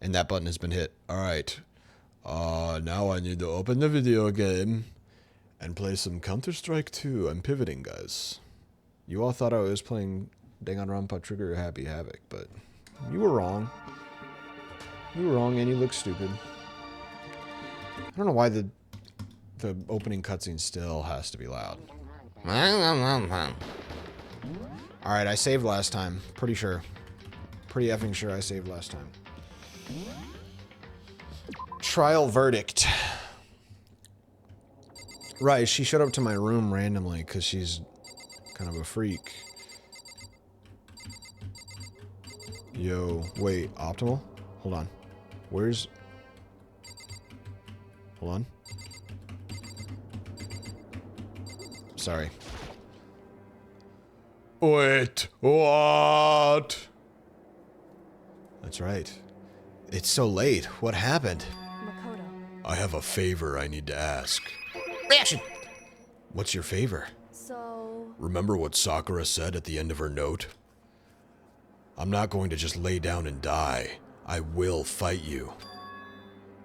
And that button has been hit. Alright. Now I need to open the video game and play some Counter-Strike 2. I'm pivoting, guys. You all thought I was playing Danganronpa Trigger Happy Havoc, but you were wrong. You were wrong and you look stupid. I don't know why the opening cutscene still has to be loud. Alright, I saved last time. Pretty sure. Pretty effing sure I saved last time. Trial verdict. Right, she showed up to my room randomly because she's kind of a freak. Yo, wait, optimal? Hold on. Where's... Hold on. Sorry. Wait, what? That's right. It's so late. What happened? Makoto. I have a favor I need to ask. Reaction! What's your favor? So... Remember what Sakura said at the end of her note? I'm not going to just lay down and die. I will fight you.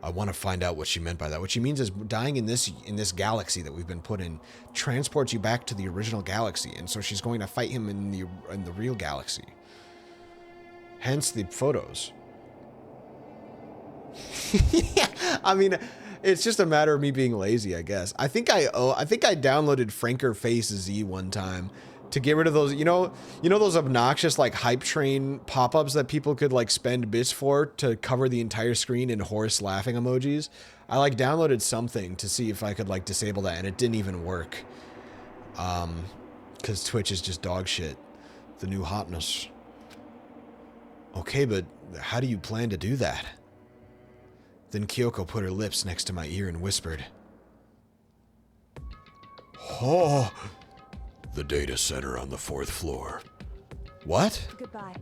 I want to find out what she meant by that. What she means is dying in this galaxy that we've been put in transports you back to the original galaxy, and so she's going to fight him in the real galaxy. Hence the photos. Yeah, I mean, it's just a matter of me being lazy, I guess. I think I downloaded Franker Face Z one time to get rid of those, you know those obnoxious like hype train pop-ups that people could like spend bits for to cover the entire screen in horse laughing emojis. I like downloaded something to see if I could like disable that, and it didn't even work. Cause Twitch is just dog shit. The new hotness. Okay, but how do you plan to do that? Then Kyoko put her lips next to my ear and whispered, "Oh, the data center on the 4th floor." What? Goodbye.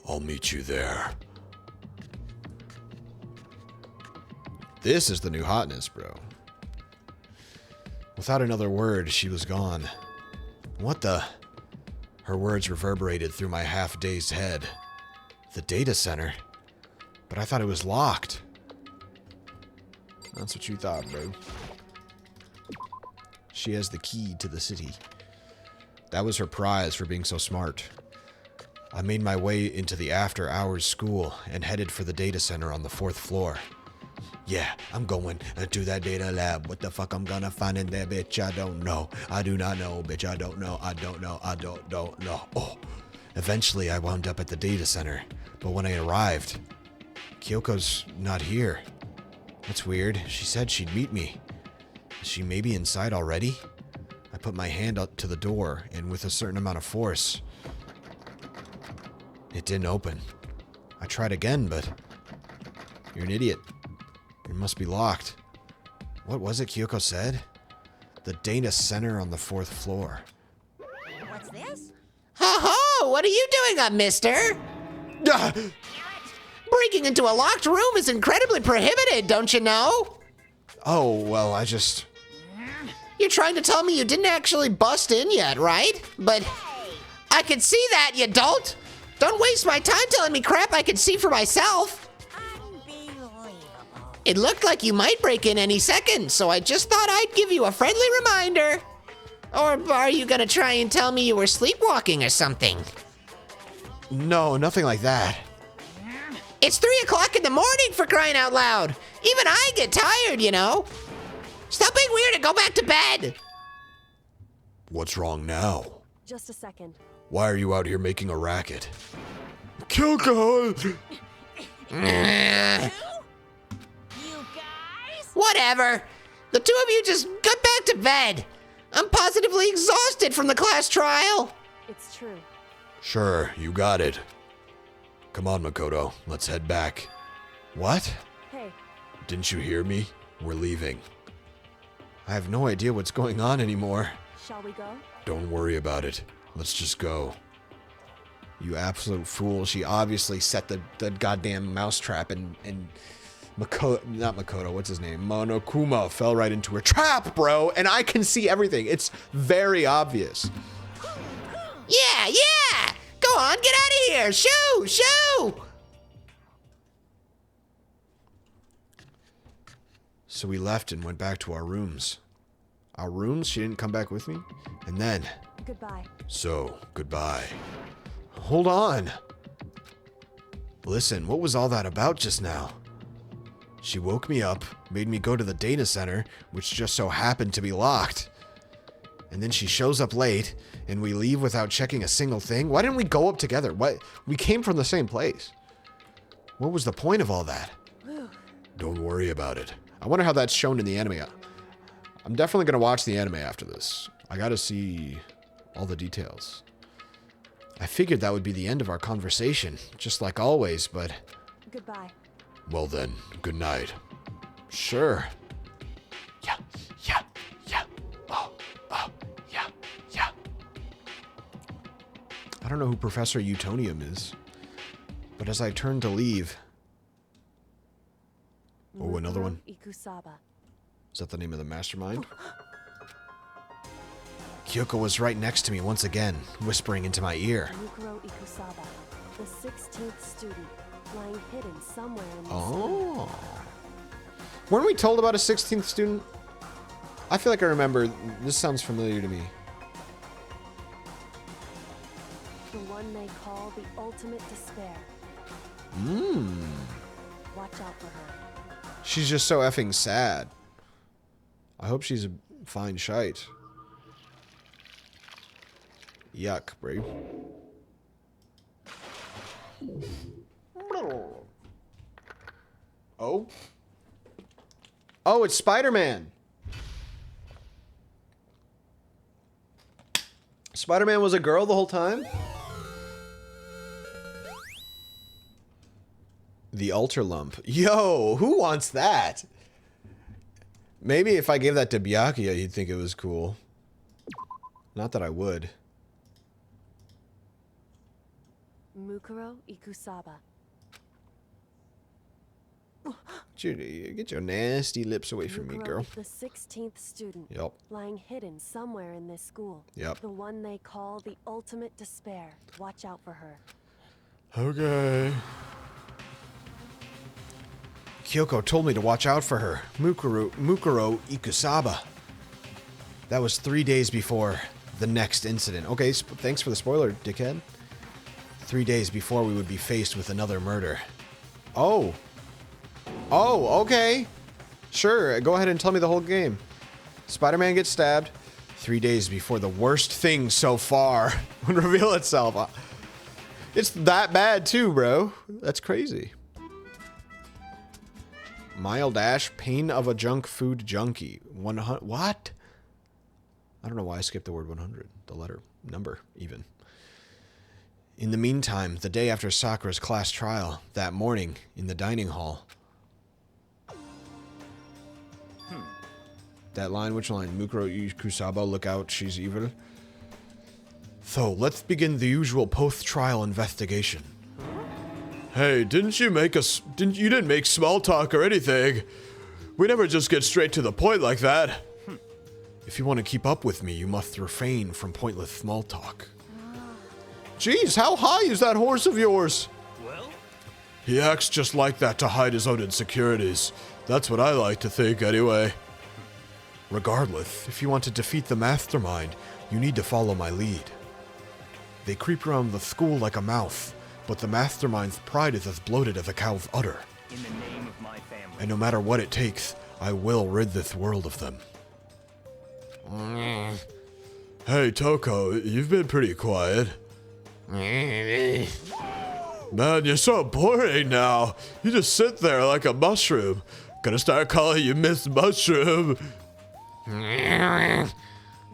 I'll meet you there. This is the new hotness, bro. Without another word, she was gone. What the? Her words reverberated through my half-dazed head. The data center? But I thought it was locked. That's what you thought, bro. She has the key to the city. That was her prize for being so smart. I made my way into the after-hours school and headed for the data center on the 4th floor. Yeah, I'm going to that data lab. What the fuck I'm gonna find in there, bitch? I don't know. I do not know, bitch. I don't know. I don't know. I don't know. Oh. Eventually, I wound up at the data center. But when I arrived, Kyoko's not here. That's weird. She said she'd meet me. Is she maybe inside already? I put my hand up to the door, and with a certain amount of force, it didn't open. I tried again, but you're an idiot. It must be locked. What was it Kyoko said? The data center on the 4th floor. What's this? Ho-ho! What are you doing up, mister? Breaking into a locked room is incredibly prohibited, don't you know? Oh, well, I just... You're trying to tell me you didn't actually bust in yet, right? But I can see that, you don't. Don't waste my time telling me crap I can see for myself. Unbelievable. It looked like you might break in any second, so I just thought I'd give you a friendly reminder. Or are you gonna try and tell me you were sleepwalking or something? No, nothing like that. It's 3 o'clock in the morning, for crying out loud. Even I get tired, you know. Stop being weird and go back to bed. What's wrong now? Just a second. Why are you out here making a racket? Kyoko! Uh, You guys? Whatever. The two of you just get back to bed. I'm positively exhausted from the class trial. It's true. Sure, you got it. Come on, Makoto. Let's head back. What? Hey, Didn't you hear me? We're leaving. I have no idea what's going on anymore. shall we go? Don't worry about it. Let's just go. You absolute fool. She obviously set the goddamn mousetrap and Makoto, not Makoto, what's his name? Monokuma fell right into her trap, bro. And I can see everything. It's very obvious. Yeah. Go on, get out of here. Shoo. So we left and went back to our rooms. Our rooms? She didn't come back with me? And then... Goodbye. So, goodbye. Hold on. Listen, what was all that about just now? She woke me up, made me go to the data center, which just so happened to be locked. And then she shows up late, and we leave without checking a single thing? Why didn't we go up together? What? We came from the same place. What was the point of all that? Don't worry about it. I wonder how that's shown in the anime. I'm definitely going to watch the anime after this. I got to see all the details. I figured that would be the end of our conversation, just like always, but... Goodbye. Well then, good night. Sure. Yeah. Yeah. I don't know who Professor Utonium is, but as I turn to leave... Oh, another one. Ikusaba. Is that the name of the mastermind? Kyoko was right next to me once again, whispering into my ear. Mukuro Ikusaba, the 16th student, lying hidden somewhere in the Oh. Weren't we told about a 16th student? I feel like I remember. This sounds familiar to me. The one they call the ultimate despair. Watch out for her. She's just so effing sad. I hope she's a fine shite. Yuck, bro. Oh? Oh, it's Spider-Man. Spider-Man was a girl the whole time? The Alter Lump. Yo, who wants that? Maybe if I gave that to Byakuya, you'd think it was cool. Not that I would. Mukuro Ikusaba. Judy, get your nasty lips away from me, Mukuro, girl. the 16th student. Yep. Lying hidden somewhere in this school. Yep. The one they call the ultimate despair. Watch out for her. Okay. Kyoko told me to watch out for her. Mukuro Ikusaba. That was 3 days before the next incident. Okay, thanks for the spoiler, dickhead. 3 days before we would be faced with another murder. Oh. Oh, okay. Sure, go ahead and tell me the whole game. Spider-Man gets stabbed. 3 days before the worst thing so far would reveal itself. It's that bad too, bro. That's crazy. Mild Ash, pain of a junk food junkie. 100. What? I don't know why I skipped the word 100. The letter, number, even. In the meantime, the day after Sakura's class trial, that morning, in the dining hall. That line, which line? Mukuro Ikusaba, look out, she's evil. So, let's begin the usual post-trial investigation. Hey, didn't you didn't make small talk or anything? We never just get straight to the point like that. If you want to keep up with me, you must refrain from pointless small talk. Jeez, how high is that horse of yours? Well? He acts just like that to hide his own insecurities. That's what I like to think, anyway. Regardless, if you want to defeat the mastermind, you need to follow my lead. They creep around the school like a mouse, but the mastermind's pride is as bloated as a cow's udder. In the name of my family. And no matter what it takes, I will rid this world of them. Hey, Toko, you've been pretty quiet. Man, you're so boring now. You just sit there like a mushroom. Gonna start calling you Miss Mushroom.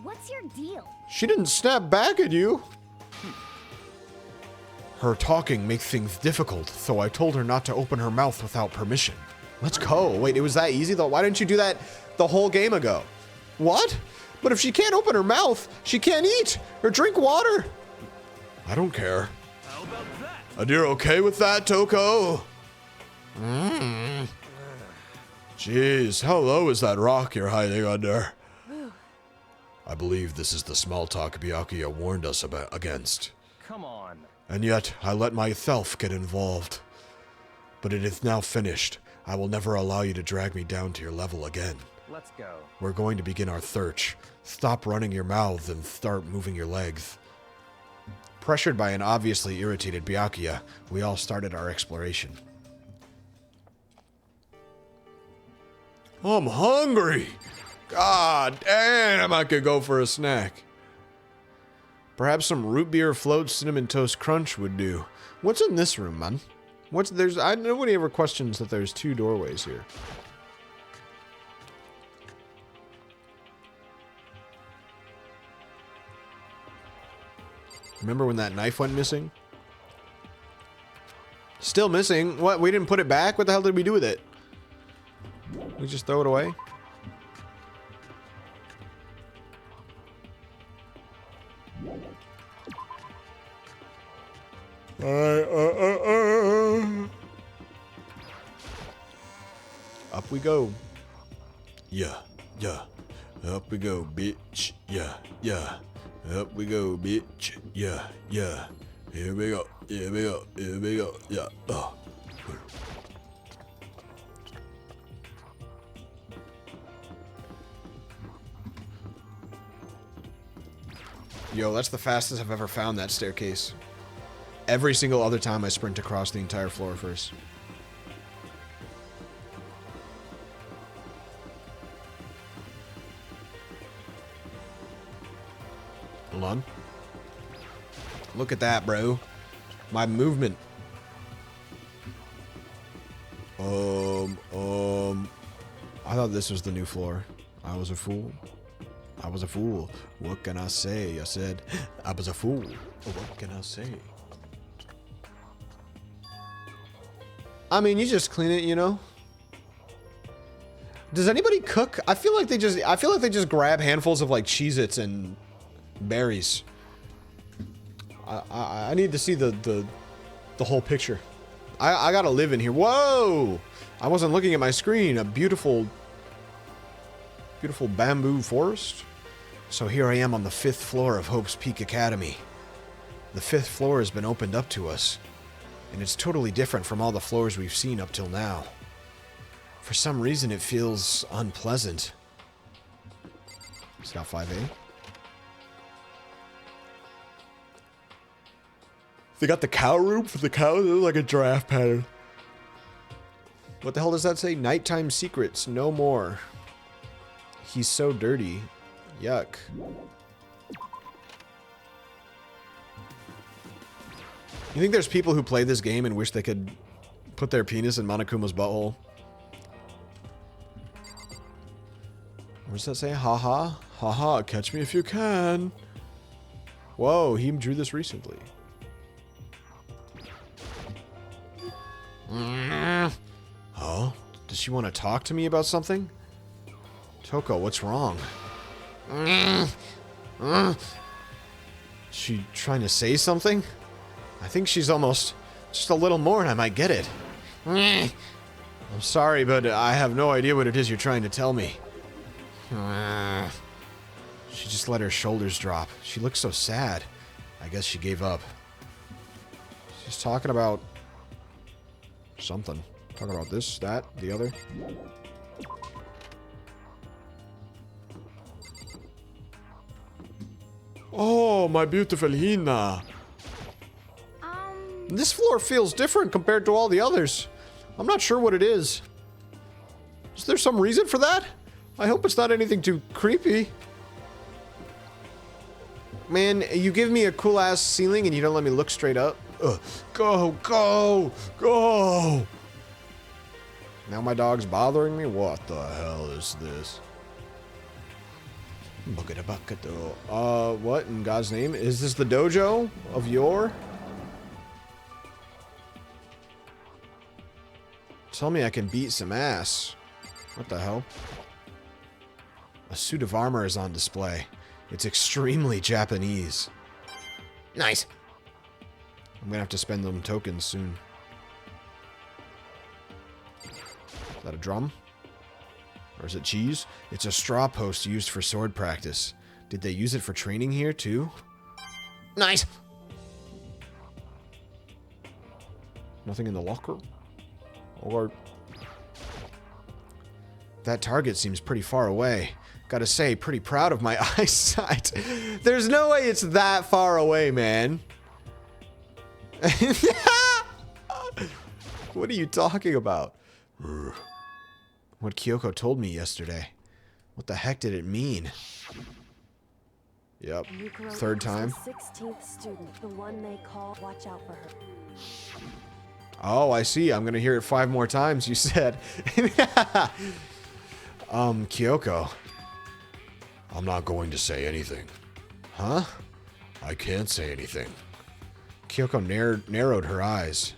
What's your deal? She didn't snap back at you. Her talking makes things difficult, so I told her not to open her mouth without permission. Let's go. Wait, it was that easy though? Why didn't you do that the whole game ago? What? But if she can't open her mouth, she can't eat or drink water. I don't care. How about that? And you're okay with that, Toko? Jeez, how low is that rock you're hiding under? I believe this is the small talk Byakuya warned us against. Come on. And yet, I let myself get involved. But it is now finished. I will never allow you to drag me down to your level again. Let's go. We're going to begin our search. Stop running your mouths and start moving your legs. Pressured by an obviously irritated Byakuya, we all started our exploration. I'm hungry! God damn, I could go for a snack. Perhaps some root beer float cinnamon toast crunch would do. What's in this room, man? Nobody ever questions that there's 2 doorways here. Remember when that knife went missing? Still missing? What? We didn't put it back? What the hell did we do with it? We just throw it away? Up we go. Yeah, yeah. Up we go, bitch. Yeah, yeah. Up we go, bitch. Yeah, yeah. Here we go. Here we go. Here we go. Yeah. Oh. Yo, that's the fastest I've ever found that staircase. Every single other time I sprint across the entire floor first. Hold on. Look at that, bro. My movement. I thought this was the new floor. I was a fool. I was a fool. What can I say? I said, I was a fool. What can I say? I mean, you just clean it, you know? Does anybody cook? I feel like they just grab handfuls of like Cheez-Its and berries. I need to see the whole picture. I gotta live in here. Whoa! I wasn't looking at my screen. A beautiful bamboo forest. So here I am on the 5th floor of Hope's Peak Academy. The 5th floor has been opened up to us, and it's totally different from all the floors we've seen up till now. For some reason, it feels unpleasant. It's got 5A. They got the cow room for the cows. It looks like a giraffe pattern. What the hell does that say? Nighttime secrets, no more. He's so dirty. Yuck. You think there's people who play this game and wish they could put their penis in Monokuma's butthole? What does that say? Haha? Haha, catch me if you can. Whoa, he drew this recently. Oh? Does she want to talk to me about something? Toko, what's wrong? She trying to say something? I think she's almost just a little more and I might get it. I'm sorry, but I have no idea what it is you're trying to tell me. She just let her shoulders drop. She looks so sad. I guess she gave up. She's talking about something. Talking about this, that, the other. Oh, my beautiful Hina. This floor feels different compared to all the others. I'm not sure what it is. Is there some reason for that? I hope it's not anything too creepy. Man, you give me a cool-ass ceiling and you don't let me look straight up. Ugh. Go, go, go! Now my dog's bothering me? What the hell is this? What in God's name? Is this the dojo of yore? Tell me I can beat some ass. What the hell? A suit of armor is on display. It's extremely Japanese. Nice. I'm gonna have to spend them tokens soon. Is that a drum? Or is it cheese? It's a straw post used for sword practice. Did they use it for training here too? Nice. Nothing in the locker? Or... That target seems pretty far away. Gotta say, pretty proud of my eyesight. There's no way it's that far away, man. What are you talking about? What Kyoko told me yesterday. What the heck did it mean? Yep. Yukiro Third is time. The 16th student, the one they call. Watch out for her. Oh, I see. I'm gonna hear it 5 more times, you said. Kyoko. I'm not going to say anything. Huh? I can't say anything. Kyoko narrowed her eyes.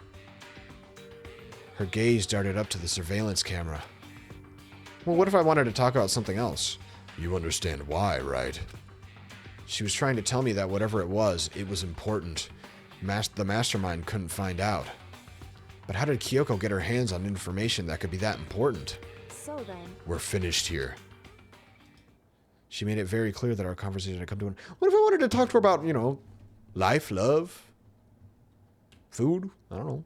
Her gaze darted up to the surveillance camera. Well, what if I wanted to talk about something else? You understand why, right? She was trying to tell me that whatever it was important. The mastermind couldn't find out. But how did Kyoko get her hands on information that could be that important? So then. We're finished here. She made it very clear that our conversation had come to an... What if I wanted to talk to her about, you know, life, love, food? I don't know.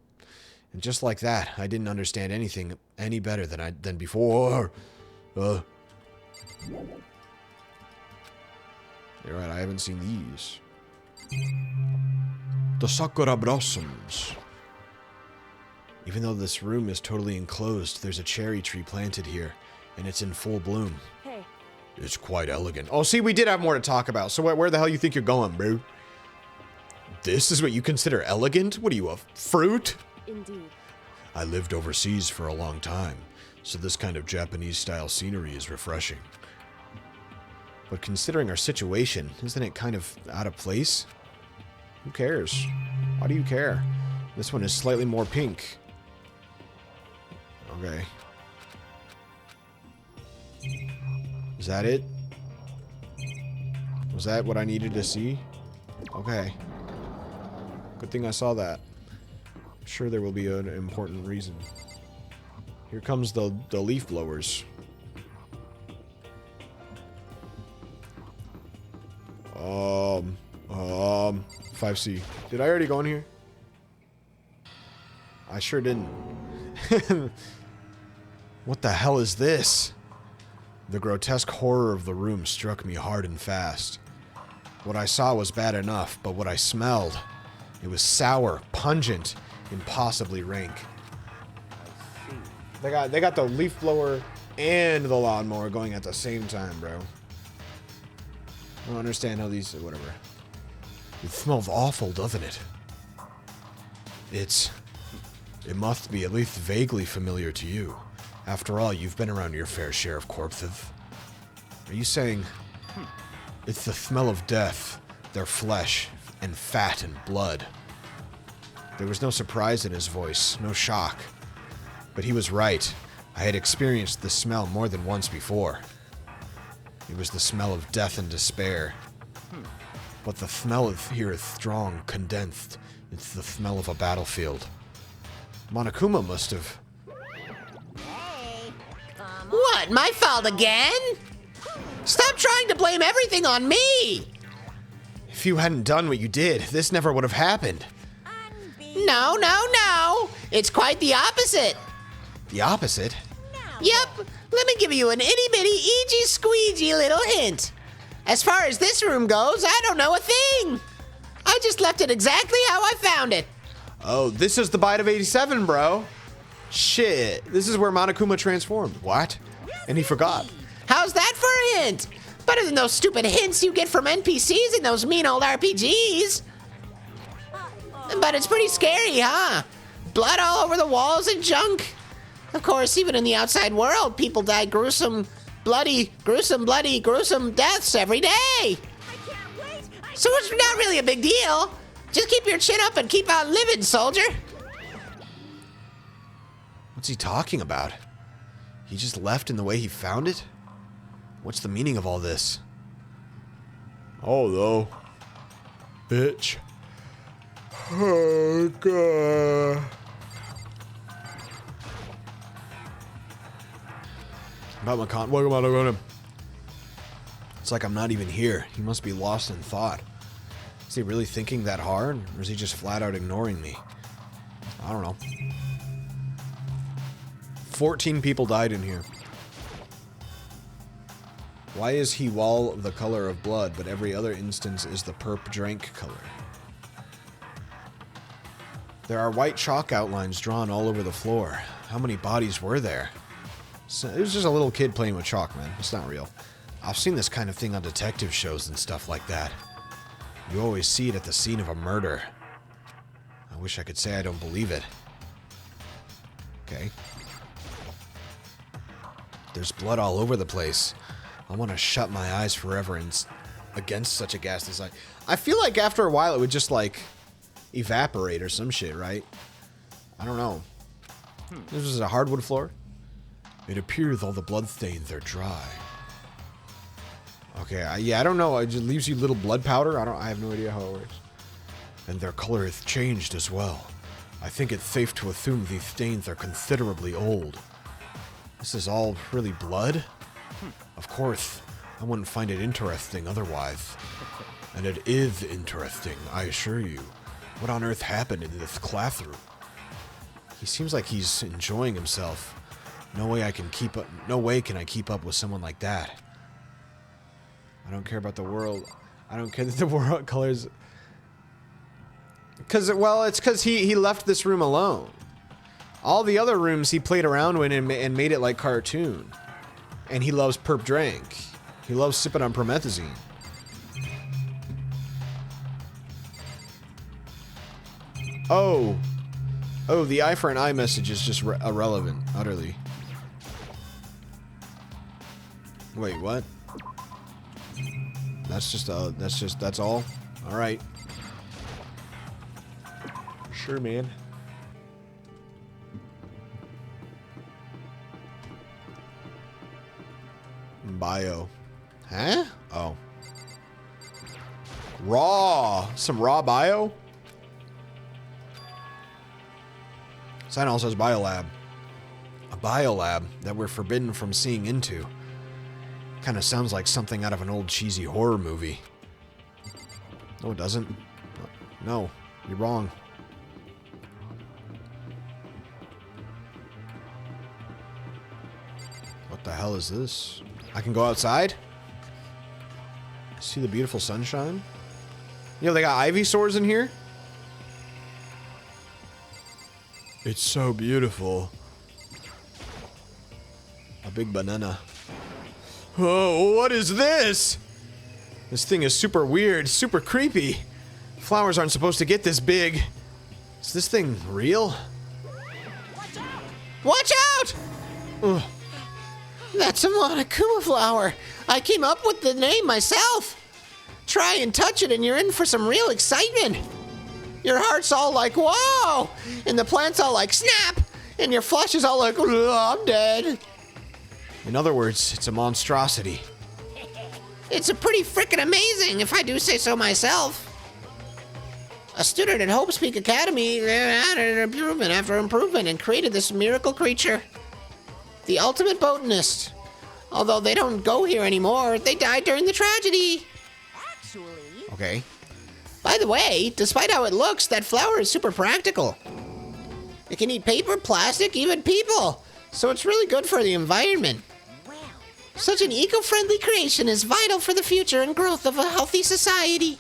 And just like that, I didn't understand anything any better than before. You're right, I haven't seen these. The Sakura Blossoms. Even though this room is totally enclosed, there's a cherry tree planted here, and it's in full bloom. Hey. It's quite elegant. Oh, see, we did have more to talk about. So where the hell you think you're going, bro? This is what you consider elegant? What are you, a fruit? Indeed. I lived overseas for a long time, so this kind of Japanese-style scenery is refreshing. But considering our situation, isn't it kind of out of place? Who cares? Why do you care? This one is slightly more pink. Okay. Is that it? Was that what I needed to see? Okay. Good thing I saw that. I'm sure there will be an important reason. Here comes the leaf blowers. 5C. Did I already go in here? I sure didn't. What the hell is this? The grotesque horror of the room struck me hard and fast. What I saw was bad enough, but what I smelled, it was sour, pungent, impossibly rank. They got the leaf blower and the lawnmower going at the same time, bro. I don't understand how these... whatever. It smells awful, doesn't it? It must be at least vaguely familiar to you. After all, you've been around your fair share of corpses. Are you saying... It's the smell of death, their flesh, and fat and blood. There was no surprise in his voice, no shock. But he was right. I had experienced the smell more than once before. It was the smell of death and despair. But the smell of here is strong, condensed. It's the smell of a battlefield. Monokuma must have... Hey, come on. What? My fault again? Stop trying to blame everything on me! If you hadn't done what you did, this never would have happened. No, no, no! It's quite the opposite. The opposite? Yep, let me give you an itty-bitty, eegee-squeegee little hint. As far as this room goes, I don't know a thing. I just left it exactly how I found it. Oh, this is the bite of 87, bro. Shit. This is where Monokuma transformed. What? And he forgot. How's that for a hint? Better than those stupid hints you get from NPCs in those mean old RPGs. But it's pretty scary, huh? Blood all over the walls and junk. Of course, even in the outside world, people die gruesome, bloody deaths every day. I can't wait. So it's not really a big deal. Just keep your chin up and keep on living, soldier. What's he talking about? He just left in the way he found it? What's the meaning of all this? Oh, though. Bitch. Oh, God. About Makan. Welcome on. It's like I'm not even here. He must be lost in thought. Is he really thinking that hard? Or is he just flat out ignoring me? I don't know. 14 people died in here. Why is he wall the color of blood, but every other instance is the perp drank color? There are white chalk outlines drawn all over the floor. How many bodies were there? So, it was just a little kid playing with chalk, man. It's not real. I've seen this kind of thing on detective shows and stuff like that. You always see it at the scene of a murder. I wish I could say I don't believe it. Okay. There's blood all over the place. I want to shut my eyes forever against such a ghastly sight. I feel like after a while it would just, like, evaporate or some shit, right? I don't know. This is a hardwood floor. It appears all the blood stains are dry. Okay, yeah, I don't know. It just leaves you little blood powder. I have no idea how it works. And their color has changed as well. I think it's safe to assume these stains are considerably old. This is all really blood? Of course, I wouldn't find it interesting otherwise. And it is interesting, I assure you. What on earth happened in this classroom? He seems like he's enjoying himself. No way can I keep up with someone like that. I don't care about the world. I don't care that the world colors. It's because he left this room alone. All the other rooms he played around with and made it like cartoon. And he loves perp drank. He loves sipping on promethazine. Oh, the eye for an eye message is just irrelevant, utterly. Wait, what? That's all? Alright. Sure, man. Bio. Huh? Oh. Raw. Some raw bio? Sign also says biolab. A biolab that we're forbidden from seeing into. Kind of sounds like something out of an old cheesy horror movie. No, it doesn't. No, you're wrong. What the hell is this? I can go outside? See the beautiful sunshine? You know, they got Ivysaurs in here? It's so beautiful. A big banana. Oh, what is this? This thing is super weird, super creepy. Flowers aren't supposed to get this big. Is this thing real? Watch out! Ugh. That's a Monokuma flower. I came up with the name myself. Try and touch it and you're in for some real excitement. Your heart's all like, whoa! And the plant's all like, snap! And your flesh is all like, oh, I'm dead. In other words, it's a monstrosity. It's a pretty frickin' amazing, if I do say so myself. A student at Hope's Peak Academy added improvement after improvement and created this miracle creature. The ultimate botanist. Although they don't go here anymore, they died during the tragedy. Actually, Okay. By the way, despite how it looks, that flower is super practical. It can eat paper, plastic, even people. So it's really good for the environment. well, Such an eco-friendly creation is vital for the future and growth of a healthy society.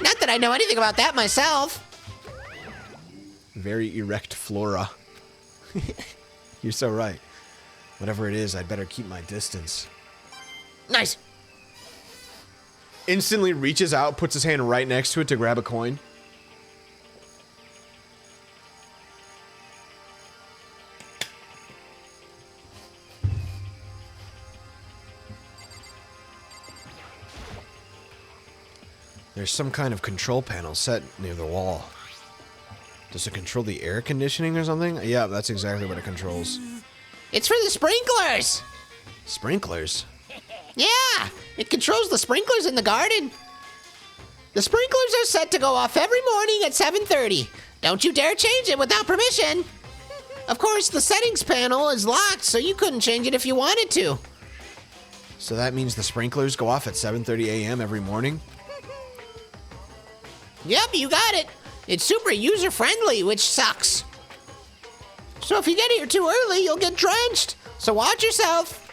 Not that I know anything about that myself. Very erect flora. You're so right. Whatever it is, I'd better keep my distance. Nice. Instantly reaches out, puts his hand right next to it to grab a coin. There's some kind of control panel set near the wall. Does it control the air conditioning or something? Yeah, that's exactly what it controls. It's for the sprinklers. Sprinklers? Yeah, it controls the sprinklers in the garden. The sprinklers are set to go off every morning at 7:30. Don't you dare change it without permission. Of course, the settings panel is locked, so you couldn't change it if you wanted to. So that means the sprinklers go off at 7:30 a.m. every morning? Yep, you got it. It's super user-friendly, which sucks. So if you get here too early, you'll get drenched. So watch yourself.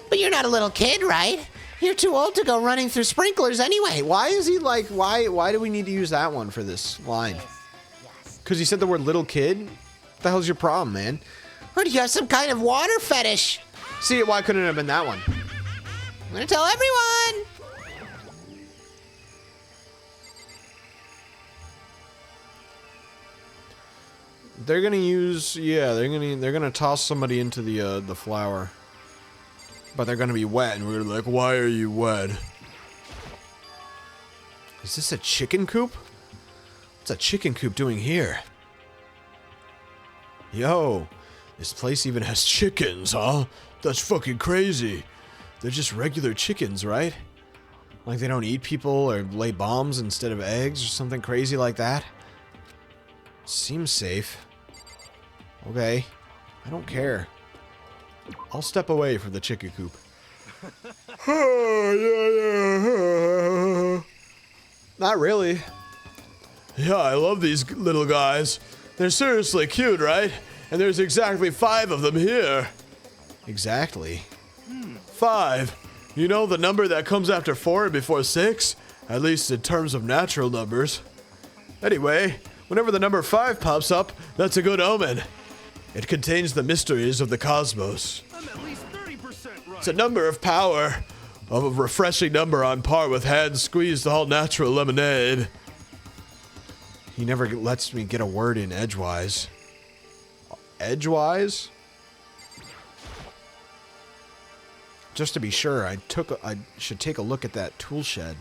But you're not a little kid, right? You're too old to go running through sprinklers anyway. Why is he like, why do we need to use that one for this line? Because he said the word little kid? What the hell's your problem, man? Or do you have some kind of water fetish? See, why couldn't it have been that one? I'm gonna tell everyone. They're gonna use, yeah, they're gonna toss somebody into the flower. But they're gonna be wet, and we're like, why are you wet? Is this a chicken coop? What's a chicken coop doing here? Yo, this place even has chickens, huh? That's fucking crazy. They're just regular chickens, right? Like they don't eat people or lay bombs instead of eggs or something crazy like that? Seems safe. Okay, I don't care. I'll step away from the chicken coop. Not really. Yeah, I love these little guys. They're seriously cute, right? And there's exactly 5 of them here. Exactly. 5. You know the number that comes after 4 and before 6? At least in terms of natural numbers. Anyway, whenever the number 5 pops up, that's a good omen. It contains the mysteries of the cosmos. I'm at least 30% right. It's a number of power, of a refreshing number on par with hand-squeezed all-natural lemonade. He never lets me get a word in edgewise. Edgewise? Just to be sure, I should take a look at that tool shed.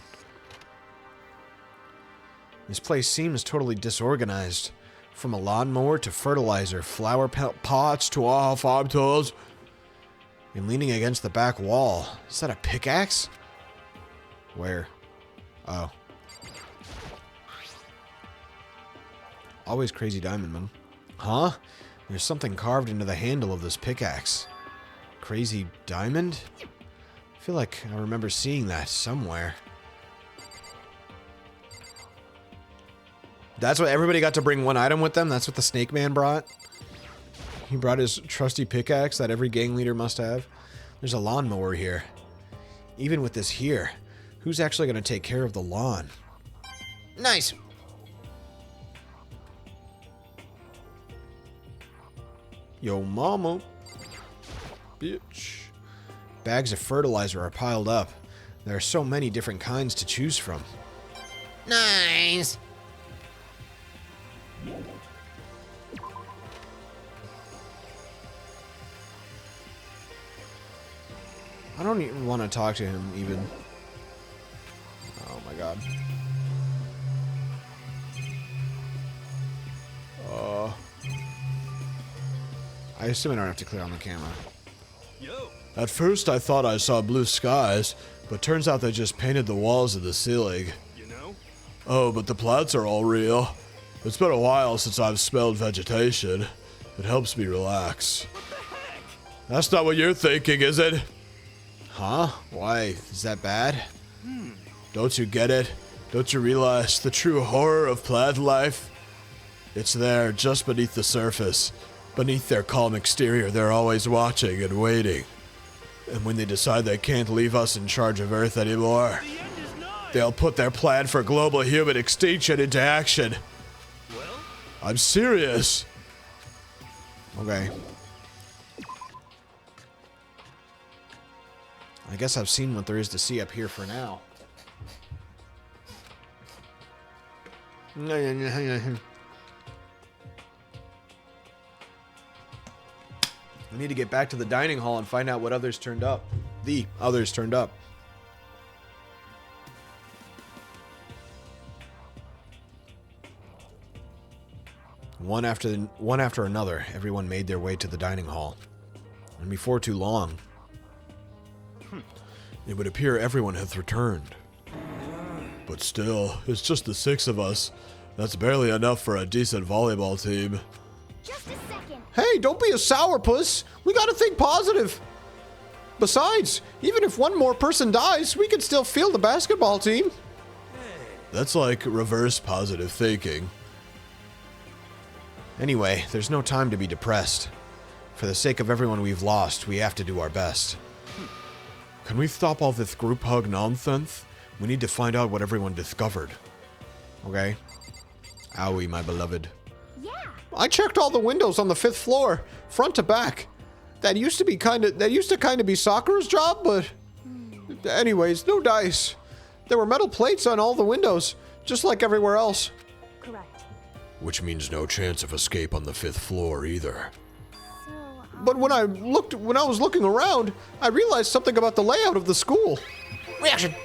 This place seems totally disorganized. From a lawnmower to fertilizer, flower pots to all farm tools. And leaning against the back wall. Is that a pickaxe? Where? Oh. Always crazy diamond man. Huh? There's something carved into the handle of this pickaxe. Crazy diamond? I feel like I remember seeing that somewhere. That's what everybody got to bring one item with them? That's what the Snake Man brought? He brought his trusty pickaxe that every gang leader must have. There's a lawnmower here. Even with this here, who's actually going to take care of the lawn? Nice. Yo mama. Bitch. Bags of fertilizer are piled up. There are so many different kinds to choose from. Nice. I don't even want to talk to him, even. Oh my god. I assume I don't have to clear on the camera. Yo. At first I thought I saw blue skies, but turns out they just painted the walls of the ceiling. You know? Oh, but the plants are all real. It's been a while since I've smelled vegetation. It helps me relax. What the heck? That's not what you're thinking, is it? Huh? Why? Is that bad? Don't you get it? Don't you realize the true horror of plant life? It's there, just beneath the surface. Beneath their calm exterior, they're always watching and waiting. And when they decide they can't leave us in charge of Earth anymore, The end is nigh. they'll put their plan for global human extinction into action. Well, I'm serious. Okay. I guess I've seen what there is to see up here for now. I need to get back to the dining hall and find out what others turned up. The others turned up. One after another, everyone made their way to the dining hall. And before too long, it would appear everyone has returned. But still, it's just the 6 of us. That's barely enough for a decent volleyball team. Just a second. Hey, don't be a sourpuss. We gotta think positive. Besides, even if one more person dies, we can still field the basketball team. That's like reverse positive thinking. Anyway, there's no time to be depressed. For the sake of everyone we've lost, we have to do our best. Can we stop all this group hug nonsense? We need to find out what everyone discovered. Okay? Owie, my beloved. Yeah. I checked all the windows on the 5th floor, front to back. That used to kind of be Sakura's job, but anyways, no dice. There were metal plates on all the windows, just like everywhere else. Correct. Which means no chance of escape on the 5th floor either. So, But when I was looking around, I realized something about the layout of the school. Reaction.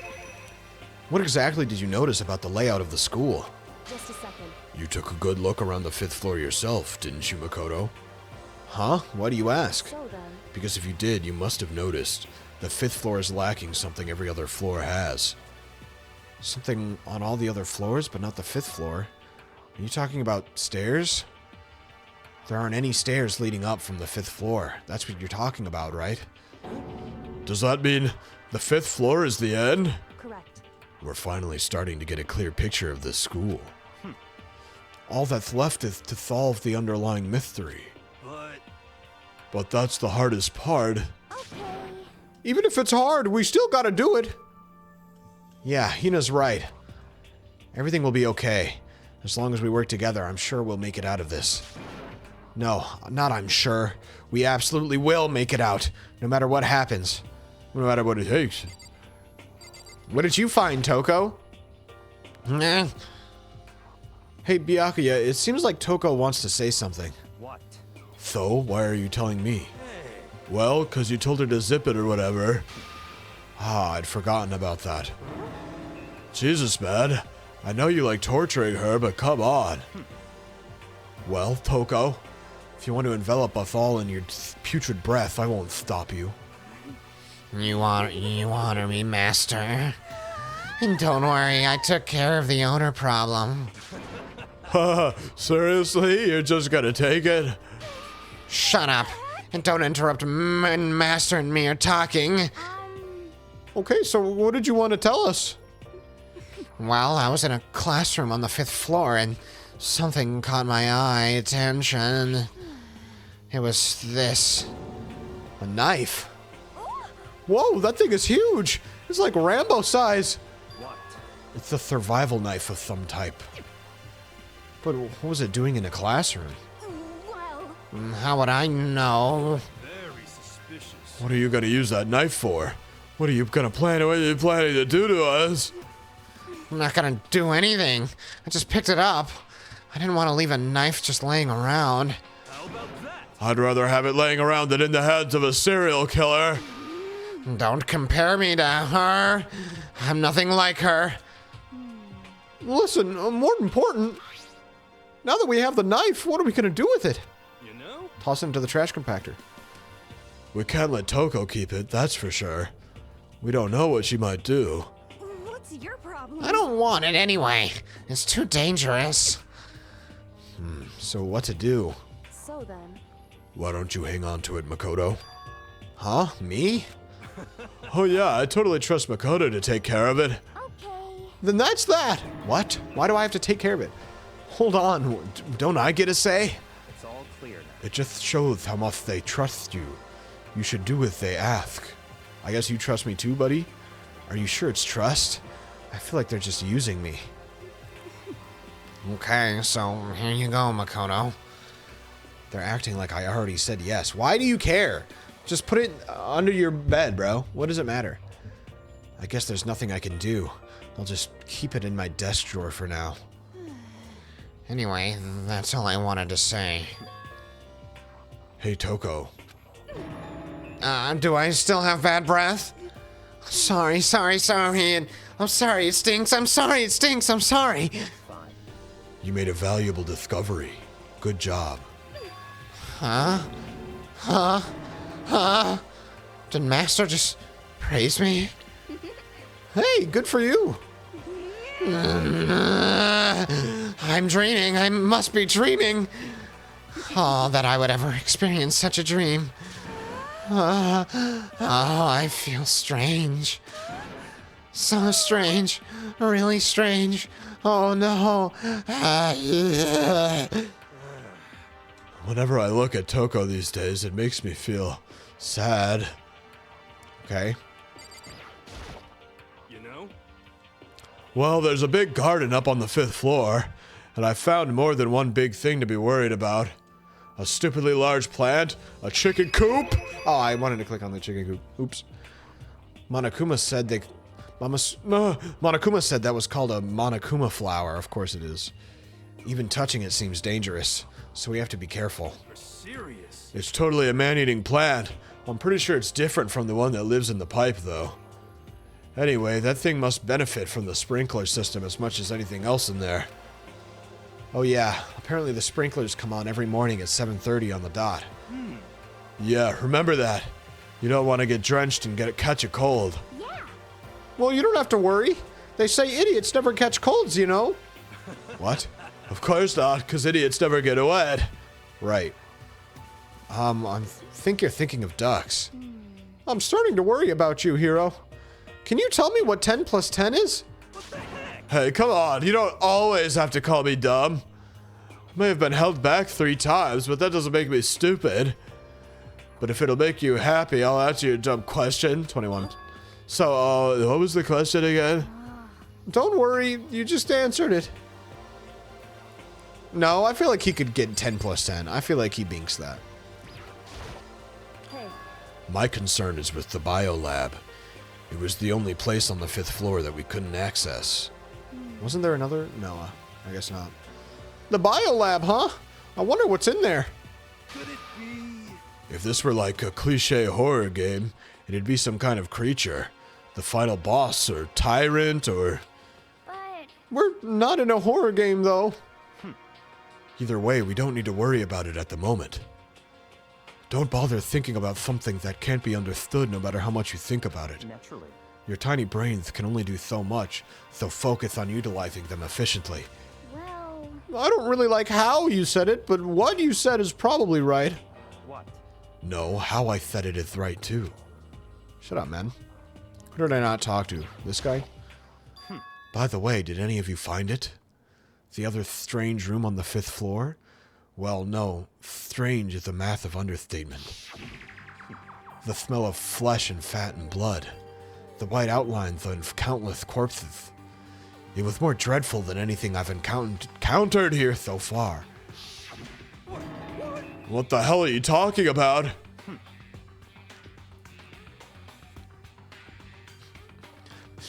What exactly did you notice about the layout of the school? just a second. You took a good look around the 5th floor yourself, didn't you, Makoto? Huh? Why do you ask? So then, Because if you did, you must have noticed the 5th floor is lacking something every other floor has. Something on all the other floors, but not the 5th floor? Are you talking about stairs? There aren't any stairs leading up from the 5th floor. That's what you're talking about, right? Does that mean the 5th floor is the end? correct. We're finally starting to get a clear picture of this school. All that's left is to solve the underlying mystery. But that's the hardest part. Okay. Even if it's hard, we still gotta do it. Yeah, Hina's right. Everything will be okay. As long as we work together, I'm sure we'll make it out of this. No, not I'm sure. We absolutely will make it out, no matter what happens. No matter what it takes. What did you find, Toko? Nah. Hey, Byakuya, it seems like Toko wants to say something. What? So, why are you telling me? Well, 'cause you told her to zip it or whatever. Ah, I'd forgotten about that. Jesus, man. I know you like torturing her, but come on. Well, Toko, if you want to envelop us all in your putrid breath, I won't stop you. You honor me, master. And don't worry, I took care of the owner problem. Seriously? You're just gonna take it? Shut up. And don't interrupt master and me are talking. Okay, so what did you want to tell us? Well, I was in a classroom on the 5th floor and something caught my attention. It was this. A knife? Whoa, that thing is huge! It's like Rambo size! What? It's a survival knife of some type. But what was it doing in a classroom? Well, How would I know? Very suspicious. What are you gonna use that knife for? What are you planning to do to us? I'm not gonna do anything. I just picked it up. I didn't want to leave a knife just laying around. How about that? I'd rather have it laying around than in the hands of a serial killer. Don't compare me to her. I'm nothing like her. Listen, more important, now that we have the knife, what are we gonna do with it? You know? Toss it into the trash compactor. We can't let Toko keep it, that's for sure. We don't know what she might do. what's your problem? I don't want it anyway. It's too dangerous. So what to do? So then, Why don't you hang on to it, Makoto? Huh? Me? Oh yeah, I totally trust Makoto to take care of it. Okay. Then that's that. What? Why do I have to take care of it? Hold on, don't I get a say? It's all clear now. It just shows how much they trust you. You should do as they ask. I guess you trust me too, buddy? Are you sure it's trust? I feel like they're just using me. Okay, so here you go, Makoto. They're acting like I already said yes. Why do you care? Just put it under your bed, bro. What does it matter? I guess there's nothing I can do. I'll just keep it in my desk drawer for now. Anyway, that's all I wanted to say. Hey, Toko. Do I still have bad breath? Sorry. And I'm sorry, it stinks. I'm sorry, it stinks. I'm sorry. You made a valuable discovery. Good job. Did Master just praise me? Hey, good for you. I'm dreaming. I must be dreaming. Oh, that I would ever experience such a dream. Oh, I feel strange. So strange. Really strange. Oh, no. Whenever I look at Toko these days, it makes me feel sad. Okay. You know? Well, there's a big garden up on the 5th floor, and I found more than one big thing to be worried about. A stupidly large plant, a chicken coop. Oh, I wanted to click on the chicken coop. Oops. Monokuma said Monokuma said that was called a Monokuma flower. Of course it is. Even touching it seems dangerous, so we have to be careful. You're serious. It's totally a man-eating plant. I'm pretty sure it's different from the one that lives in the pipe, though. Anyway, that thing must benefit from the sprinkler system as much as anything else in there. Oh yeah, apparently the sprinklers come on every morning at 7:30 on the dot. Yeah, remember that. You don't want to get drenched and catch a cold. Yeah. Well, you don't have to worry. They say idiots never catch colds, you know. What? Of course not, because idiots never get wet. Right. I think you're thinking of ducks. I'm starting to worry about you, Hiro. Can you tell me what 10 plus 10 is? Hey, come on. You don't always have to call me dumb. I may have been held back 3 times, but that doesn't make me stupid. But if it'll make you happy, I'll answer your dumb question. 21. So, what was the question again? Don't worry, you just answered it. No, I feel like he could get 10 plus 10. I feel like he binks that. Hey, My concern is with the biolab. It was the only place on the 5th floor that we couldn't access. Wasn't there another? No, I guess not. The biolab, huh? I wonder what's in there. Could it be? If this were like a cliche horror game, it'd be some kind of creature. The final boss, or tyrant, or... But We're not in a horror game, though. Either way, we don't need to worry about it at the moment. Don't bother thinking about something that can't be understood no matter how much you think about it. Naturally. Your tiny brains can only do so much, so focus on utilizing them efficiently. well, I don't really like how you said it, but what you said is probably right. What? No, how I said it is right too. Shut up, man. Who did I not talk to? This guy? By the way, did any of you find it? The other strange room on the 5th floor? Well, no. Strange is a massive understatement. The smell of flesh and fat and blood. The white outlines of countless corpses. It was more dreadful than anything I've encountered here so far. What the hell are you talking about?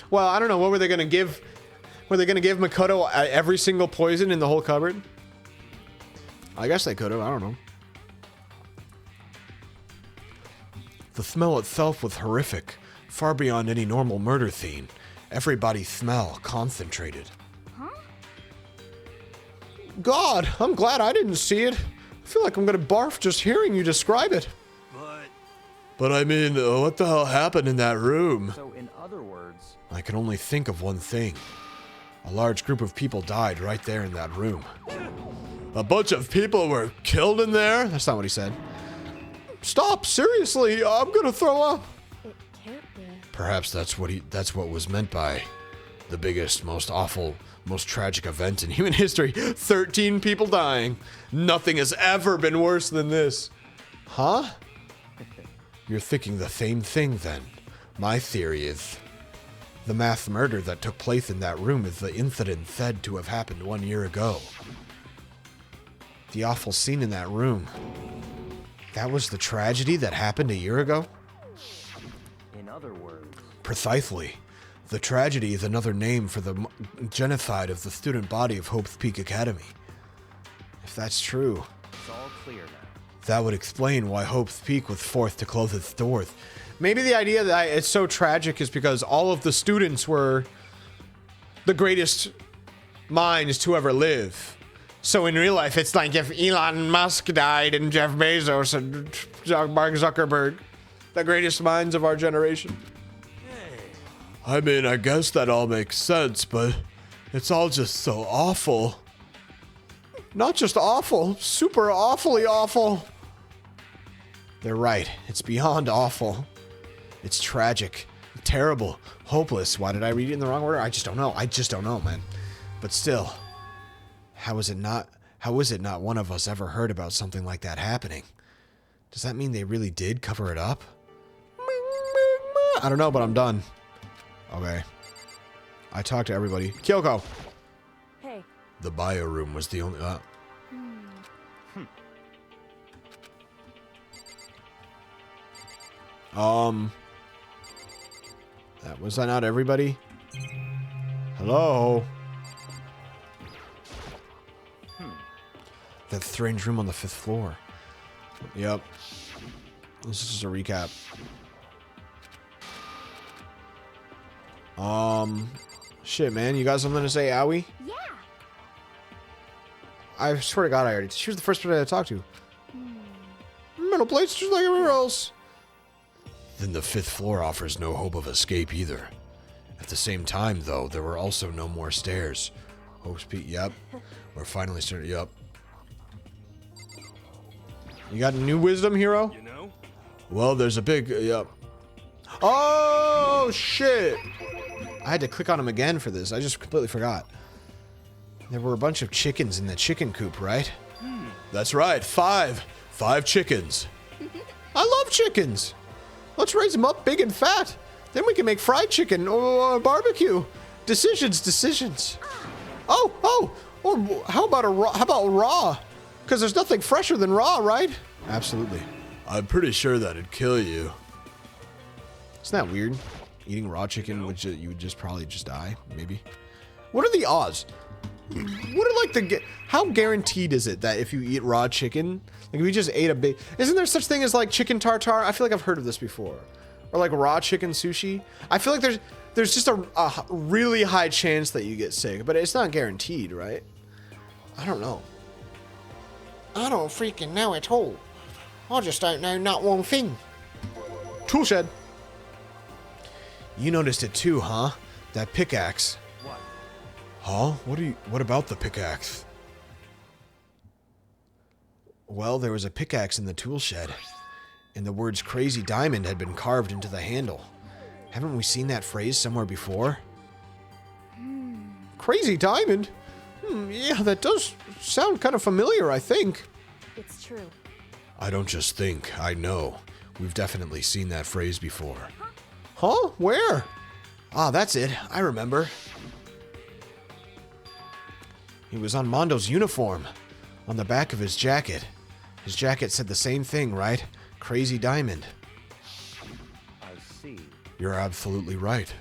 Well, I don't know. What were they going to give? Were they going to give Makoto every single poison in the whole cupboard? I guess they could have. I don't know. The smell itself was horrific, far beyond any normal murder scene. Every body's smell concentrated. God, I'm glad I didn't see it. I feel like I'm gonna barf just hearing you describe it. But I mean, what the hell happened in that room? So in other words, I can only think of one thing. A large group of people died right there in that room. A bunch of people were killed in there? That's not what he said. Stop, seriously, I'm gonna throw up. it can't be. Perhaps that's what was meant by the biggest, most awful, most tragic event in human history. 13 people dying. Nothing has ever been worse than this. Huh? You're thinking the same thing then. My theory is the mass murder that took place in that room is the incident said to have happened 1 year ago. The awful scene in that room. That was the tragedy that happened a year ago? in other words, Precisely. The tragedy is another name for the genocide of the student body of Hope's Peak Academy. If that's true, it's all clear now. that would explain why Hope's Peak was forced to close its doors. Maybe the idea that it's so tragic is because all of the students were the greatest minds to ever live. So in real life, it's like if Elon Musk died and Jeff Bezos and Mark Zuckerberg, the greatest minds of our generation. I mean, I guess that all makes sense, but it's all just so awful. Not just awful, super awfully awful. They're right. It's beyond awful. It's tragic, terrible, hopeless. Why did I read it in the wrong order? I just don't know. I just don't know, man. But still, how How is it not one of us ever heard about something like that happening? Does that mean they really did cover it up? I don't know, but I'm done. Okay. I talked to everybody. Kyoko! Hey, The bio room was the only... Was that not everybody? Hello? That strange room on the 5th floor. Yep. This is just a recap. Shit, man. You got something to say, Owie? Yeah. I swear to God, I already... She was the first person I talked to. Metal plates just like everywhere else. Then the 5th floor offers no hope of escape either. At the same time, though, there were also no more stairs. Hope's Peak, yep. We're finally starting, yep. You got new wisdom, hero? You know? Well, there's a big, yep. Oh, shit! I had to click on him again for this. I just completely forgot. There were a bunch of chickens in the chicken coop, right? That's right, 5. 5 chickens. I love chickens. Let's raise them up big and fat. Then we can make fried chicken or barbecue. Decisions. Oh, or how about raw? Because there's nothing fresher than raw, right? Absolutely. I'm pretty sure that'd kill you. Isn't that weird? Eating raw chicken, which you would just probably just die, maybe. What are the odds? What are like the... How guaranteed is it that if you eat raw chicken... Like if you just ate a big... Isn't there such thing as like chicken tartare? I feel like I've heard of this before. Or like raw chicken sushi. I feel like there's just a really high chance that you get sick. But it's not guaranteed, right? I don't know. I don't freaking know at all. I just don't know not one thing. Toolshed. You noticed it too, huh? That pickaxe. What? Huh? What about the pickaxe? Well, there was a pickaxe in the tool shed, and the words Crazy Diamond had been carved into the handle. Haven't we seen that phrase somewhere before? Crazy Diamond? Yeah, that does sound kind of familiar, I think. it's true. I don't just think, I know. We've definitely seen that phrase before. Huh? Where? Ah, that's it. I remember. He was on Mondo's uniform, on the back of his jacket. His jacket said the same thing, right? Crazy Diamond. I see. You're absolutely right.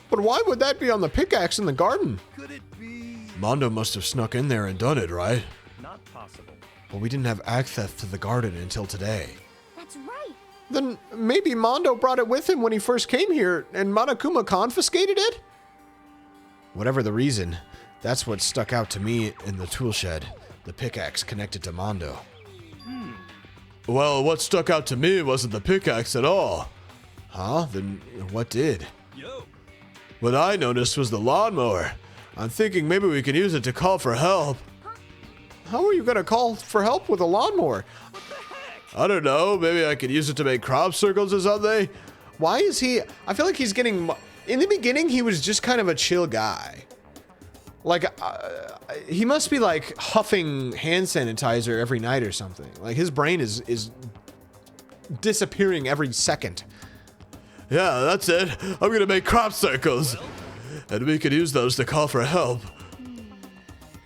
But why would that be on the pickaxe in the garden? Could it be? Mondo must have snuck in there and done it, right? Not possible. But we didn't have access to the garden until today. That's right. Then maybe Mondo brought it with him when he first came here, and Monokuma confiscated it? Whatever the reason, that's what stuck out to me in the tool shed. The pickaxe connected to Mondo. Well, what stuck out to me wasn't the pickaxe at all. Huh? Then what did? Yo. What I noticed was the lawnmower. I'm thinking maybe we can use it to call for help. How are you going to call for help with a lawnmower? I don't know. Maybe I could use it to make crop circles or something. Why is he... I feel like he's getting... In the beginning, he was just kind of a chill guy. Like, he must be like huffing hand sanitizer every night or something. Like his brain is disappearing every second. Yeah, that's it. I'm gonna make crop circles. And we could use those to call for help.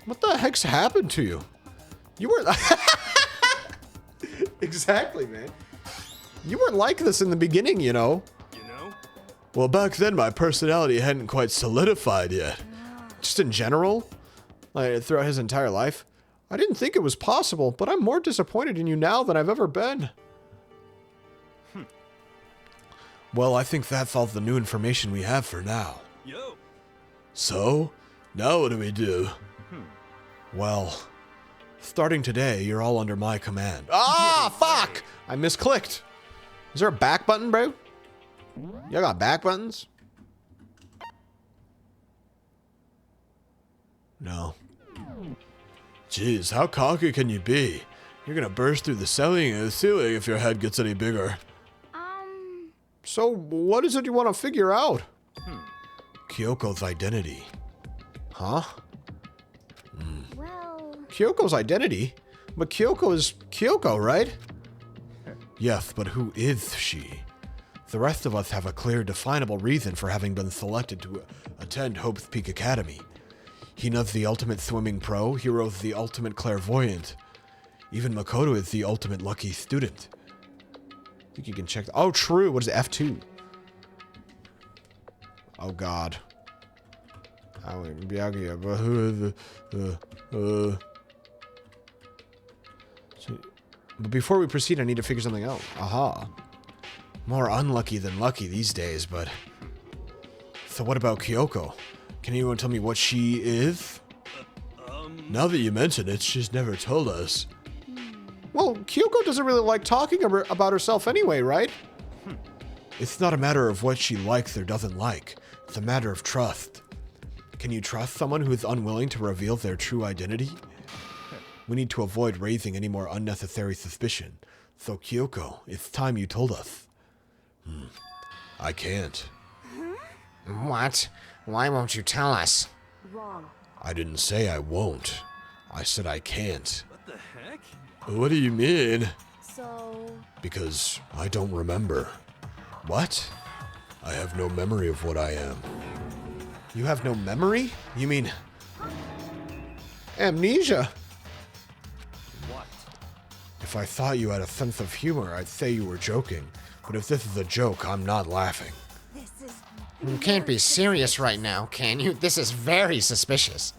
What the heck's happened to you? You weren't... Exactly, man. You weren't like this in the beginning, you know. You know? Well, back then my personality hadn't quite solidified yet. Just in general, like throughout his entire life, I didn't think it was possible, but I'm more disappointed in you now than I've ever been. Well, I think that's all the new information we have for now. Yo. So, now what do we do? Well, starting today, you're all under my command. Ah, fuck! I misclicked. Is there a back button, bro? Y'all got back buttons? No. Jeez, how cocky can you be? You're gonna burst through the ceiling if your head gets any bigger. So, what is it you want to figure out? Well, Kyoko's identity. Huh? Kyoko's identity? But Kyoko is Kyoko, right? Yes, but who is she? The rest of us have a clear, definable reason for having been selected to attend Hope's Peak Academy. Hina's the ultimate swimming pro, Hiro's the ultimate clairvoyant. Even Makoto is the ultimate lucky student. I think you can check. Oh, true. What is it? F2? Oh, God. But before we proceed, I need to figure something out. Aha. More unlucky than lucky these days, but... So what about Kyoko? Can anyone tell me what she is? Now that you mention it, she's never told us. Well, Kyoko doesn't really like talking about herself anyway, right? It's not a matter of what she likes or doesn't like. It's a matter of trust. Can you trust someone who is unwilling to reveal their true identity? We need to avoid raising any more unnecessary suspicion. So, Kyoko, it's time you told us. I can't. What? Why won't you tell us? Wrong. I didn't say I won't. I said I can't. What the heck? What do you mean? So, Because I don't remember. What? I have no memory of what I am. You have no memory? You mean... amnesia? What? If I thought you had a sense of humor, I'd say you were joking. But if this is a joke, I'm not laughing. This is. You can't be serious right now, can you? This is very suspicious.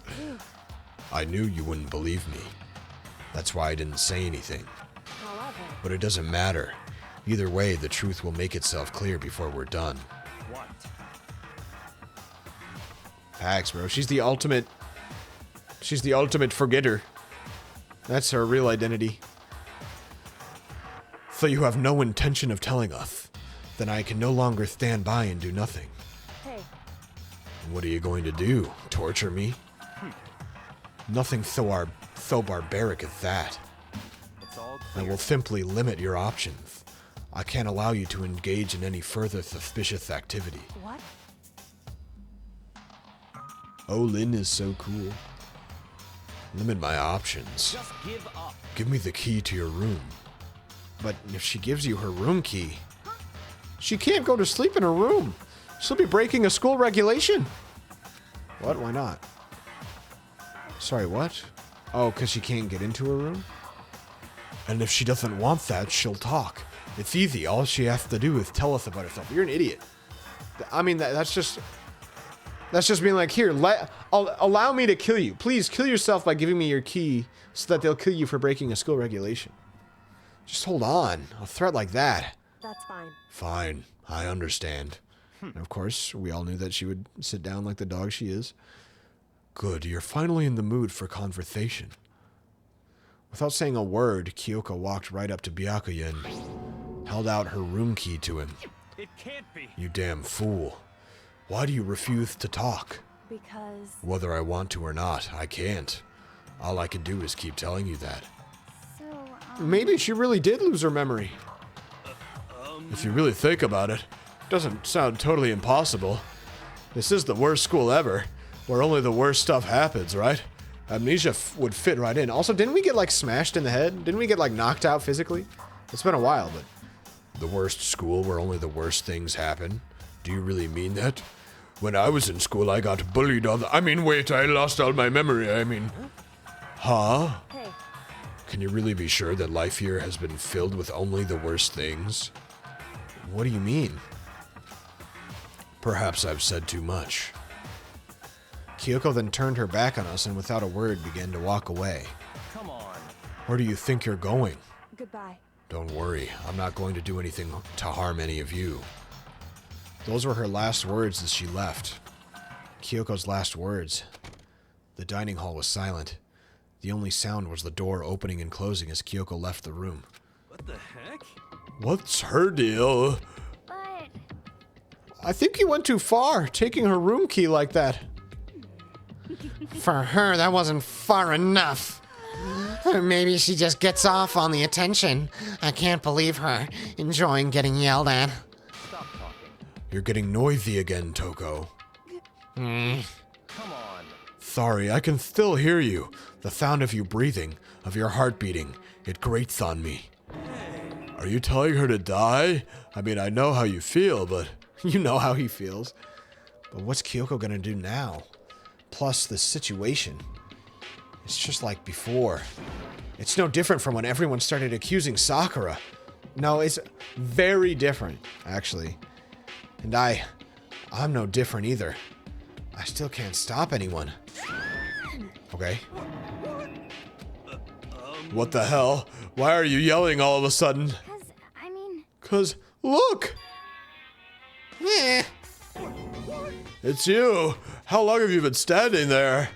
I knew you wouldn't believe me. That's why I didn't say anything. however, But it doesn't matter. Either way, the truth will make itself clear before we're done. What? Facts, bro. She's the ultimate forgetter. That's her real identity. So you have no intention of telling us. Then I can no longer stand by and do nothing. hey, What are you going to do? Torture me? Nothing so barbaric as that. It's all I clear. will simply limit your options. I can't allow you to engage in any further suspicious activity. what? Oh, Lin is so cool. Limit my options. Just give up. Give me the key to your room. But if she gives you her room key, she can't go to sleep in her room. She'll be breaking a school regulation. What? Why not? Sorry, what? Oh, because she can't get into her room? And if she doesn't want that, she'll talk. It's easy. All she has to do is tell us about herself. You're an idiot. I mean, that's just being like, here, allow me to kill you. Please kill yourself by giving me your key so that they'll kill you for breaking a school regulation. Just hold on. A threat like that. That's fine. Fine. I understand. And of course, we all knew that she would sit down like the dog she is. Good. You're finally in the mood for conversation. Without saying a word, Kyoko walked right up to Byakuya and held out her room key to him. It can't be. You damn fool. Why do you refuse to talk? Because, Whether I want to or not, I can't. All I can do is keep telling you that. So, Maybe she really did lose her memory. If you really think about it, doesn't sound totally impossible. This is the worst school ever, where only the worst stuff happens, right? Amnesia would fit right in. Also, didn't we get, like, smashed in the head? Didn't we get, like, knocked out physically? It's been a while, but... The worst school where only the worst things happen? Do you really mean that? When I was in school, I got bullied all the... wait, I lost all my memory. Huh? hey, Can you really be sure that life here has been filled with only the worst things? What do you mean? Perhaps I've said too much. Kyoko then turned her back on us and without a word began to walk away. Come on. Where do you think you're going? goodbye. Don't worry, I'm not going to do anything to harm any of you. Those were her last words as she left. Kyoko's last words. The dining hall was silent. The only sound was the door opening and closing as Kyoko left the room. What the heck? What's her deal? but I think you went too far, taking her room key like that. For her, that wasn't far enough. Or maybe she just gets off on the attention. I can't believe her, enjoying getting yelled at. Stop talking. You're getting noisy again, Toko. Come on. sorry. I can still hear you. The sound of you breathing, of your heart beating. It grates on me. Are you telling her to die? I mean, I know how you feel, but you know how he feels. But what's Kyoko gonna do now? Plus, the situation. It's just like before. It's no different from when everyone started accusing Sakura. No, it's very different, actually. And I'm no different either. I still can't stop anyone. Okay. What the hell? Why are you yelling all of a sudden? Because, I mean, 'Cause, look! Eh. It's you! How long have you been standing there?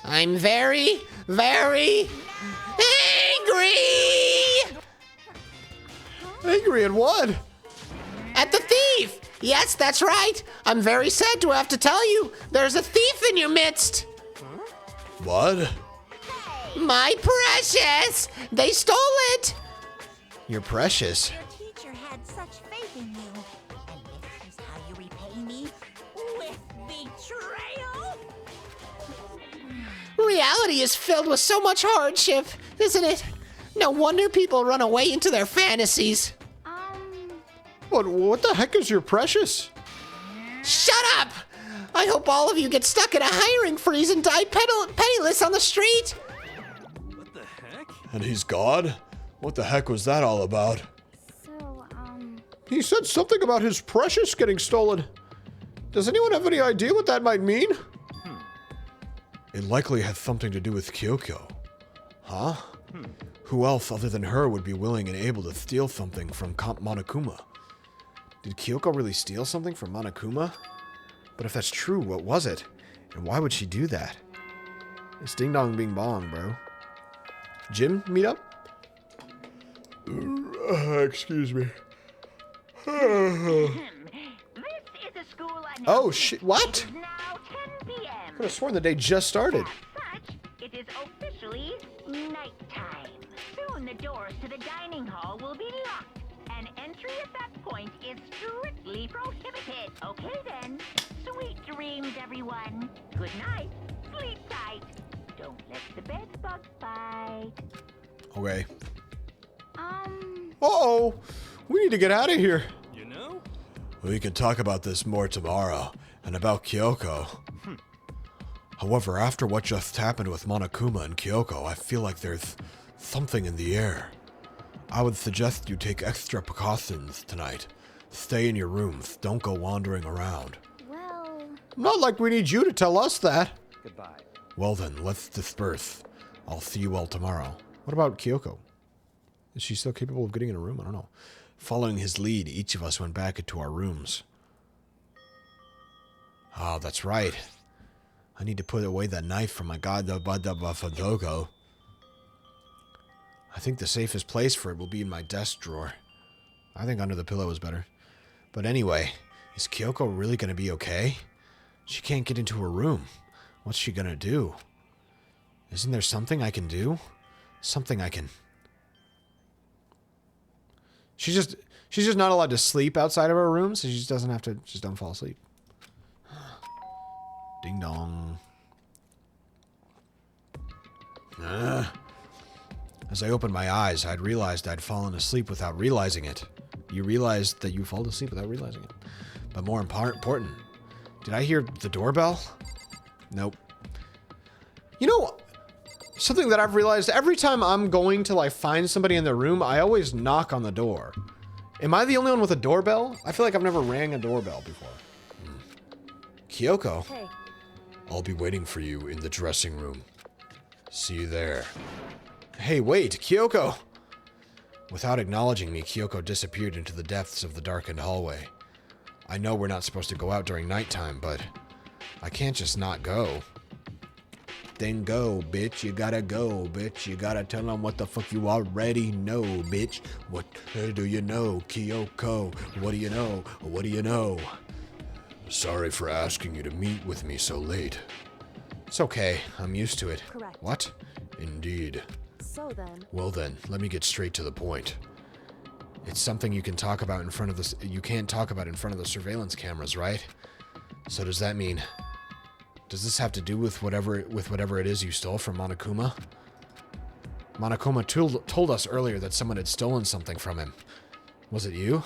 I'm very, very angry Angry at what? at the thief. Yes, that's right. I'm very sad to have to tell you. There's a thief in your midst. What? My precious. They stole it. You're precious. Your teacher had such faith in you. And this is how you repay me? With betrayal? Reality is filled with so much hardship, isn't it? No wonder people run away into their fantasies. What the heck is your precious? Shut up! I hope all of you get stuck in a hiring freeze and die penniless on the street. What the heck? And he's gone? What the heck was that all about? so, He said something about his precious getting stolen. Does anyone have any idea what that might mean? It likely has something to do with Kyoko. Huh? Who else other than her would be willing and able to steal something from Monokuma? Did Kyoko really steal something from Monokuma? But if that's true, what was it? And why would she do that? It's ding dong bing bong, bro. Gym meetup? Excuse me. This is a school announcement. Oh, shit. What? It is now 10 p.m. I could have sworn the day just started. As such, it is officially nighttime. Soon the doors to the dining hall will be locked, and entry at that point is strictly prohibited. Okay then. Sweet dreams, everyone. Good night. Sleep tight. Don't let the bed bug bite. Okay. Uh-oh. We need to get out of here. You know? We can talk about this more tomorrow, and about Kyoko. However, after what just happened with Monokuma and Kyoko, I feel like there's something in the air. I would suggest you take extra precautions tonight. Stay in your rooms. Don't go wandering around. well, Not like we need you to tell us that. Goodbye. Well then, let's disperse. I'll see you all tomorrow. What about Kyoko? Is she still capable of getting in a room? I don't know. Following his lead, each of us went back into our rooms. Oh, that's right. I need to put away that knife from my Fadoko. I think the safest place for it will be in my desk drawer. I think under the pillow is better. But anyway, is Kyoko really going to be okay? She can't get into her room. What's she going to do? Isn't there something I can do? Something I can... She's just not allowed to sleep outside of her room, so she just doesn't have to, just don't fall asleep. Ding dong. As I opened my eyes, I'd realized I'd fallen asleep without realizing it. You realized that you fall asleep without realizing it. But more important, did I hear the doorbell? Nope. You know, something that I've realized, every time I'm going to like find somebody in their room, I always knock on the door. Am I the only one with a doorbell? I feel like I've never rang a doorbell before. Kyoko, Hey, I'll be waiting for you in the dressing room. See you there. Hey, wait, Kyoko! Without acknowledging me, Kyoko disappeared into the depths of the darkened hallway. I know we're not supposed to go out during nighttime, but I can't just not go. Then go, bitch. You gotta go, bitch. You gotta tell them what the fuck you already know, bitch. What do you know, Kyoko? What do you know? What do you know? Sorry for asking you to meet with me so late. It's okay. I'm used to it. Correct. What? Indeed. so then, Well then, let me get straight to the point. It's something you can talk about in front of the... You can't talk about in front of the surveillance cameras, right? So does that mean Does this have to do with whatever it is you stole from Monokuma? Monokuma told us earlier that someone had stolen something from him. Was it you?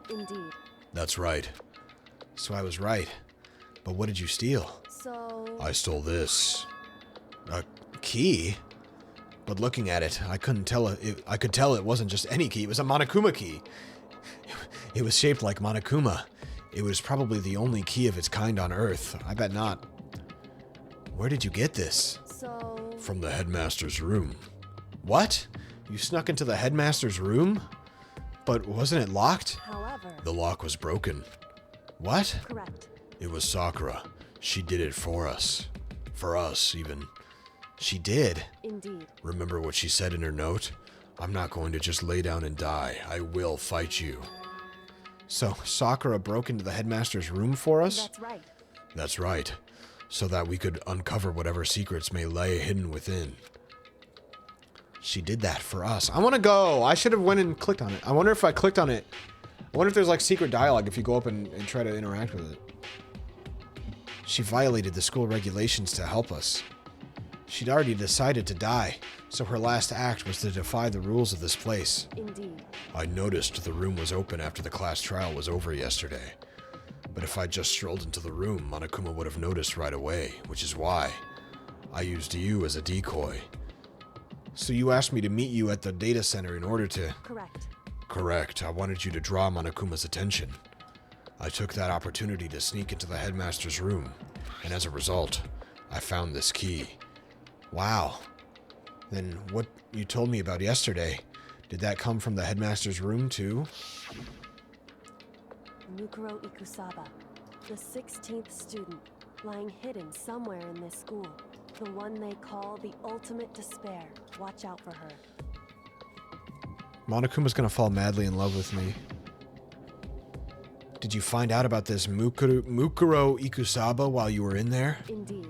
Indeed. That's right. So I was right. But what did you steal? So... I stole this. A key? But looking at it, I couldn't tell I could tell it wasn't just any key. It was a Monokuma key. It was shaped like Monokuma. It was probably the only key of its kind on Earth. I bet not. Where did you get this? So... From the headmaster's room. What? You snuck into the headmaster's room? But wasn't it locked? However... The lock was broken. What? Correct. It was Sakura. She did it for us. For us, even. She did. Indeed. Remember what she said in her note? I'm not going to just lay down and die. I will fight you. So, Sakura broke into the headmaster's room for us? That's right. That's right. So that we could uncover whatever secrets may lay hidden within. She did that for us. I want to go. I should have went and clicked on it. I wonder if I clicked on it. I wonder if there's like secret dialogue if you go up and try to interact with it. She violated the school regulations to help us. She'd already decided to die, so her last act was to defy the rules of this place. Indeed. I noticed the room was open after the class trial was over yesterday. But if I just strolled into the room, Monokuma would have noticed right away, which is why I used you as a decoy. So you asked me to meet you at the data center in order to... Correct. Correct. I wanted you to draw Monokuma's attention. I took that opportunity to sneak into the headmaster's room, and as a result, I found this key. Wow. Then what you told me about yesterday, did that come from the headmaster's room too? Mukuro Ikusaba, the 16th student, lying hidden somewhere in this school. The one they call the ultimate despair. Watch out for her. Monokuma's gonna fall madly in love with me. Did you find out about this Mukuro Ikusaba while you were in there? Indeed.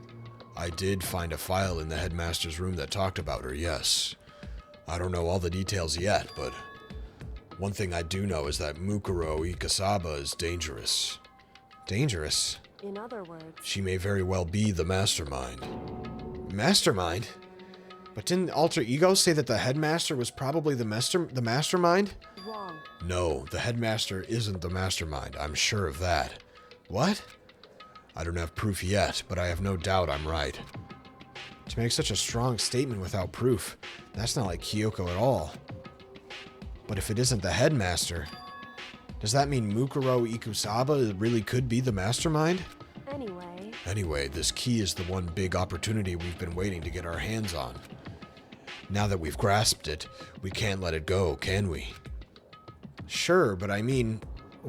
I did find a file in the headmaster's room that talked about her, yes. I don't know all the details yet, but one thing I do know is that Mukuro Ikusaba is dangerous. Dangerous? In other words... She may very well be the mastermind. Mastermind? But didn't Alter Ego say that the headmaster was probably the mastermind? Wrong. No, the headmaster isn't the mastermind. I'm sure of that. What? I don't have proof yet, but I have no doubt I'm right. To make such a strong statement without proof, that's not like Kyoko at all. But if it isn't the headmaster, does that mean Mukuro Ikusaba really could be the mastermind? Anyway, this key is the one big opportunity we've been waiting to get our hands on. Now that we've grasped it, we can't let it go, can we? Sure, but I mean,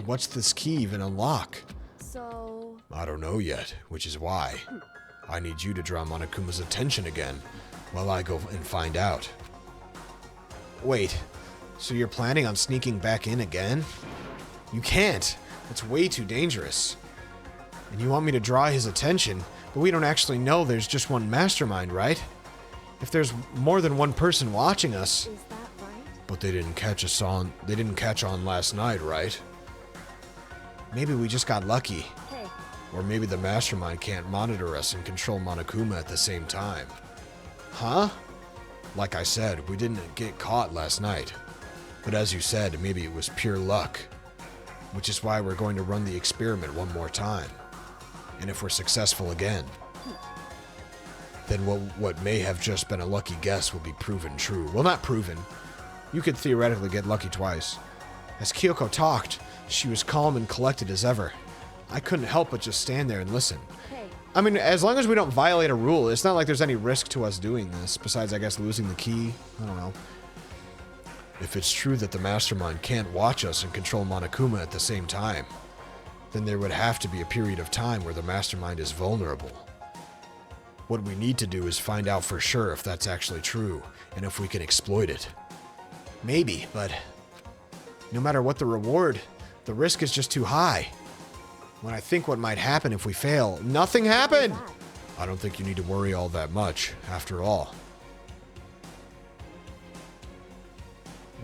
what's this key even unlock? So... I don't know yet, which is why I need you to draw Monokuma's attention again while I go and find out. Wait, so you're planning on sneaking back in again? You can't. It's way too dangerous. And you want me to draw his attention, but we don't actually know there's just one mastermind, right? If there's more than one person watching us... Is that right? But they didn't catch on last night, right? Maybe we just got lucky. Hey. Or maybe the mastermind can't monitor us and control Monokuma at the same time. Huh? Like I said, we didn't get caught last night. But as you said, maybe it was pure luck. Which is why we're going to run the experiment one more time. And if we're successful again, then what may have just been a lucky guess will be proven true. Well, not proven. You could theoretically get lucky twice. As Kyoko talked, she was calm and collected as ever. I couldn't help but just stand there and listen. Hey. I mean, as long as we don't violate a rule, it's not like there's any risk to us doing this, besides, I guess, losing the key. I don't know. If it's true that the mastermind can't watch us and control Monokuma at the same time, then there would have to be a period of time where the mastermind is vulnerable. What we need to do is find out for sure if that's actually true, and if we can exploit it. Maybe, but no matter what the reward, the risk is just too high. When I think what might happen if we fail, nothing happened! I don't think you need to worry all that much, after all.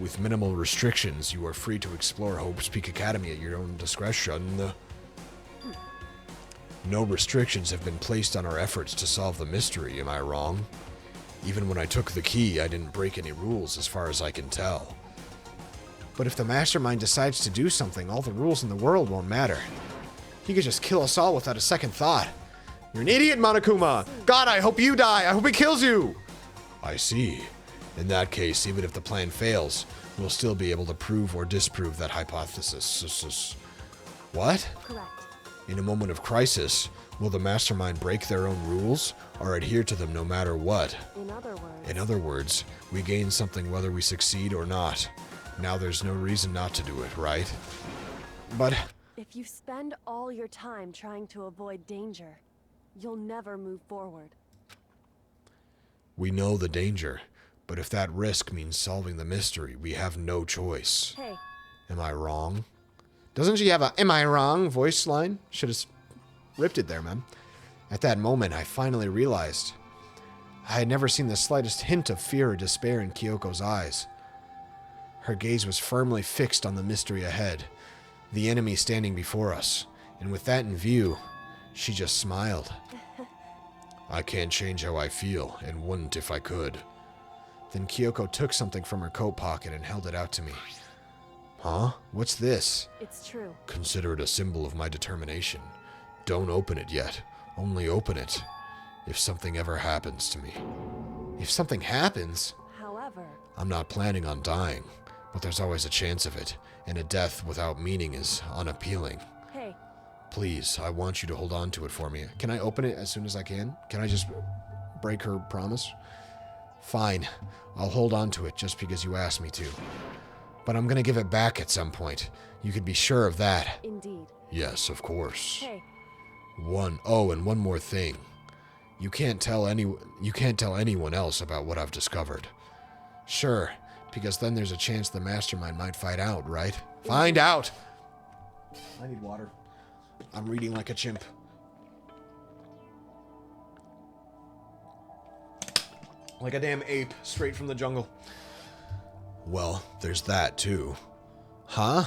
With minimal restrictions, you are free to explore Hope's Peak Academy at your own discretion. No restrictions have been placed on our efforts to solve the mystery, am I wrong? Even when I took the key, I didn't break any rules as far as I can tell. But if the mastermind decides to do something, all the rules in the world won't matter. He could just kill us all without a second thought. You're an idiot, Monokuma! God, I hope you die! I hope he kills you! I see. In that case, even if the plan fails, we'll still be able to prove or disprove that hypothesis. What? Correct. In a moment of crisis, will the mastermind break their own rules or adhere to them no matter what? In other words, we gain something whether we succeed or not. Now there's no reason not to do it, right? But if you spend all your time trying to avoid danger, you'll never move forward. we know the danger, but if that risk means solving the mystery, we have no choice. Hey. Am I wrong? Doesn't she have a "am I wrong" voice line? Should have ripped it there, man. At that moment, I finally realized I had never seen the slightest hint of fear or despair in Kyoko's eyes. Her gaze was firmly fixed on the mystery ahead, the enemy standing before us, and with that in view, she just smiled. I can't change how I feel, and wouldn't if I could. Then Kyoko took something from her coat pocket and held it out to me. Huh? What's this? It's true. Consider it a symbol of my determination. Don't open it yet. Only open it if something ever happens to me. If something happens? However, I'm not planning on dying, but there's always a chance of it, and a death without meaning is unappealing. hey, Please, I want you to hold on to it for me. Can I open it as soon as I can? Can I just break her promise? Fine. I'll hold on to it just because you asked me to. But I'm gonna give it back at some point. You could be sure of that. indeed. Yes, of course. Hey, And one more thing. You can't tell anyone else about what I've discovered. Sure, because then there's a chance the mastermind might find out, right? Find out! I need water. I'm reading like a chimp. Like a damn ape, straight from the jungle. Well, there's that too. Huh?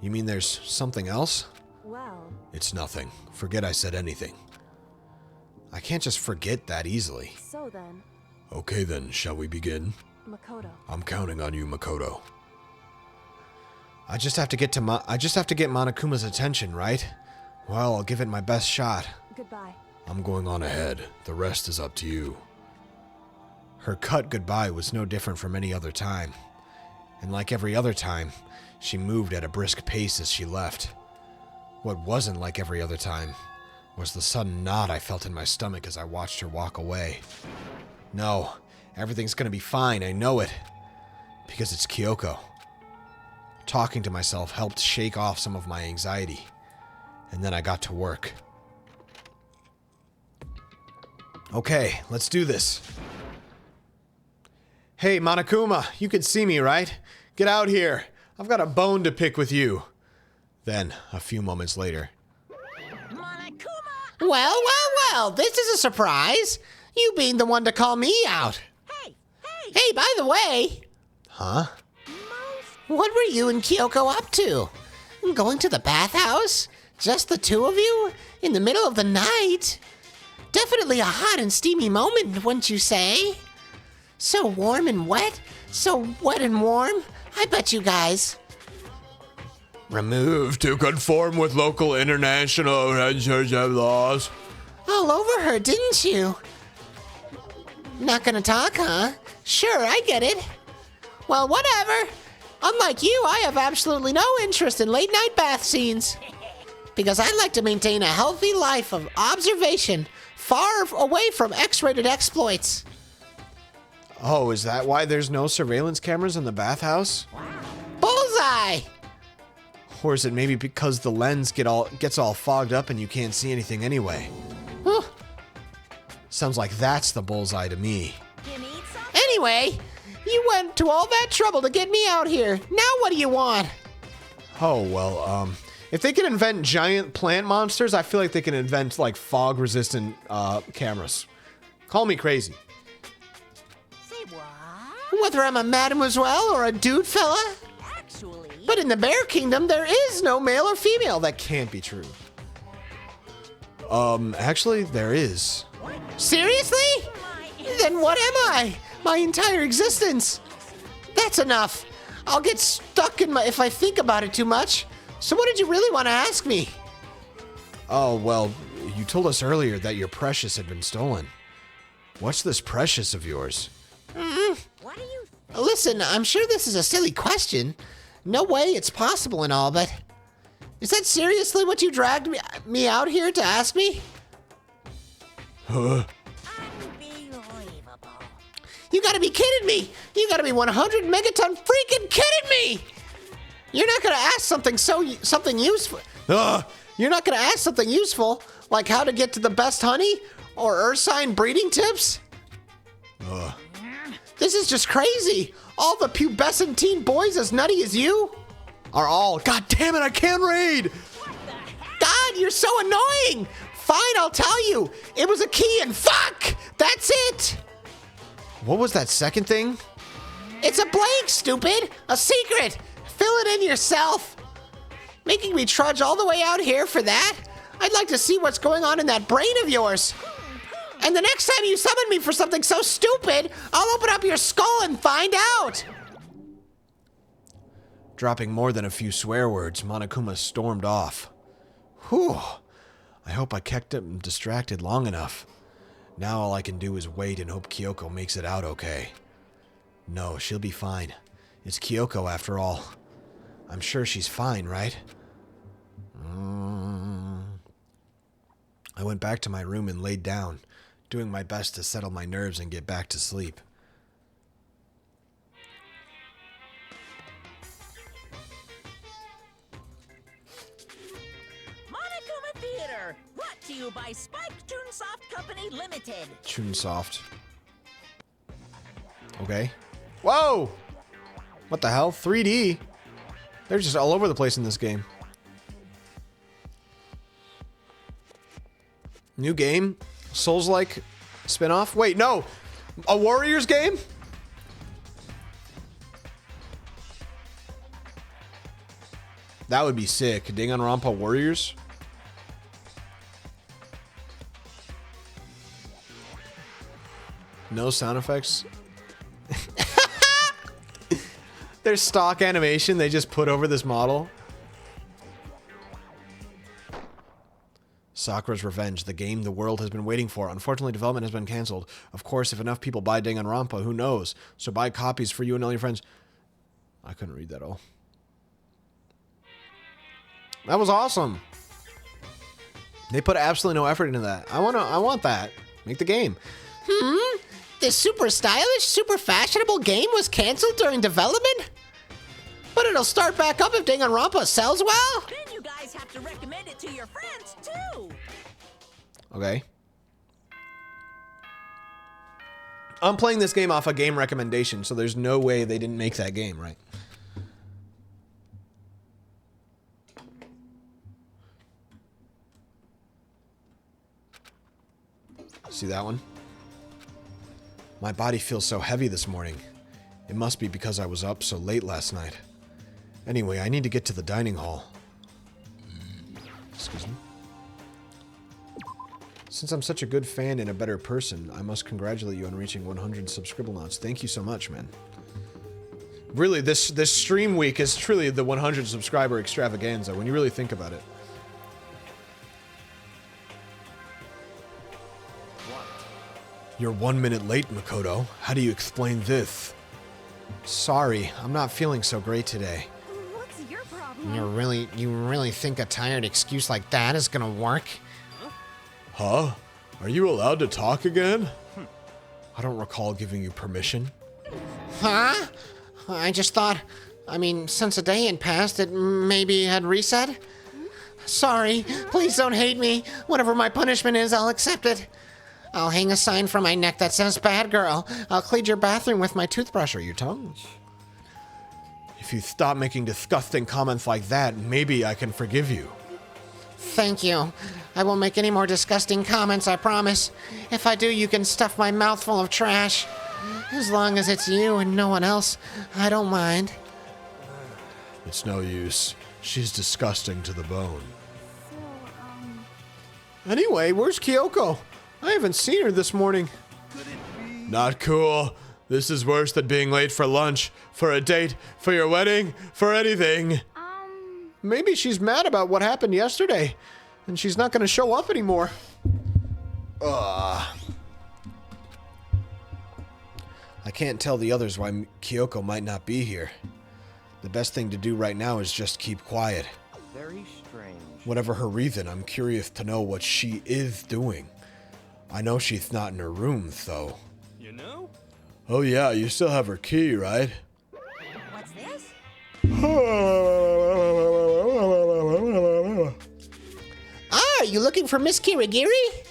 You mean there's something else? well, It's nothing. Forget I said anything. I can't just forget that easily. so then, Okay then, shall we begin? Makoto. I'm counting on you, Makoto. I just have to get Monokuma's attention, right? Well, I'll give it my best shot. Goodbye. I'm going on ahead. The rest is up to you. Her cut goodbye was no different from any other time. And like every other time, she moved at a brisk pace as she left. What wasn't like every other time was the sudden knot I felt in my stomach as I watched her walk away. No, everything's gonna be fine, I know it. Because it's Kyoko. Talking to myself helped shake off some of my anxiety. And then I got to work. Okay, let's do this. Hey, Monokuma, you can see me, right? Get out here. I've got a bone to pick with you. Then, a few moments later. Well, this is a surprise. You being the one to call me out. Hey, by the way, Huh? what were you and Kyoko up to? Going to the bathhouse? Just the two of you? In the middle of the night? Definitely a hot and steamy moment, wouldn't you say? So warm and wet? So wet and warm? I bet you guys. Removed to conform with local international laws. All over her, didn't you? Not gonna talk, huh? Sure, I get it. Well, whatever. Unlike you, I have absolutely no interest in late night bath scenes. Because I like to maintain a healthy life of observation, far away from X-rated exploits. Oh, is that why there's no surveillance cameras in the bathhouse? Bullseye! Or is it maybe because the lens gets all fogged up and you can't see anything anyway? Huh. Sounds like that's the bullseye to me. Anyway, you went to all that trouble to get me out here. Now what do you want? Oh, well, if they can invent giant plant monsters, I feel like they can invent, like, fog-resistant, cameras. Call me crazy. Whether I'm a mademoiselle or a dude fella? But in the Bear Kingdom, there is no male or female. That can't be true. Actually, there is. Seriously? Then what am I? My entire existence. That's enough. I'll get stuck in my if I think about it too much. So what did you really want to ask me? Oh, well, you told us earlier that your Precious had been stolen. What's this Precious of yours? Listen, I'm sure this is a silly question. No way it's possible and all, but is that seriously what you dragged me out here to ask me? Huh? You gotta be kidding me! You gotta be 100 megaton freaking kidding me! You're not gonna ask something useful. You're not gonna ask something useful like how to get to the best honey or Ursine breeding tips? This is just crazy. All the pubescent teen boys as nutty as you Are all. God damn it, I can't read! God, you're so annoying! Fine, I'll tell you. It was a key and fuck! That's it! What was that second thing? It's a blank, stupid! A secret! Fill it in yourself! Making me trudge all the way out here for that? I'd like to see what's going on in that brain of yours. And the next time you summon me for something so stupid, I'll open up your skull and find out! Dropping more than a few swear words, Monokuma stormed off. Whew. I hope I kept him distracted long enough. Now all I can do is wait and hope Kyoko makes it out okay. No, she'll be fine. It's Kyoko after all. I'm sure she's fine, right? I went back to my room and laid down, doing my best to settle my nerves and get back to sleep. Monokuma Theater, brought to you by Spike Toonsoft Company Limited. Toonsoft. Okay. Whoa! What the hell? 3D? They're just all over the place in this game. New game? Souls-like spin-off? Wait, no! A Warriors game? That would be sick. Danganronpa Warriors? No sound effects? There's stock animation they just put over this model. Sakura's Revenge, the game the world has been waiting for. Unfortunately, development has been canceled. Of course, if enough people buy Danganronpa, who knows? So buy copies for you and all your friends. I couldn't read that all. That was awesome. They put absolutely no effort into that. I want that. Make the game. This super stylish, super fashionable game was canceled during development? But it'll start back up if Danganronpa sells well? Then you guys have to recommend it to your friends, too. Okay. I'm playing this game off a game recommendation, so there's no way they didn't make that game, right? See that one? My body feels so heavy this morning. It must be because I was up so late last night. Anyway, I need to get to the dining hall. Excuse me. Since I'm such a good fan and a better person, I must congratulate you on reaching 100 subscribble-knots. Thank you so much, man. Really, this stream week is truly the 100 subscriber extravaganza, when you really think about it. You're 1 minute late, Makoto. How do you explain this? Sorry, I'm not feeling so great today. What's your problem? You really think a tired excuse like that is gonna work? Huh? Are you allowed to talk again? I don't recall giving you permission. Huh? I just thought, since a day had passed, it maybe had reset? Sorry, please don't hate me. Whatever my punishment is, I'll accept it. I'll hang a sign from my neck that says, "Bad girl." I'll clean your bathroom with my toothbrush or your tongue. If you stop making disgusting comments like that, maybe I can forgive you. Thank you. I won't make any more disgusting comments, I promise. If I do, you can stuff my mouth full of trash. As long as it's you and no one else, I don't mind. It's no use. She's disgusting to the bone. So, Anyway, where's Kyoko? I haven't seen her this morning. Not cool. This is worse than being late for lunch, for a date, for your wedding, for anything. Maybe she's mad about what happened yesterday, and she's not going to show up anymore. I can't tell the others why Kyoko might not be here. The best thing to do right now is just keep quiet. Very strange. Whatever her reason, I'm curious to know what she is doing. I know she's not in her room, though. You know? Oh yeah, you still have her key, right? What's this? Ah, are you looking for Miss Kirigiri?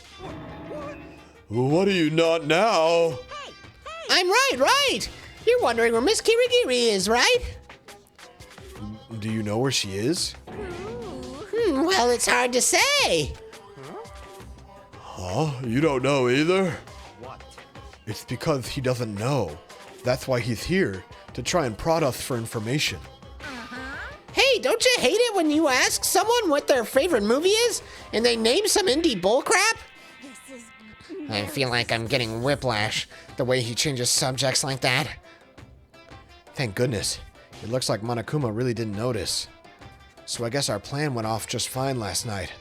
What are you not now? Hey, I'm right. You're wondering where Miss Kirigiri is, right? Do you know where she is? Well, it's hard to say. Huh? You don't know either? What? It's because he doesn't know. That's why he's here, to try and prod us for information. Hey, don't you hate it when you ask someone what their favorite movie is and they name some indie bullcrap? This is. I feel like I'm getting whiplash, the way he changes subjects like that. Thank goodness. It looks like Monokuma really didn't notice. So I guess our plan went off just fine last night.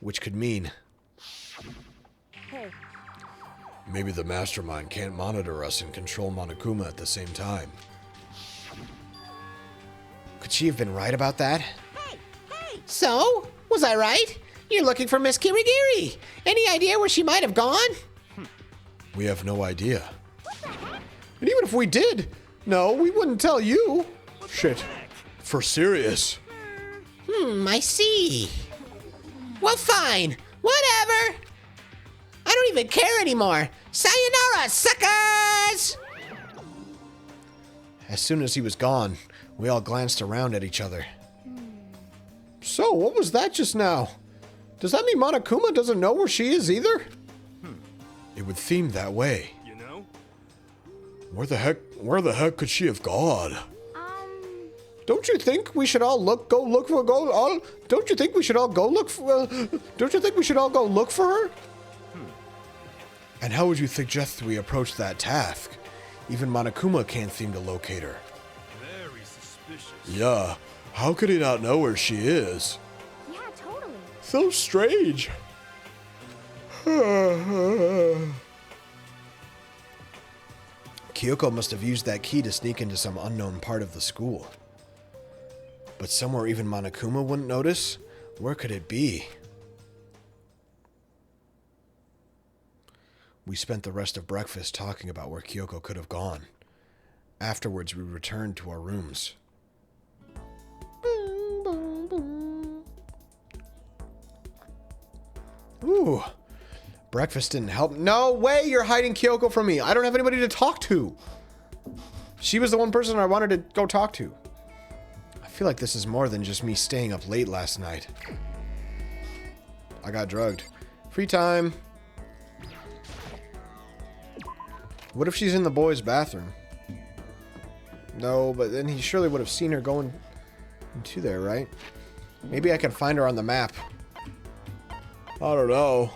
Which could mean Hey, maybe the mastermind can't monitor us and control Monokuma at the same time. Could she have been right about that? So, was I right? You're looking for Miss Kirigiri. Any idea where she might have gone? We have no idea. And even if we did, no, we wouldn't tell you. Shit. For serious. I see. Well, fine. Whatever. I don't even care anymore. Sayonara, suckers! As soon as he was gone, we all glanced around at each other. So, what was that just now? Does that mean Monokuma doesn't know where she is either? It would seem that way. You know? Where the heck could she have gone? Don't you think we should all don't you think we should all go look for her? And how would you suggest we approach that task? Even Monokuma can't seem to locate her. Very suspicious. Yeah, how could he not know where she is? Yeah, totally. So strange. Kyoko must have used that key to sneak into some unknown part of the school. But somewhere even Monokuma wouldn't notice? Where could it be? We spent the rest of breakfast talking about where Kyoko could have gone. Afterwards, we returned to our rooms. Ooh, breakfast didn't help. No way you're hiding Kyoko from me. I don't have anybody to talk to. She was the one person I wanted to go talk to. I feel like this is more than just me staying up late last night. I got drugged. Free time. What if she's in the boys' bathroom? No, but then he surely would have seen her going into there, right? Maybe I can find her on the map. I don't know.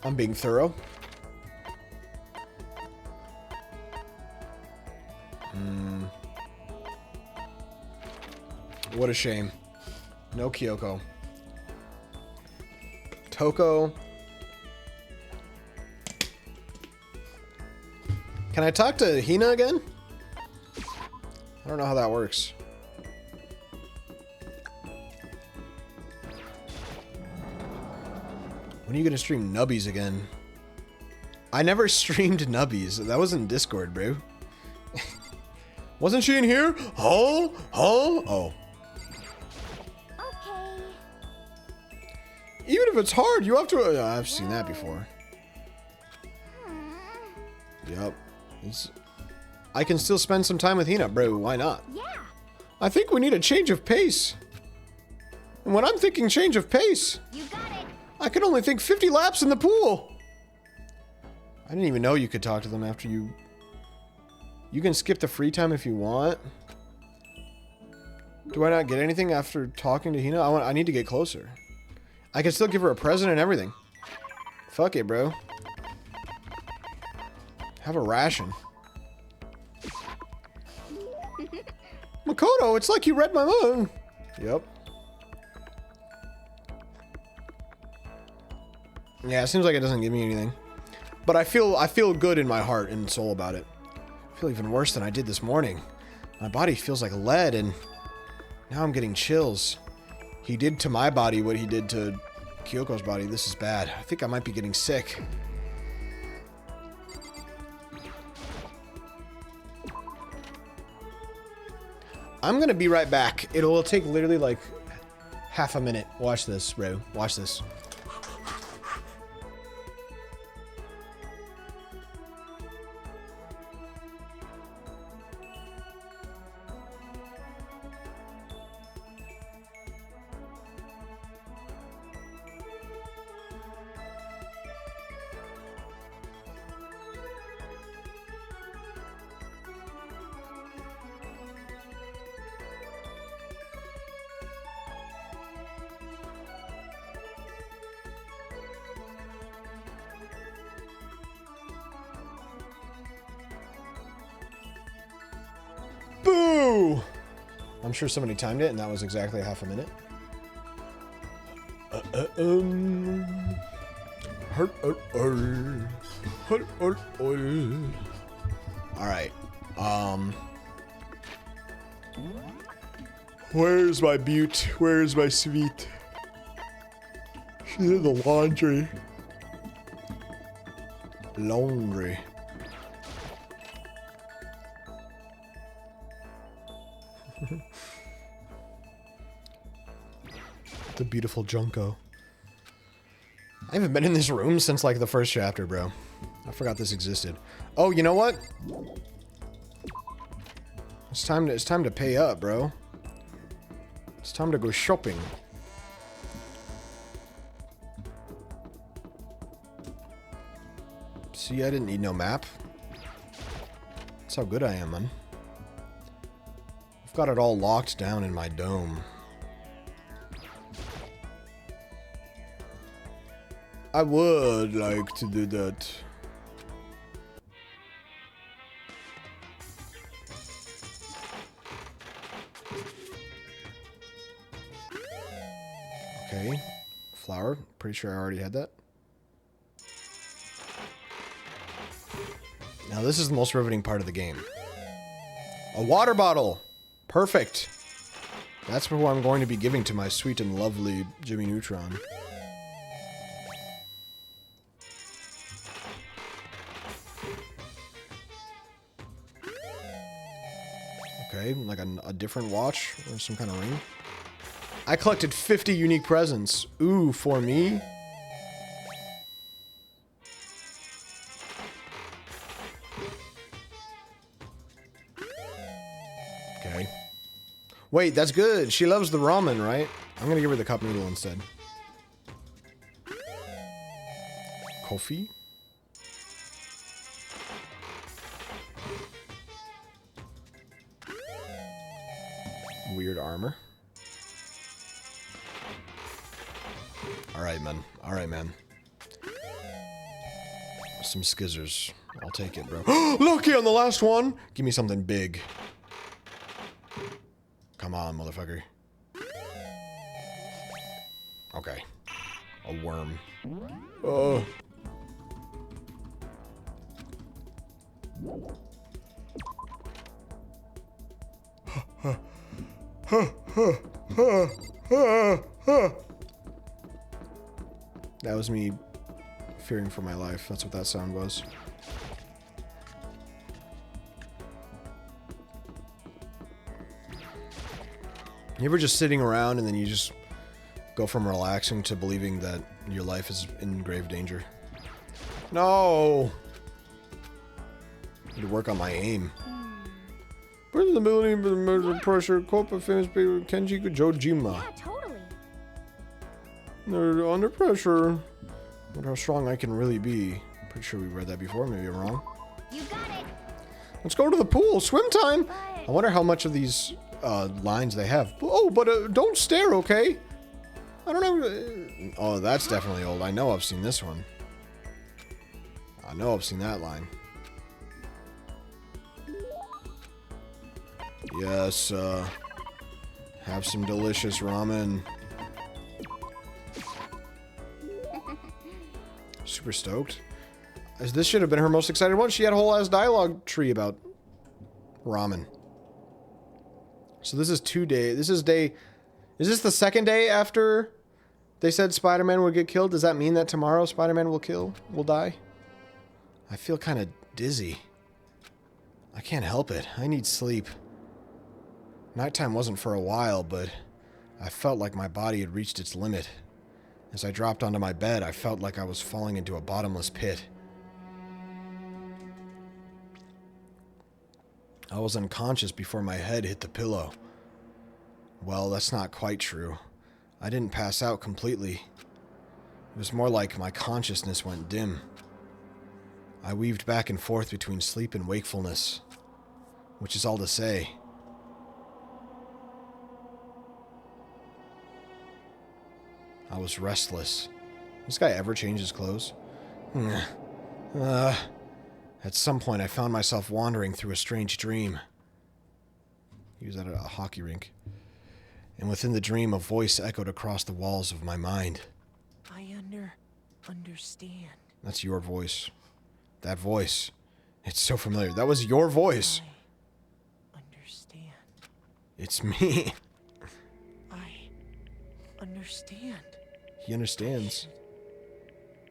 I'm being thorough. What a shame. No Kyoko. Toko. Can I talk to Hina again? I don't know how that works. When are you gonna stream Nubbies again? I never streamed Nubbies. That was in Discord, bro. Wasn't she in here? Huh? Oh. Okay. Even if it's hard, you have to... I've seen that before. Yep. I can still spend some time with Hina, bro. Why not? Yeah. I think we need a change of pace. And when I'm thinking change of pace, You got it. I can only think 50 laps in the pool. I didn't even know you could talk to them after you You can skip the free time if you want. Do I not get anything after talking to Hina? I need to get closer. I can still give her a present and everything. Fuck it, bro. Have a ration. Makoto, it's like you read my mind. Yep. Yeah, it seems like it doesn't give me anything. But I feel good in my heart and soul about it. I feel even worse than I did this morning. My body feels like lead and now I'm getting chills. He did to my body what he did to Kyoko's body. This is bad. I think I might be getting sick. I'm gonna be right back. It'll take literally like half a minute. Watch this, bro. Watch this. Boo! I'm sure somebody timed it, and that was exactly half a minute. Alright. Where's my beaut? Where's my sweet? She's in the laundry. Laundry. The beautiful Junko. I haven't been in this room since like the first chapter, bro. I forgot this existed. Oh, you know what? It's time to pay up, bro. It's time to go shopping. See, I didn't need no map. That's how good I am, man. I've got it all locked down in my dome. I would like to do that. Okay. Flower. Pretty sure I already had that. Now this is the most riveting part of the game. A water bottle! Perfect! That's what I'm going to be giving to my sweet and lovely Jimmy Neutron. Okay, like a different watch or some kind of ring. I collected 50 unique presents. Ooh, for me? Okay. Wait, that's good. She loves the ramen, right? I'm gonna give her the cup noodle instead. Coffee? Weird armor. Alright, man. Alright, man. Some skizzers. I'll take it, bro. Lucky on the last one! Give me something big. Come on, motherfucker. Okay. A worm. Oh. That was me fearing for my life. That's what that sound was. You ever just sitting around and then you just go from relaxing to believing that your life is in grave danger? No! I need to work on my aim. Where's the ability to measure pressure? Copa famous people Kenji Jojima. Yeah, totally. They're under pressure. Wonder how strong I can really be. Pretty sure we read that before. Maybe I'm wrong. You got it. Let's go to the pool. Swim time. I wonder how much of these lines they have. Oh, but don't stare, okay? I don't know. Oh, that's definitely old. I know I've seen this one. I know I've seen that line. Yes, have some delicious ramen. Super stoked. This should have been her most excited one. She had a whole ass dialogue tree about ramen. So this is 2 days. This is day... Is this the second day after they said Spider-Man would get killed? Does that mean that tomorrow Spider-Man will die? I feel kind of dizzy. I can't help it. I need sleep. Nighttime wasn't for a while, but I felt like my body had reached its limit. As I dropped onto my bed, I felt like I was falling into a bottomless pit. I was unconscious before my head hit the pillow. Well, that's not quite true. I didn't pass out completely. It was more like my consciousness went dim. I weaved back and forth between sleep and wakefulness, which is all to say. I was restless. This guy ever change his clothes? At some point, I found myself wandering through a strange dream. He was at a hockey rink. And within the dream, a voice echoed across the walls of my mind. I understand. That's your voice. That voice. It's so familiar. That was your voice. I understand. It's me. I understand. He understands.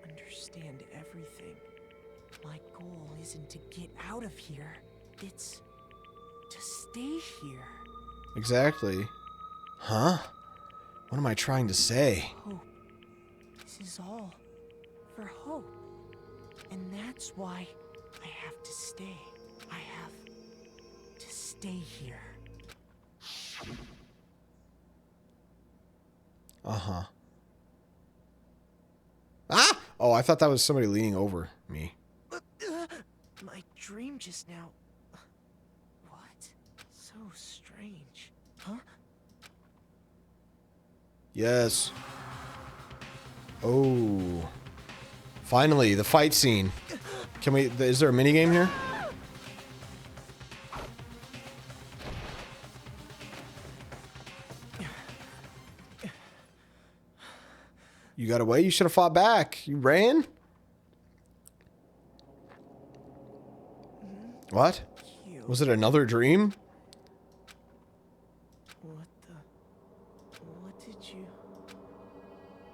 Understand everything. My goal isn't to get out of here. It's to stay here. Exactly. Huh? What am I trying to say? Hope. This is all for hope. And that's why I have to stay. I have to stay here. Uh-huh. Ah! Oh, I thought that was somebody leaning over me. My dream just now. What? So strange. Huh? Yes. Oh. Finally, the fight scene. Can we... Is there a minigame here? You got away? You should have fought back. You ran? What? Was it another dream? What did you...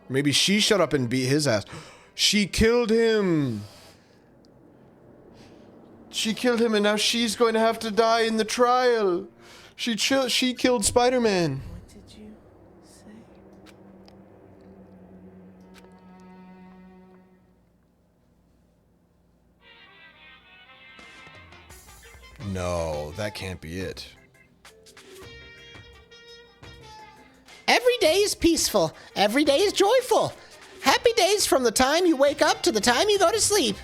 Maybe she shut up and beat his ass. She killed him. She killed him and now she's going to have to die in the trial. She killed Spider-Man. What did you say? No, that can't be it. Every day is peaceful. Every day is joyful. Happy days from the time you wake up to the time you go to sleep.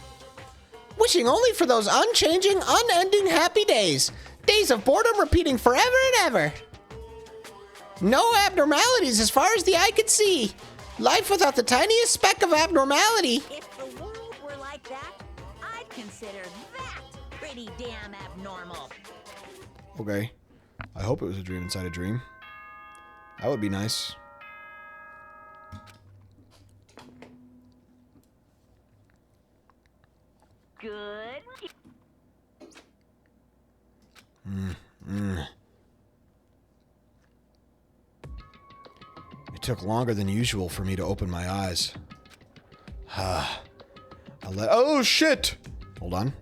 Wishing only for those unchanging, unending happy days. Days of boredom repeating forever and ever. No abnormalities as far as the eye could see. Life without the tiniest speck of abnormality. If the world were like that, I'd consider that pretty damn abnormal. Okay. I hope it was a dream inside a dream. That would be nice. Good. It took longer than usual for me to open my eyes. Oh shit! Hold on.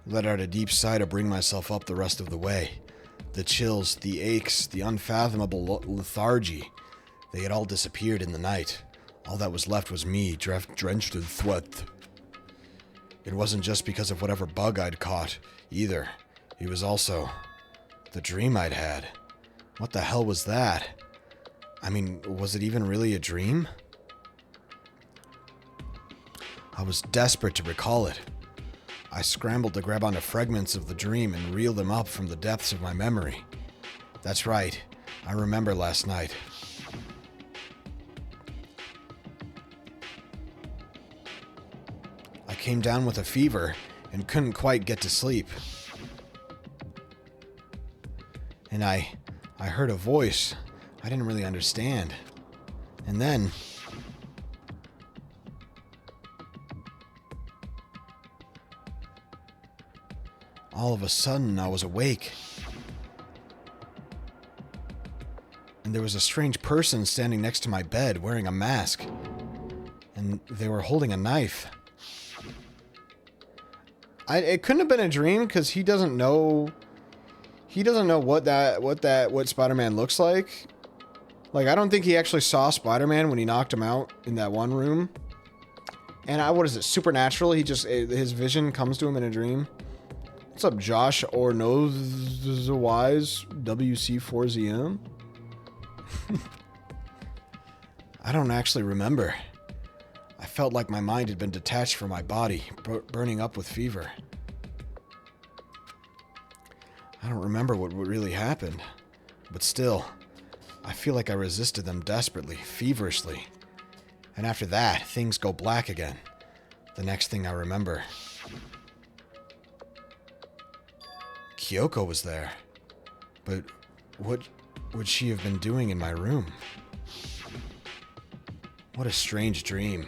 Let out a deep sigh to bring myself up the rest of the way. The chills, the aches, the unfathomable lethargy. They had all disappeared in the night. All that was left was me, drenched in sweat. It wasn't just because of whatever bug I'd caught, either. It was also the dream I'd had. What the hell was that? I mean, was it even really a dream? I was desperate to recall it. I scrambled to grab onto fragments of the dream and reel them up from the depths of my memory. That's right, I remember last night. I came down with a fever and couldn't quite get to sleep. And I heard a voice I didn't really understand. And then all of a sudden, I was awake. And there was a strange person standing next to my bed wearing a mask. And they were holding a knife. It couldn't have been a dream because he doesn't know what Spider-Man looks like. Like, I don't think he actually saw Spider-Man when he knocked him out in that one room. And what is it, supernatural? His vision comes to him in a dream. What's up, Josh or Knows Wise WC4ZM? I don't actually remember. I felt like my mind had been detached from my body, burning up with fever. I don't remember what really happened, but still, I feel like I resisted them desperately, feverishly. And after that, things go black again. The next thing I remember, Kyoko was there. But what would she have been doing in my room? What a strange dream.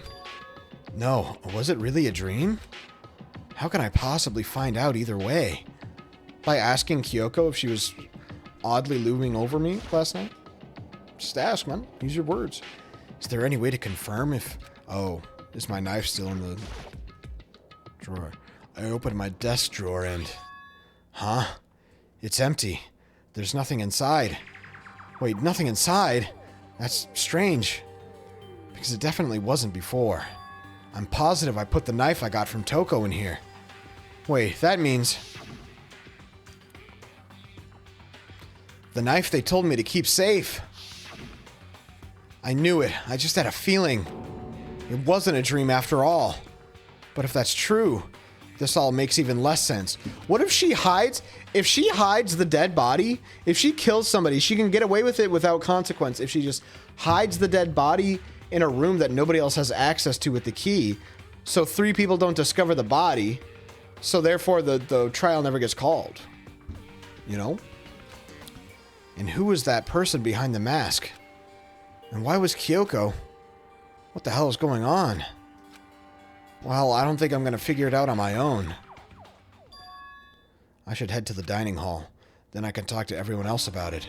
No, was it really a dream? How can I possibly find out either way? By asking Kyoko if she was oddly looming over me last night? Just ask, man. Use your words. Is there any way to confirm if... Oh, is my knife still in the drawer? I opened my desk drawer and... Huh? It's empty. There's nothing inside. Wait, nothing inside? That's strange. Because it definitely wasn't before. I'm positive I put the knife I got from Toko in here. Wait, that means... The knife they told me to keep safe. I knew it. I just had a feeling. It wasn't a dream after all. But if that's true, this all makes even less sense. What if she hides? If she hides the dead body, if she kills somebody, she can get away with it without consequence. If she just hides the dead body in a room that nobody else has access to with the key, so 3 people don't discover the body, so therefore the trial never gets called. You know? And who was that person behind the mask? And why was Kyoko? What the hell is going on? Well, I don't think I'm going to figure it out on my own. I should head to the dining hall. Then I can talk to everyone else about it.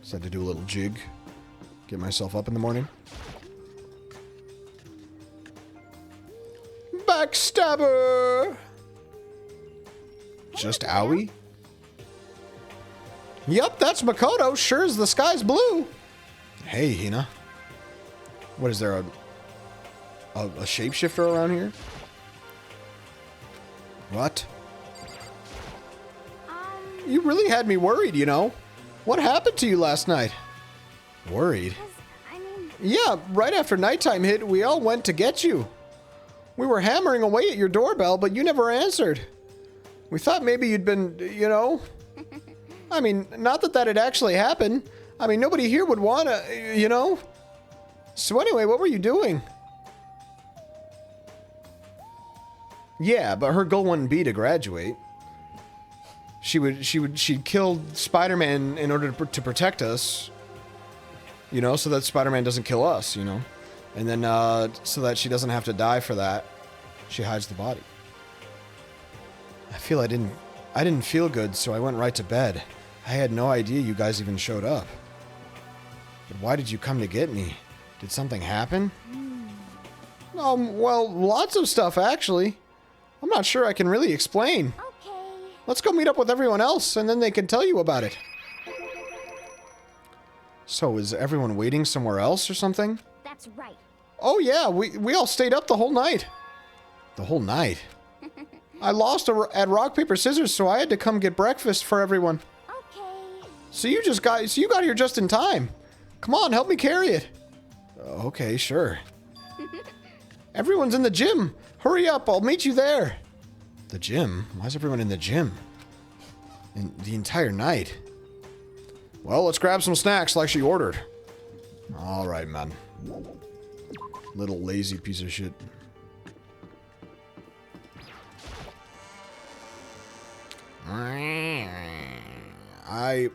Just had to do a little jig. Get myself up in the morning. Backstabber! Just Owie? Yep, that's Makoto. Sure as the sky's blue. Hey, Hina. What, is there a shapeshifter around here? What? You really had me worried, you know. What happened to you last night? Worried? Yeah, right after nighttime hit, we all went to get you. We were hammering away at your doorbell, but you never answered. We thought maybe you'd been, you know... I mean, not that had actually happened. I mean, nobody here would want to, you know? So anyway, what were you doing? Yeah, but her goal wouldn't be to graduate. She'd kill Spider-Man in order to protect us. You know, so that Spider-Man doesn't kill us, you know? And then, so that she doesn't have to die for that, she hides the body. I feel I didn't feel good, so I went right to bed. I had no idea you guys even showed up. But why did you come to get me? Did something happen? Well, lots of stuff, actually. I'm not sure I can really explain. Okay. Let's go meet up with everyone else, and then they can tell you about it. So, is everyone waiting somewhere else or something? That's right. Oh yeah, we all stayed up the whole night. The whole night? I lost at rock, paper, scissors, so I had to come get breakfast for everyone. Okay. So you got here just in time. Come on, help me carry it. Okay, sure. Everyone's in the gym. Hurry up, I'll meet you there. The gym? Why is everyone in the gym? In the entire night? Well, let's grab some snacks like she ordered. All right, man. Little lazy piece of shit.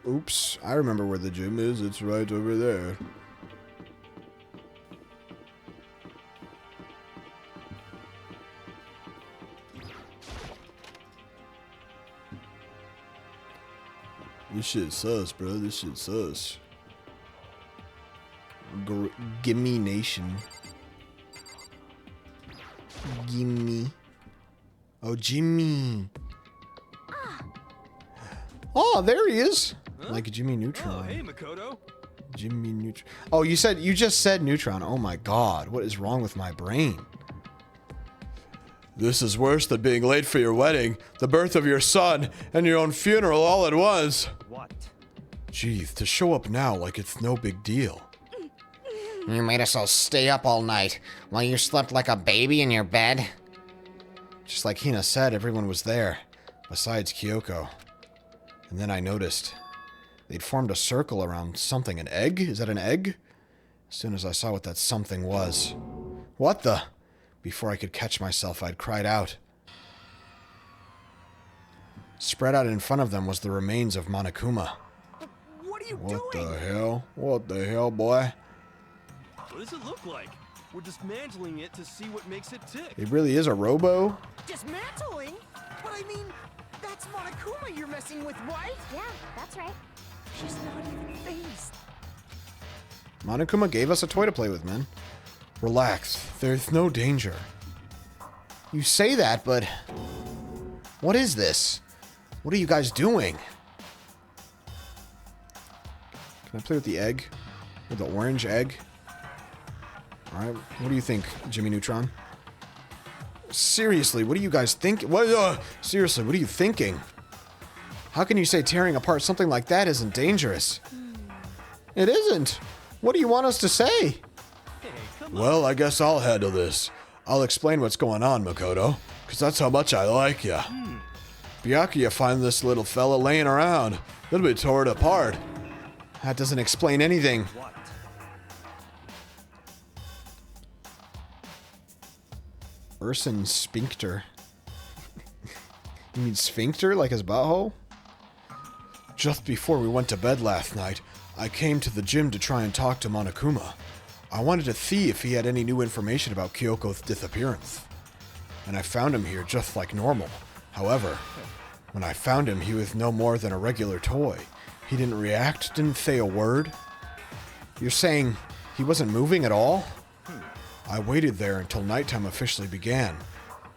Oops, I remember where the gym is. It's right over there. This shit's sus, bro. This shit's sus. Gimme Nation. Gimme. Oh, Jimmy. Oh, there he is. Huh? Like Jimmy Neutron. Oh, hey, Makoto. Jimmy Neutron. Oh, you just said Neutron. Oh my god. What is wrong with my brain? This is worse than being late for your wedding, the birth of your son, and your own funeral all at once. What? Gee, to show up now like it's no big deal. You made us all stay up all night while you slept like a baby in your bed. Just like Hina said, everyone was there, besides Kyoko. And then I noticed they'd formed a circle around something. An egg? Is that an egg? As soon as I saw what that something was. What the? Before I could catch myself, I'd cried out. Spread out in front of them was the remains of Monokuma. What are you What doing? the hell? What the hell, boy? What does it look like? We're dismantling it to see what makes it tick. It really is a robo? Dismantling? But I mean, that's Monokuma you're messing with, right? Yeah, that's right. She's not even phased. Monokuma gave us a toy to play with, man. Relax. There's no danger. You say that, but... What is this? What are you guys doing? Can I play with the egg? With the orange egg? Alright, what do you think, Jimmy Neutron? Seriously, what do you guys think? Seriously, what are you thinking? How can you say tearing apart something like that isn't dangerous? It isn't. What do you want us to say? Hey, come on. Well, I guess I'll handle this. I'll explain what's going on, Makoto, because that's how much I like ya. Byakuya find this little fella laying around. It'll be torn apart. That doesn't explain anything. What? Urson sphincter. You mean sphincter, like his butthole? Just before we went to bed last night, I came to the gym to try and talk to Monokuma. I wanted to see if he had any new information about Kyoko's disappearance. And I found him here just like normal. However, when I found him, he was no more than a regular toy. He didn't react, didn't say a word. You're saying he wasn't moving at all? I waited there until nighttime officially began,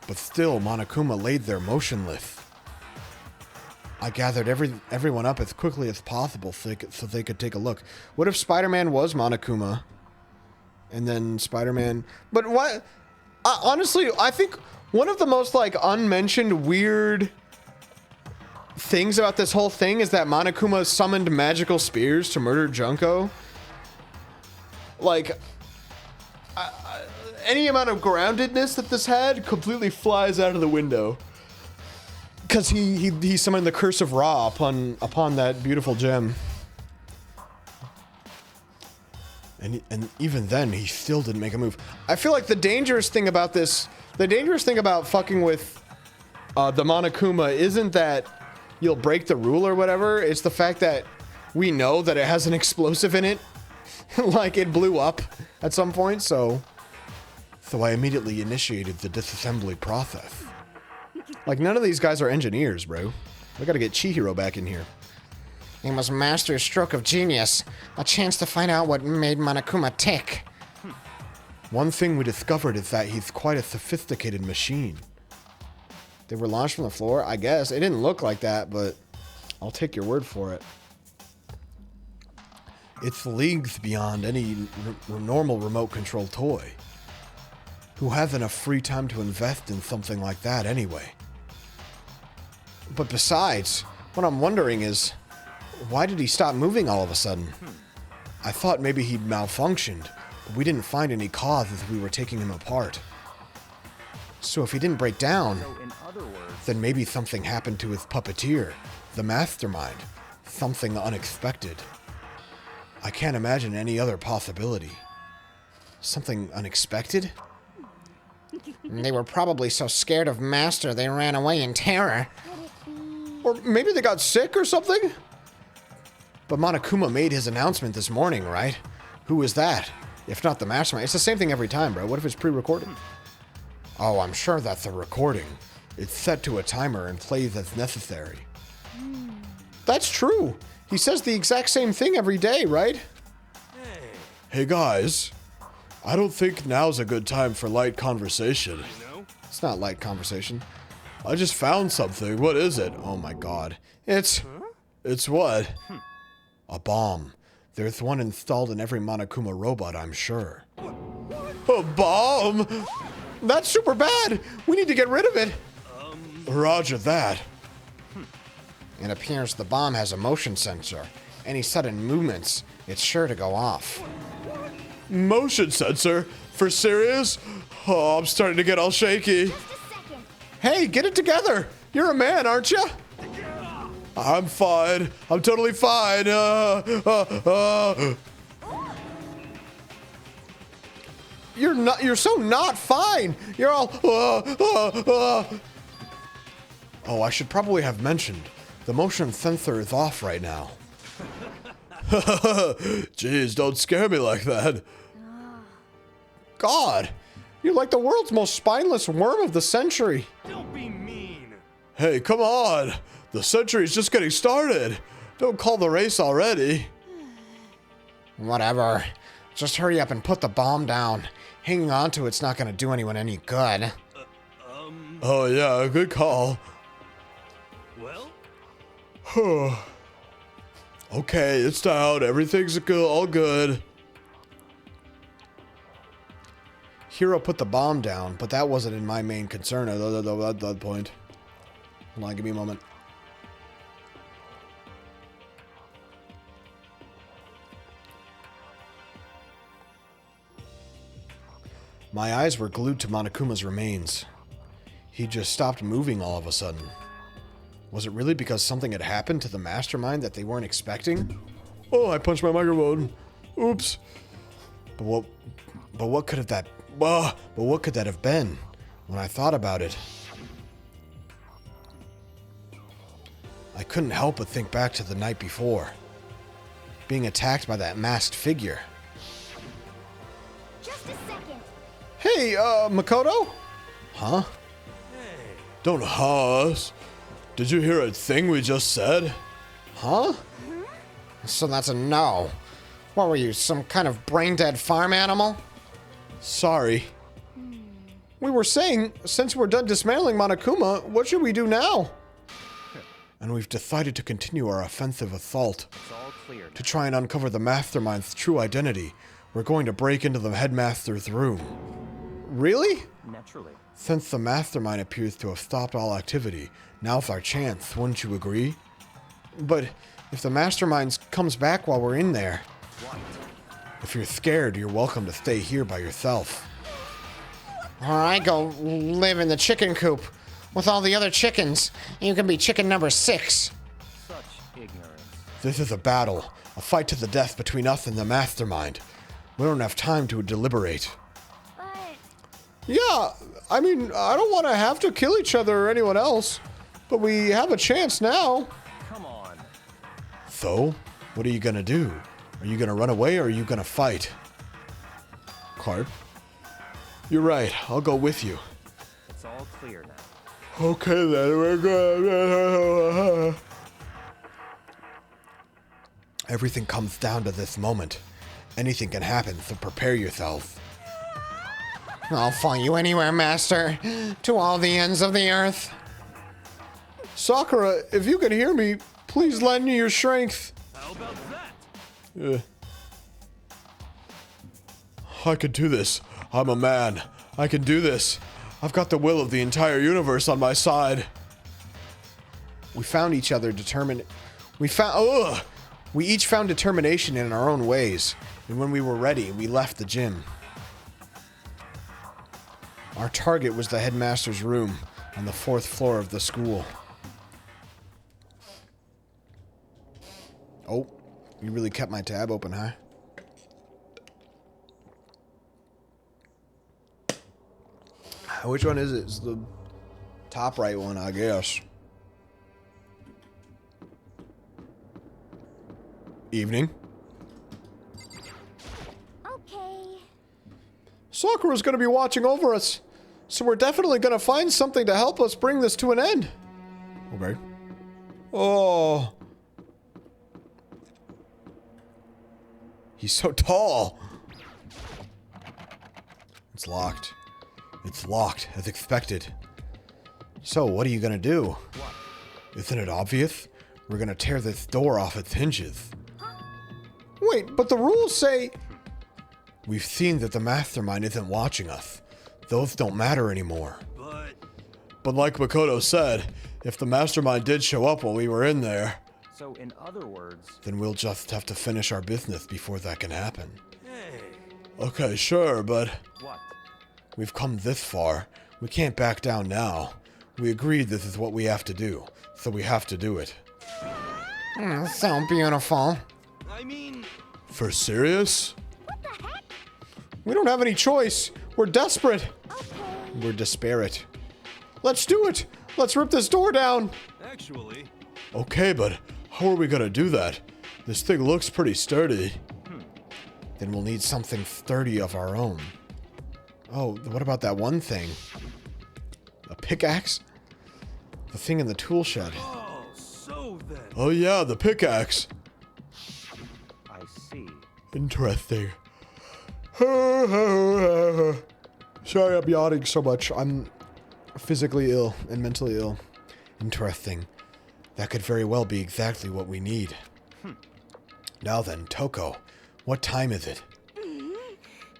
but still Monokuma laid there motionless. I gathered everyone up as quickly as possible so they could take a look. What if Spider-Man was Monokuma? And then Spider-Man... But what... honestly, I think one of the most, like, unmentioned weird things about this whole thing is that Monokuma summoned magical spears to murder Junko. Like... any amount of groundedness that this had completely flies out of the window. Because he summoned the Curse of Ra upon that beautiful gem. And even then, he still didn't make a move. I feel like the dangerous thing about fucking with the Monokuma isn't that you'll break the rule or whatever. It's the fact that we know that it has an explosive in it. Like, it blew up at some point, so I immediately initiated the disassembly process. Like, none of these guys are engineers, bro. We gotta get Chihiro back in here. He must master a stroke of genius. A chance to find out what made Monokuma tick. One thing we discovered is that he's quite a sophisticated machine. They were launched from the floor? I guess. It didn't look like that, but I'll take your word for it. It's leagues beyond any normal remote control toy. Who has enough free time to invest in something like that anyway? But besides, what I'm wondering is, why did he stop moving all of a sudden? I thought maybe he'd malfunctioned, but we didn't find any cause as we were taking him apart. So if he didn't break down, So in other words, then maybe something happened to his puppeteer, the mastermind. Something unexpected. I can't imagine any other possibility. Something unexpected? They were probably so scared of Master they ran away in terror. Or maybe they got sick or something? But Monokuma made his announcement this morning, right? Who was that? If not the mastermind. It's the same thing every time, bro. What if it's pre-recorded? Oh, I'm sure that's a recording. It's set to a timer and plays as necessary. That's true. He says the exact same thing every day, right? Hey guys, I don't think now's a good time for light conversation. no? It's not light conversation. I just found something. What is it? Oh my god. It's what? A bomb. There's one installed in every Monokuma robot, I'm sure. A bomb? That's super bad. We need to get rid of it. Roger that. It appears the bomb has a motion sensor. Any sudden movements, it's sure to go off. Motion sensor? For serious? Oh, I'm starting to get all shaky. Just a second. Hey, get it together. You're a man, aren't you? I'm fine. I'm totally fine. You're not. You're so not fine. You're all. Oh, I should probably have mentioned. The motion sensor is off right now. Jeez, don't scare me like that. God, you're like the world's most spineless worm of the century. Don't be mean. Hey, come on. The century's just getting started. Don't call the race already. Whatever. Just hurry up and put the bomb down. Hanging on to it's not going to do anyone any good. Oh, yeah, good call. Well, Okay, it's down. Everything's good, all good. Hero put the bomb down, but that wasn't in my main concern at that point. Hold on, give me a moment. My eyes were glued to Monokuma's remains. He just stopped moving all of a sudden. Was it really because something had happened to the mastermind that they weren't expecting? Oh, I punched my microphone. Oops. But what could that have been? When I thought about it, I couldn't help but think back to the night before. Being attacked by that masked figure. Just a second. Hey, Makoto? Huh? Don't us. Did you hear a thing we just said? Huh? So that's a no. What were you, some kind of brain-dead farm animal? Sorry. We were saying, since we're done dismantling Monokuma, what should we do now? And we've decided to continue our offensive assault. it's all clear. To try and uncover the mastermind's true identity, we're going to break into the headmaster's room. Really? Naturally. Since the mastermind appears to have stopped all activity, now's our chance, wouldn't you agree? But if the mastermind comes back while we're in there, if you're scared, you're welcome to stay here by yourself. Or I go live in the chicken coop with all the other chickens. You can be chicken number 6. Such ignorance. This is a battle, a fight to the death between us and the mastermind. We don't have time to deliberate. But Yeah, I mean, I don't want to have to kill each other or anyone else, but we have a chance now. Come on. So, what are you gonna do? Are you gonna run away or are you gonna fight? Clark? You're right, I'll go with you. It's all clear now. Okay then, we're good. Everything comes down to this moment. Anything can happen, so prepare yourself. I'll follow you anywhere, Master. To all the ends of the earth. Sakura, if you can hear me, please lend me your strength. How about that? I can do this. I'm a man. I can do this. I've got the will of the entire universe on my side. We found each other determined. We each found determination in our own ways. And when we were ready, we left the gym. Our target was the headmaster's room on the 4th floor of the school. Oh, you really kept my tab open, huh? Which one is it? It's the top right one, I guess. Evening. Okay. Sakura's gonna be watching over us, so we're definitely gonna find something to help us bring this to an end. Okay. Oh. He's so tall. It's locked. It's locked, as expected. So, what are you gonna do? Isn't it obvious? We're gonna tear this door off its hinges. Wait, but the rules say... We've seen that the mastermind isn't watching us. Those don't matter anymore. But like Makoto said, if the mastermind did show up while we were in there... So, in other words... Then we'll just have to finish our business before that can happen. Hey. Okay, sure, but... What? We've come this far. We can't back down now. We agreed this is what we have to do, so we have to do it. So beautiful. I mean... For serious? We don't have any choice. We're desperate. We're desperate. Let's do it. Let's rip this door down. Actually... Okay, but how are we gonna do that? This thing looks pretty sturdy. Then we'll need something sturdy of our own. Oh, what about that one thing? A pickaxe? The thing in the tool shed. Oh, so then... Oh yeah, the pickaxe. I see. Interesting. Sorry I'm yawning so much. I'm physically ill and mentally ill. Interesting. That could very well be exactly what we need. Now then, Toko, what time is it?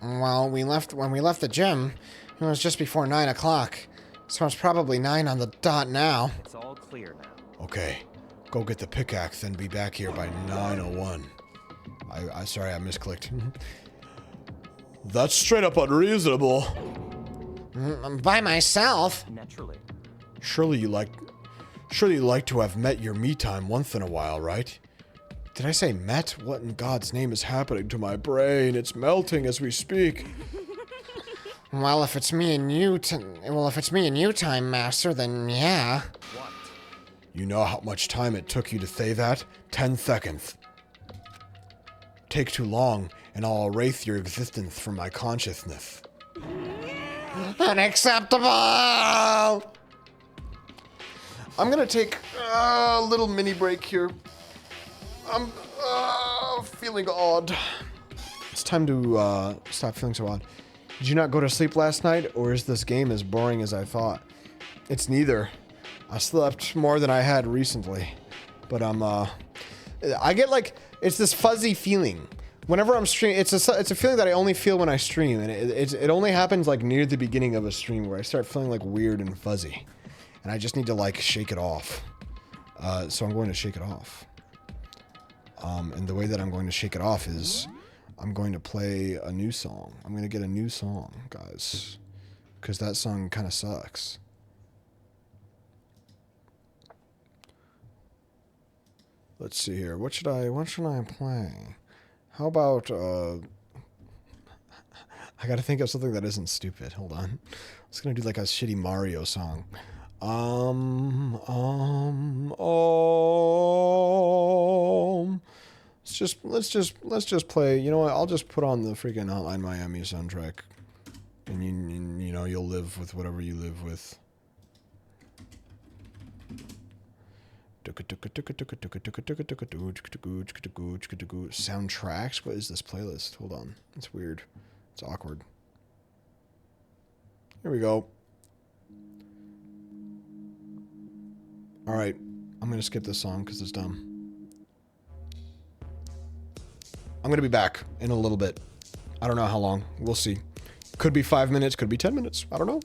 Well, when we left the gym, it was just before 9 o'clock. So it's probably 9 on the dot now. It's all clear now. Okay, go get the pickaxe and be back here by 9:01. Sorry, I misclicked. That's straight up unreasonable. By myself? Naturally. Surely you like to have met your me time once in a while, right? Did I say met? What in God's name is happening to my brain? It's melting as we speak. Well, if it's me and you time, Master, then yeah. What? You know how much time it took you to say that? 10 seconds. Take too long, and I'll erase your existence from my consciousness. Unacceptable! I'm gonna take a little mini break here. I'm feeling odd. It's time to stop feeling so odd. Did you not go to sleep last night, or is this game as boring as I thought? It's neither. I slept more than I had recently, but I get like, it's this fuzzy feeling. Whenever I'm streaming, it's a feeling that I only feel when I stream, and it only happens like near the beginning of a stream where I start feeling like weird and fuzzy, and I just need to like shake it off. So I'm going to shake it off. And the way that I'm going to shake it off is I'm going to play a new song. I'm going to get a new song, guys, because that song kind of sucks. Let's see here. What should I play? How about, I gotta think of something that isn't stupid. Hold on. I was gonna do like a shitty Mario song. Let's just play, you know what, I'll just put on the freaking Hotline Miami soundtrack. And you know, you'll live with whatever you live with. Soundtracks? What is this playlist? Hold on. It's weird. It's awkward. Here we go. Alright. I'm gonna skip this song because it's dumb. I'm gonna be back in a little bit. I don't know how long. We'll see. Could be 5 minutes, could be 10 minutes. I don't know.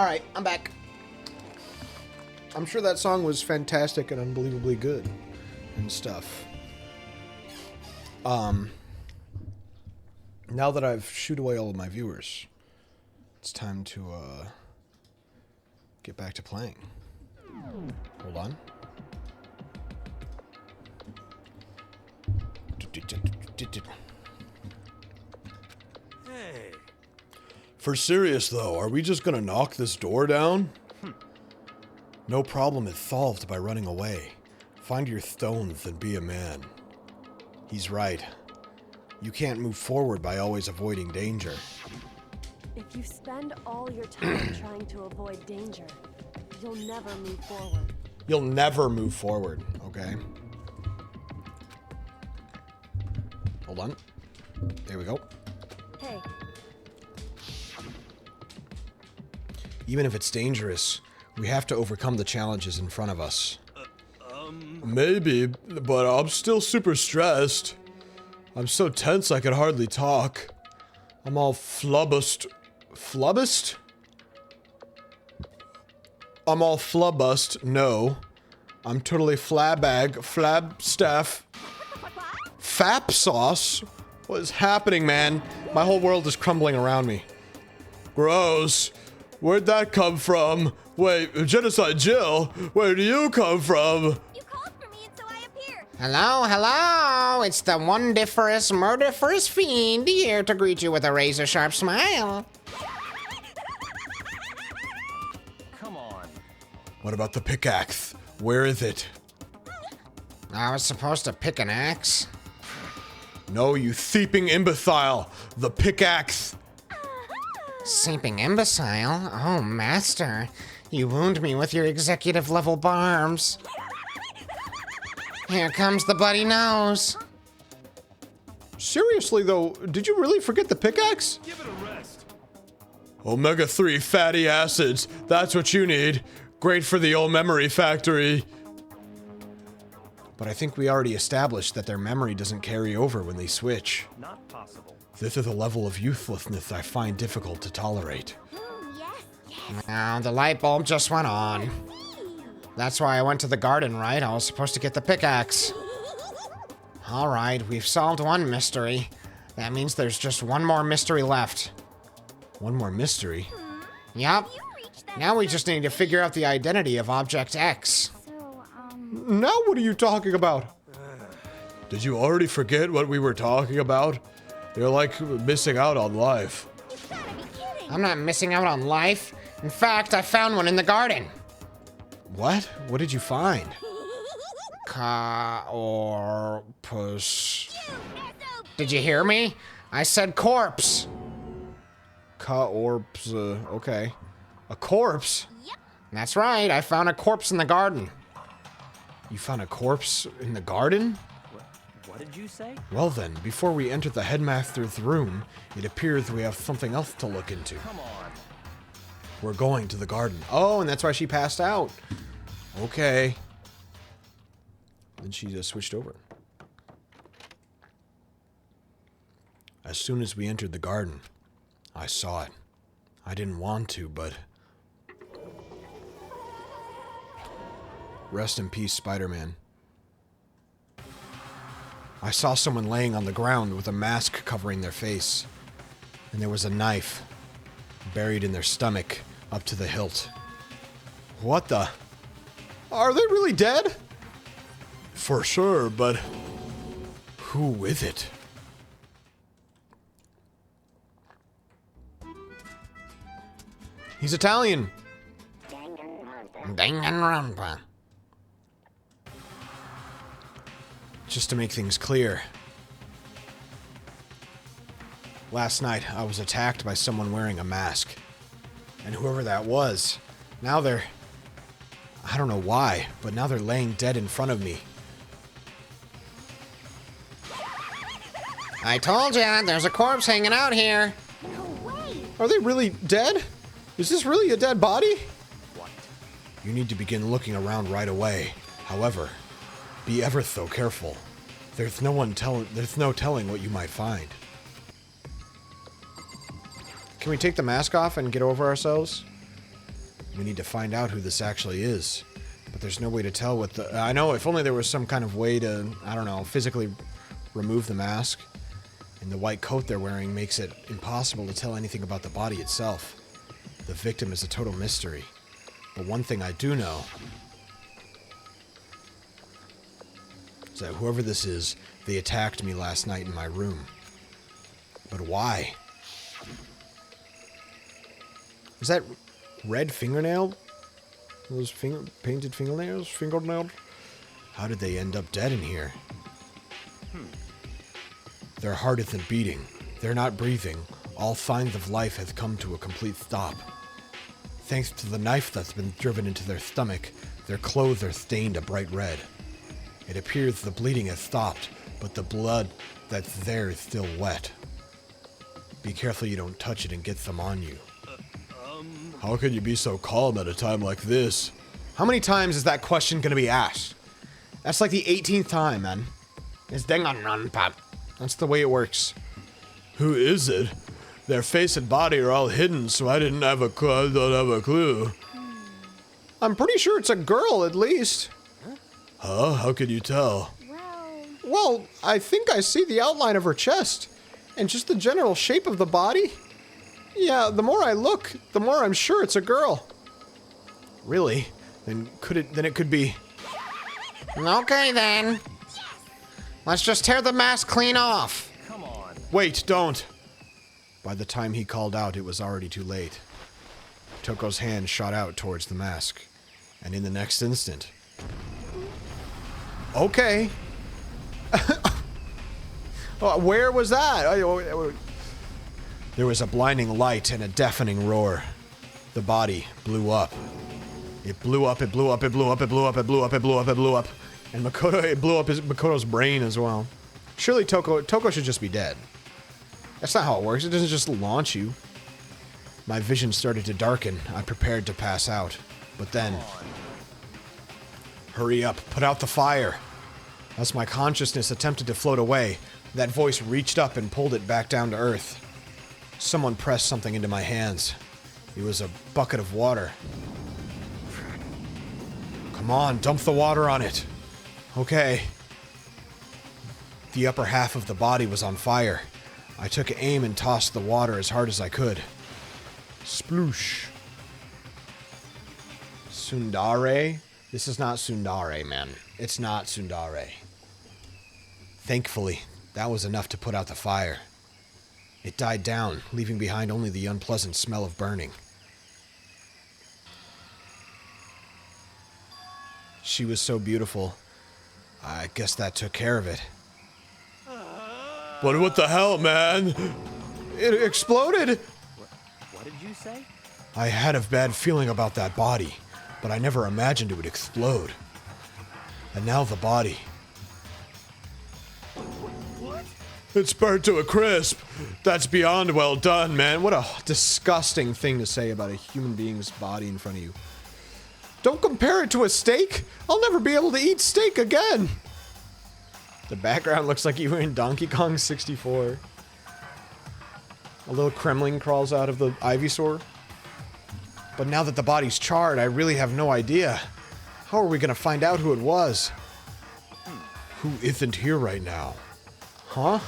Alright, I'm back. I'm sure that song was fantastic and unbelievably good and stuff. Now that I've shooed away all of my viewers, it's time to get back to playing. Hold on. Hey. For serious though, are we just gonna knock this door down? No problem is solved by running away. Find your stones and be a man. He's right. You can't move forward by always avoiding danger. If you spend all your time trying to avoid danger, you'll never move forward. You'll never move forward, okay? Hold on. There we go. Hey, Even if it's dangerous, we have to overcome the challenges in front of us. Maybe, but I'm still super stressed. I'm so tense I can hardly talk. I'm all flubbust. Flubbust? I'm all flubbust. No. I'm totally flabstaff. Fap sauce? What is happening, man? My whole world is crumbling around me. Gross. Where'd that come from? Wait, Genocide Jill, where do you come from? You called for me and so I appeared. Hello, hello. It's the wondiferous, murderous fiend here to greet you with a razor-sharp smile. Come on. What about the pickaxe? Where is it? I was supposed to pick an axe. No, you thieving imbecile! The pickaxe! Seeping imbecile? Oh, master. You wound me with your executive-level barbs. Here comes the bloody nose. Seriously, though, did you really forget the pickaxe? Give it a rest. Omega-3 fatty acids. That's what you need. Great for the old memory factory. But I think we already established that their memory doesn't carry over when they switch. Not possible. This is a level of uselessness I find difficult to tolerate. Yes, yes. Now, the light bulb just went on. That's why I went to the garden, right? I was supposed to get the pickaxe. All right, we've solved one mystery. That means there's just one more mystery left. One more mystery? Yup. You reached that. Now we just need to figure out the identity of Object X. So, Now what are you talking about? Did you already forget what we were talking about? You're like missing out on life. you gotta be kidding. I'm not missing out on life. In fact, I found one in the garden. What? What did you find? Corpus. Did you hear me? I said corpse. Corpse, okay. A corpse? Yep. That's right, I found a corpse in the garden. You found a corpse in the garden? What did you say? Well then, before we enter the headmaster's room, it appears we have something else to look into. Come on. We're going to the garden. Oh, and that's why she passed out. Okay. Then she just switched over. As soon as we entered the garden, I saw it. I didn't want to, but... Rest in peace, Spider-Man. I saw someone laying on the ground with a mask covering their face. And there was a knife buried in their stomach up to the hilt. What the? Are they really dead? For sure, but who is it? He's Italian. Danganronpa. Just to make things clear. Last night, I was attacked by someone wearing a mask. And whoever that was, now they're... I don't know why, but now they're laying dead in front of me. I told ya, there's a corpse hanging out here. No way. Are they really dead? Is this really a dead body? What? You need to begin looking around right away. However, be ever so careful. There's no telling what you might find. Can we take the mask off and get over ourselves? We need to find out who this actually is. But there's no way to tell what the... I know, if only there was some kind of way to, I don't know, physically remove the mask. And the white coat they're wearing makes it impossible to tell anything about the body itself. The victim is a total mystery. But one thing I do know is that whoever this is, they attacked me last night in my room. But why? Is that red fingernail? Those painted fingernails? Fingernailed? How did they end up dead in here? Their heart isn't beating. They're not breathing. All signs of life has come to a complete stop. Thanks to the knife that's been driven into their stomach, their clothes are stained a bright red. It appears the bleeding has stopped, but the blood that's there is still wet. Be careful you don't touch it and get some on you. How can you be so calm at a time like this? How many times is that question gonna be asked? That's like the 18th time, man. It's danganronpa. That's the way it works. Who is it? Their face and body are all hidden, so I don't have a clue. I'm pretty sure it's a girl, at least. Huh? How can you tell? Well, I think I see the outline of her chest. And just the general shape of the body. Yeah, the more I look, the more I'm sure it's a girl. Really? Then it could be... Okay, then. Let's just tear the mask clean off. Come on. Wait, don't. By the time he called out, it was already too late. Toko's hand shot out towards the mask. And in the next instant... Okay. Where was that? There was a blinding light and a deafening roar. The body blew up. It blew up, it blew up, it blew up, it blew up, it blew up, it blew up, it blew up. And it blew up Makoto's brain as well. Surely Toko should just be dead. That's not how it works. It doesn't just launch you. My vision started to darken. I prepared to pass out. But then... Hurry up. Put out the fire. As my consciousness attempted to float away, that voice reached up and pulled it back down to earth. Someone pressed something into my hands. It was a bucket of water. Come on, dump the water on it. Okay. The upper half of the body was on fire. I took aim and tossed the water as hard as I could. Sploosh. Sundare? This is not Sundare, man. It's not Sundare. Thankfully, that was enough to put out the fire. It died down, leaving behind only the unpleasant smell of burning. She was so beautiful. I guess that took care of it. But what the hell, man? It exploded! What did you say? I had a bad feeling about that body, but I never imagined it would explode. And now the body. What? It's burnt to a crisp. That's beyond well done, man. What a disgusting thing to say about a human being's body in front of you. Don't compare it to a steak. I'll never be able to eat steak again. The background looks like you were in Donkey Kong 64. A little Kremling crawls out of the Ivysaur. But now that the body's charred, I really have no idea. How are we gonna find out who it was? Who isn't here right now? Huh?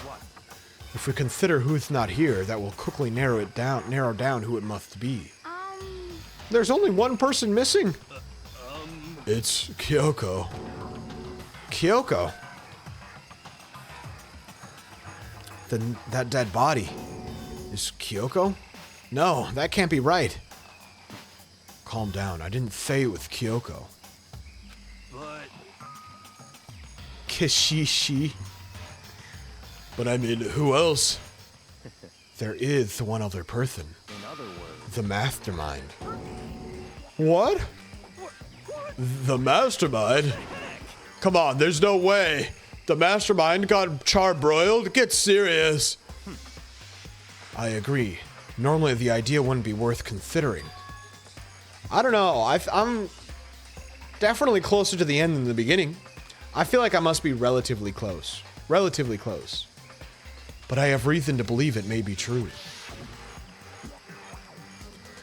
If we consider who's not here, that will quickly narrow down who it must be. There's only one person missing. It's Kyoko. Kyoko? Then that dead body is Kyoko? No, that can't be right. Calm down. I didn't say it was Kyoko. But Kishishi. But I mean, who else? There is one other person. In other words, The mastermind. What? The mastermind? Come on, there's no way. The mastermind got charbroiled? Get serious. I agree. Normally the idea wouldn't be worth considering. I don't know. I'm definitely closer to the end than the beginning. I feel like I must be relatively close. Relatively close. But I have reason to believe it may be true.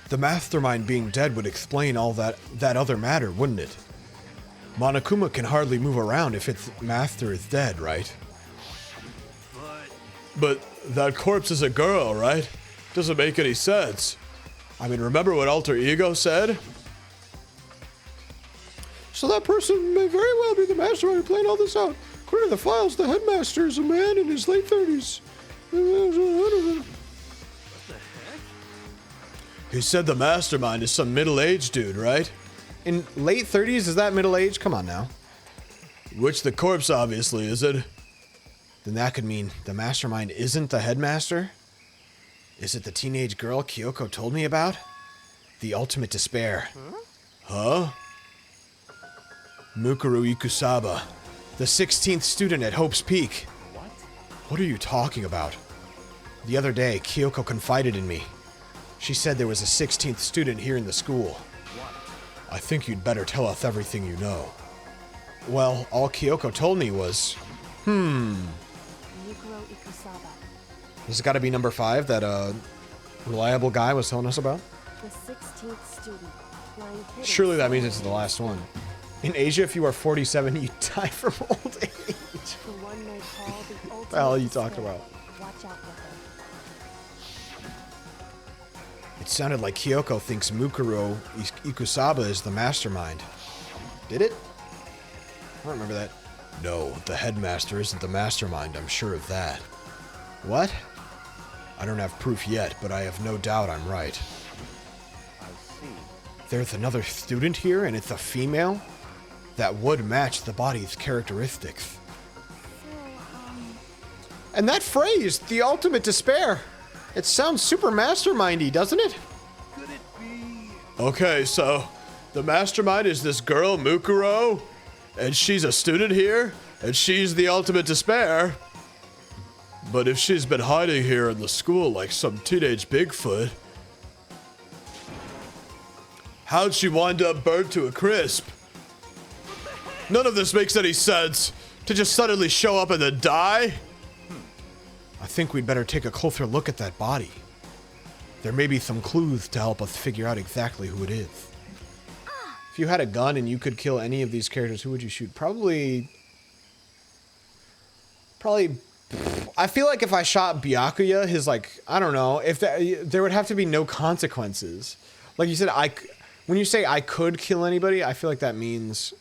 The mastermind being dead would explain all that other matter, wouldn't it? Monokuma can hardly move around if its master is dead, right? But that corpse is a girl, right? Doesn't make any sense. I mean, remember what Alter Ego said? So that person may very well be the mastermind playing all this out. According to the files, the headmaster is a man in his late 30s. He said the mastermind is some middle-aged dude, right? In late 30s, is that middle-aged? Come on now. Which the corpse obviously isn't. Then that could mean the mastermind isn't the headmaster? Is it the teenage girl Kyoko told me about? The ultimate despair. Huh? Mukuru Ikusaba, the 16th student at Hope's Peak. What are you talking about? The other day, Kyoko confided in me. She said there was a 16th student here in the school. I think you'd better tell us everything you know. Well, all Kyoko told me was, Mukuro Ikusaba. This has got to be number 5 that reliable guy was telling us about. The 16th student. Lying hidden Surely that means it's the somewhere. last one. In Asia, if you are 47, you die from old age. The one they call the ultimate The hell are you talking despair. about? Watch out for her. It sounded like Kyoko thinks Mukuro Ikusaba is the mastermind. Did it? I don't remember that. No, the headmaster isn't the mastermind, I'm sure of that. What? I don't have proof yet, but I have no doubt I'm right. I see. There's another student here, and it's a female? That would match the body's characteristics. And that phrase, the ultimate despair, it sounds super mastermindy, doesn't it? Could it be? Okay, so the mastermind is this girl, Mukuro, and she's a student here, and she's the ultimate despair. But if she's been hiding here in the school like some teenage Bigfoot, how'd she wind up burnt to a crisp? None of this makes any sense. To just suddenly show up and then die? I think we'd better take a closer look at that body. There may be some clues to help us figure out exactly who it is. If you had a gun and you could kill any of these characters, who would you shoot? Probably... I feel like if I shot Byakuya, his, like, I don't know, if there would have to be no consequences. Like you said, when you say I could kill anybody, I feel like that means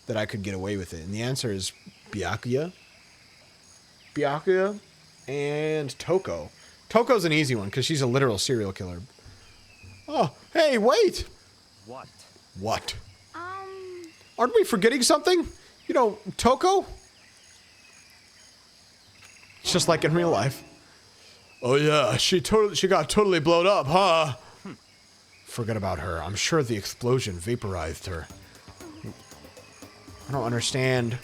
that I could get away with it. And the answer is Byakuya. Byakuya and Toko. Toko's an easy one because she's a literal serial killer. Oh, hey, wait! What? What? Aren't we forgetting something? You know, Toko? It's just like in real life. Oh yeah, she got totally blown up, huh? Forget about her. I'm sure the explosion vaporized her. I don't understand.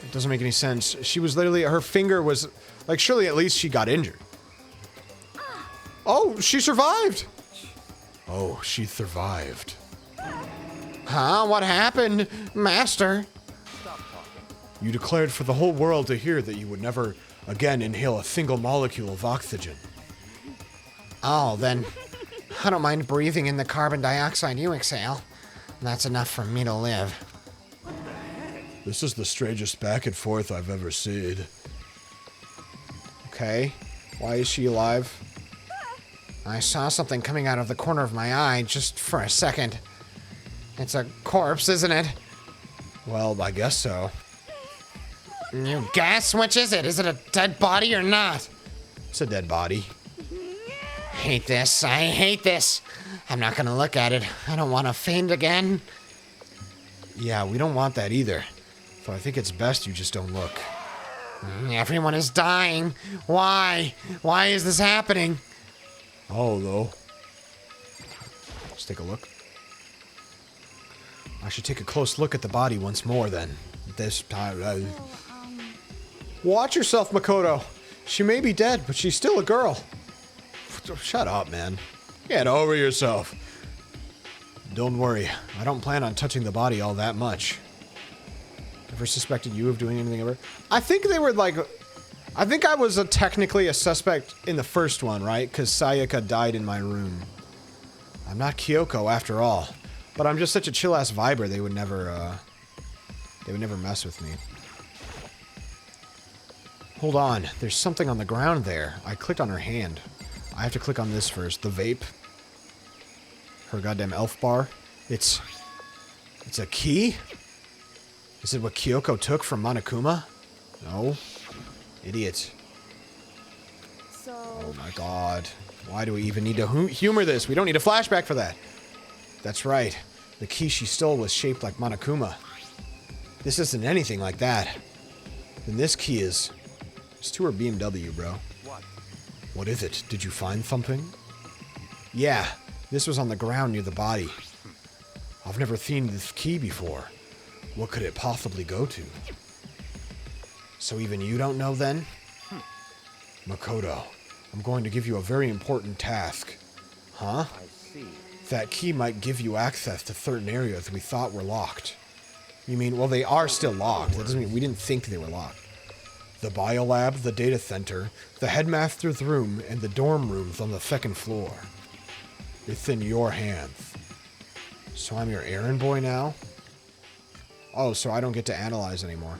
It doesn't make any sense. She was literally, her finger was, like, surely at least she got injured. Oh, she survived. Oh, she survived. Huh? What happened, Master? You declared for the whole world to hear that you would never again inhale a single molecule of oxygen. Oh, then I don't mind breathing in the carbon dioxide you exhale. That's enough for me to live. This is the strangest back and forth I've ever seen. Okay, why is she alive? I saw something coming out of the corner of my eye just for a second. It's a corpse, isn't it? Well, I guess so. You guess? Which is it? Is it a dead body or not? It's a dead body. Hate this. I hate this. I'm not gonna look at it. I don't want to faint again. Yeah, we don't want that either. So I think it's best you just don't look. Everyone is dying. Why? Why is this happening? Oh, though. Let's take a look. I should take a close look at the body once more then. This time. Watch yourself, Makoto. She may be dead, but she's still a girl. Shut up, man. Get over yourself. Don't worry. I don't plan on touching the body all that much. Ever suspected you of doing anything ever? I think they were like... I think I was technically a suspect in the first one, right? Because Sayaka died in my room. I'm not Kyoko after all. But I'm just such a chill-ass viber, they would never mess with me. Hold on, there's something on the ground there. I clicked on her hand. I have to click on this first. The vape. Her goddamn elf bar. It's a key? Is it what Kyoko took from Monokuma? No. Idiot. So, Oh my god. Why do we even need to humor this? We don't need a flashback for that. That's right. The key she stole was shaped like Monokuma. This isn't anything like that. Then this key is... It's to her BMW, bro. What? What is it? Did you find something? Yeah. This was on the ground near the body. I've never seen this key before. What could it possibly go to? So even you don't know then? Makoto, I'm going to give you a very important task. Huh? I see. That key might give you access to certain areas we thought were locked. You mean, well, they are still locked. That doesn't mean we didn't think they were locked. The biolab, the data center, the headmaster's room, and the dorm rooms on the second floor. It's in your hands. So I'm your errand boy now? Oh, so I don't get to analyze anymore.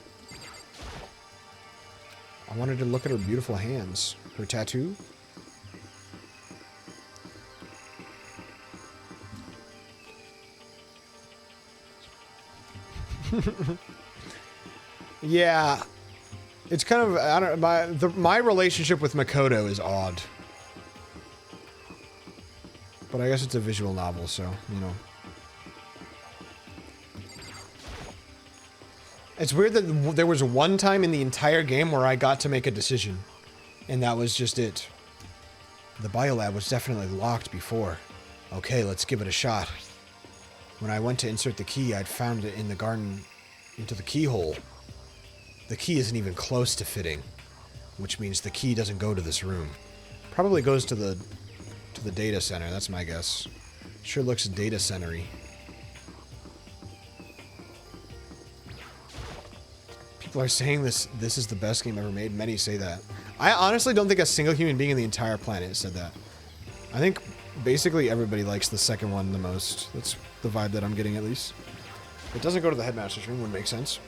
I wanted to look at her beautiful hands. Her tattoo? Yeah. It's kind of, I don't, my relationship with Makoto is odd. But I guess it's a visual novel, so, you know. It's weird that there was one time in the entire game where I got to make a decision. And that was just it. The biolab was definitely locked before. Okay, let's give it a shot. When I went to insert the key, I'd found it in the garden into the keyhole. The key isn't even close to fitting, which means the key doesn't go to this room. Probably goes to the data center, that's my guess. Sure looks data center-y. People are saying this is the best game ever made. Many say that. I honestly don't think a single human being in the entire planet said that. I think basically everybody likes the second one the most. That's the vibe that I'm getting, at least. It doesn't go to the headmaster's room, would make sense.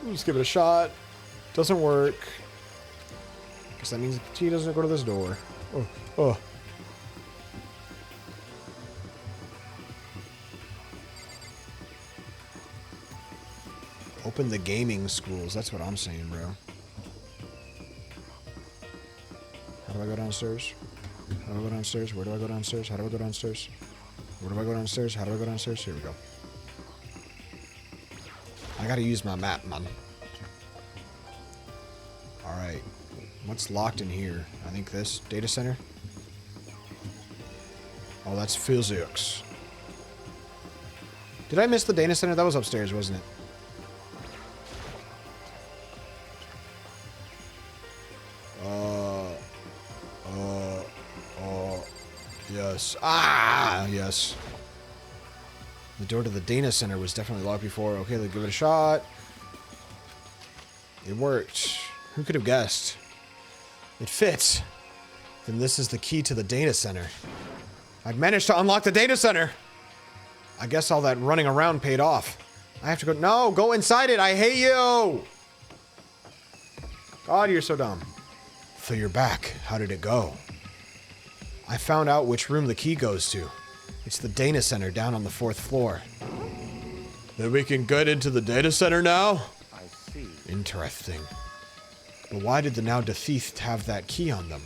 Let's give it a shot. Doesn't work. Guess that means the key doesn't go to this door. Oh, oh. Open the gaming schools. That's what I'm saying, bro. How do I go downstairs? How do I go downstairs? Where do I go downstairs? How do I go downstairs? Where do I go downstairs? How do I go downstairs? Here we go. I gotta use my map, man. Alright. What's locked in here? I think this. Data center? Oh, that's physics. Did I miss the data center? That was upstairs, wasn't it? Yes. Ah, yes. The door to the data center was definitely locked before. Okay, let's give it a shot. It worked. Who could have guessed? It fits. Then this is the key to the data center. I've managed to unlock the data center. I guess all that running around paid off. I have to go. No, go inside it. I hate you. God, you're so dumb. So you're back. How did it go? I found out which room the key goes to. It's the data center down on the 4th floor. Then we can get into the data center now? I see. Interesting. But why did the now deceased have that key on them?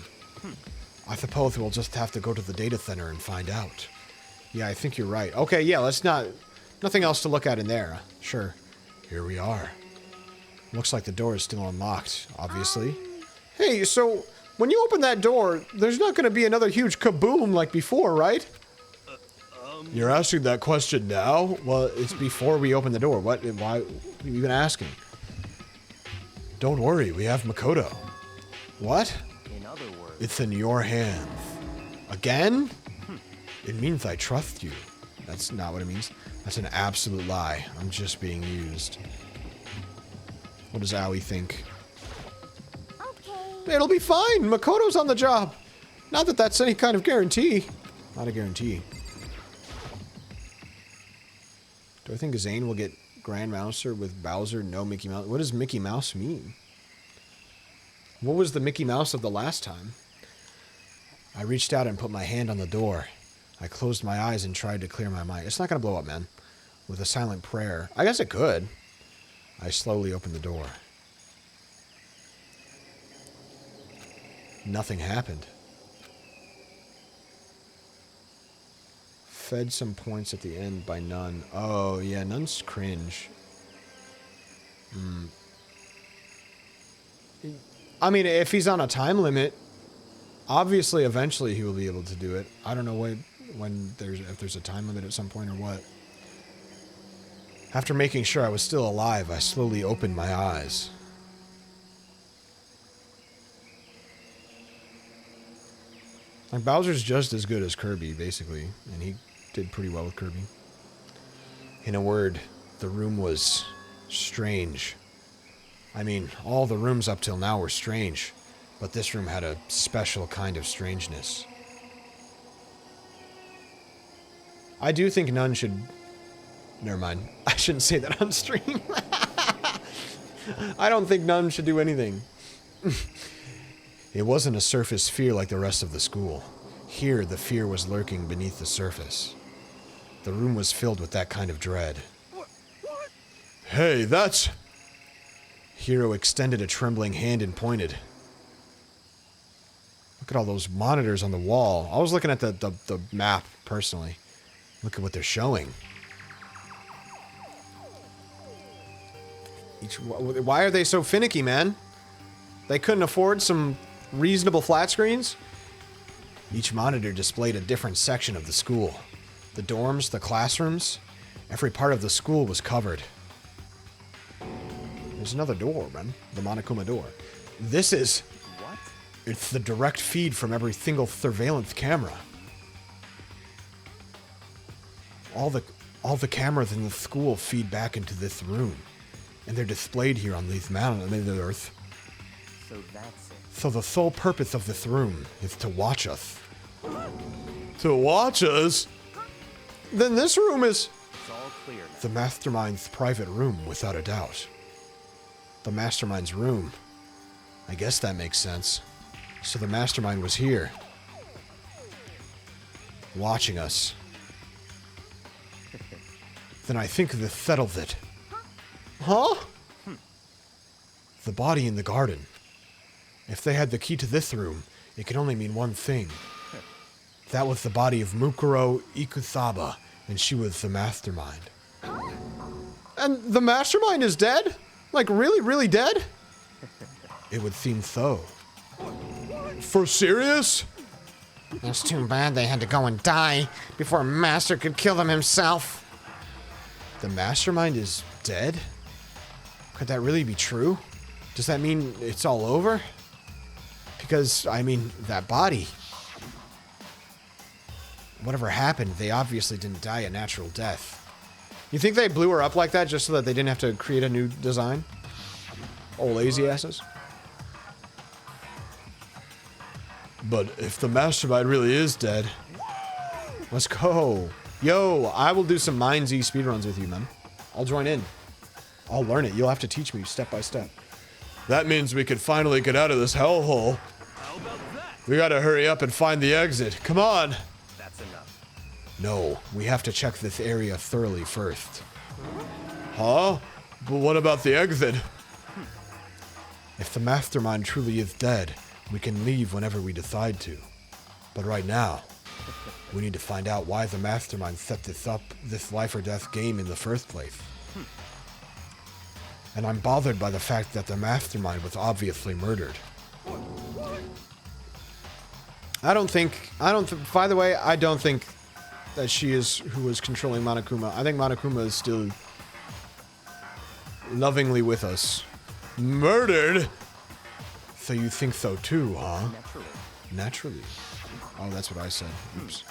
I suppose we'll just have to go to the data center and find out. Yeah, I think you're right. Okay, yeah, let's not... Nothing else to look at in there. Sure. Here we are. Looks like the door is still unlocked, obviously. Hey, so... When you open that door, there's not going to be another huge kaboom like before, right? You're asking that question now? Well, it's before we open the door. What? Why? What are you even asking? Don't worry, we have Makoto. What? In other words, It's in your hands. Again? It means I trust you. That's not what it means. That's an absolute lie. I'm just being used. What does Aoi think? It'll be fine. Makoto's on the job. Not that that's any kind of guarantee. Not a guarantee. Do I think Zane will get Grand Mouser with Bowser? No Mickey Mouse. What does Mickey Mouse mean? What was the Mickey Mouse of the last time? I reached out and put my hand on the door. I closed my eyes and tried to clear my mind. It's not going to blow up, man. With a silent prayer. I guess it could. I slowly opened the door. Nothing happened. Fed some points at the end by none. Oh, yeah, none's cringe. I mean, if he's on a time limit, obviously, eventually he will be able to do it. I don't know if there's a time limit at some point or what. After making sure I was still alive, I slowly opened my eyes. Like, Bowser's just as good as Kirby, basically, and he did pretty well with Kirby. In a word, the room was strange. I mean, all the rooms up till now were strange, but this room had a special kind of strangeness. I do think none should... Never mind. I shouldn't say that on stream. I don't think none should do anything. It wasn't a surface fear like the rest of the school. Here, the fear was lurking beneath the surface. The room was filled with that kind of dread. What? Hey, that's... Hero extended a trembling hand and pointed. Look at all those monitors on the wall. I was looking at the map, personally. Look at what they're showing. Why are they so finicky, man? They couldn't afford some reasonable flat screens? Each monitor displayed a different section of the school. The dorms, the classrooms, every part of the school was covered. There's another door, man. The Monokuma door. This is... What? It's the direct feed from every single surveillance camera. All the cameras in the school feed back into this room. And they're displayed here on these mountains, the earth. So that's it. So the sole purpose of this room is to watch us. To watch us? Then this room is... It's all clear now. The Mastermind's private room, without a doubt. The Mastermind's room. I guess that makes sense. So the Mastermind was here. Watching us. Then I think this settles it. Huh? The body in the garden. If they had the key to this room, it could only mean one thing. That was the body of Mukuro Ikusaba, and she was the Mastermind. And the Mastermind is dead? Like, really, really dead? It would seem so. For serious? It's too bad they had to go and die before Master could kill them himself. The Mastermind is dead? Could that really be true? Does that mean it's all over? Because, I mean, that body... Whatever happened, they obviously didn't die a natural death. You think they blew her up like that just so that they didn't have to create a new design? Oh, lazy asses. But if the Mastermind really is dead... Let's go. Yo, I will do some Mind Z speedruns with you, man. I'll join in. I'll learn it. You'll have to teach me step by step. That means we could finally get out of this hellhole. How about that? We gotta hurry up and find the exit. Come on. That's enough. No, we have to check this area thoroughly first. Huh? But what about the exit? If the Mastermind truly is dead, we can leave whenever we decide to. But right now, we need to find out why the Mastermind set this life or death game in the first place. And I'm bothered by the fact that the Mastermind was obviously murdered. By the way, I don't think that she is who was controlling Monokuma. I think Monokuma is still lovingly with us. Murdered? So you think so too, huh? Naturally. Naturally. Oh, that's what I said. Oops.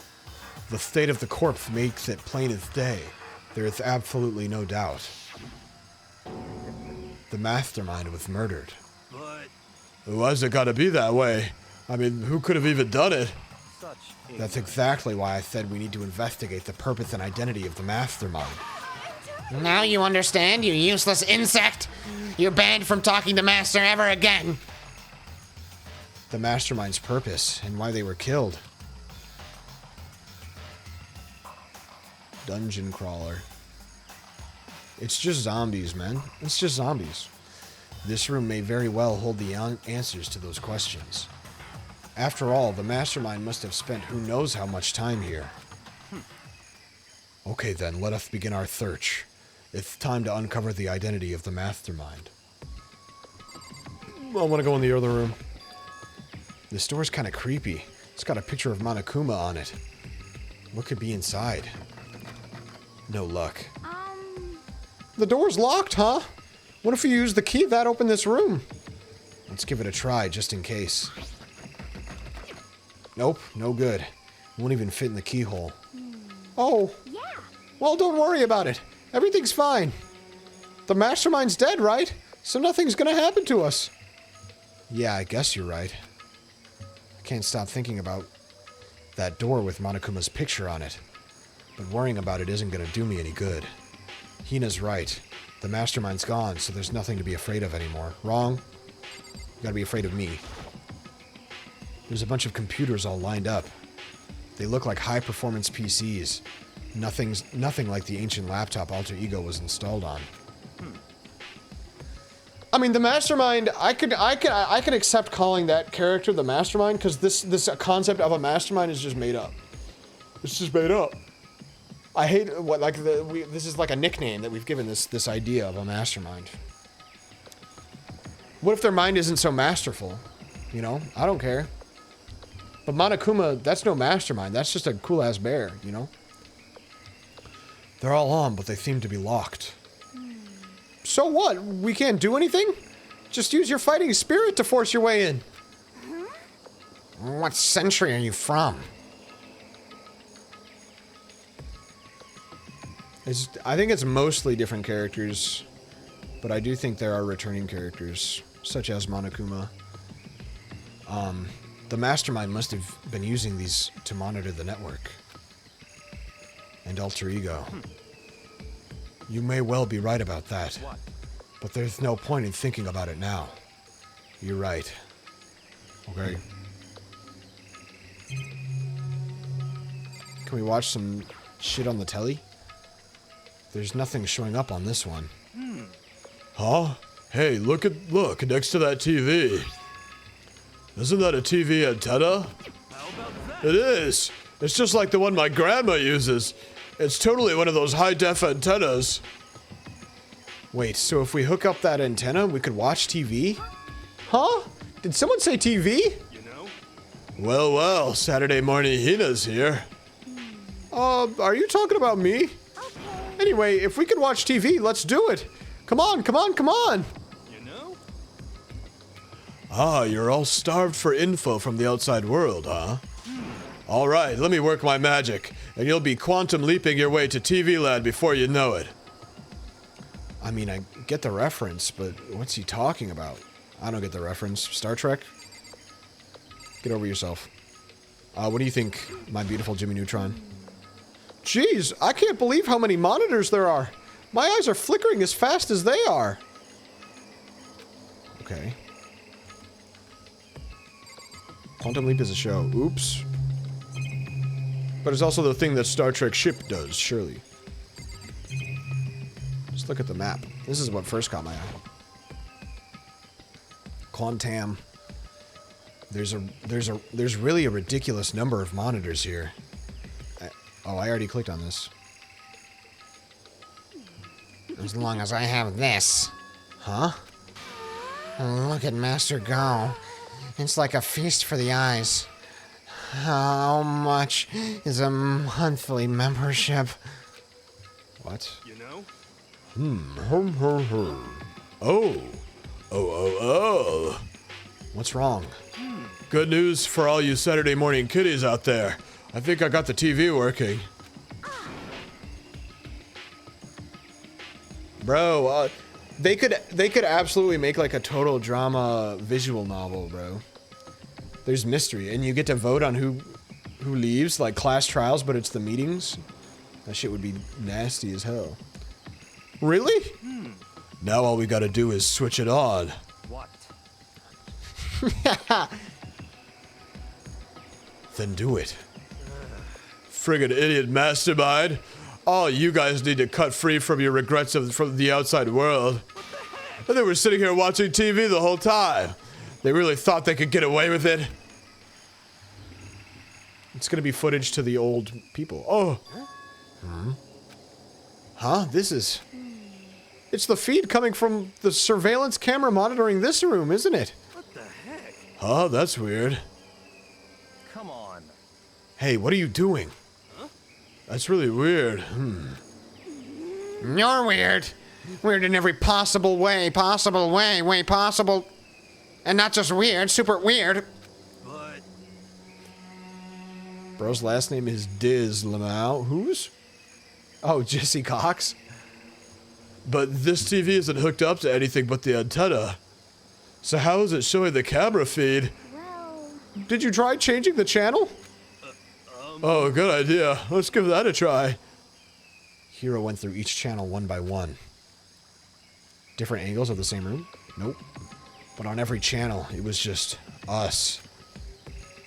The state of the corpse makes it plain as day. There is absolutely no doubt. The Mastermind was murdered. But Why's it gotta be that way? I mean, who could have even done it? Such a That's exactly why I said we need to investigate the purpose and identity of the Mastermind. Now you understand, you useless insect? You're banned from talking to Master ever again. The Mastermind's purpose and why they were killed. Dungeon crawler. It's just zombies, man. It's just zombies. This room may very well hold the answers to those questions. After all, the Mastermind must have spent who knows how much time here. Okay then, let us begin our search. It's time to uncover the identity of the Mastermind. I want to go in the other room. This door's kind of creepy. It's got a picture of Monokuma on it. What could be inside? No luck. The door's locked, huh? What if we use the key that opened this room? Let's give it a try, just in case. Nope, no good. Won't even fit in the keyhole. Oh. Yeah. Well, don't worry about it. Everything's fine. The Mastermind's dead, right? So nothing's gonna happen to us. Yeah, I guess you're right. I can't stop thinking about that door with Monokuma's picture on it. But worrying about it isn't gonna do me any good. Hina's right. The Mastermind's gone, so there's nothing to be afraid of anymore. Wrong. You gotta be afraid of me. There's a bunch of computers all lined up. They look like high-performance PCs. Nothing like the ancient laptop Alter Ego was installed on. I mean, the Mastermind, I could accept calling that character the Mastermind, because this concept of a Mastermind is just made up. It's just made up. I hate this is like a nickname that we've given this idea of a Mastermind. What if their mind isn't so masterful? You know, I don't care. But Monokuma, that's no Mastermind. That's just a cool-ass bear, you know? They're all on, but they seem to be locked. So what? We can't do anything? Just use your fighting spirit to force your way in. What century are you from? I think it's mostly different characters, but I do think there are returning characters, such as Monokuma. The Mastermind must have been using these to monitor the network. And Alter Ego. You may well be right about that. But there's no point in thinking about it now. You're right. Okay. Can we watch some shit on the telly? There's nothing showing up on this one. Huh? Hey, look next to that TV. Isn't that a TV antenna? It is. It's just like the one my grandma uses. It's totally one of those high-def antennas. Wait, so if we hook up that antenna, we could watch TV? Huh? Did someone say TV? You know? Well, Saturday morning Hina's here. Are you talking about me? Anyway, if we can watch TV, let's do it. Come on. You know? Ah, you're all starved for info from the outside world, huh? All right, let me work my magic, and you'll be quantum leaping your way to TV land before you know it. I mean, I get the reference, but what's he talking about? I don't get the reference. Star Trek? Get over yourself. What do you think, my beautiful Jimmy Neutron? Jeez, I can't believe how many monitors there are. My eyes are flickering as fast as they are. Okay. Quantum Leap is a show. Oops. But it's also the thing that Star Trek ship does, surely. Just look at the map. This is what first caught my eye. Quantam. There's really a ridiculous number of monitors here. I already clicked on this. As long as I have this. Huh? Look at Master go. It's like a feast for the eyes. How much is a monthly membership? What? You know? Oh. What's wrong? Good news for all you Saturday morning kiddies out there. I think I got the TV working. Bro, they could absolutely make like a total drama visual novel, bro. There's mystery, and you get to vote on who leaves, like class trials, but it's the meetings. That shit would be nasty as hell. Really? Now all we gotta do is switch it on. What? Then do it. Friggin' idiot mastermind. Oh, you guys need to cut free from your regrets from the outside world. And they were sitting here watching TV the whole time. They really thought they could get away with it. It's gonna be footage to the old people. Oh. Huh? This is... It's the feed coming from the surveillance camera monitoring this room, isn't it? What the heck? Oh, that's weird. Come on. Hey, what are you doing? That's really weird. You're weird. Weird in every possible way possible. And not just weird, super weird. But Bro's last name is Diz Lamau. Whose? Oh, Jesse Cox. But this TV isn't hooked up to anything but the antenna. So how is it showing the camera feed? Well, Did you try changing the channel? Oh, good idea. Let's give that a try. Hero went through each channel one by one. Different angles of the same room? Nope. But on every channel, it was just us.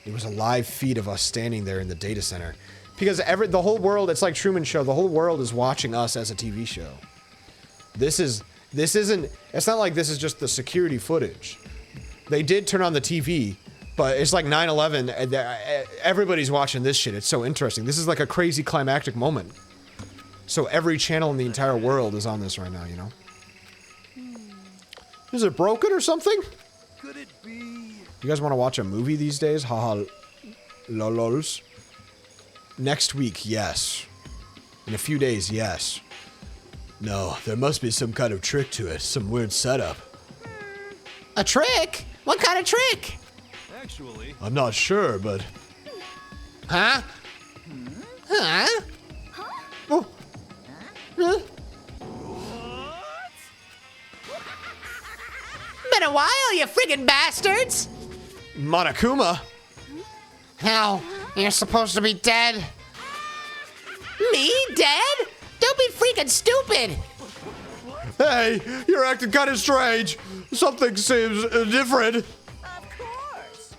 It was a live feed of us standing there in the data center. Because the whole world, it's like Truman Show, the whole world is watching us as a TV show. This isn't, it's not like this is just the security footage. They did turn on the TV, but it's like 9/11, and everybody's watching this shit. It's so interesting. This is like a crazy climactic moment. So every channel in the entire world is on this right now, you know? Is it broken or something? could it be? You guys want to watch a movie these days? Haha, lols. Next week, yes. In a few days, yes. No, there must be some kind of trick to it. Some weird setup. A trick? What kind of trick? Actually, I'm not sure, but... Huh? Huh? Oh, Huh? Been a while, you friggin' bastards! Monokuma? Hell, you're supposed to be dead. Me? Dead? Don't be freaking stupid! Hey, you're acting kind of strange. Something seems different. of course.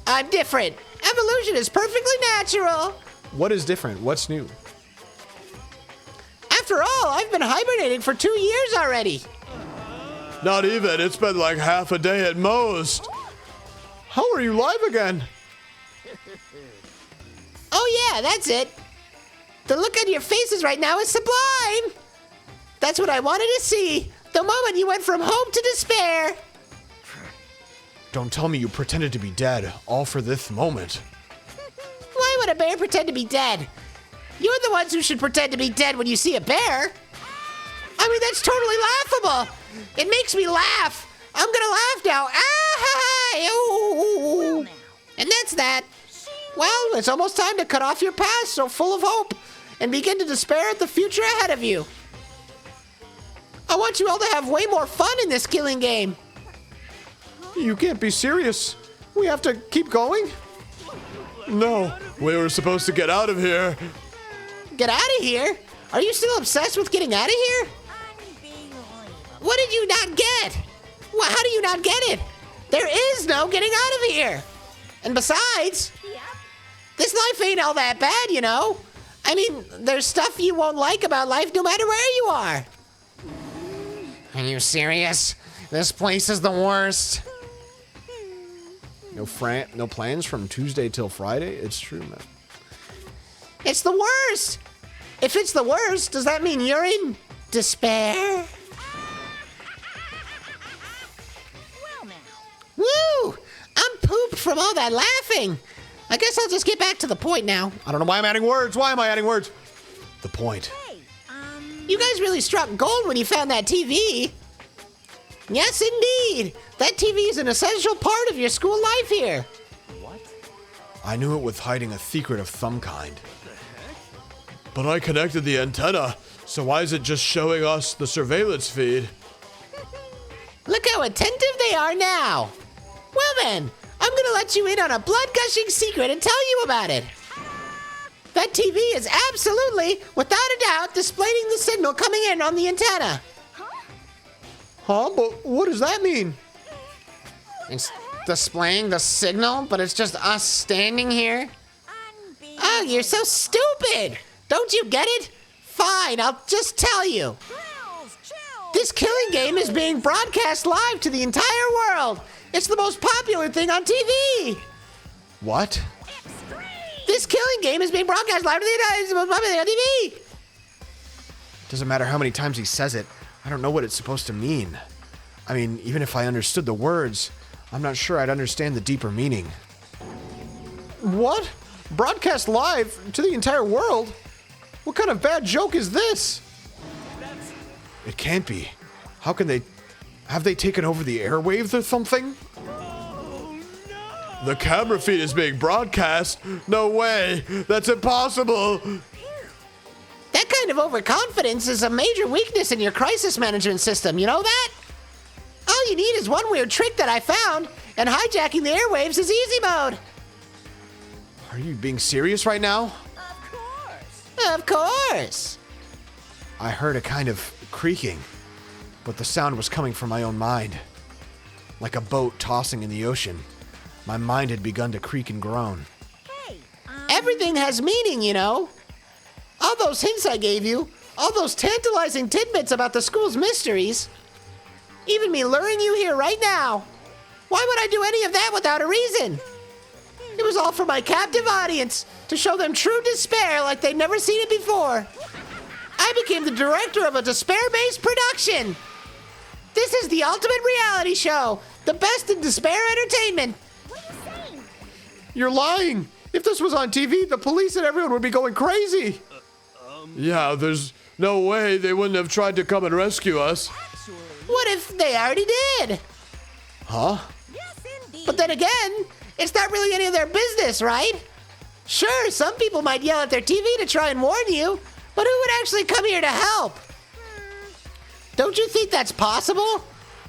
I'm different. Evolution is perfectly natural. What is different? What's new? After all, I've been hibernating for 2 years already. Not even. It's been like half a day at most. How are you live again? Oh yeah, that's it. The look on your faces right now is sublime. That's what I wanted to see. The moment you went from hope to despair. Don't tell me you pretended to be dead, all for this moment. Why would a bear pretend to be dead? You're the ones who should pretend to be dead when you see a bear. I mean, that's totally laughable. It makes me laugh. I'm gonna laugh now. Ah, ooh. And that's that. Well, it's almost time to cut off your past so full of hope and begin to despair at the future ahead of you. I want you all to have way more fun in this killing game. You can't be serious. We have to keep going? No, we were supposed to get out of here. Get out of here? Are you still obsessed with getting out of here? Unbelievable. What did you not get? Well, how do you not get it? There is no getting out of here. And besides, this life ain't all that bad, you know. I mean, there's stuff you won't like about life no matter where you are. Are you serious? This place is the worst. No plans from Tuesday till Friday? It's true, man. It's the worst. If it's the worst, does that mean you're in despair? Well now. Woo! I'm pooped from all that laughing. I guess I'll just get back to the point now. I don't know why I'm adding words. Why am I adding words? The point. Hey, You guys really struck gold when you found that TV. Yes, indeed. That TV is an essential part of your school life here. What? I knew it was hiding a secret of some kind. But I connected the antenna, so why is it just showing us the surveillance feed? Look how attentive they are now. Well then, I'm gonna let you in on a blood-gushing secret and tell you about it. That TV is absolutely, without a doubt, displaying the signal coming in on the antenna. Huh? But what does that mean? It's displaying the signal, but it's just us standing here? Oh, you're so stupid! Don't you get it? Fine, I'll just tell you. This killing game is being broadcast live to the entire world. It's the most popular thing on TV. What? This killing game is being broadcast live to the most popular thing on TV. Doesn't matter how many times he says it, I don't know what it's supposed to mean. I mean, even if I understood the words, I'm not sure I'd understand the deeper meaning. What? Broadcast live to the entire world? What kind of bad joke is this? It can't be. How can they... Have they taken over the airwaves or something? Oh, no! The camera feed is being broadcast? No way! That's impossible! That kind of overconfidence is a major weakness in your crisis management system, you know that? All you need is one weird trick that I found, and hijacking the airwaves is easy mode. Are you being serious right now? Of course. I heard a kind of creaking, but the sound was coming from my own mind. Like a boat tossing in the ocean, my mind had begun to creak and groan. Everything has meaning, you know. All those hints I gave you, all those tantalizing tidbits about the school's mysteries, even me luring you here right now. Why would I do any of that without a reason? It was all for my captive audience, to show them true despair like they'd never seen it before. I became the director of a despair-based production. This is the ultimate reality show, the best in despair entertainment. You're lying! If this was on TV, the police and everyone would be going crazy! Yeah, there's no way they wouldn't have tried to come and rescue us. What if they already did? Huh? But then again, it's not really any of their business, right? Sure, some people might yell at their TV to try and warn you, but who would actually come here to help? Don't you think that's possible?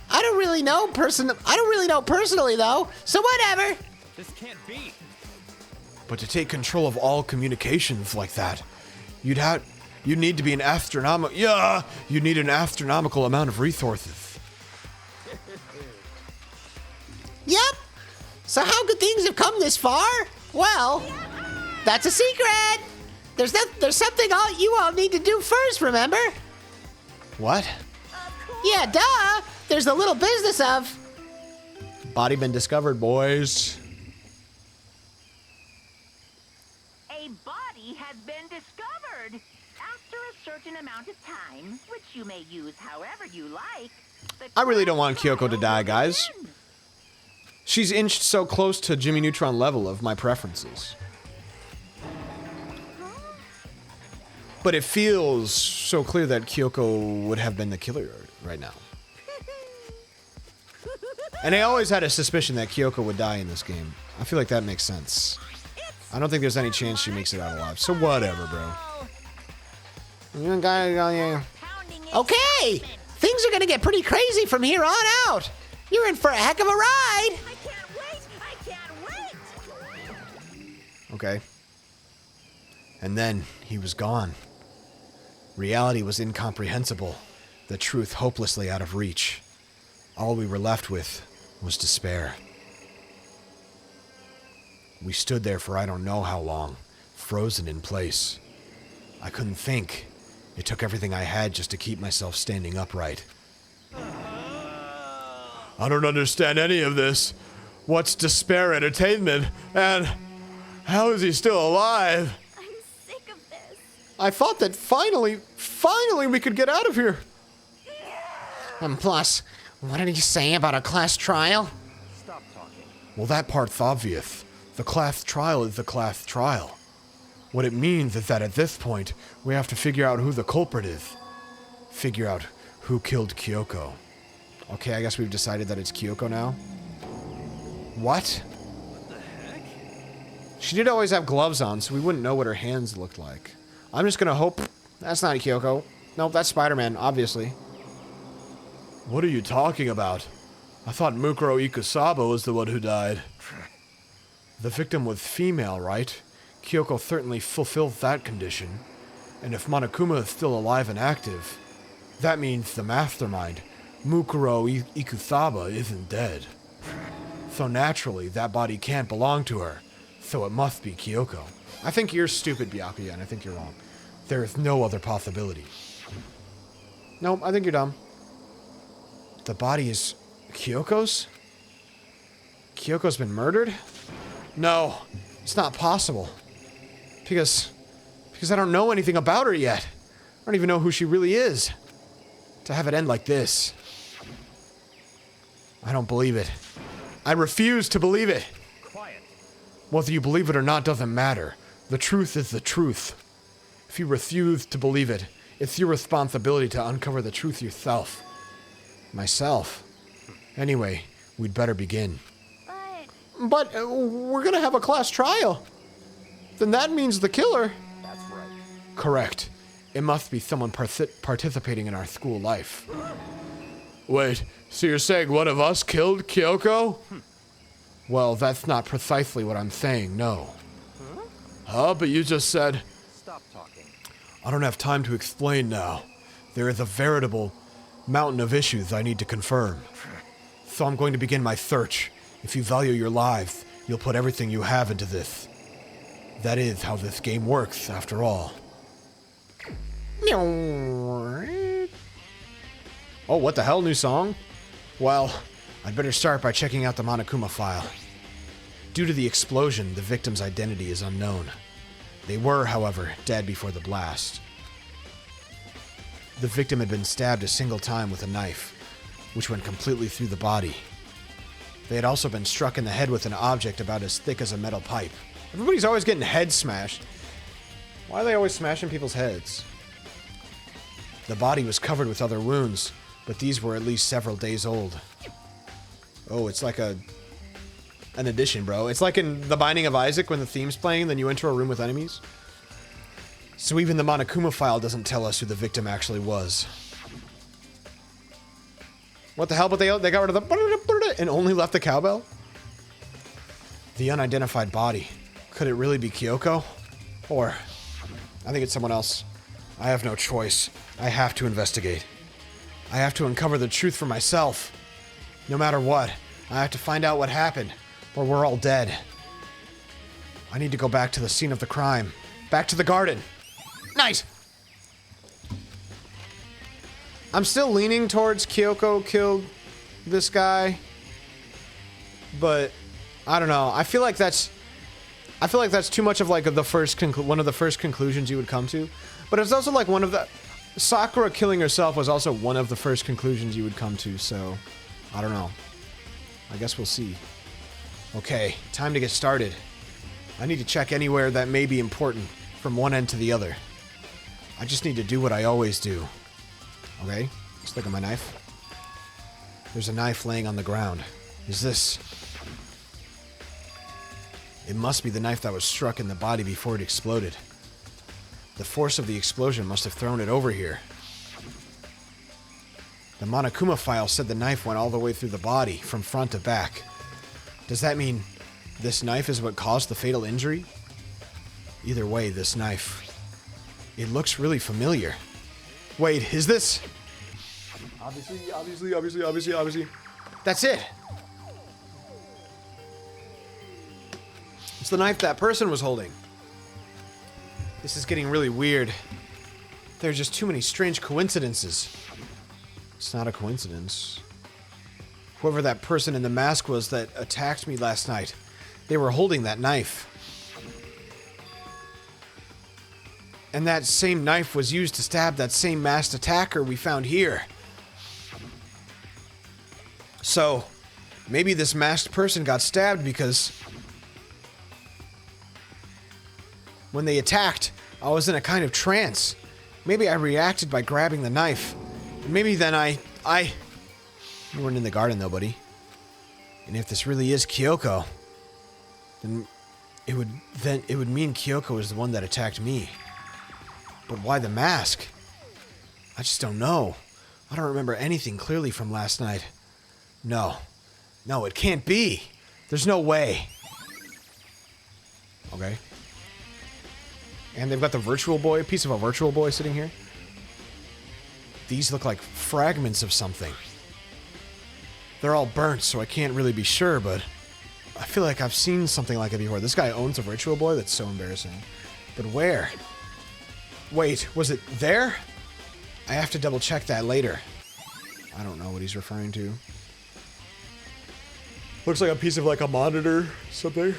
I don't really know personally though, so whatever. This can't be. But to take control of all communications like that, you'd need to be you'd need an astronomical amount of resources. Yep. So how could things have come this far? Well, that's a secret. There's something you all need to do first, remember? What? Yeah, duh. There's the little business of... Body been discovered, boys. A body has been discovered. After a certain amount of time, which you may use however you like. I really don't want Kyoko to die, guys. She's inched so close to Jimmy Neutron level of my preferences. But it feels so clear that Kyoko would have been the killer right now. And I always had a suspicion that Kyoko would die in this game. I feel like that makes sense. I don't think there's any chance she makes it out alive. So whatever, bro. Okay, things are gonna get pretty crazy from here on out. You're in for a heck of a ride. I can't wait! Okay. And then he was gone. Reality was incomprehensible, the truth hopelessly out of reach. All we were left with was despair. We stood there for I don't know how long, frozen in place. I couldn't think. It took everything I had just to keep myself standing upright. I don't understand any of this. What's despair entertainment? And how is he still alive? I'm sick of this. I thought that finally we could get out of here. And plus, what did he say about a class trial? Stop talking. Well, that part's obvious. The class trial is the class trial. What it means is that at this point, we have to figure out who the culprit is. Figure out who killed Kyoko. Okay, I guess we've decided that it's Kyoko now. What? What the heck? She did always have gloves on, so we wouldn't know what her hands looked like. I'm just gonna hope that's not Kyoko. Nope, that's Spider-Man, obviously. What are you talking about? I thought Mukuro Ikusaba was the one who died. The victim was female, right? Kyoko certainly fulfills that condition. And if Monokuma is still alive and active, that means the mastermind, Mukuro Ikusaba, isn't dead. So naturally, that body can't belong to her, so it must be Kyoko. I think you're stupid, Byakuya, and I think you're wrong. There is no other possibility. Nope, I think you're dumb. The body is Kyoko's? Kyoko's been murdered? No, it's not possible. Because I don't know anything about her yet. I don't even know who she really is. To have it end like this. I don't believe it. I refuse to believe it. Quiet. Whether you believe it or not doesn't matter. The truth is the truth. If you refuse to believe it, it's your responsibility to uncover the truth yourself. Myself. Anyway, we'd better begin. But we're gonna have a class trial. Then that means the killer. That's right. Correct. It must be someone participating in our school life. Wait, so you're saying one of us killed Kyoko? Well, that's not precisely what I'm saying, no. Huh? But you just said... Stop talking. I don't have time to explain now. There is a veritable mountain of issues I need to confirm. So I'm going to begin my search. If you value your lives, you'll put everything you have into this. That is how this game works, after all. Oh, what the hell? New song? Well, I'd better start by checking out the Monokuma file. Due to the explosion, the victim's identity is unknown. They were, however, dead before the blast. The victim had been stabbed a single time with a knife, which went completely through the body. They had also been struck in the head with an object about as thick as a metal pipe. Everybody's always getting head smashed. Why are they always smashing people's heads? The body was covered with other wounds, but these were at least several days old. Oh, it's like an addition, bro. It's like in The Binding of Isaac when the theme's playing, then you enter a room with enemies. So even the Monokuma file doesn't tell us who the victim actually was. What the hell? But they got rid of the and only left the cowbell? The unidentified body. Could it really be Kyoko? Or, I think it's someone else. I have no choice. I have to investigate. I have to uncover the truth for myself. No matter what, I have to find out what happened, or we're all dead. I need to go back to the scene of the crime. Back to the garden. Nice! I'm still leaning towards Kyoko killed this guy. But, I don't know. I feel like that's too much of like one of the first conclusions you would come to. But it's also like one of the... Sakura killing herself was also one of the first conclusions you would come to, so... I don't know. I guess we'll see. Okay, time to get started. I need to check anywhere that may be important, from one end to the other. I just need to do what I always do. Okay, let's look at my knife. There's a knife laying on the ground. Is this... It must be the knife that was struck in the body before it exploded. The force of the explosion must have thrown it over here. The Monokuma file said the knife went all the way through the body, from front to back. Does that mean this knife is what caused the fatal injury? Either way, this knife... It looks really familiar. Wait, is this... Obviously. That's it! It's the knife that person was holding. This is getting really weird. There are just too many strange coincidences. It's not a coincidence. Whoever that person in the mask was that attacked me last night, they were holding that knife. And that same knife was used to stab that same masked attacker we found here. So, maybe this masked person got stabbed because... When they attacked, I was in a kind of trance. Maybe I reacted by grabbing the knife. Maybe then I... You weren't in the garden though, buddy. And if this really is Kyoko, then it would mean Kyoko is the one that attacked me. But why the mask? I just don't know. I don't remember anything clearly from last night. No, it can't be. There's no way. Okay. And they've got the virtual boy, a piece of a virtual boy sitting here. These look like fragments of something. They're all burnt, so I can't really be sure, but I feel like I've seen something like it before. This guy owns a virtual boy? That's so embarrassing. But where? Wait, was it there? I have to double check that later. I don't know what he's referring to. Looks like a piece of like a monitor, something.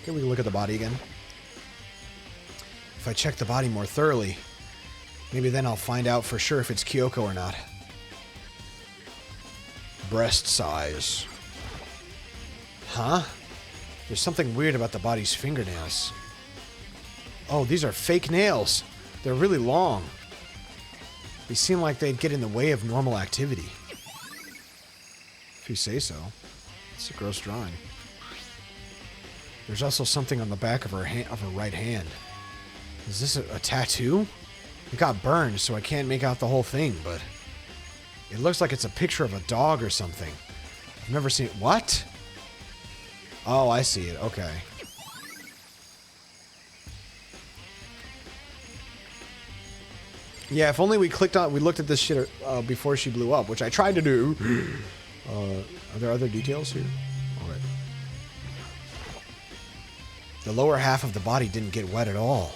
Okay, we can look at the body again. If I check the body more thoroughly, maybe then I'll find out for sure if it's Kyoko or not. Breast size. Huh? There's something weird about the body's fingernails. Oh, these are fake nails. They're really long. They seem like they'd get in the way of normal activity. If you say so. It's a gross drawing. There's also something on the back of her right hand. Is this a tattoo? It got burned, so I can't make out the whole thing, but it looks like it's a picture of a dog or something. I've never seen it. What? Oh, I see it. Okay. Yeah, if only we looked at this shit before she blew up, which I tried to do. Are there other details here? All right. The lower half of the body didn't get wet at all.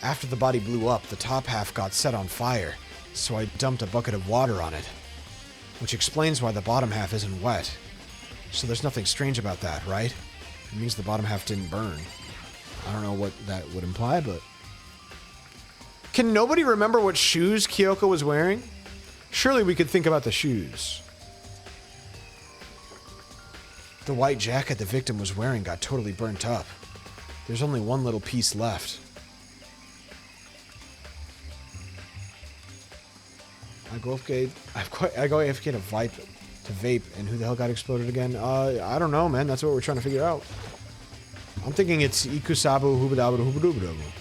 After the body blew up, the top half got set on fire, so I dumped a bucket of water on it, which explains why the bottom half isn't wet. So there's nothing strange about that, right? It means the bottom half didn't burn. I don't know what that would imply, but... Can nobody remember what shoes Kyoko was wearing? Surely we could think about the shoes. The white jacket the victim was wearing got totally burnt up. There's only one little piece left. I go AFK to vape, and who the hell got exploded again? I don't know, man. That's what we're trying to figure out. I'm thinking it's Ikusabu Hubadabu Hubadubadubu.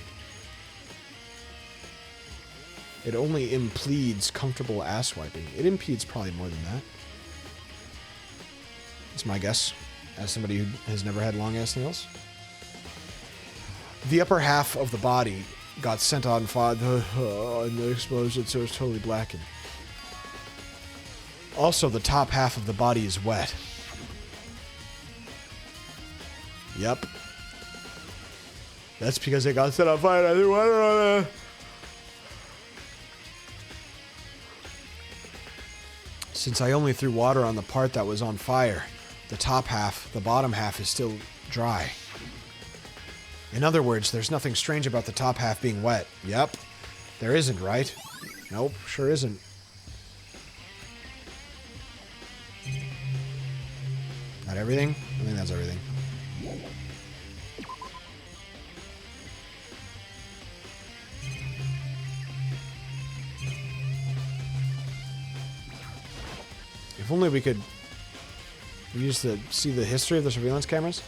It only impedes comfortable ass wiping. It impedes probably more than that. It's my guess, as somebody who has never had long ass nails. The upper half of the body got sent on fire in the explosion, so it's totally blackened. Also, the top half of the body is wet. Yep. That's because it got set on fire. I threw water on it. Since I only threw water on the part that was on fire, the top half, the bottom half is still dry. In other words, there's nothing strange about the top half being wet. Yep. There isn't, right? Nope, sure isn't. Not everything? I think that's everything. If only we could use to see the history of the surveillance cameras.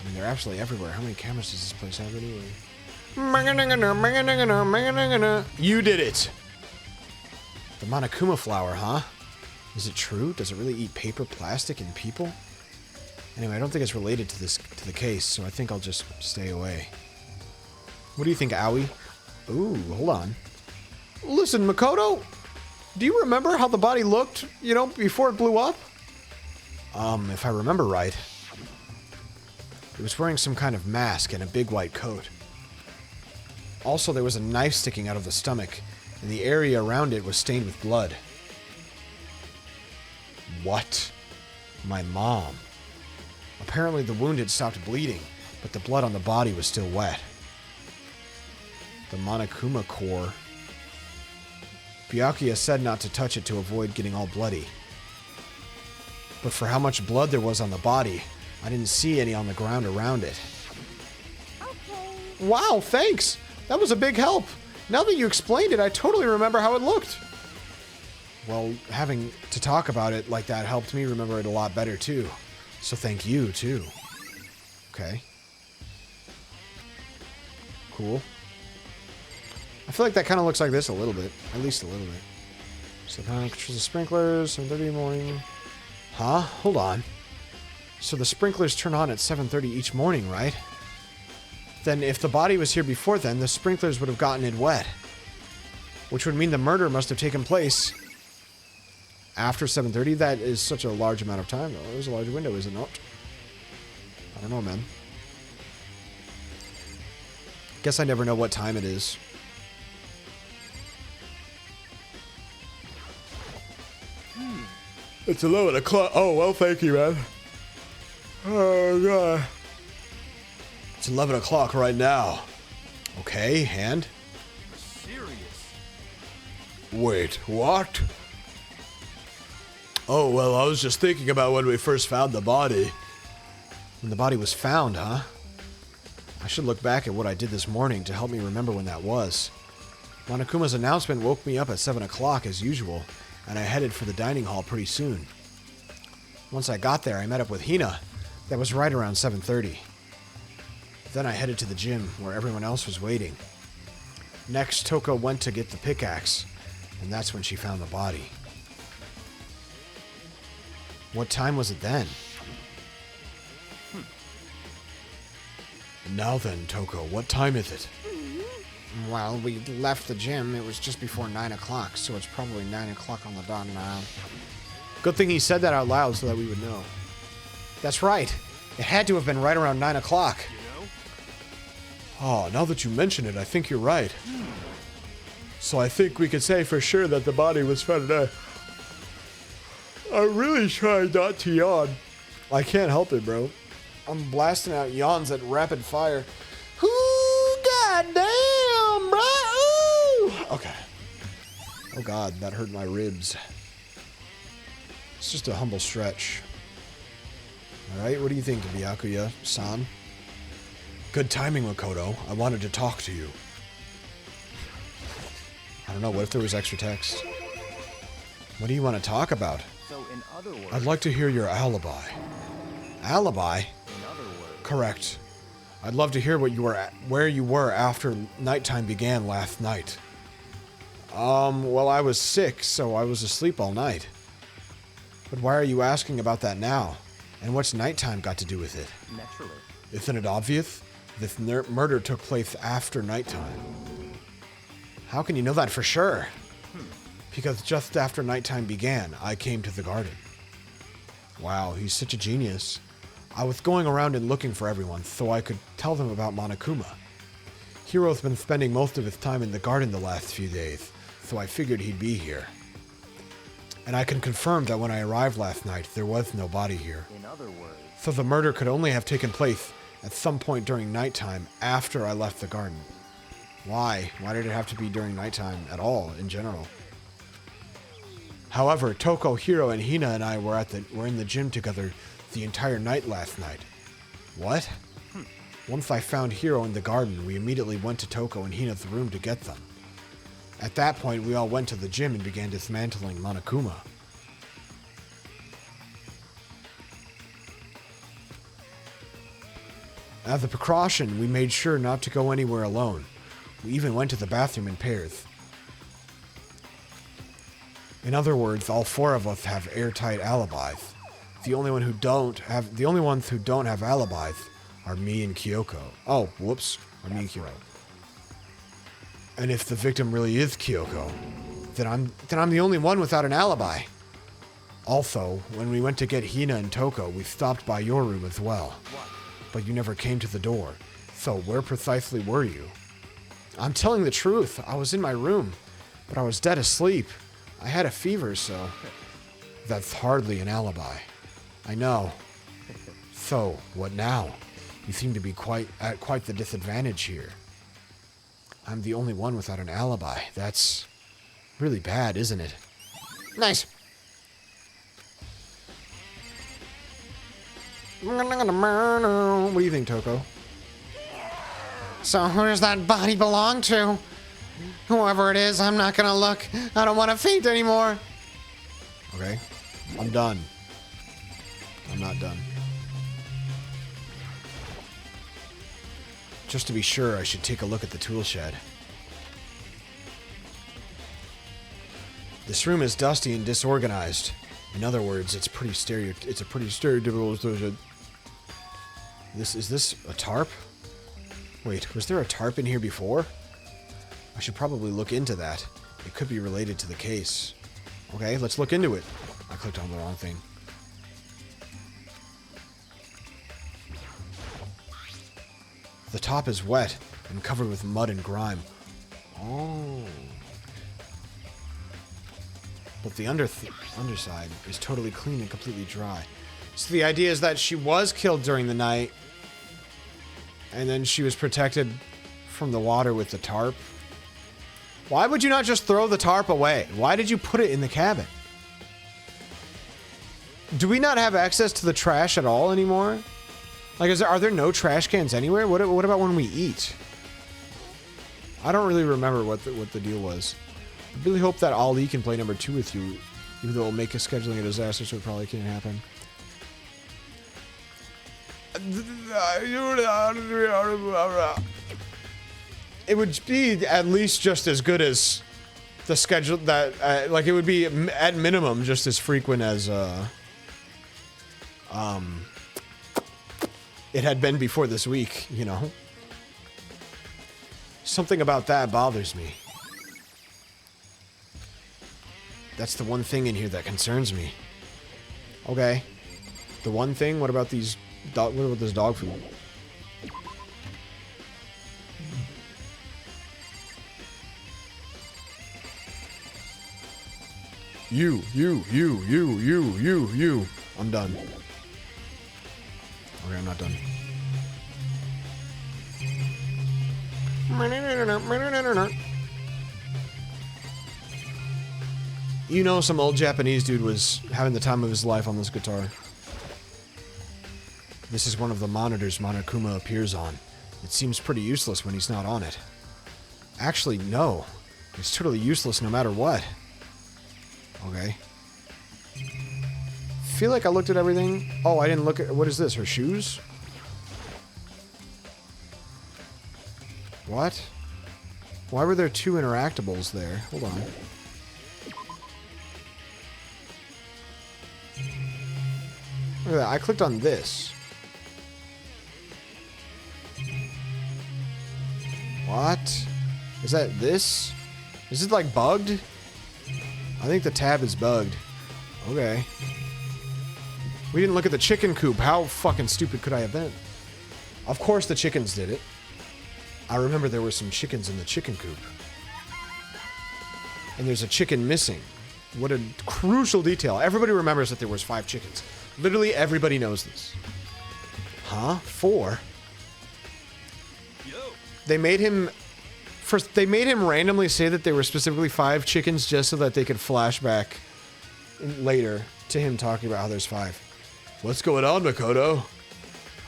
I mean, they're absolutely everywhere. How many cameras does this place have anyway? You did it! The Monokuma flower, huh? Is it true? Does it really eat paper, plastic, and people? Anyway, I don't think it's related to the case, so I think I'll just stay away. What do you think, Owie? Ooh, hold on. Listen, Makoto, do you remember how the body looked, before it blew up? If I remember right, it was wearing some kind of mask and a big white coat. Also, there was a knife sticking out of the stomach, and the area around it was stained with blood. What? My mom. Apparently the wound had stopped bleeding, but the blood on the body was still wet. The Monokuma core. Byakuya said not to touch it to avoid getting all bloody. But for how much blood there was on the body, I didn't see any on the ground around it. Okay. Wow, thanks! That was a big help! Now that you explained it, I totally remember how it looked. Well, having to talk about it like that helped me remember it a lot better, too. So thank you, too. Okay. Cool. I feel like that kind of looks like this a little bit. At least a little bit. So, controls the sprinklers, 7:30 in the morning. Huh? Hold on. So the sprinklers turn on at 7:30 each morning, right? Then if the body was here before then, the sprinklers would have gotten it wet. Which would mean the murder must have taken place after 7:30. That is such a large amount of time, though. There's a large window, is it not? I don't know, man. Guess I never know what time it is. It's 11 o'clock. Oh, well, thank you, man. Oh, God. It's 11 o'clock right now. Okay, and? Serious. Wait, what? Oh, well, I was just thinking about when we first found the body. When the body was found, huh? I should look back at what I did this morning to help me remember when that was. Monokuma's announcement woke me up at 7 o'clock as usual, and I headed for the dining hall pretty soon. Once I got there, I met up with Hina. That was right around 7:30. Then I headed to the gym, where everyone else was waiting. Next, Toko went to get the pickaxe, and that's when she found the body. What time was it then? Now then, Toko, what time is it? Well, we left the gym. It was just before 9 o'clock, so it's probably 9 o'clock on the dot now. Good thing he said that out loud so that we would know. That's right. It had to have been right around 9 o'clock. You know? Oh, now that you mention it, I think you're right. So I think we could say for sure that the body was found today. I'm really trying not to yawn. I can't help it, bro. I'm blasting out yawns at rapid fire. Ooh, goddamn, bro! Ooh! Okay. Oh God, that hurt my ribs. It's just a humble stretch. Alright, what do you think, Byakuya-san? Good timing, Makoto. I wanted to talk to you. I don't know, what if there was extra text? What do you want to talk about? So in other words, I'd like to hear your alibi. Alibi? in other words, Correct. I'd love to hear what you were where you were after nighttime began last night. Well, I was sick, so I was asleep all night. But why are you asking about that now? And what's nighttime got to do with it? naturally. Isn't it obvious? This murder took place after nighttime. How can you know that for sure? Because just after nighttime began, I came to the garden. Wow, he's such a genius. I was going around and looking for everyone so I could tell them about Monokuma. Hiro's been spending most of his time in the garden the last few days, so I figured he'd be here. And I can confirm that when I arrived last night, there was no body here. In other words, So the murder could only have taken place at some point during nighttime after I left the garden. Why? Why did it have to be during nighttime at all, in general? However, Toko, Hiro, and Hina and I were in the gym together the entire night last night. What? Once I found Hiro in the garden, we immediately went to Toko and Hina's room to get them. At that point, we all went to the gym and began dismantling Monokuma. As a precaution, we made sure not to go anywhere alone. We even went to the bathroom in pairs. In other words, all four of us have airtight alibis. The only ones who don't have alibis are me and Kyoko. Oh, whoops. Or me and Kyoko. And if the victim really is Kyoko, then I'm the only one without an alibi. Also, when we went to get Hina and Toko, we stopped by your room as well. But you never came to the door. So where precisely were you? I'm telling the truth. I was in my room, but I was dead asleep. I had a fever, so that's hardly an alibi. I know. So, what now? You seem to be at quite the disadvantage here. I'm the only one without an alibi. That's really bad, isn't it? Nice. What do you think, Toko? So who does that body belong to? Whoever it is, I'm not gonna look. I don't want to faint anymore. Okay. I'm done. I'm not done. Just to be sure, I should take a look at the tool shed. This room is dusty and disorganized. In other words, it's a pretty stereotypical tool shed. Is this a tarp? Wait, was there a tarp in here before? I should probably look into that. It could be related to the case. Okay, let's look into it. I clicked on the wrong thing. The top is wet and covered with mud and grime. Oh. But the underside is totally clean and completely dry. So the idea is that she was killed during the night, and then she was protected from the water with the tarp. Why would you not just throw the tarp away? Why did you put it in the cabin? Do we not have access to the trash at all anymore? Like, are there no trash cans anywhere? What about when we eat? I don't really remember what the deal was. I really hope that Ali can play number 2 with you, even though it'll make scheduling a disaster, so it probably can't happen. It would be at least just as good as the schedule that, like, it would be at minimum just as frequent as it had been before this week, you know? Something about that bothers me. That's the one thing in here that concerns me. Okay. The one thing? What about these what about this dog food? You. I'm done. Okay, I'm not done. You know, some old Japanese dude was having the time of his life on this guitar. This is one of the monitors Monokuma appears on. It seems pretty useless when he's not on it. Actually, no. It's totally useless no matter what. Okay. Feel like I looked at everything. Oh, I didn't look at... What is this? Her shoes? What? Why were there 2 interactables there? Hold on. Look at that. I clicked on this. What? Is that this? Is it like bugged? I think the tab is bugged. Okay. We didn't look at the chicken coop. How fucking stupid could I have been? Of course the chickens did it. I remember there were some chickens in the chicken coop. And there's a chicken missing. What a crucial detail. Everybody remembers that there was 5 chickens. Literally everybody knows this. Huh? 4? Yo. They made him... First, they made him randomly say that there were specifically 5 chickens just so that they could flashback later to him talking about how there's 5. What's going on, Makoto?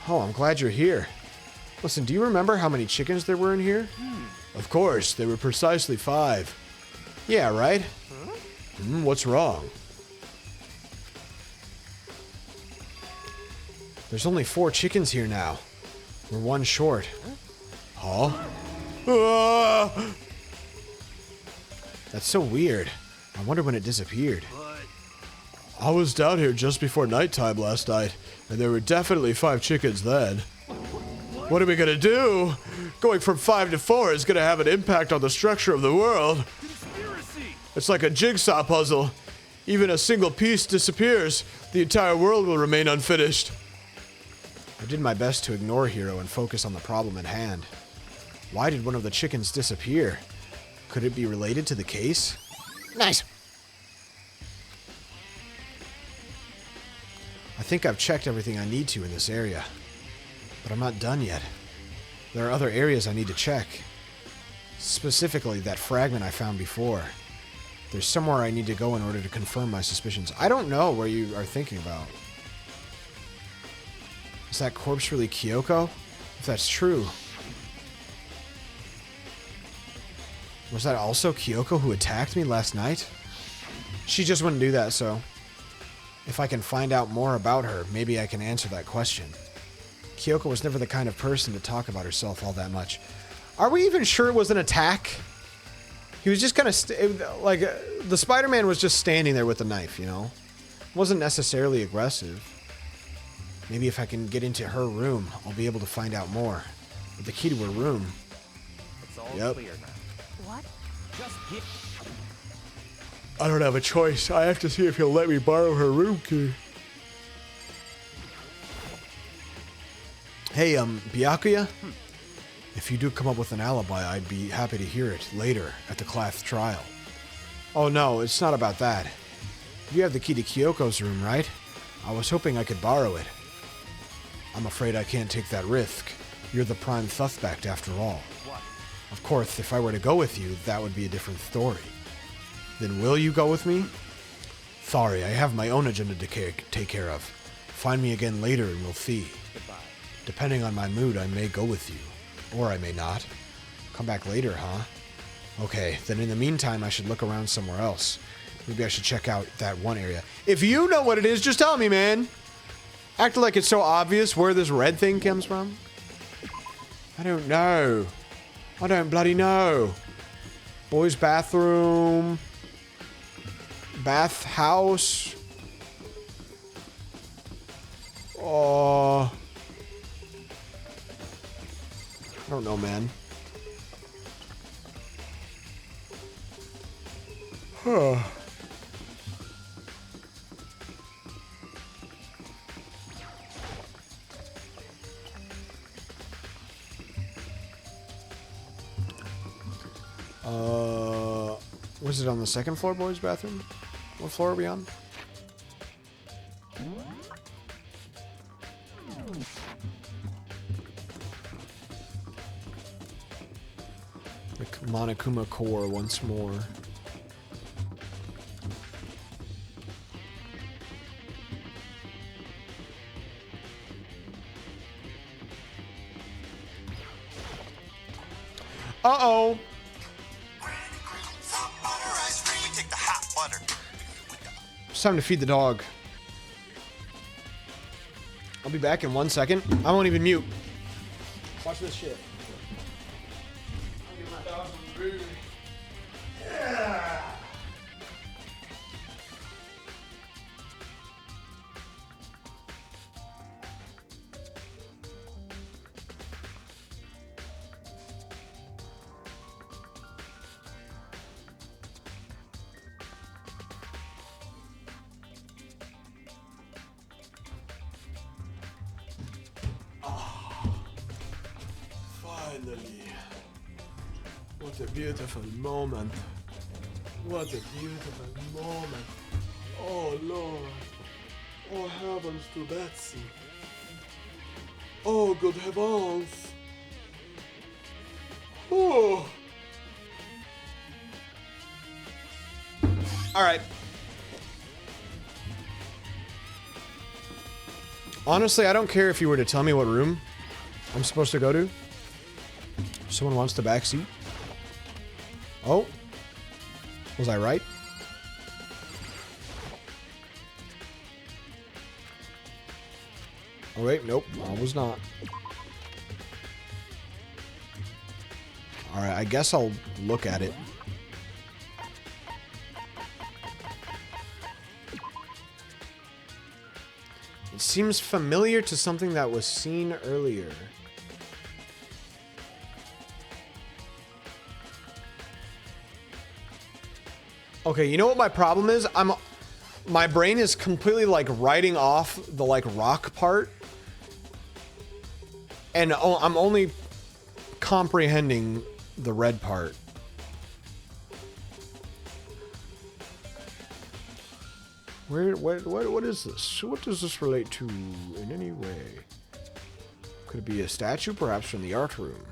Oh, I'm glad you're here. Listen, do you remember how many chickens there were in here? Of course, there were precisely 5. Yeah, right? What's wrong? There's only 4 chickens here now. We're 1 short. Huh? Ah! That's so weird. I wonder when it disappeared. I was down here just before nighttime last night, and there were definitely 5 chickens then. What are we gonna do? Going from 5 to 4 is gonna have an impact on the structure of the world. Conspiracy! It's like a jigsaw puzzle. Even a single piece disappears, the entire world will remain unfinished. I did my best to ignore Hiro and focus on the problem at hand. Why did one of the chickens disappear? Could it be related to the case? Nice. I think I've checked everything I need to in this area. But I'm not done yet. There are other areas I need to check. Specifically, that fragment I found before. There's somewhere I need to go in order to confirm my suspicions. I don't know where you are thinking about. Is that corpse really Kyoko? If that's true... Was that also Kyoko who attacked me last night? She just wouldn't do that, so... If I can find out more about her, maybe I can answer that question. Kyoko was never the kind of person to talk about herself all that much. Are we even sure it was an attack? He was just kind of... the Spider-Man was just standing there with a knife, you know? Wasn't necessarily aggressive. Maybe if I can get into her room, I'll be able to find out more. With the key to her room. It's all Yep. clear now. What? Just get. I don't have a choice. I have to see if he'll let me borrow her room key. Hey, Byakuya? If you do come up with an alibi, I'd be happy to hear it later at the class trial. Oh no, it's not about that. You have the key to Kyoko's room, right? I was hoping I could borrow it. I'm afraid I can't take that risk. You're the prime suspect after all. What? Of course, if I were to go with you, that would be a different story. Then will you go with me? Sorry, I have my own agenda to take care of. Find me again later and we'll see. Goodbye. Depending on my mood, I may go with you. Or I may not. Come back later, huh? Okay, then in the meantime, I should look around somewhere else. Maybe I should check out that one area. If you know what it is, just tell me, man. Acting like it's so obvious where this red thing comes from. I don't know. I don't bloody know. Boys' bathroom. Bath house. Oh. I don't know, man. Huh. Was it on the second floor, boys' bathroom? What floor are we on? The Monokuma core once more. Uh-oh. It's time to feed the dog. I'll be back in 1 second. I won't even mute. Watch this shit. I'll give my dog some food. Yeah. Finally. What a beautiful moment. What a beautiful moment. Oh Lord. Oh heavens to Betsy. Oh good heavens. Oh. Alright. Honestly, I don't care if you were to tell me what room I'm supposed to go to. Someone wants the back seat. Oh. Was I right? Oh wait, nope, I was not. Alright, I guess I'll look at it. It seems familiar to something that was seen earlier. Okay, you know what my problem is? My brain is completely like writing off the like rock part. And I'm only comprehending the red part. What is this? What does this relate to in any way? Could it be a statue, perhaps from the art room?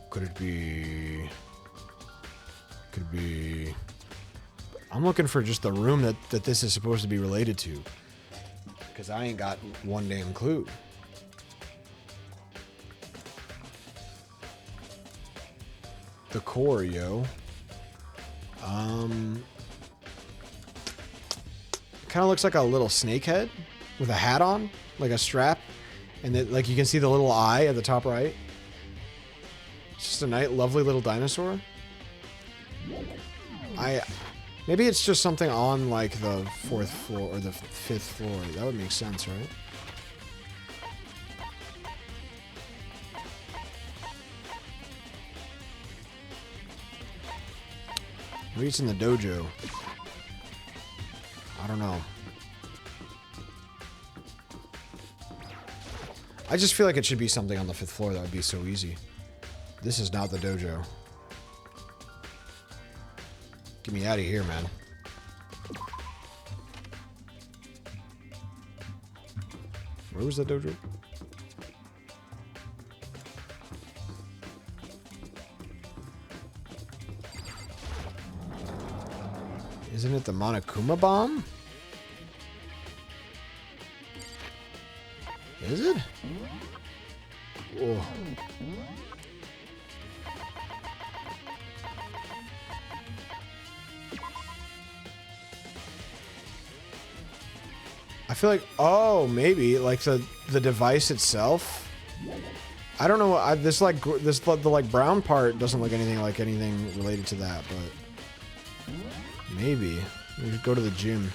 Could it be... I'm looking for just the room that this is supposed to be related to. Because I ain't got one damn clue. The core, yo. Kind of looks like a little snake head with a hat on, like a strap, and then like you can see the little eye at the top right. It's just a lovely little dinosaur. Maybe it's just something on like the 4th floor or the 5th floor. That would make sense, right? Maybe it's in the dojo. I don't know. I just feel like it should be something on the 5th floor that would be so easy. This is not the dojo. Get me out of here, man. Where was the dojo? Isn't it the Monokuma bomb? Is it? Whoa. I feel like, oh, maybe like the device itself. I don't know. The like brown part doesn't look anything like anything related to that, but maybe we should go to the gym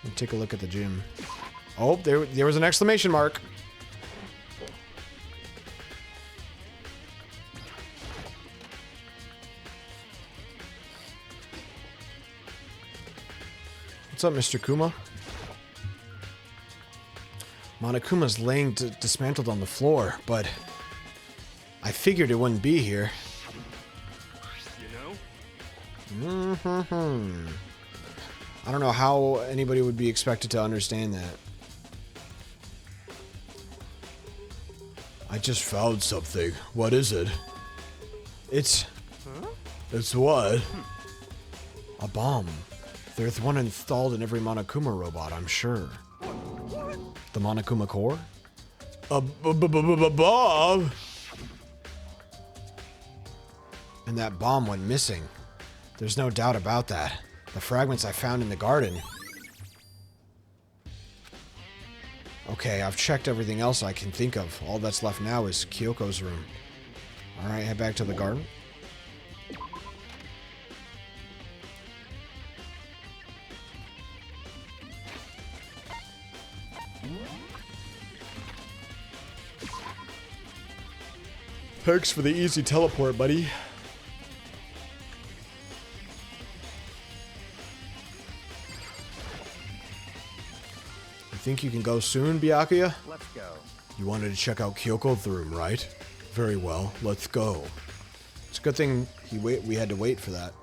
and take a look at the gym. Oh, there was an exclamation mark. What's up, Mr. Kuma? Monokuma's laying dismantled on the floor, but I figured it wouldn't be here. You know? I don't know how anybody would be expected to understand that. I just found something. What is it? It's what? A bomb. There's one installed in every Monokuma robot, I'm sure. The Monokuma core? A bomb? And that bomb went missing. There's no doubt about that. The fragments I found in the garden. Okay, I've checked everything else I can think of. All that's left now is Kyoko's room. Alright, head back to the garden. Thanks for the easy teleport, buddy. You think you can go soon, Byakuya? Let's go. You wanted to check out Kyoko's room, right? Very well, let's go. It's a good thing we had to wait for that,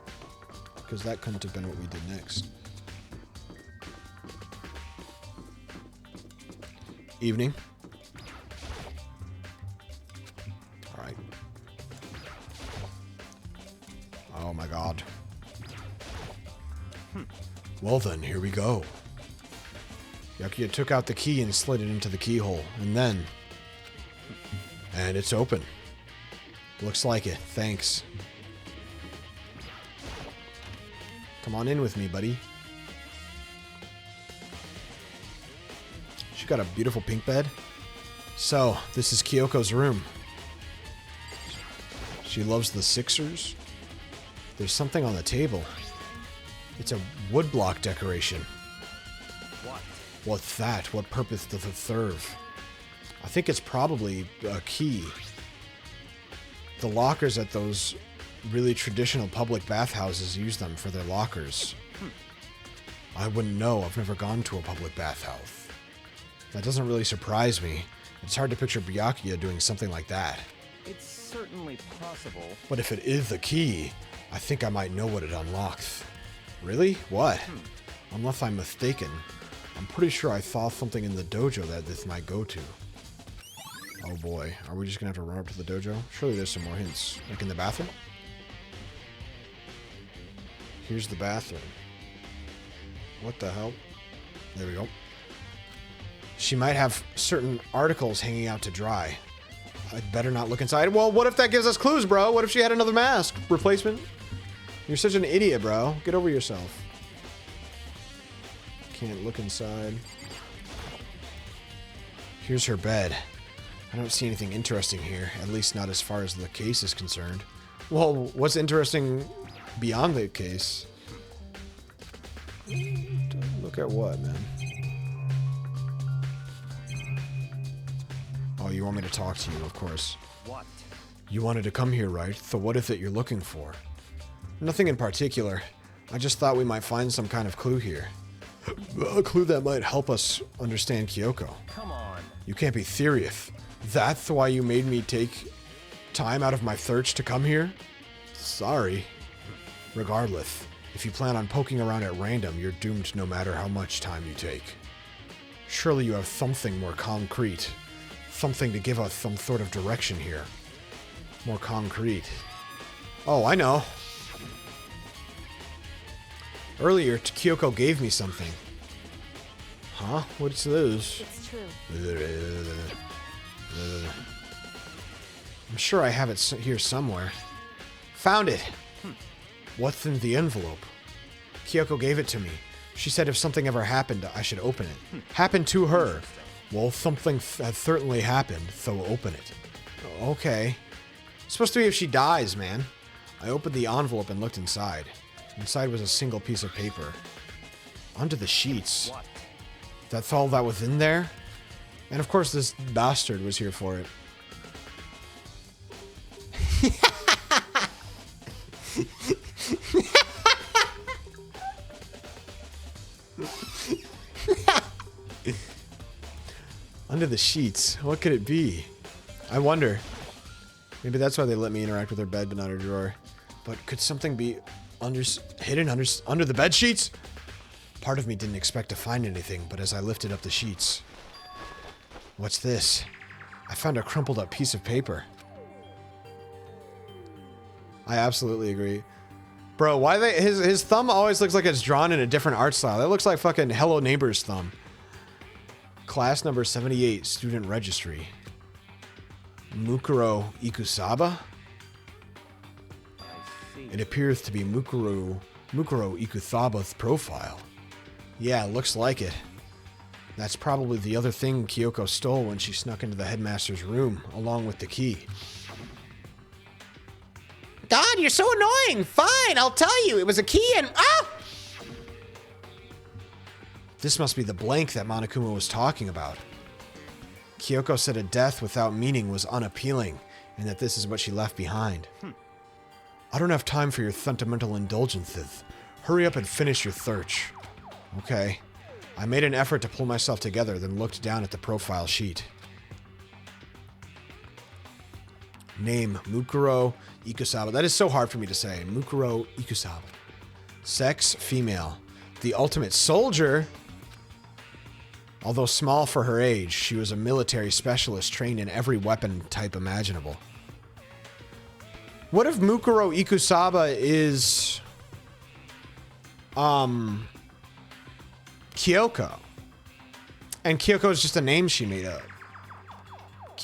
because that couldn't have been what we did next. Evening. Alright. Oh my god. Well then, here we go. Byakuya took out the key and slid it into the keyhole, and then... And it's open. Looks like it, thanks. Come on in with me, buddy. She got a beautiful pink bed. So, this is Kyoko's room. She loves the Sixers. There's something on the table. It's a woodblock decoration. What? What's that? What purpose does it serve? I think it's probably a key. The lockers at those really traditional public bathhouses use them for their lockers. I wouldn't know. I've never gone to a public bathhouse. That doesn't really surprise me. It's hard to picture Byakuya doing something like that. It's certainly possible. But if it is the key, I think I might know what it unlocks. Really? What? Unless I'm mistaken. I'm pretty sure I saw something in the dojo that this might go to. Oh boy, are we just gonna have to run up to the dojo? Surely there's some more hints. Like in the bathroom? Here's the bathroom. What the hell? There we go. She might have certain articles hanging out to dry. I'd better not look inside. Well, what if that gives us clues, bro? What if she had another mask replacement? You're such an idiot, bro. Get over yourself. Can't look inside. Here's her bed. I don't see anything interesting here, at least not as far as the case is concerned. Well, what's interesting beyond the case? Look at what, man? Oh, you want me to talk to you, of course. What? You wanted to come here, right? So what is it you're looking for? Nothing in particular. I just thought we might find some kind of clue here. A clue that might help us understand Kyoko. Come on. You can't be serious. That's why you made me take time out of my search to come here? Sorry. Regardless, if you plan on poking around at random, you're doomed no matter how much time you take. Surely you have something more concrete. Something to give us some sort of direction here. More concrete. Oh, I know. Earlier, Kyoko gave me something. Huh? What's this? It's true. I'm sure I have it here somewhere. Found it! What's in the envelope? Kyoko gave it to me. She said if something ever happened, I should open it. Happened to her. Well, something has certainly happened, so open it. Okay. It's supposed to be if she dies, man. I opened the envelope and looked inside. Inside was a single piece of paper. Under the sheets. What? That's all that was in there? And of course this bastard was here for it. Under the sheets. What could it be? I wonder. Maybe that's why they let me interact with her bed but not her drawer. But could something be hidden under the bed sheets? Part of me didn't expect to find anything, but as I lifted up the sheets... What's this? I found a crumpled up piece of paper. I absolutely agree. Bro, why his thumb always looks like it's drawn in a different art style. That looks like fucking Hello Neighbor's thumb. Class number 78, student registry. Mukuro Ikusaba? I see. It appears to be Mukuro Ikusaba's profile. Yeah, looks like it. That's probably the other thing Kyoko stole when she snuck into the headmaster's room, along with the key. God, you're so annoying. Fine, I'll tell you. It was a key and... Ah! This must be the blank that Monokuma was talking about. Kyoko said a death without meaning was unappealing, and that this is what she left behind. I don't have time for your sentimental indulgences. Hurry up and finish your search. Okay. I made an effort to pull myself together, then looked down at the profile sheet. Name, Mukuro Ikusaba. That is so hard for me to say. Mukuro Ikusaba. Sex, female. The ultimate soldier. Although small for her age, she was a military specialist trained in every weapon type imaginable. What if Mukuro Ikusaba is... Kyoko? And Kyoko is just a name she made up.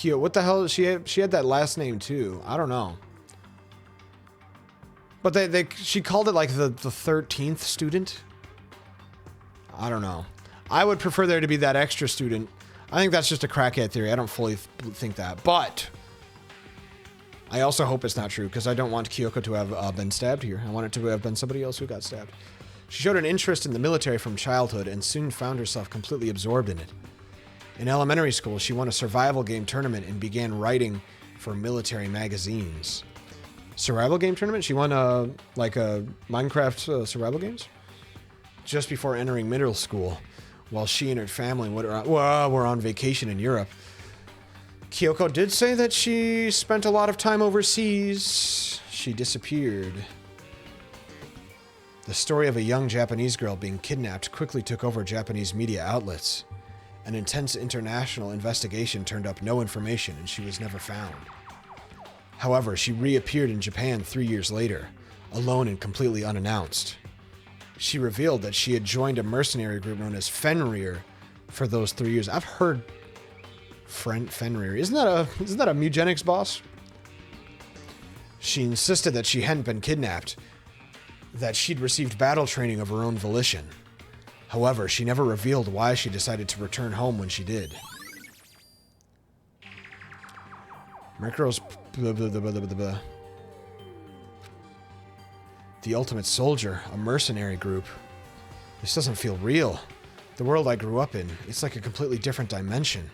What the hell? She had that last name too. I don't know. But she called it like the 13th student. I don't know. I would prefer there to be that extra student. I think that's just a crackhead theory. I don't fully think that. But I also hope it's not true because I don't want Kyoko to have been stabbed here. I want it to have been somebody else who got stabbed. She showed an interest in the military from childhood and soon found herself completely absorbed in it. In elementary school, she won a survival game tournament and began writing for military magazines. Survival game tournament? She won a Minecraft survival games? Just before entering middle school, while she and her family were on vacation in Europe. Kyoko did say that she spent a lot of time overseas. She disappeared. The story of a young Japanese girl being kidnapped quickly took over Japanese media outlets. An intense international investigation turned up no information and she was never found. However, she reappeared in Japan 3 years later, alone and completely unannounced. She revealed that she had joined a mercenary group known as Fenrir for those 3 years. I've heard Fenrir. Isn't that a Mugenics boss? She insisted that she hadn't been kidnapped, that she'd received battle training of her own volition. However, she never revealed why she decided to return home when she did. Micro's The Ultimate Soldier, a mercenary group. This doesn't feel real. The world I grew up in, it's like a completely different dimension.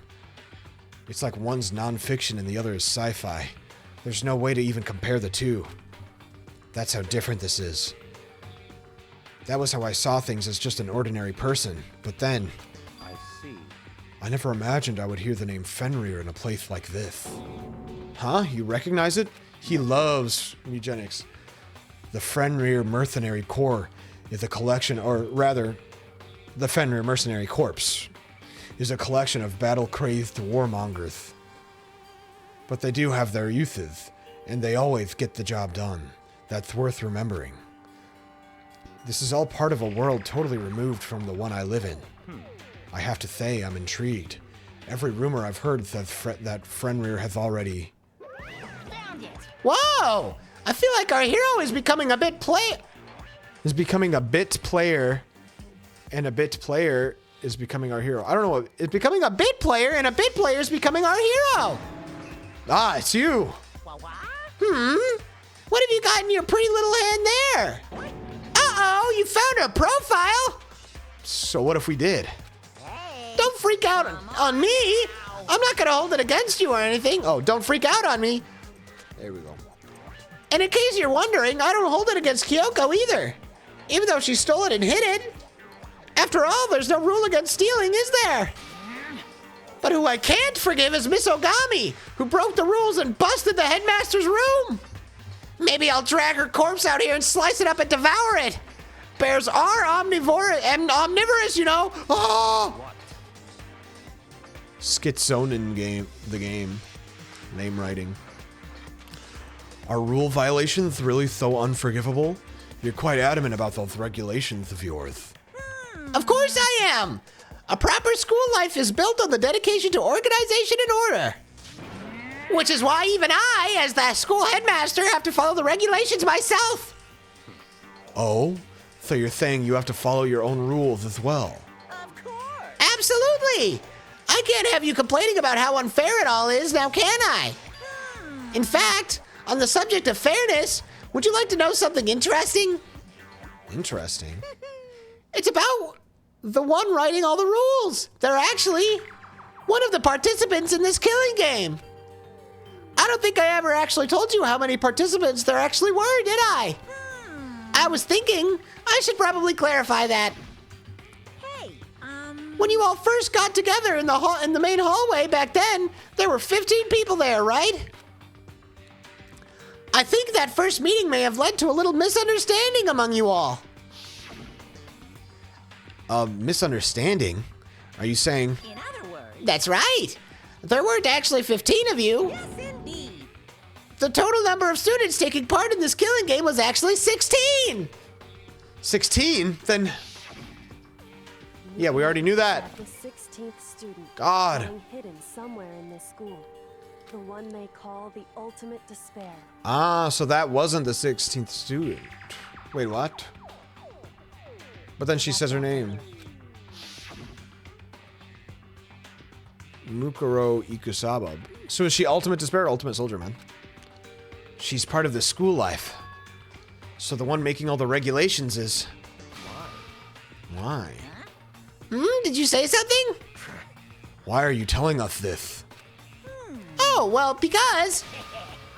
It's like one's non-fiction and the other is sci-fi. There's no way to even compare the two. That's how different this is. That was how I saw things as just an ordinary person. But then, I see. I never imagined I would hear the name Fenrir in a place like this. Huh? You recognize it? He loves eugenics. The Fenrir Mercenary Corps is a collection, or rather, the Fenrir Mercenary Corps is a collection of battle-crazed warmongers. But they do have their uses, and they always get the job done. That's worth remembering. This is all part of a world totally removed from the one I live in. I have to say, I'm intrigued. Every rumor I've heard says that Fenrir has already... Whoa! I feel like our hero is becoming a bit Is becoming a bit player, and a bit player is becoming our hero. I don't know what... It's becoming a bit player, and a bit player is becoming our hero! Ah, it's you! What have you got in your pretty little hand there? Uh-oh, you found a profile! So what if we did? Don't freak out on me! I'm not gonna hold it against you or anything. Oh, don't freak out on me. There we go. And in case you're wondering, I don't hold it against Kyoko either. Even though she stole it and hid it. After all, there's no rule against stealing, is there? But who I can't forgive is Miss Ogami, who broke the rules and busted the headmaster's room. Maybe I'll drag her corpse out here and slice it up and devour it. Bears are omnivorous, you know. Oh! Schizonin game, the game. Name writing. Are rule violations really so unforgivable? You're quite adamant about those regulations of yours. Of course I am. A proper school life is built on the dedication to organization and order. Which is why even I, as the school headmaster, have to follow the regulations myself. Oh? So you're saying you have to follow your own rules as well? Absolutely. I can't have you complaining about how unfair it all is, now can I? In fact, on the subject of fairness, would you like to know something interesting? Interesting. It's about the one writing all the rules. They're actually one of the participants in this killing game. I don't think I ever actually told you how many participants there actually were, did I? I was thinking I should probably clarify that. When you all first got together in the main hallway back then, there were 15 people there, right? I think that first meeting may have led to a little misunderstanding among you all. Misunderstanding? Are you saying... In other words, That's right. There weren't actually 15 of you. yes, indeed. The total number of students taking part in this killing game was actually 16. 16? Then... Yeah, we already knew that. The 16th student. God. Lying hidden somewhere in this school. The one they call the ultimate despair. Ah, so that wasn't the 16th student. Wait, what? But then she says her name. Mukuro Ikusaba. So is she ultimate despair or ultimate soldier, man? She's part of the school life. So the one making all the regulations is... Why? Did you say something? Why are you telling us this? Oh, well, because,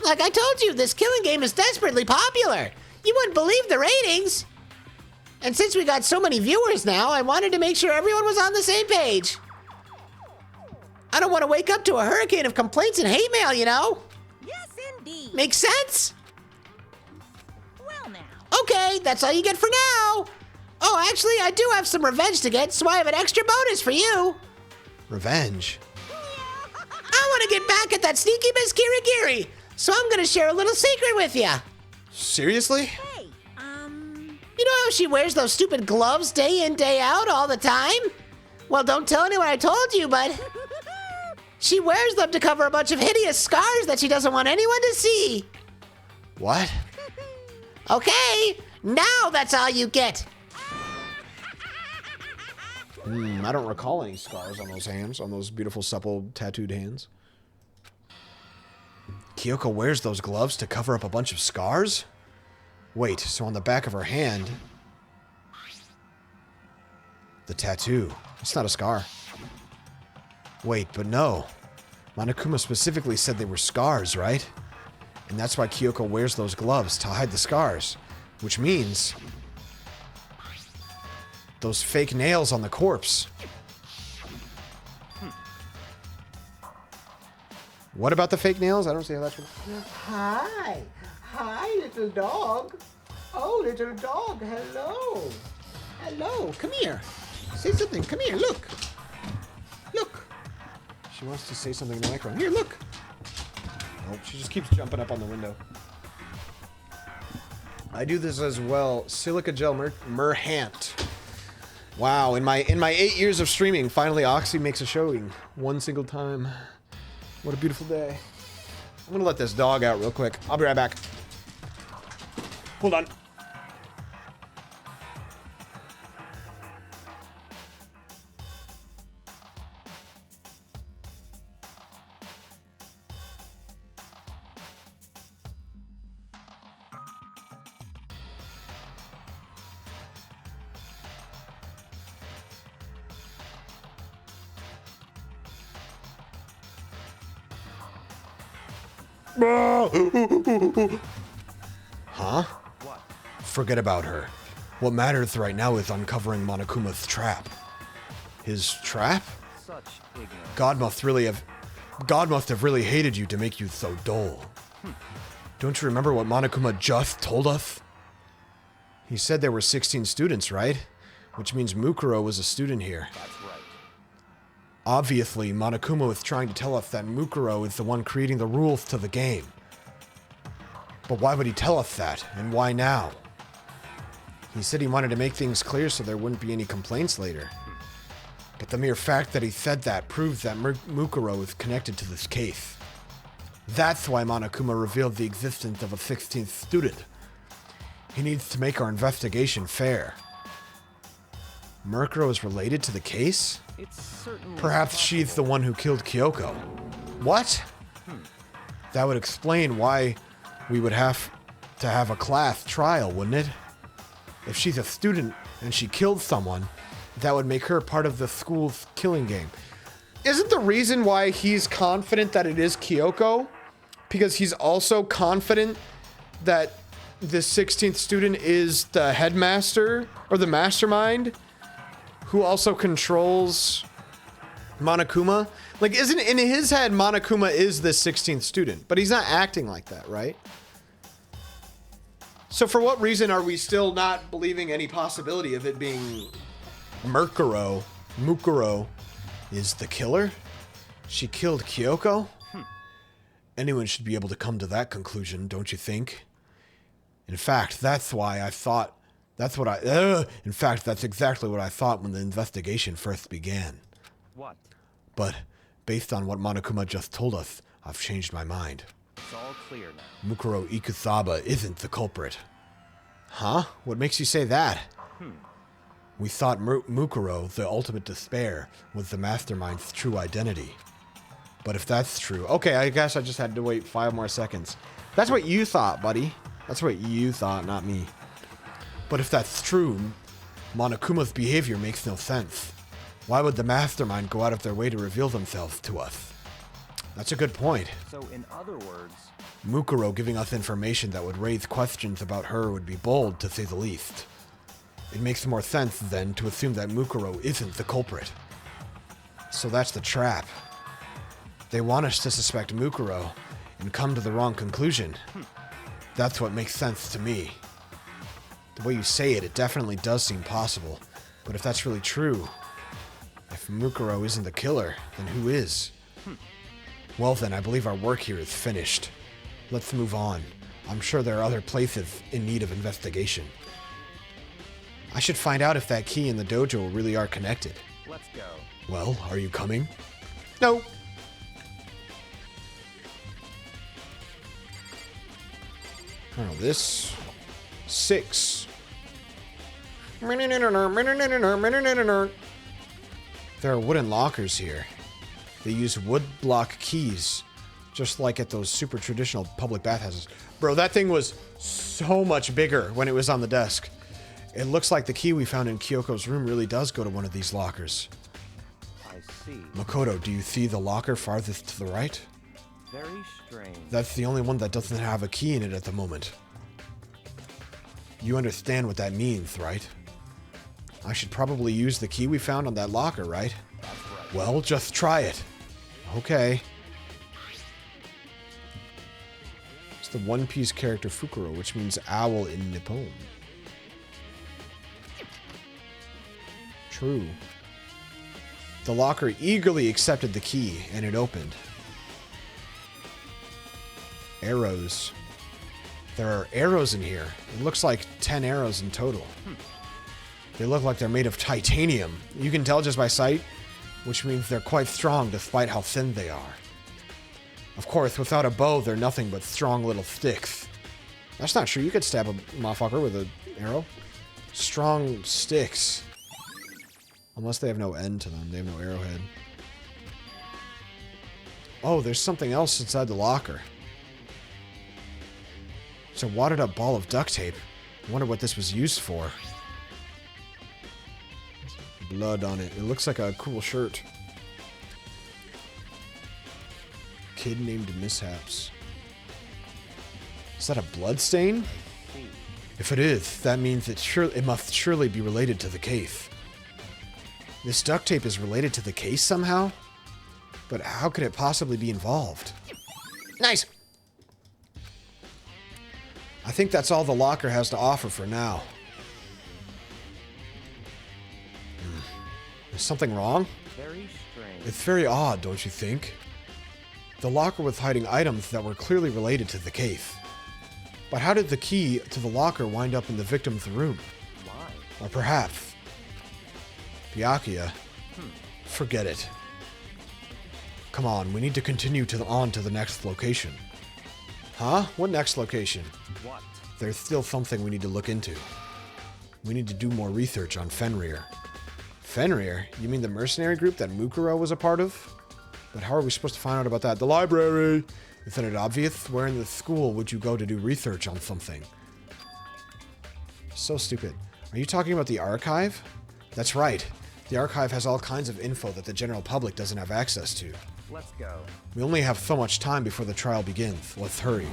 like I told you, this killing game is desperately popular. You wouldn't believe the ratings. And since we got so many viewers now, I wanted to make sure everyone was on the same page. I don't want to wake up to a hurricane of complaints and hate mail, you know? Yes, indeed. Makes sense? Well now. Okay, that's all you get for now. Oh, actually, I do have some revenge to get, so I have an extra bonus for you. Revenge? I want to get back at that sneaky Miss Kirigiri, so I'm going to share a little secret with you. Seriously? Hey, You know how she wears those stupid gloves day in, day out all the time? Well, don't tell anyone I told you, but she wears them to cover a bunch of hideous scars that she doesn't want anyone to see. What? Okay, now that's all you get. I don't recall any scars on those hands, on those beautiful, supple, tattooed hands. Kyoko wears those gloves to cover up a bunch of scars? Wait, so on the back of her hand... The tattoo. It's not a scar. Wait, but no. Monokuma specifically said they were scars, right? And that's why Kyoko wears those gloves, to hide the scars. Which means... those fake nails on the corpse. What about the fake nails? I don't see how that's... Hi. Hi, little dog. Oh, little dog, hello. Hello, come here. Say something, come here, look. Look. She wants to say something in the microphone. Here, look. Nope, she just keeps jumping up on the window. I do this as well. Silica gel merhant. Wow, in my 8 years of streaming, finally Oxy makes a showing. One single time. What a beautiful day. I'm gonna let this dog out real quick. I'll be right back. Hold on. Huh? What? Forget about her. What matters right now is uncovering Monokuma's trap. His trap? Such ignorance. God must have really hated you to make you so dull. Don't you remember what Monokuma just told us? He said there were 16 students, right? Which means Mukuro was a student here. That's right. Obviously, Monokuma was trying to tell us that Mukuro is the one creating the rules to the game. But why would he tell us that, and why now? He said he wanted to make things clear so there wouldn't be any complaints later. But the mere fact that he said that proves that Mukuro is connected to this case. That's why Monokuma revealed the existence of a 16th student. He needs to make our investigation fair. Mukuro is related to the case? It's certainly Perhaps she's the one who killed Kyoko. What? That would explain why we would have to have a class trial, wouldn't it? If she's a student and she killed someone, that would make her part of the school's killing game. Isn't the reason why he's confident that it is Kyoko because he's also confident that the 16th student is the headmaster or the mastermind who also controls Monokuma? Like, isn't in his head Monokuma is the 16th student, but he's not acting like that, right? So for what reason are we still not believing any possibility of it being Mukuro is the killer? She killed Kyoko? Anyone should be able to come to that conclusion, don't you think? In fact, that's exactly what I thought when the investigation first began. What? But based on what Monokuma just told us, I've changed my mind. It's all clear now. Mukuro Ikusaba isn't the culprit. Huh? What makes you say that? We thought Mukuro, the ultimate despair, was the mastermind's true identity. But if that's true... Okay, I guess I just had to wait 5 more seconds. That's what you thought, buddy. That's what you thought, not me. But if that's true, Monokuma's behavior makes no sense. Why would the mastermind go out of their way to reveal themselves to us? That's a good point. So, in other words, Mukuro giving us information that would raise questions about her would be bold, to say the least. It makes more sense, then, to assume that Mukuro isn't the culprit. So that's the trap. They want us to suspect Mukuro and come to the wrong conclusion. That's what makes sense to me. The way you say it, it definitely does seem possible. But if that's really true, if Mukuro isn't the killer, then who is? Well then, I believe our work here is finished. Let's move on. I'm sure there are other places in need of investigation. I should find out if that key and the dojo really are connected. let's go. Well, are you coming? No. Oh, this 6. There are wooden lockers here. They use wood block keys, just like at those super traditional public bathhouses. Bro, that thing was so much bigger when it was on the desk. It looks like the key we found in Kyoko's room really does go to one of these lockers. I see. Makoto, do you see the locker farthest to the right? Very strange. That's the only one that doesn't have a key in it at the moment. You understand what that means, right? I should probably use the key we found on that locker, right? That's right. Well, just try it. Okay. It's the One Piece character Fukuro, which means owl in Nippon. True. The locker eagerly accepted the key, and it opened. Arrows. There are arrows in here. It looks like 10 arrows in total. They look like they're made of titanium. You can tell just by sight, which means they're quite strong despite how thin they are. Of course, without a bow, they're nothing but strong little sticks. That's not true. You could stab a motherfucker with an arrow. Strong sticks. Unless they have no end to them. They have no arrowhead. Oh, there's something else inside the locker. It's a wadded up ball of duct tape. I wonder what this was used for. Blood on it. It looks like a cool shirt. Kid named Mishaps. Is that a blood stain? If it is, that means it must surely be related to the case. This duct tape is related to the case somehow? But how could it possibly be involved? Nice! I think that's all the locker has to offer for now. Is something wrong? Very strange. It's very odd, don't you think? The locker was hiding items that were clearly related to the case. But how did the key to the locker wind up in the victim's room? Why? Or perhaps... Byakuya? Forget it. Come on, we need to continue on to the next location. Huh? What next location? What? There's still something we need to look into. We need to do more research on Fenrir. Fenrir? You mean the mercenary group that Mukuro was a part of? But how are we supposed to find out about that? The library! Isn't it obvious? Where in the school would you go to do research on something? So stupid. Are you talking about the archive? That's right. The archive has all kinds of info that the general public doesn't have access to. Let's go. We only have so much time before the trial begins. Let's hurry.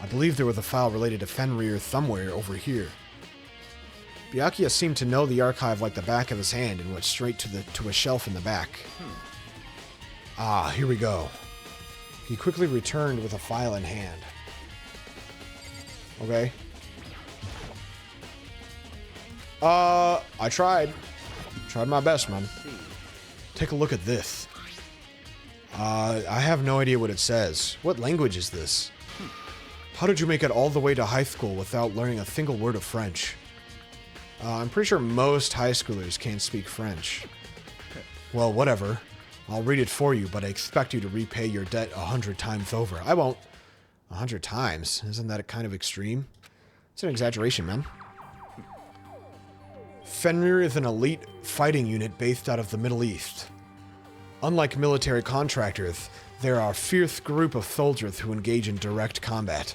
I believe there was a file related to Fenrir somewhere over here. Byakuya seemed to know the archive like the back of his hand and went straight to a shelf in the back. Ah, here we go. He quickly returned with a file in hand. Okay. I tried. Tried my best, man. Take a look at this. I have no idea what it says. What language is this? How did you make it all the way to high school without learning a single word of French? I'm pretty sure most high schoolers can't speak French. Well, whatever. I'll read it for you, but I expect you to repay your debt 100 times over. I won't. 100 times? Isn't that kind of extreme? It's an exaggeration, man. Fenrir is an elite fighting unit based out of the Middle East. Unlike military contractors, there are a fierce group of soldiers who engage in direct combat.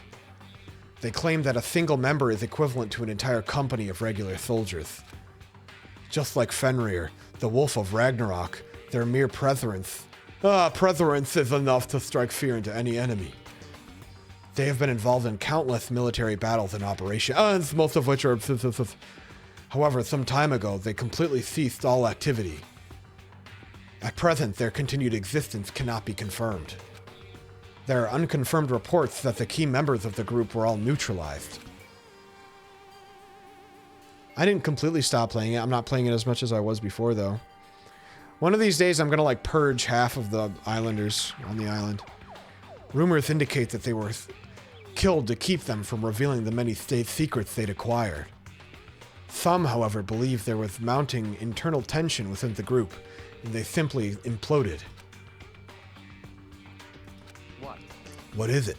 They claim that a single member is equivalent to an entire company of regular soldiers. Just like Fenrir, the Wolf of Ragnarok, their mere presence is enough to strike fear into any enemy. They have been involved in countless military battles and operations, most of which are... However, some time ago, they completely ceased all activity. At present, their continued existence cannot be confirmed. There are unconfirmed reports that the key members of the group were all neutralized. I didn't completely stop playing it. I'm not playing it as much as I was before, though. One of these days, I'm gonna, purge half of the islanders on the island. Rumors indicate that they were killed to keep them from revealing the many state secrets they'd acquired. Some, however, believe there was mounting internal tension within the group, and they simply imploded. What? What is it?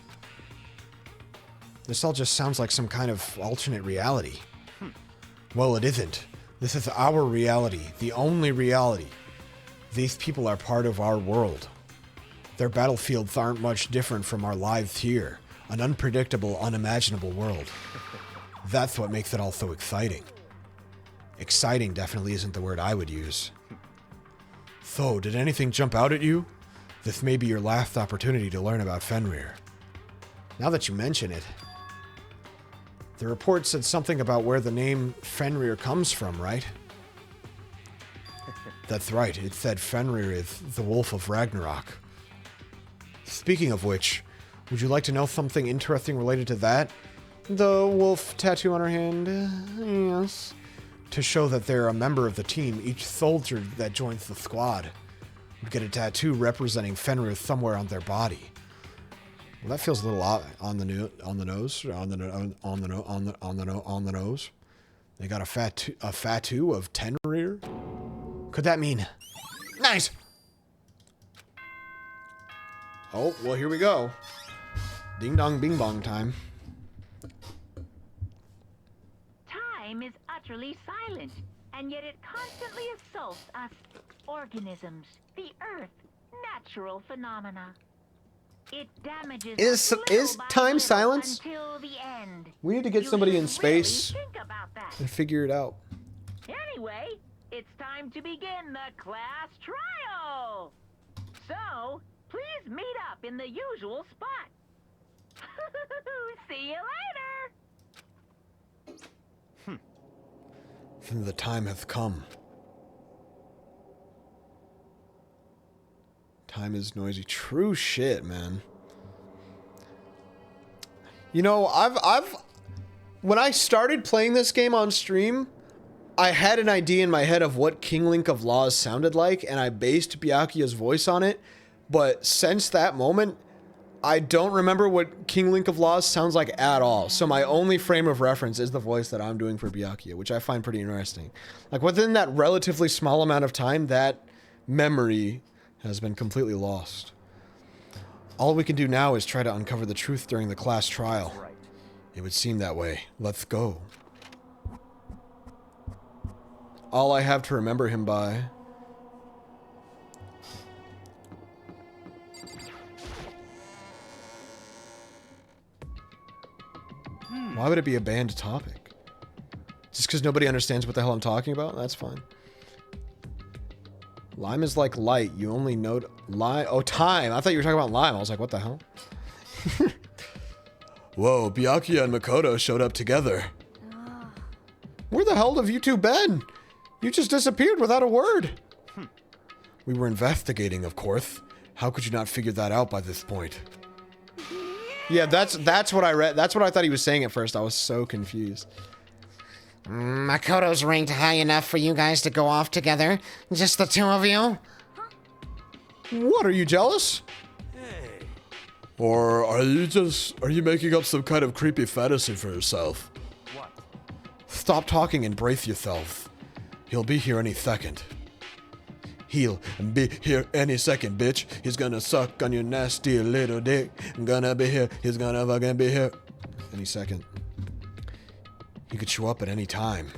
This all just sounds like some kind of alternate reality. Well, it isn't. This is our reality, the only reality. These people are part of our world. Their battlefields aren't much different from our lives here, an unpredictable, unimaginable world. That's what makes it all so exciting. Exciting definitely isn't the word I would use. Tho, did anything jump out at you? This may be your last opportunity to learn about Fenrir. Now that you mention it, the report said something about where the name Fenrir comes from, right? That's right, it said Fenrir is the wolf of Ragnarok. Speaking of which, would you like to know something interesting related to that? The wolf tattoo on her hand? Yes. To show that they're a member of the team, each soldier that joins the squad would get a tattoo representing Fenrir somewhere on their body. Well, that feels a little odd on the nose. They got a fatu of Tenrir. Could that mean? Nice. Oh, well, here we go. Ding dong, bing bong time. Time is utterly silent, and yet it constantly assaults us organisms, the earth, natural phenomena. It damages Is time silence? until the end. We need to get You somebody in should really space think about that. and figure it out. Anyway, it's time to begin the class trial. So, please meet up in the usual spot. See you later. The time hath come. Time is noisy. True shit, man. You know, when I started playing this game on stream, I had an idea in my head of what King Link of Laws sounded like, and I based Byakuya's voice on it. But since that moment, I don't remember what King Link of Laws sounds like at all. So my only frame of reference is the voice that I'm doing for Byakuya, which I find pretty interesting. Like, within that relatively small amount of time, that memory has been completely lost. All we can do now is try to uncover the truth during the class trial. Right. It would seem that way. Let's go. All I have to remember him by. Why would it be a banned topic? Just because nobody understands what the hell I'm talking about? That's fine. Lime is like light. You only note lime. Oh, time. I thought you were talking about lime. I was like, what the hell? Whoa, Byakuya and Makoto showed up together. Where the hell have you two been? You just disappeared without a word. We were investigating, of course. How could you not figure that out by this point? Yeah, that's what I read. That's what I thought he was saying at first. I was so confused. Makoto's ranked high enough for you guys to go off together? Just the two of you? What, are you jealous? Hey. Or are you making up some kind of creepy fantasy for yourself? What? Stop talking and brace yourself. He'll be here any second. He'll be here any second, bitch. He's gonna suck on your nasty little dick. Gonna be here. He's gonna fucking be here any second. He could show up at any time.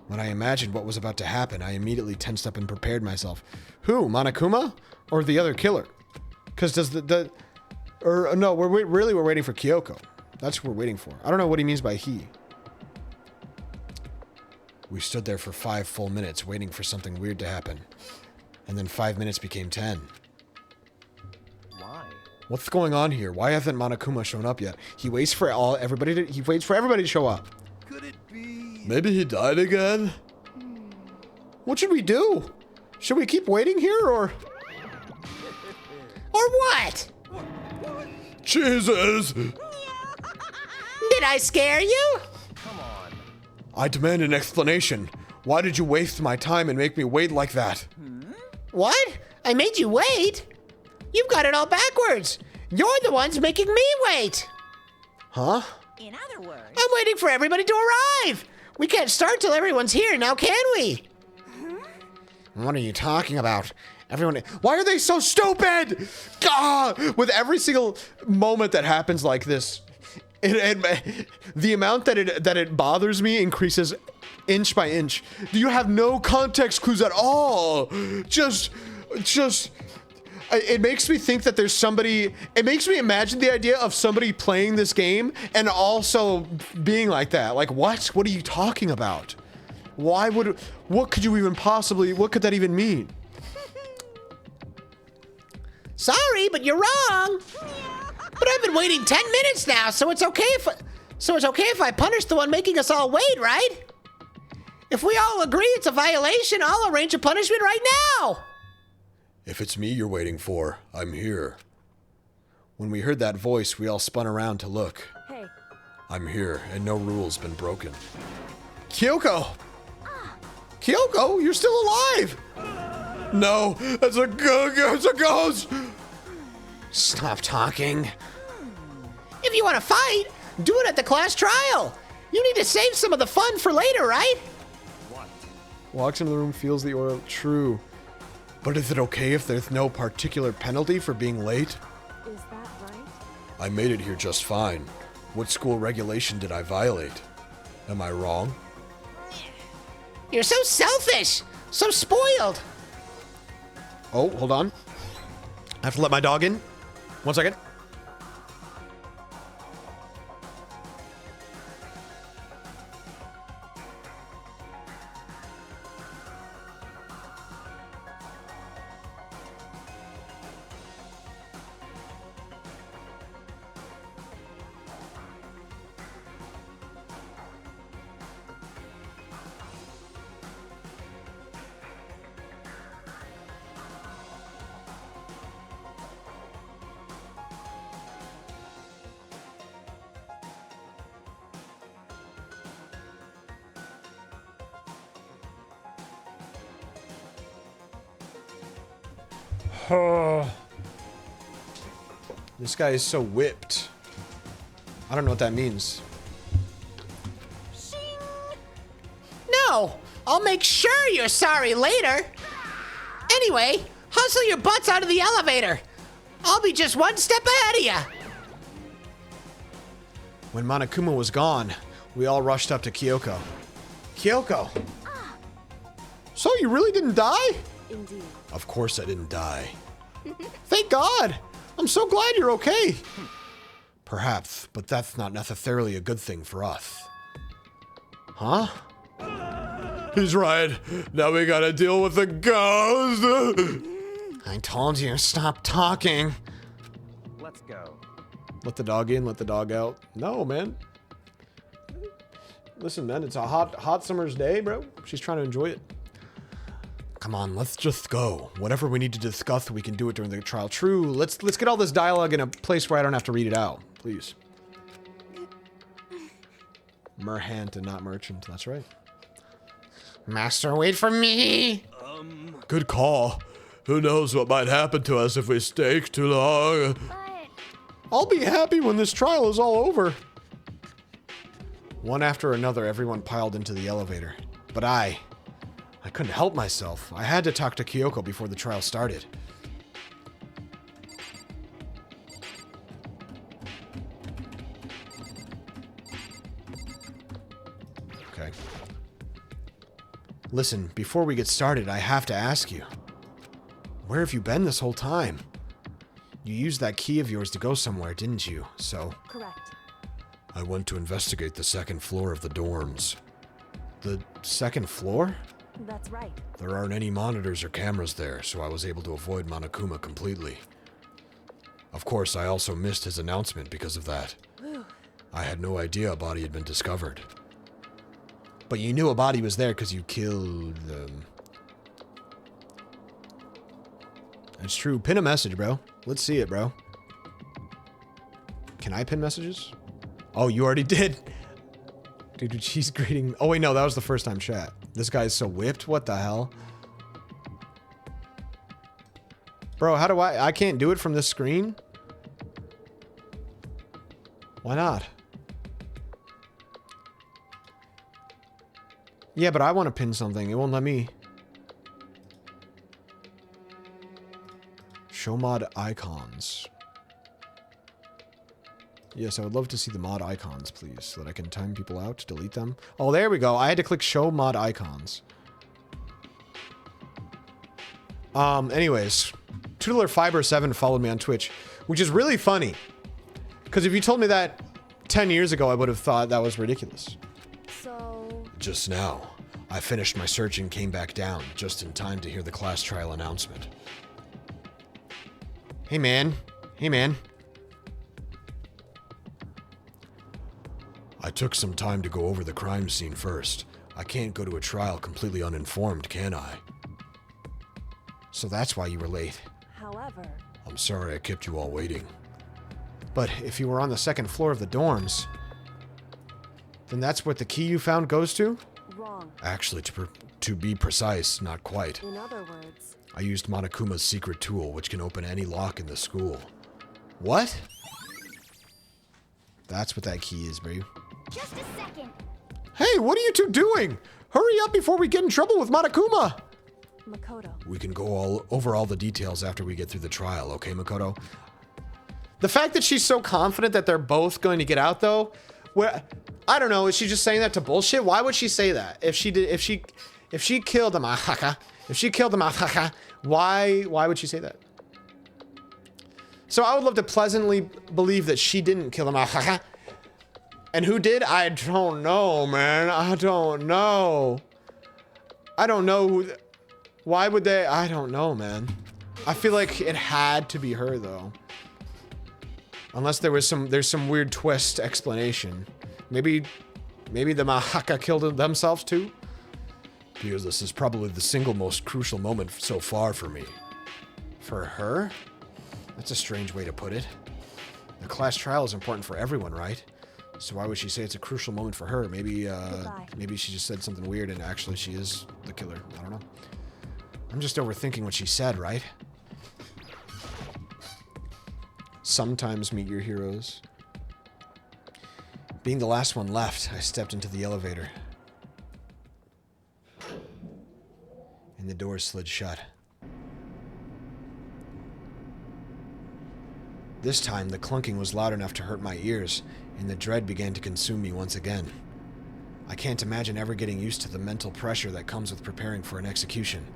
When I imagined what was about to happen, I immediately tensed up and prepared myself. Who, Monokuma? Or the other killer? Because does no, we're waiting for Kyoko. That's what we're waiting for. I don't know what he means by he. We stood there for 5 full minutes waiting for something weird to happen. And then 5 minutes became 10. Why? What's going on here? Why hasn't Monokuma shown up yet? He waits for everybody to show up. Could it be? Maybe he died again? What should we do? Should we keep waiting here, or what? Jesus! Did I scare you? Come on. I demand an explanation. Why did you waste my time and make me wait like that? What? I made you wait? You've got it all backwards. You're the ones making me wait. Huh? In other words, I'm waiting for everybody to arrive. We can't start till everyone's here now, can we? What are you talking about? Everyone, Why are they so stupid? God! With every single moment that happens like this, the amount that it bothers me increases inch by inch. You have no context clues at all. Just it makes me think that there's somebody. It makes me imagine the idea of somebody playing this game and also being like that. Like, what? What are you talking about? Why would... What could you even possibly... What could that even mean? Sorry, but you're wrong. But I've been waiting 10 minutes now, so it's okay if I punish the one making us all wait, right? If we all agree it's a violation, I'll arrange a punishment right now. If it's me you're waiting for, I'm here. When we heard that voice, we all spun around to look. Hey, I'm here, and no rule's been broken. Kyoko! Kyoko, you're still alive! No, it's a ghost! Stop talking. If you want to fight, do it at the class trial. You need to save some of the fun for later, right? Walks into the room, feels the aura. True. But is it okay if there's no particular penalty for being late? is that right? I made it here just fine. What school regulation did I violate? Am I wrong? You're so selfish, so spoiled. Oh, hold on. I have to let my dog in. 1 second. This guy is so whipped. I don't know what that means. No, I'll make sure you're sorry later. Anyway, hustle your butts out of the elevator. I'll be just one step ahead of you. When Monokuma was gone, we all rushed up to Kyoko. Kyoko! So you really didn't die? Indeed. Of course I didn't die. Thank God! I'm so glad you're okay. Perhaps, but that's not necessarily a good thing for us. Huh? He's right. Now we gotta deal with the ghost. I told you, stop talking. Let's go. Let the dog in, let the dog out. No, man. Listen, man, it's a hot summer's day, bro. She's trying to enjoy it. Come on, let's just go. Whatever we need to discuss, we can do it during the trial. True, let's get all this dialogue in a place where I don't have to read it out. Please. Merchant and not merchant, that's right. Master, wait for me. Good call. Who knows what might happen to us if we stay too long. I'll be happy when this trial is all over. One after another, everyone piled into the elevator. But I couldn't help myself. I had to talk to Kyoko before the trial started. Okay. Listen, before we get started, I have to ask you. Where have you been this whole time? You used that key of yours to go somewhere, didn't you? So... Correct. I went to investigate the second floor of the dorms. The second floor? That's right. There aren't any monitors or cameras there, so I was able to avoid Monokuma completely. Of course, I also missed his announcement because of that. I had no idea a body had been discovered. But you knew a body was there because you killed them. It's true. Pin a message, bro. Let's see it, bro. Can I pin messages? Oh, you already did. Dude, she's greeting. Oh, wait, no, that was the first time chat. This guy's so whipped. What the hell? Bro, how do I can't do it from this screen? Why not? Yeah, but I want to pin something. It won't let me. Show mod icons. Yes, I would love to see the mod icons, please, so that I can time people out, delete them. Oh, there we go. I had to click show mod icons. Anyways, Fiber7 followed me on Twitch, which is really funny. Because if you told me that 10 years ago, I would have thought that was ridiculous. So... Just now, I finished my search and came back down, just in time to hear the class trial announcement. Hey man. Hey man. I took some time to go over the crime scene first. I can't go to a trial completely uninformed, can I? So that's why you were late. However, I'm sorry I kept you all waiting. But if you were on the second floor of the dorms, then that's what the key you found goes to? wrong. Actually, to be precise, not quite. In other words, I used Monokuma's secret tool, which can open any lock in the school. What? That's what that key is, babe. Just a second. Hey, what are you two doing? Hurry up before we get in trouble with Monokuma! Makoto. We can go over all the details after we get through the trial, okay, Makoto? The fact that she's so confident that they're both going to get out, though, I don't know. Is she just saying that to bullshit? Why would she say that? If she killed the Mahaka, why would she say that? So I would love to pleasantly believe that she didn't kill the Mahaka. And who did? I don't know, man. I don't know. I don't know who. Why would they? I don't know, man. I feel like it had to be her, though. Unless there's some weird twist explanation. Maybe the Mahaka killed themselves too? Because this is probably the single most crucial moment so far for me. For her? That's a strange way to put it. The class trial is important for everyone, right? So why would she say it's a crucial moment for her? Maybe she just said something weird and actually she is the killer. I don't know. I'm just overthinking what she said, right? Sometimes meet your heroes. Being the last one left, I stepped into the elevator. And the door slid shut. This time, the clunking was loud enough to hurt my ears, and the dread began to consume me once again. I can't imagine ever getting used to the mental pressure that comes with preparing for an execution.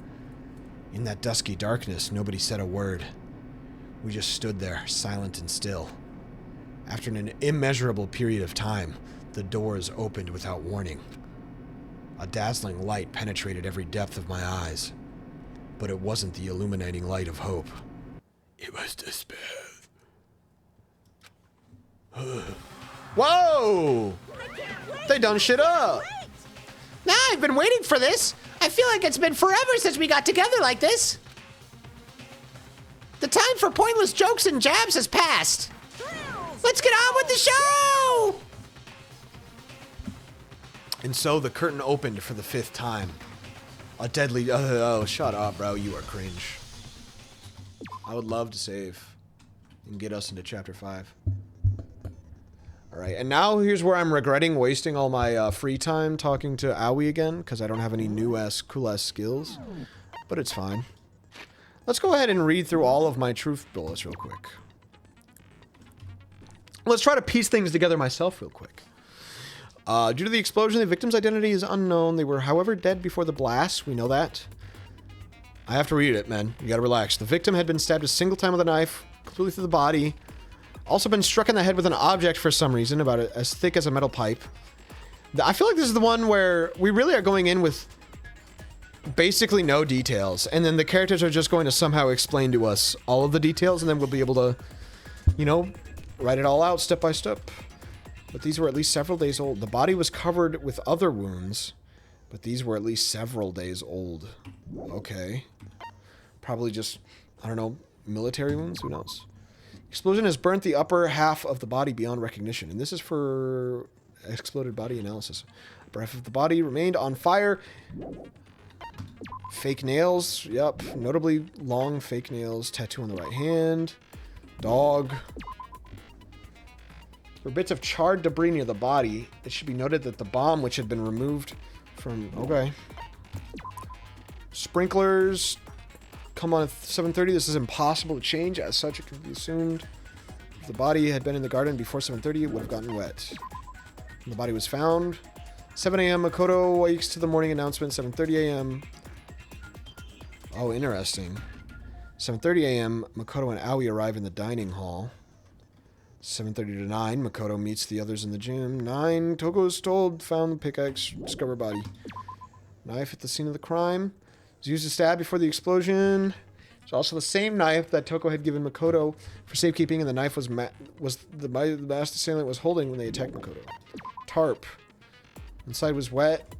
In that dusky darkness, nobody said a word. We just stood there, silent and still. After an immeasurable period of time, the doors opened without warning. A dazzling light penetrated every depth of my eyes. But it wasn't the illuminating light of hope. It was despair. Whoa! They done shit up! Nah, I've been waiting for this. I feel like it's been forever since we got together like this. The time for pointless jokes and jabs has passed. Let's get on with the show! And so the curtain opened for the 5th time. A deadly... Oh, shut up, bro. You are cringe. I would love to save and get us into Chapter 5. Alright, and now here's where I'm regretting wasting all my free time talking to Aoi again, because I don't have any new-ass, cool-ass skills. But it's fine. Let's go ahead and read through all of my truth bullets real quick. Let's try to piece things together myself real quick. Due to the explosion, the victim's identity is unknown. They were, however, dead before the blast. We know that. I have to read it, man. You gotta relax. The victim had been stabbed a single time with a knife, completely through the body. Also been struck in the head with an object for some reason, about as thick as a metal pipe. I feel like this is the one where we really are going in with basically no details. And then the characters are just going to somehow explain to us all of the details, and then we'll be able to, you know, write it all out step by step. But these were at least several days old. The body was covered with other wounds, but these were at least several days old. Okay. Probably just, I don't know, military wounds? Who knows? Explosion has burnt the upper half of the body beyond recognition. And this is for exploded body analysis. Upper half of the body remained on fire. Fake nails. Yep. Notably long fake nails. Tattoo on the right hand. Dog. For bits of charred debris near the body, it should be noted that the bomb, which had been removed from... Okay. Sprinklers come on at 7:30. This is impossible to change. As such, it can be assumed if the body had been in the garden before 7:30, it would have gotten wet. The body was found. 7 a.m. Makoto wakes to the morning announcement. 7:30 a.m. Oh, interesting. 7:30 a.m. Makoto and Aoi arrive in the dining hall. 7:30 to 9, Makoto meets the others in the gym. 9, Togo is told, found the pickaxe, discover body. Knife at the scene of the crime. It was used to stab before the explosion. It's also the same knife that Toko had given Makoto for safekeeping, and the knife was the masked assailant was holding when they attacked Makoto. Tarp. Inside was wet,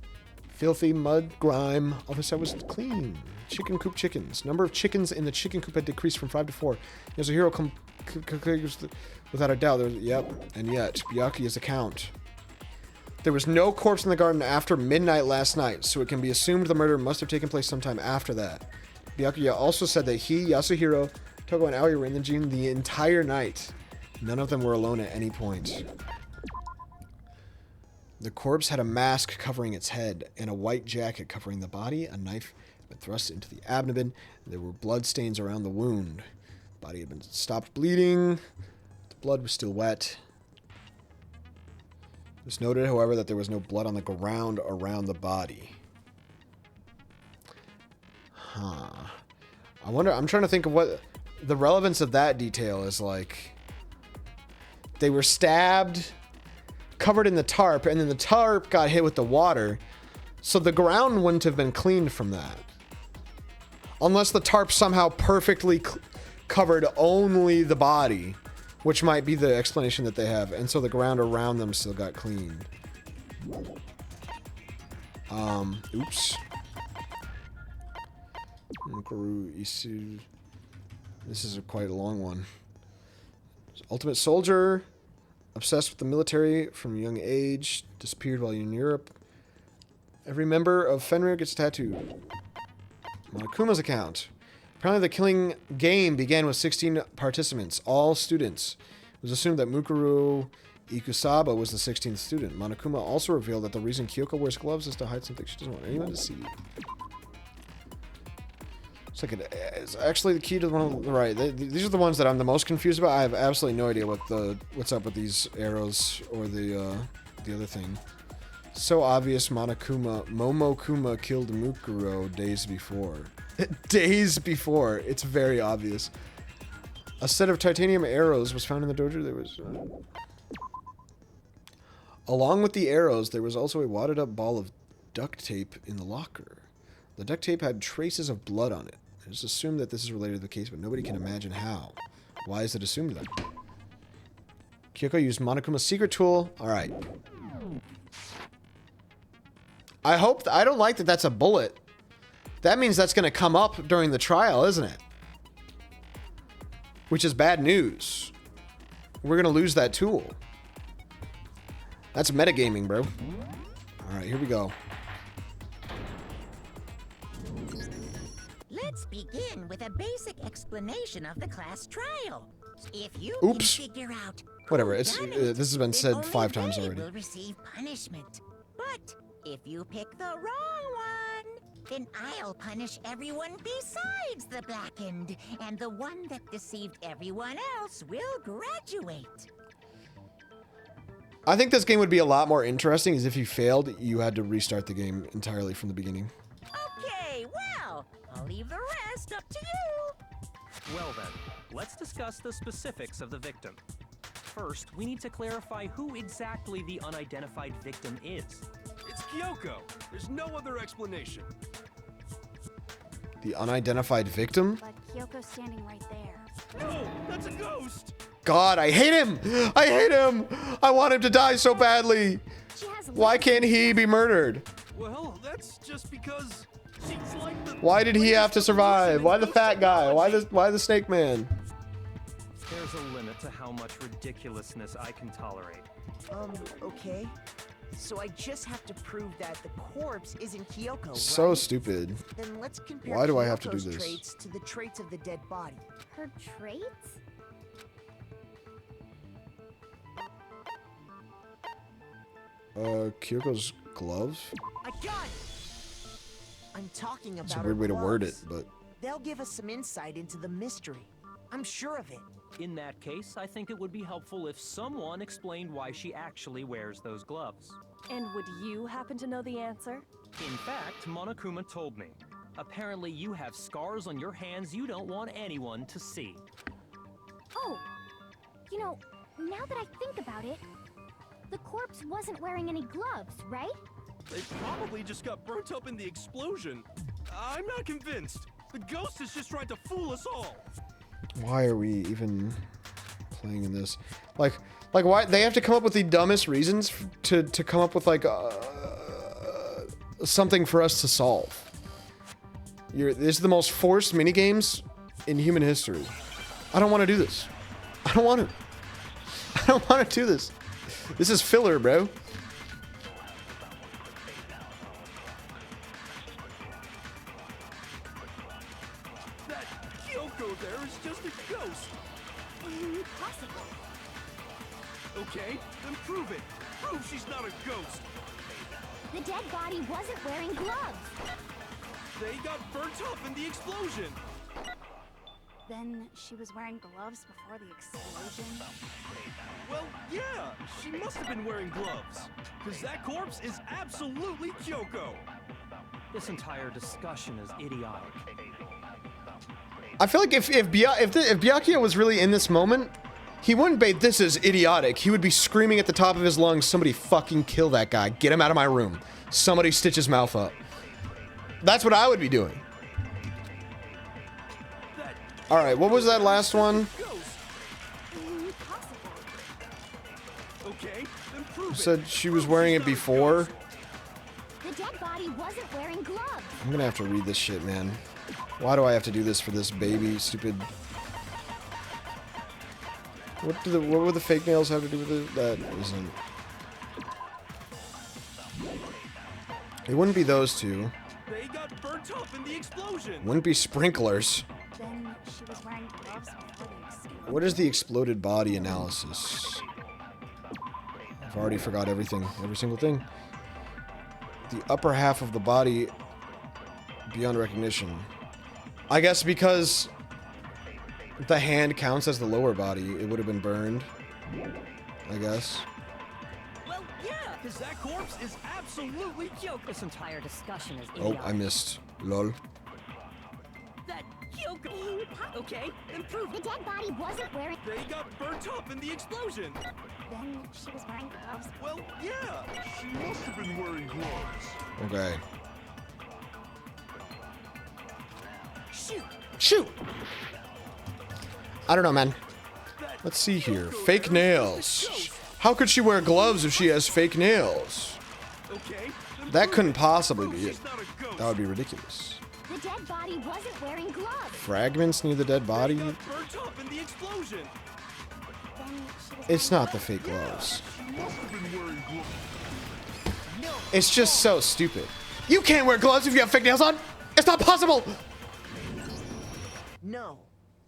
filthy mud, grime. Outside was clean. Chicken coop chickens. Number of chickens in the chicken coop had decreased from 5 to 4. There's a hero without a doubt. Yep, and yet Byakuya's account. There was no corpse in the garden after midnight last night, so it can be assumed the murder must have taken place sometime after that. Byakuya also said that he, Yasuhiro, Toko, and Aoi were in the gym the entire night. None of them were alone at any point. The corpse had a mask covering its head and a white jacket covering the body. A knife had been thrust into the abdomen. There were blood stains around the wound. The body had been stopped bleeding. The blood was still wet. It was noted, however, that there was no blood on the ground around the body. Huh. I wonder, I'm trying to think of what the relevance of that detail is like. They were stabbed, covered in the tarp, and then the tarp got hit with the water. So the ground wouldn't have been cleaned from that. Unless the tarp somehow perfectly covered only the body, which might be the explanation that they have. And so the ground around them still got cleaned. Oops. This is quite a long one. Ultimate soldier, obsessed with the military from a young age, disappeared while in Europe. Every member of Fenrir gets a tattoo. Monokuma's account. Apparently the killing game began with 16 participants, all students. It was assumed that Mukuru Ikusaba was the 16th student. Monokuma also revealed that the reason Kyoko wears gloves is to hide something she doesn't want anyone to see. It's actually the key to the one on the right. These are the ones that I'm the most confused about. I have absolutely no idea what's up with these arrows or the other thing. So obvious Momokuma killed Mukuro days before. Days before. It's very obvious. A set of titanium arrows was found in the dojo. There was... Along with the arrows, there was also a wadded up ball of duct tape in the locker. The duct tape had traces of blood on it. It's assumed that this is related to the case, but nobody can imagine how. Why is it assumed then? Kyoko used Monokuma's secret tool. Alright. I don't like that that's a bullet. That means that's going to come up during the trial, isn't it? Which is bad news. We're going to lose that tool. That's metagaming, bro. Alright, here we go. Let's begin with a basic explanation of the class trial. If you Oops. can figure out Whatever. who It's done it, this has been then said only 5 times they already. will receive punishment. But if you pick the wrong one, then I'll punish everyone besides the blackened, and the one that deceived everyone else will graduate. I think this game would be a lot more interesting is if you failed, you had to restart the game entirely from the beginning. Okay, well, I'll leave the rest up to you. Well then, let's discuss the specifics of the victim. First, we need to clarify who exactly the unidentified victim is. It's Kyoko. There's no other explanation. The unidentified victim? But Kyoko's standing right there. No, that's a ghost. God, I hate him! I hate him! I want him to die so badly! She has Why can't he be murdered? Well, that's just because she's like the... Why did he have to survive? Why the fat guy? Why the snake man? There's a limit to how much ridiculousness I can tolerate. Okay. So I just have to prove that the corpse isn't Kyoko, So right? stupid. Then let's compare Why do I have to do Kyoko's this? traits to the traits of the dead body. her traits? Kyoko's gloves? I got it! I'm talking about It's a her weird way to word it, gloves. but... They'll give us some insight into the mystery. I'm sure of it. In that case, I think it would be helpful if someone explained why she actually wears those gloves. And would you happen to know the answer? In fact, Monokuma told me. Apparently you have scars on your hands you don't want anyone to see. Oh, you know, now that I think about it, the corpse wasn't wearing any gloves, right? They probably just got burnt up in the explosion. I'm not convinced. The ghost is just trying to fool us all. Why are we even playing in this? Like why they have to come up with the dumbest reasons to come up with like something for us to solve. This is the most forced minigames in human history. I don't want to do this. I don't want to. I don't want to do this. This is filler, bro. That Kyoko there is just a ghost. Impossible. Okay, then prove it. Prove she's not a ghost. The dead body wasn't wearing gloves. They got burnt up in the explosion. Then she was wearing gloves before the explosion. Well, yeah, she must have been wearing gloves. Because that corpse is absolutely Kyoko. This entire discussion is idiotic. I feel like if Byakuya was really in this moment, he wouldn't be, this is idiotic. He would be screaming at the top of his lungs, somebody fucking kill that guy. Get him out of my room. Somebody stitch his mouth up. That's what I would be doing. Alright, what was that last one? Okay, then prove You it. said she was wearing it before? The dead body wasn't wearing gloves. I'm gonna have to read this shit, man. Why do I have to do this for this baby stupid... What would the fake nails have to do with it? That isn't... It wouldn't be those two. They got burnt up in the explosion. Wouldn't be sprinklers. Then she was wearing gloves before the explosion. What is the exploded body analysis? I've already forgot everything. Every single thing. The upper half of the body beyond recognition. I guess because the hand counts as the lower body, it would have been burned. I guess. Well, yeah, because that corpse is absolutely Kyoko. This entire discussion is Oh, idiotic. I missed. Lol. That Kyoko. Okay, then prove The it. dead body wasn't wearing. They got burnt up in the explosion. Then she was wearing gloves. Well, yeah, she must have been wearing gloves. Okay. Shoot. Shoot! I don't know, man. Let's see here. Fake nails. How could she wear gloves if she has fake nails? Okay, then That prove couldn't it. possibly Prove be it. she's not a ghost. That would be ridiculous. The dead body wasn't wearing gloves. Fragments near the dead They body? got burnt up in the explosion. Then she was It's wearing not the fake gloves. She must have been wearing gloves. It's just so stupid. You can't wear gloves if you have fake nails on! It's not possible! No,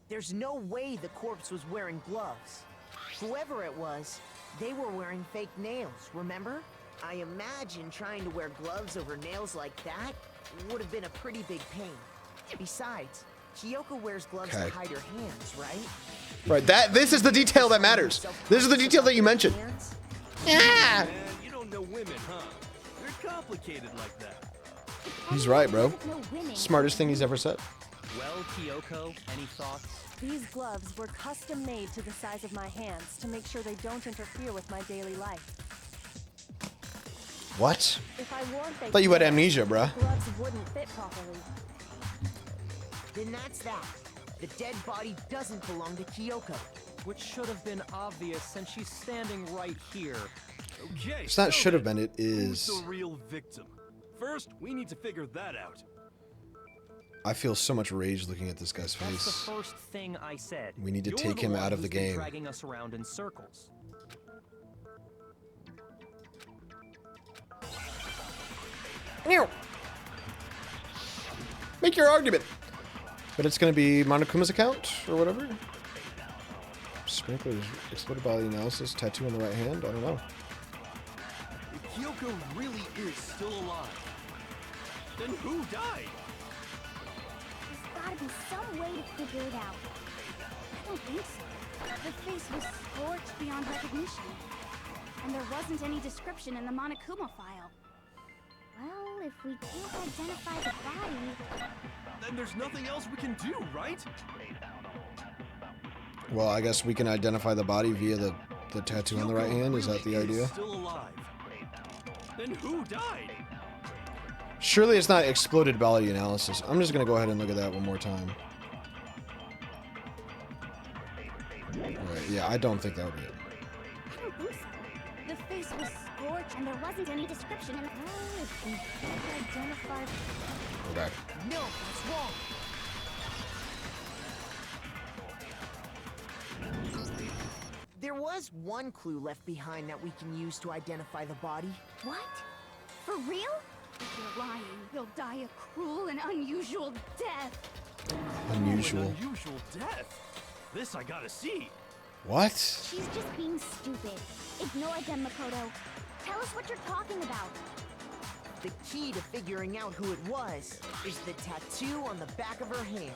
there's no way the corpse was wearing gloves. Whoever it was, they were wearing fake nails, remember? I imagine trying to wear gloves over nails like that would have been a pretty big pain. Besides, Kyoko wears gloves Okay. to hide her hands, right? Right, this is the detail that matters. This is the detail that you mentioned. Hands? Yeah! Man, you don't know women, huh? They're complicated like that. He's right, bro. Doesn't know women. Smartest thing he's ever said. Well, Kyoko, any thoughts? These gloves were custom made to the size of my hands to make sure they don't interfere with my daily life. What? If I wore fake Thought you had nails, amnesia, bruh. gloves wouldn't fit properly. Then that's that. The dead body doesn't belong to Kyoko. Which should have been obvious since she's standing right here. Okay. It's not so should have then, been, it who's is. the real victim? First, we need to figure that out. I feel so much rage looking at this guy's That's the face. first thing I said. We need to You're take the him one out of who's the been game. dragging us around in circles. Make your argument. But it's gonna be Monokuma's account or whatever. Sprinklers, exploded body analysis, tattoo on the right hand. I don't know. If Kyoko really is still alive, then who died? There's gotta be some way to figure it out. I don't think so. The face was scorched beyond recognition. And there wasn't any description in the Monokuma file. Well, if we can't identify the body... Then there's nothing else we can do, right? Well, I guess we can identify the body via the tattoo on the right hand. Is that the Really idea? Still alive. And who died? Surely it's not exploded body analysis. I'm just gonna go ahead and look at that one more time. Right, yeah, I don't think that would be it. I don't think so. The face was scorched and there wasn't any description in the... Oh, if we can't identify... Go back. No, that's wrong. There was one clue left behind that we can use to identify the body. What? For real? If you're lying, you'll die a cruel and unusual death. Unusual. An unusual death. This I gotta see. What? She's just being stupid. Ignore them, Makoto. Tell us what you're talking about. The key to figuring out who it was is the tattoo on the back of her hand.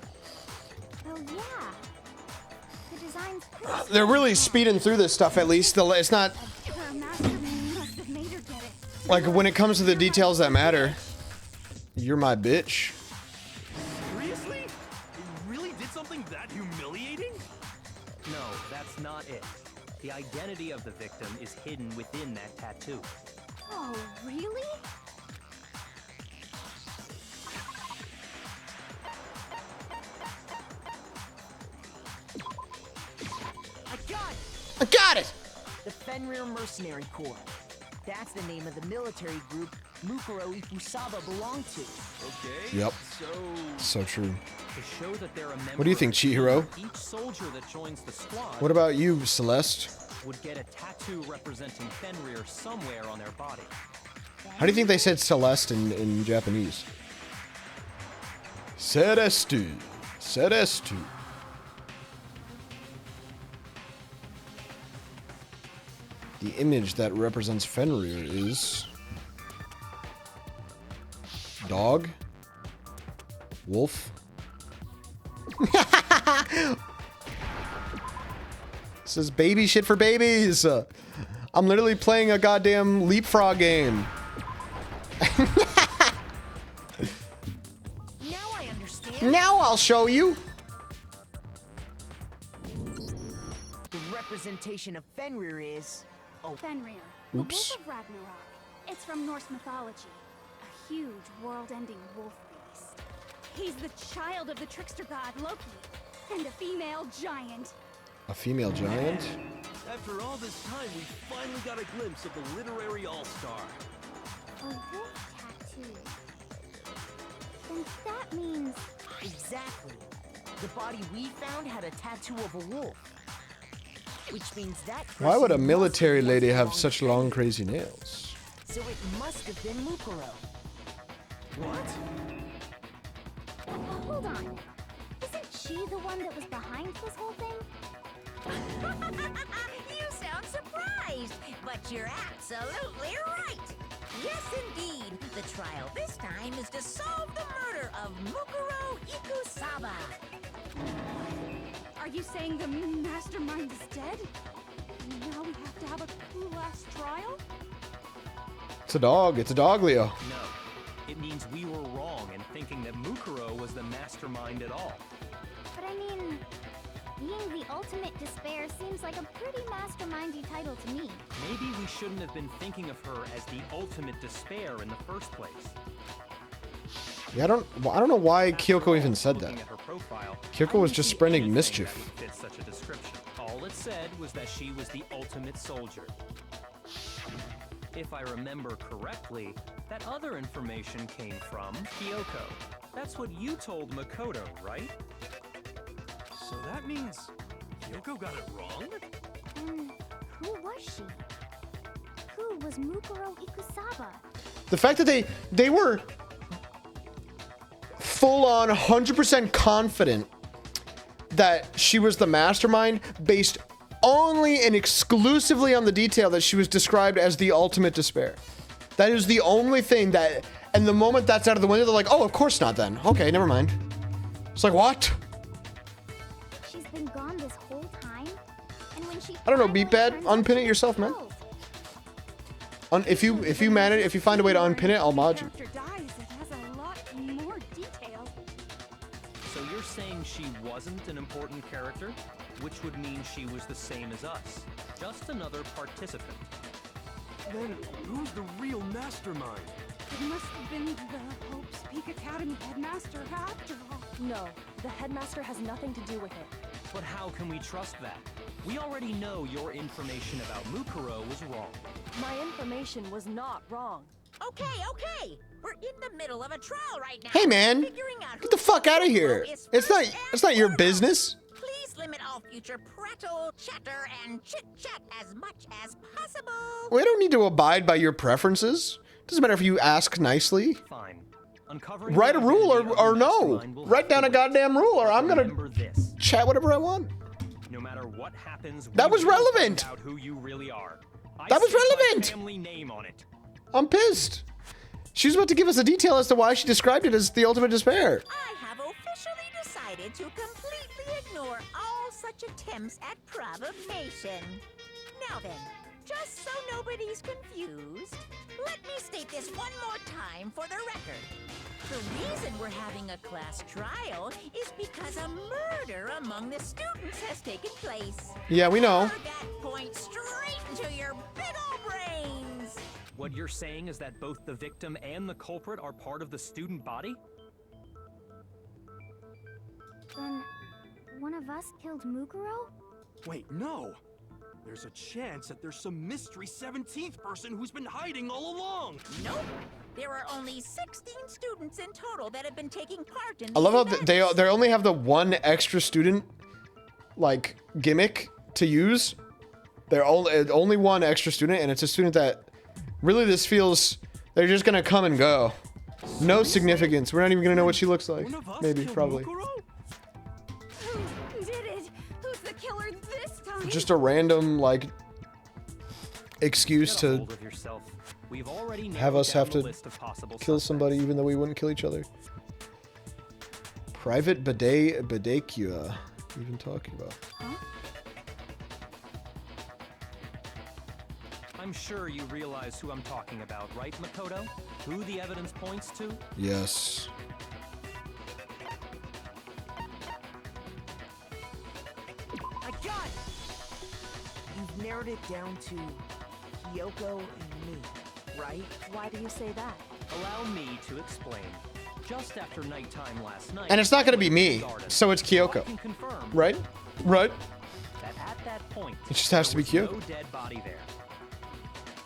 Oh, yeah. The design's They're really speeding through this stuff, at least. It's not Her mastermind must have made her get it. like when it comes to the details that matter. You're my bitch. Seriously? You really did something that humiliating? No, that's not it. The identity of the victim is hidden within that tattoo. Oh, really? I got it! The Fenrir Mercenary Corps. That's the name of the military group Mukuro Ikusaba belonged to. Okay. Yep. So So true. To show that they're a member What do you think, of the team, Chihiro? Each soldier that joins the squad What about you, Celeste? would get a tattoo representing Fenrir somewhere on their body. How do you think they said Celeste in Japanese? Celeste. Celeste. The image that represents Fenrir is... dog? Wolf? This is baby shit for babies. I'm literally playing a goddamn leapfrog game. Now I understand. Now I'll show you. The representation of Fenrir is... Oh, Fenrir. Oops. The Wolf of Ragnarok. It's from Norse mythology. A huge, world-ending wolf beast. He's the child of the trickster god Loki, and a female giant. A female giant? after all this time, we finally got a glimpse of the literary all-star. A wolf tattoo. Then that means... Exactly. The body we found had a tattoo of a wolf. Which means that... Why would a person military must have lady have belonged such to long, Fenrir. crazy nails? So it must have been Mukuro. What? Hold on. Isn't she the one that was behind this whole thing? You sound surprised, but you're absolutely right. Yes, indeed. The trial this time is to solve the murder of Mukuro Ikusaba. Are you saying the mastermind is dead? Now we have to have a cool-ass trial? It's a dog. It's a dog, Leo. No, it means we were wrong in thinking that Mukuro was the mastermind at all. But I mean, being the ultimate despair seems like a pretty mastermindy title to me. Maybe we shouldn't have been thinking of her as the ultimate despair in the first place. Yeah, I don't know why After Kyoko all, even said that. looking at her profile, Kyoko I was didn't just see spreading anything mischief. that would fit such a description. All it said was that she was the ultimate soldier. If I remember correctly, that other information came from Kyoko. That's what you told Makoto, right? So that means Kyoko got it wrong? And who was she? Who was Mukuro Ikusaba? The fact that they were full on 100% confident that she was the mastermind based only and exclusively on the detail that she was described as the ultimate despair. That is the only thing that, and the moment that's out of the window, they're like, oh, of course not then. Okay, never mind. It's like, what? She's been gone this whole time? And when she I don't know, finally Beatbad, turns up, unpin it she's yourself, man. killed. If you find a way to unpin it, I'll mod you. After dies, it has a lot more detail. So you're saying she wasn't an important character? Which would mean she was the same as us. Just another participant. Then who's the real mastermind? It must have been the Hope's Peak Academy headmaster after all. No, the headmaster has nothing to do with it. But how can we trust that? We already know your information about Mukuro was wrong. My information was not wrong. Okay. We're in the middle of a trial right now. Hey, man, Figuring out get the fuck out of here. It's not your business. Please limit all future prattle, chatter, and chit-chat as much as possible. We don't need to abide by your preferences. Doesn't matter if you ask nicely. Fine. Uncovering Write a the rule identity of or the no. mastermind will Write have down to a wait. goddamn rule or I'm gonna Remember this. chat whatever I want. No matter what happens, That we was will relevant. find out who you really are. That was I see my relevant. family name on it. I'm pissed. She was about to give us a detail as to why she described it as the ultimate despair. I have officially decided to completely ignore all such attempts at provocation. Now then, just so nobody's confused, let me state this one more time for the record. The reason we're having a class trial is because a murder among the students has taken place. Yeah, we know. Hammer that point straight into your big ol' brains. What you're saying is that both the victim and the culprit are part of the student body? Then, one of us killed Mukuro? Wait, no. There's a chance that there's some mystery 17th person who's been hiding all along. Nope. There are only 16 students in total that have been taking part in I love how these they events. only have the one extra student like gimmick to use. They're only one extra student, and it's a student that really this feels they're just gonna come and go. No significance. We're not even gonna know what she looks like. One of us Maybe, killed probably. Mukuro? Who did it? Who's the killer this time? Just a random like excuse Get a to hold of yourself. We've already have narrowed us down have the to list of possible kill suspects. somebody even though we wouldn't kill each other. Private Badacua. We've been talking about. I'm sure you realize who I'm talking about, right, Makoto? Who the evidence points to? Yes. I got it! You've narrowed it down to Kyoko and me, right? Why do you say that? Allow me to explain. Just after nighttime last night, And it's not gonna be me, garden, so it's Kyoko. I can confirm Right? Right? that at that point, It just has to be there was Kyoko. no dead body there.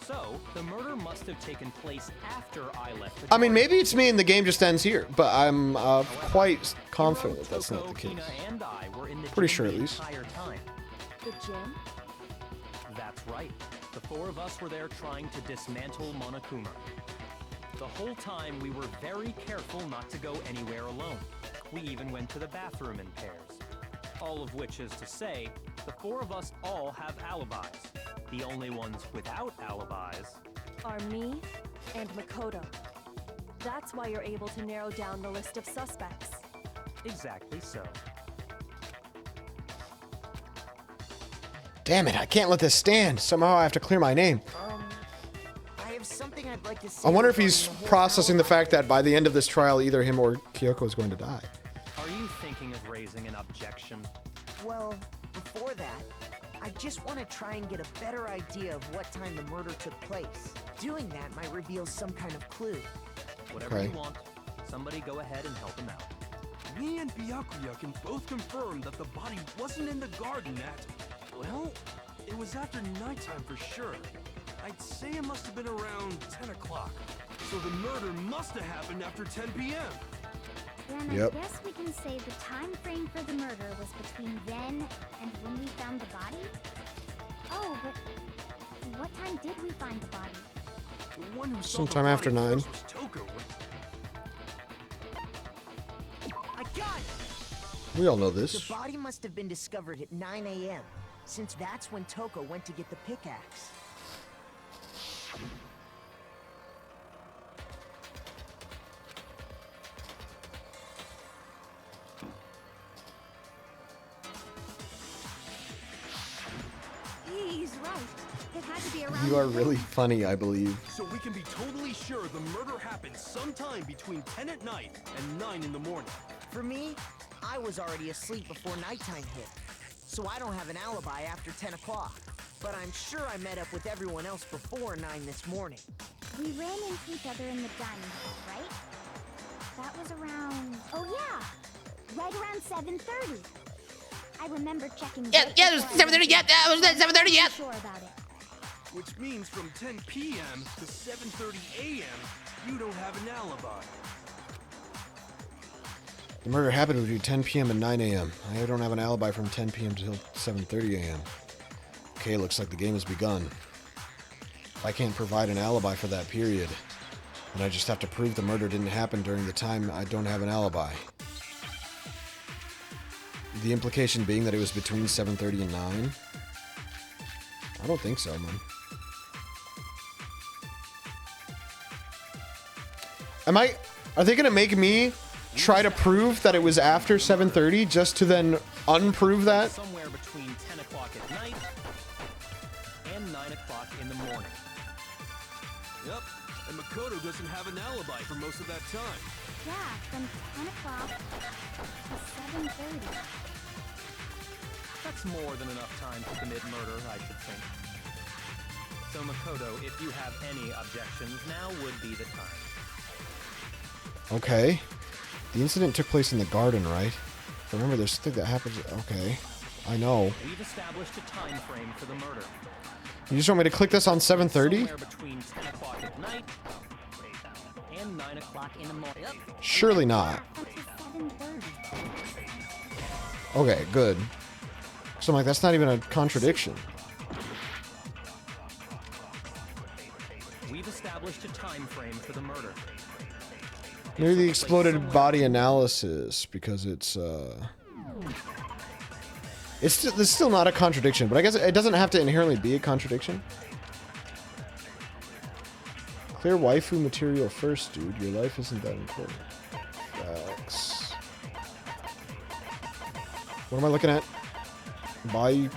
So, the murder must have taken place after I left the I mean, garden. maybe it's me and the game just ends here, but I'm However, quite confident Hiro, that that's not Toko, the case. Hina, and I were in the Pretty gym sure, at the least. entire time. The gym? That's right. The four of us were there trying to dismantle Monokuma. The whole time we were very careful not to go anywhere alone. We even went to the bathroom in pairs. All of which is to say, the four of us all have alibis. The only ones without alibis Are me and Makoto. That's why you're able to narrow down the list of suspects. exactly so. Damn it, I can't let this stand. Somehow I have to clear my name. I have something I'd like to say. I wonder if regarding he's the whole processing the alibi fact that by the end of this trial, either him or Kyoko is going to die. Are you thinking of raising an objection? Well, before that, I just want to try and get a better idea of what time the murder took place. Doing that might reveal some kind of clue. Whatever Okay. you want. Somebody go ahead and help him out. Me and Byakuya can both confirm that the body wasn't in the garden at, well, it was after nighttime for sure. I'd say it must have been around 10 o'clock. So the murder must have happened after 10 p.m. Then Yep. I guess we can say the time frame for the murder was between then and when we found the body? Oh, but what time did we find the body? The one who saw Sometime the after body 9. first was Toko. I got it! We all know The this. body must have been discovered at 9 a.m., since that's when Toko went to get the pickaxe. He's right. It had to be around. You are really funny, I believe. So we can be totally sure the murder happened sometime between 10 at night and 9 in the morning. For me, I was already asleep before nighttime hit, so I don't have an alibi after 10 o'clock. but I'm sure I met up with everyone else before 9 this morning. We ran into each other in the dining hall, right? That was around... Oh, yeah! Right around 7:30. I remember checking... Yeah, it was 7:30, yeah, that was 7:30, yeah! Sure about it. Which means from 10 p.m. to 7:30 a.m., you don't have an alibi. The murder happened between 10 p.m. and 9 a.m. I don't have an alibi from 10 p.m. till 7:30 a.m. Okay, looks like the game has begun. I can't provide an alibi for that period, and I just have to prove the murder didn't happen during the time I don't have an alibi. The implication being that it was between 7:30 and 9? I don't think so, man. Are they gonna make me try to prove that it was after 7:30 just to then unprove that? Somewhere between 10 o'clock at night and 9 o'clock in the morning. Yep, and Makoto doesn't have an alibi for most of that time. Yeah, from 10 o'clock to 7:30. That's more than enough time to commit murder, I should think. So Makoto, if you have any objections, now would be the time. Okay. The incident took place in the garden, right? Remember, there's something that happens... Okay. I know. We've established a time frame for the murder. You just want me to click this on 7:30? Somewhere between 10 o'clock at night and 9 o'clock in the morning. Surely not. Okay, good. So I'm like, that's not even a contradiction. We've established a time frame for the murder. Maybe the exploded body analysis, because it's still not a contradiction, but I guess it doesn't have to inherently be a contradiction. Clear waifu material first, dude. Your life isn't that important. Facts. What am I looking at? Body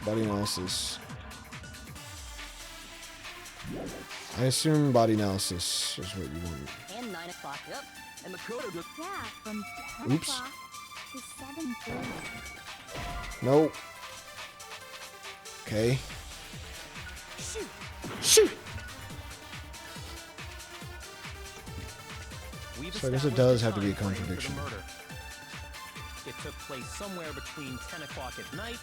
analysis. I assume body analysis is what you want. And 9 o'clock, yep. And Makoto does... Yeah, from 10 Oops. o'clock to 7:30. No. Okay. Shoot! So I guess it does have to be a contradiction. It took place somewhere between 10 o'clock at night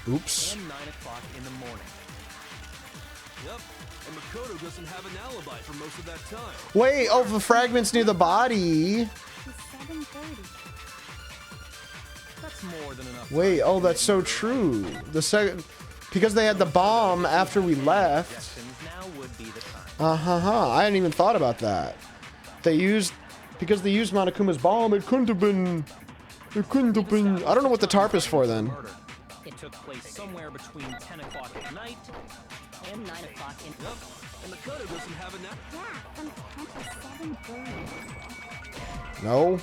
Oops. and 9 o'clock in the morning. Yep, and Makoto doesn't have an alibi for most of that time. Wait, oh, the fragments near the body. To 7:30. That's more than enough. Wait, oh, that's so true. Because they had the bomb after we left. Now would be the time. I hadn't even thought about that. Because they used Monokuma's bomb, it couldn't have been. I don't know what the tarp is for then. It took place somewhere between 10 o'clock at night and 9 o'clock in... Yep, and Makoto doesn't have an alibi. Yeah, from 10 to 7:30. No.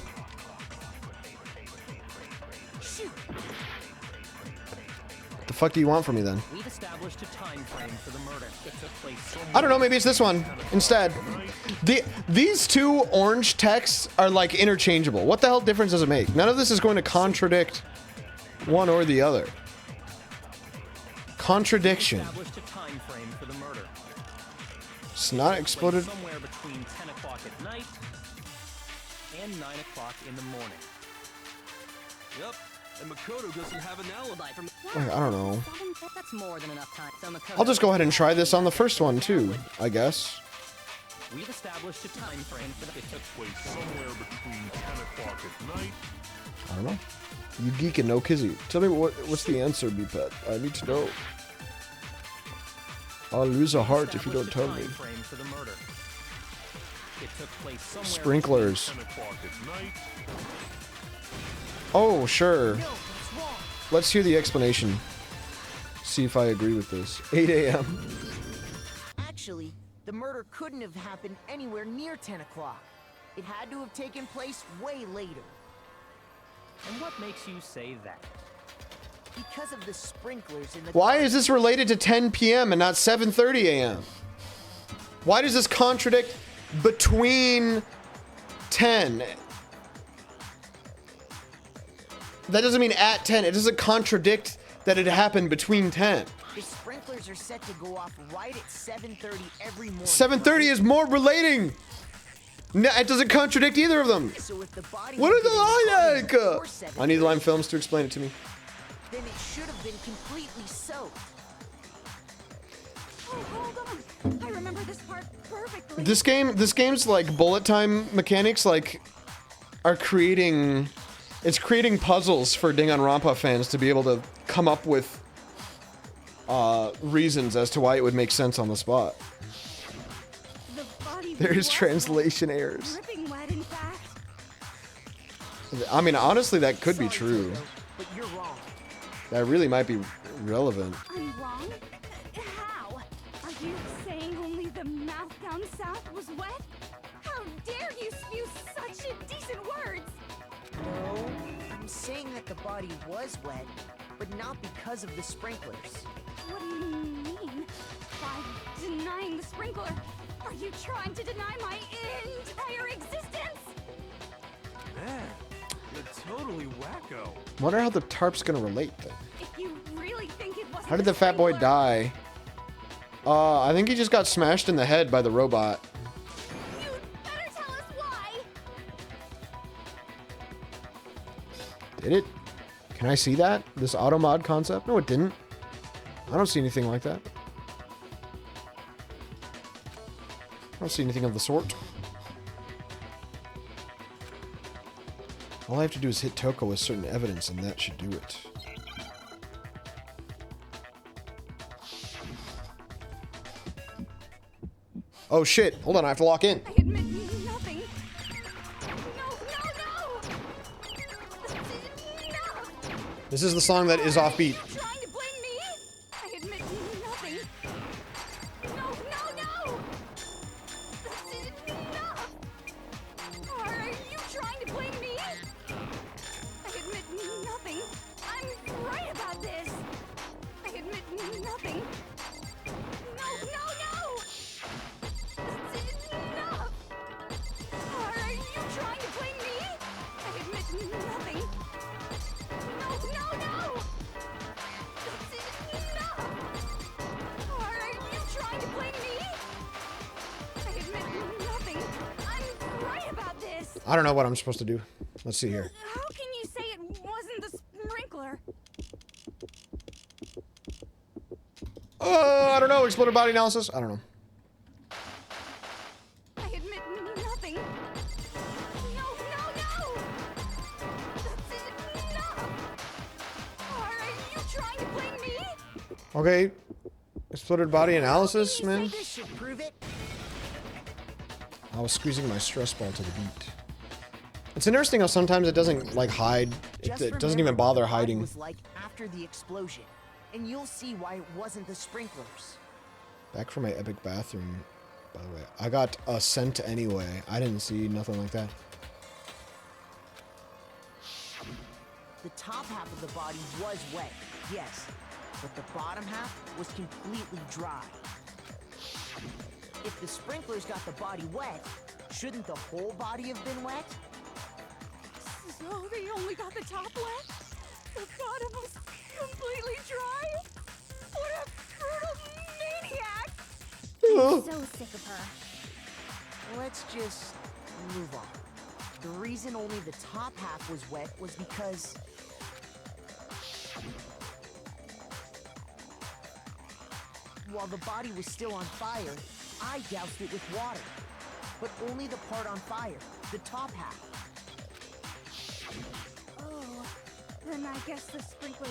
What the fuck do you want from me then? We've established a time frame for the murder. It took place somewhere... I don't know, maybe it's this one instead. These two orange texts are like interchangeable. What the hell difference does it make? None of this is going to contradict one or the other. Contradiction. Established a time frame for the murder. It's not exploded. Somewhere between 10 o'clock at night and 9 o'clock in the morning. Yep, and Makoto doesn't have an alibi from... I don't know. That's more than enough time. So Makoto... I'll just go ahead and try this on the first one too, I guess. We've established a time frame for the... It took place somewhere between 10 o'clock at night. I don't know. You geek and no kizzy. Tell me what's the answer, B-Pet. I need to know. I'll lose a heart if you don't tell me. For the murder. It took place somewhere Sprinklers. 10 o'clock at night. Oh, sure. Let's hear the explanation. See if I agree with this. 8 a.m. Actually, the murder couldn't have happened anywhere near 10 o'clock. It had to have taken place way later. And what makes you say that? Because of the sprinklers in the... Why is this related to 10 p.m. and not 7:30 a.m.? Why does this contradict between 10? That doesn't mean at 10. It doesn't contradict that it happened between 10. The sprinklers are set to go off right at 7:30 every morning. 7:30 is more relating. No, it doesn't contradict either of them. So if the body What had are the been in the garden like? before I need 7:30, Lime Films to explain it to me. then it should have been completely soaked. Oh, hold on. I remember this part perfectly. This game's like bullet time mechanics like are creating, it's creating puzzles for Danganronpa fans to be able to come up with reasons as to why it would make sense on the spot. The body There's was translation errors. dripping wet, in fact. I mean, honestly, that could be true. But you're wrong. That really might be relevant. I'm wrong? How? Are you saying only the mouth down south was wet? How dare you spew such indecent words? No, I'm saying that the body was wet, but not because of the sprinklers. What do you mean? By denying the sprinkler, are you trying to deny my entire existence? Man, you're totally wacko. Wonder how the tarp's gonna relate then. If you really think it wasn't How did the fat boy die? I think he just got smashed in the head by the robot. You'd better tell us why. Did it? Can I see that? This auto mod concept? No, it didn't. I don't see anything like that. I don't see anything of the sort. All I have to do is hit Toko with certain evidence, and that should do it. Oh shit! Hold on, I have to lock in. I admit nothing. No. This is the song that is offbeat. Trying to blame me? I admit nothing. No. This is enough. Are you trying to blame me? I admit nothing. I'm right about this. I admit nothing. No. This is enough. Are you trying to blame me? I admit nothing. No. This is enough. Are you trying to blame me? I admit nothing. I'm right about this. I don't know what I'm supposed to do. Let's see here. How can you say it wasn't the sprinkler? I don't know. Exploded body analysis? I don't know. I admit nothing. No. That's enough. Are you trying to blame me? Okay. Exploded body analysis, You man. say this should prove it? I was squeezing my stress ball to the beat. It's interesting how sometimes it doesn't like hide. Just It doesn't remember even bother what the body hiding. was like after the explosion, and you'll see why it wasn't the sprinklers. Back from my epic bathroom, by the way. I got a scent anyway. I didn't see nothing like that. The top half of the body was wet, yes, but the bottom half was completely dry. If the sprinklers got the body wet, shouldn't the whole body have been wet? So they only got the top wet? The bottom was completely dry? What a brutal maniac! Oh. I'm so sick of her. Let's just move on. The reason only the top half was wet was because while the body was still on fire, I doused it with water. But only the part on fire, the top half. Oh, then I guess the sprinklers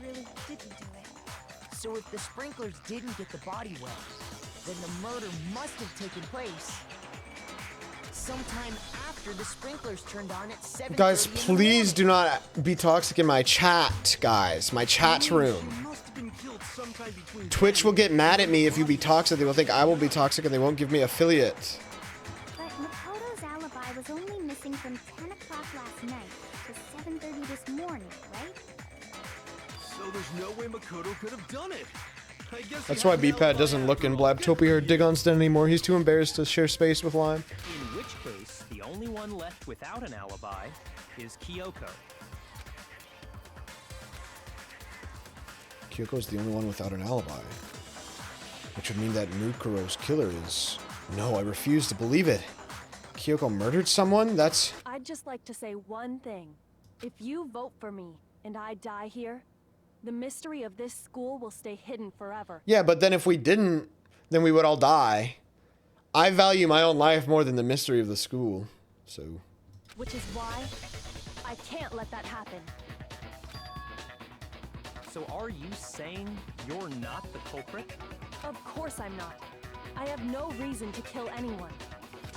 really didn't do it. So if the sprinklers didn't get the body wet, then the murder must have taken place sometime after the sprinklers turned on at 7:30 Guys, in the please morning. do not be toxic in my chat, guys. My chat room. Must have been killed sometime between Twitch will get mad at me if you be toxic. They will think I will be toxic and they won't give me affiliate. But Makoto's alibi was only missing from 10 o'clock last night to 7:30 this morning, right? So there's no way Makoto could have done it. I guess That's he why had an B-Pad alibi doesn't look after in all. Blabtopia or Digonstead anymore. He's too embarrassed to share space with Lime. In which case, the only one left without an alibi is Kyoko. Kyoko's the only one without an alibi. Which would mean that Mukuro's killer is... No, I refuse to believe it. Kyoko murdered someone? That's... I'd just like to say one thing. If you vote for me and I die here, the mystery of this school will stay hidden forever. Yeah, but then if we didn't, then we would all die. I value my own life more than the mystery of the school, so... Which is why I can't let that happen. So are you saying you're not the culprit? Of course I'm not. I have no reason to kill anyone.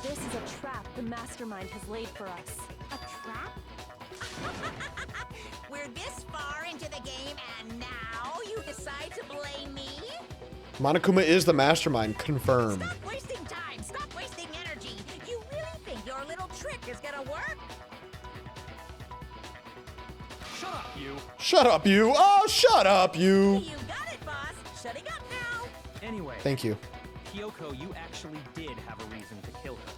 This is a trap the mastermind has laid for us. A trap? We're this far into the game and now you decide to blame me? Monokuma is the mastermind, confirmed. Stop wasting time! Stop wasting energy! You really think your little trick is gonna work? Shut up, you! Shut up, you! Oh, shut up, you! You got it, boss! Shutting up now! Anyway. Thank you. Kyoko, you actually did have a reason to kill her.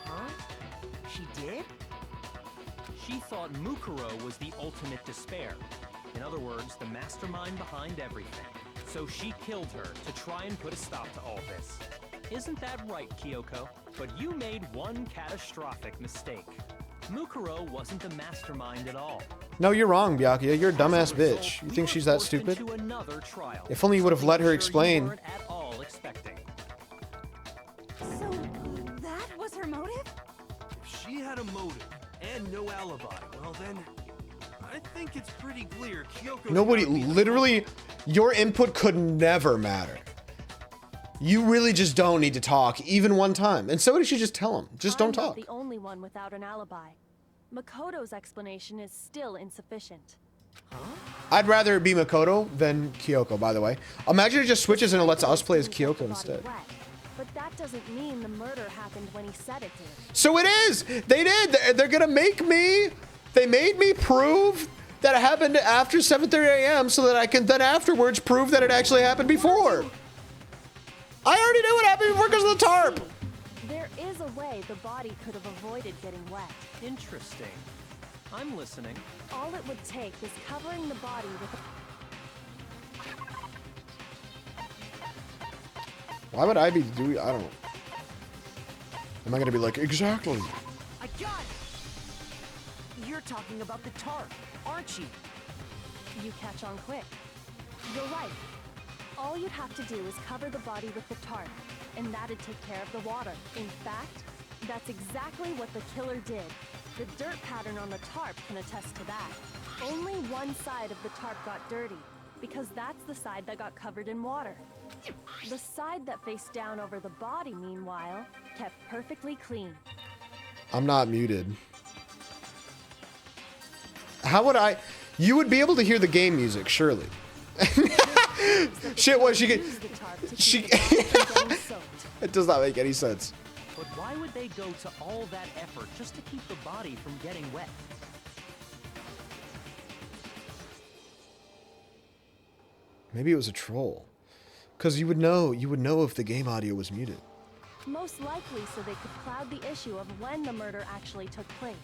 Huh? She did? She thought Mukuro was the ultimate despair. In other words, the mastermind behind everything. So she killed her to try and put a stop to all this. Isn't that right, Kyoko? But you made one catastrophic mistake. Mukuro wasn't the mastermind at all. No, you're wrong, Byakuya. You're a dumbass bitch. You think she's that stupid? If only you would have let her explain. At all expecting. So, that was her motive? If she had a motive and no alibi, well then, I think it's pretty clear Kyoko... Nobody, literally, your input could never matter. You really just don't need to talk, even one time. And so did she just tell him. Just don't talk. I'm not the only one without an alibi. Makoto's explanation is still insufficient. Huh? I'd rather it be Makoto than Kyoko, by the way. Imagine it just switches and it lets us play as Kyoko instead. But that doesn't mean the murder happened when he said it did. So it is! They did! They're gonna make me... They made me prove that it happened after 7:30 a.m. so that I can then afterwards prove that it actually happened before. I already knew what happened before because of the tarp! There is a way the body could have avoided getting wet. Interesting. I'm listening. All it would take was covering the body with a... Why would I be doing... I don't know. Am I gonna be like, exactly? I got it! You're talking about the tarp, aren't you? You catch on quick. You're right. All you'd have to do is cover the body with the tarp, and that'd take care of the water. In fact, that's exactly what the killer did. The dirt pattern on the tarp can attest to that. Only one side of the tarp got dirty, because that's the side that got covered in water. The side that faced down over the body, meanwhile, kept perfectly clean. I'm not muted. How would I... You would be able to hear the game music, surely. Shit, what she get... She... It does not make any sense. But why would they go to all that effort just to keep the body from getting wet? Maybe it was a troll. Because you would know if the game audio was muted. Most likely so they could cloud the issue of when the murder actually took place.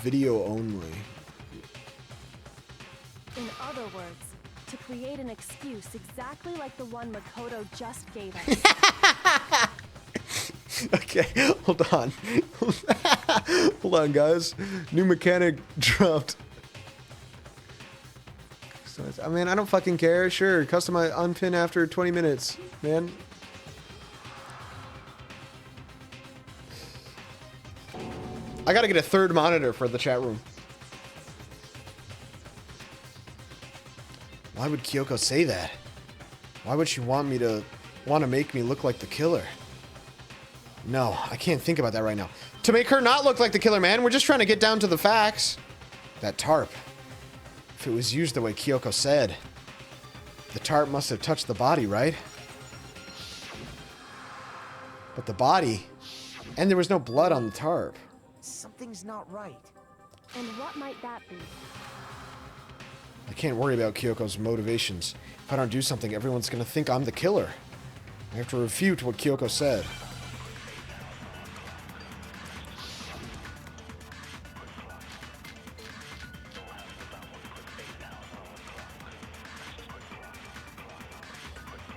Video only. In other words, to create an excuse exactly like the one Makoto just gave us. Okay, hold on. Hold on, guys. New mechanic dropped. I mean, I don't fucking care. Sure, customize unpin after 20 minutes, man. I gotta get a third monitor for the chat room. Why would Kyoko say that? Why would she want to make me look like the killer? No, I can't think about that right now. To make her not look like the killer, man. We're just trying to get down to the facts. That tarp. If it was used the way Kyoko said, the tarp must have touched the body, right? But the body... And there was no blood on the tarp. Something's not right. And what might that be? I can't worry about Kyoko's motivations. If I don't do something, everyone's gonna think I'm the killer. I have to refute what Kyoko said.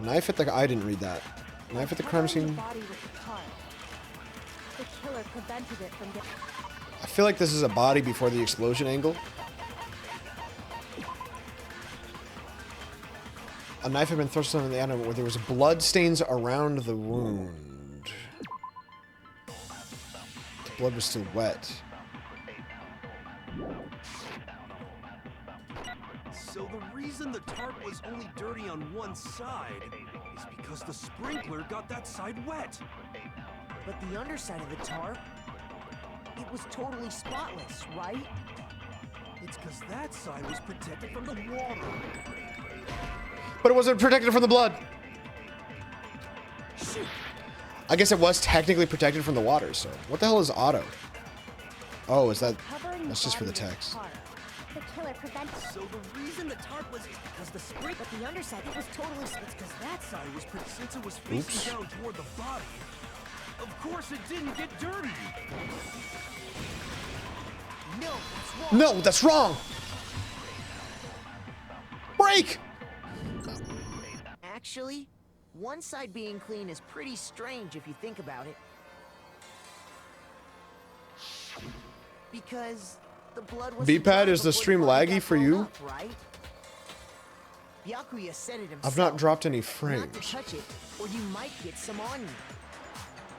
Knife at the... I didn't read that. Knife at the crime Covering scene. the body with the tarp, the killer prevented it from getting... I feel like this is a body before the explosion angle. A knife had been thrust in the animal where there was blood stains around the wound. The blood was still wet. So the reason the tarp was only dirty on one side is because the sprinkler got that side wet. But the underside of the tarp, it was totally spotless, right? It's because that side was protected from the water. But it wasn't protected from the blood. Shoot. I guess it was technically protected from the water, so... What the hell is auto? Oh, is that... That's just for the text. The killer prevented. So the reason the tarp was because the spring, but the underside it was totally. It's because that side was since it was facing down toward the body. Of course, it didn't get dirty. No, that's wrong. No, that's wrong! Break! Actually, one side being clean is pretty strange if you think about it. Because the blood was... B-pad, is the stream laggy for you? Up, right? Byakuya said it himself. I've not dropped any Not to frames. touch it, or you might get some on you.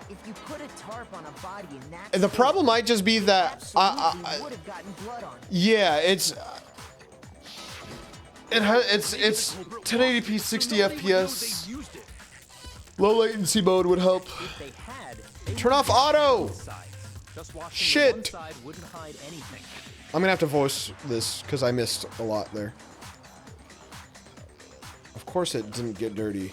If you put a tarp on a body in that... The problem might just be that... absolutely would have gotten blood on it. Yeah, it's... It's 1080p 60 FPS. Low latency mode would help. If they had, they Turn would off have auto! both sides. Just watching Shit. the one side wouldn't hide anything. I'm gonna have to voice this because I missed a lot there. Of course it didn't get dirty.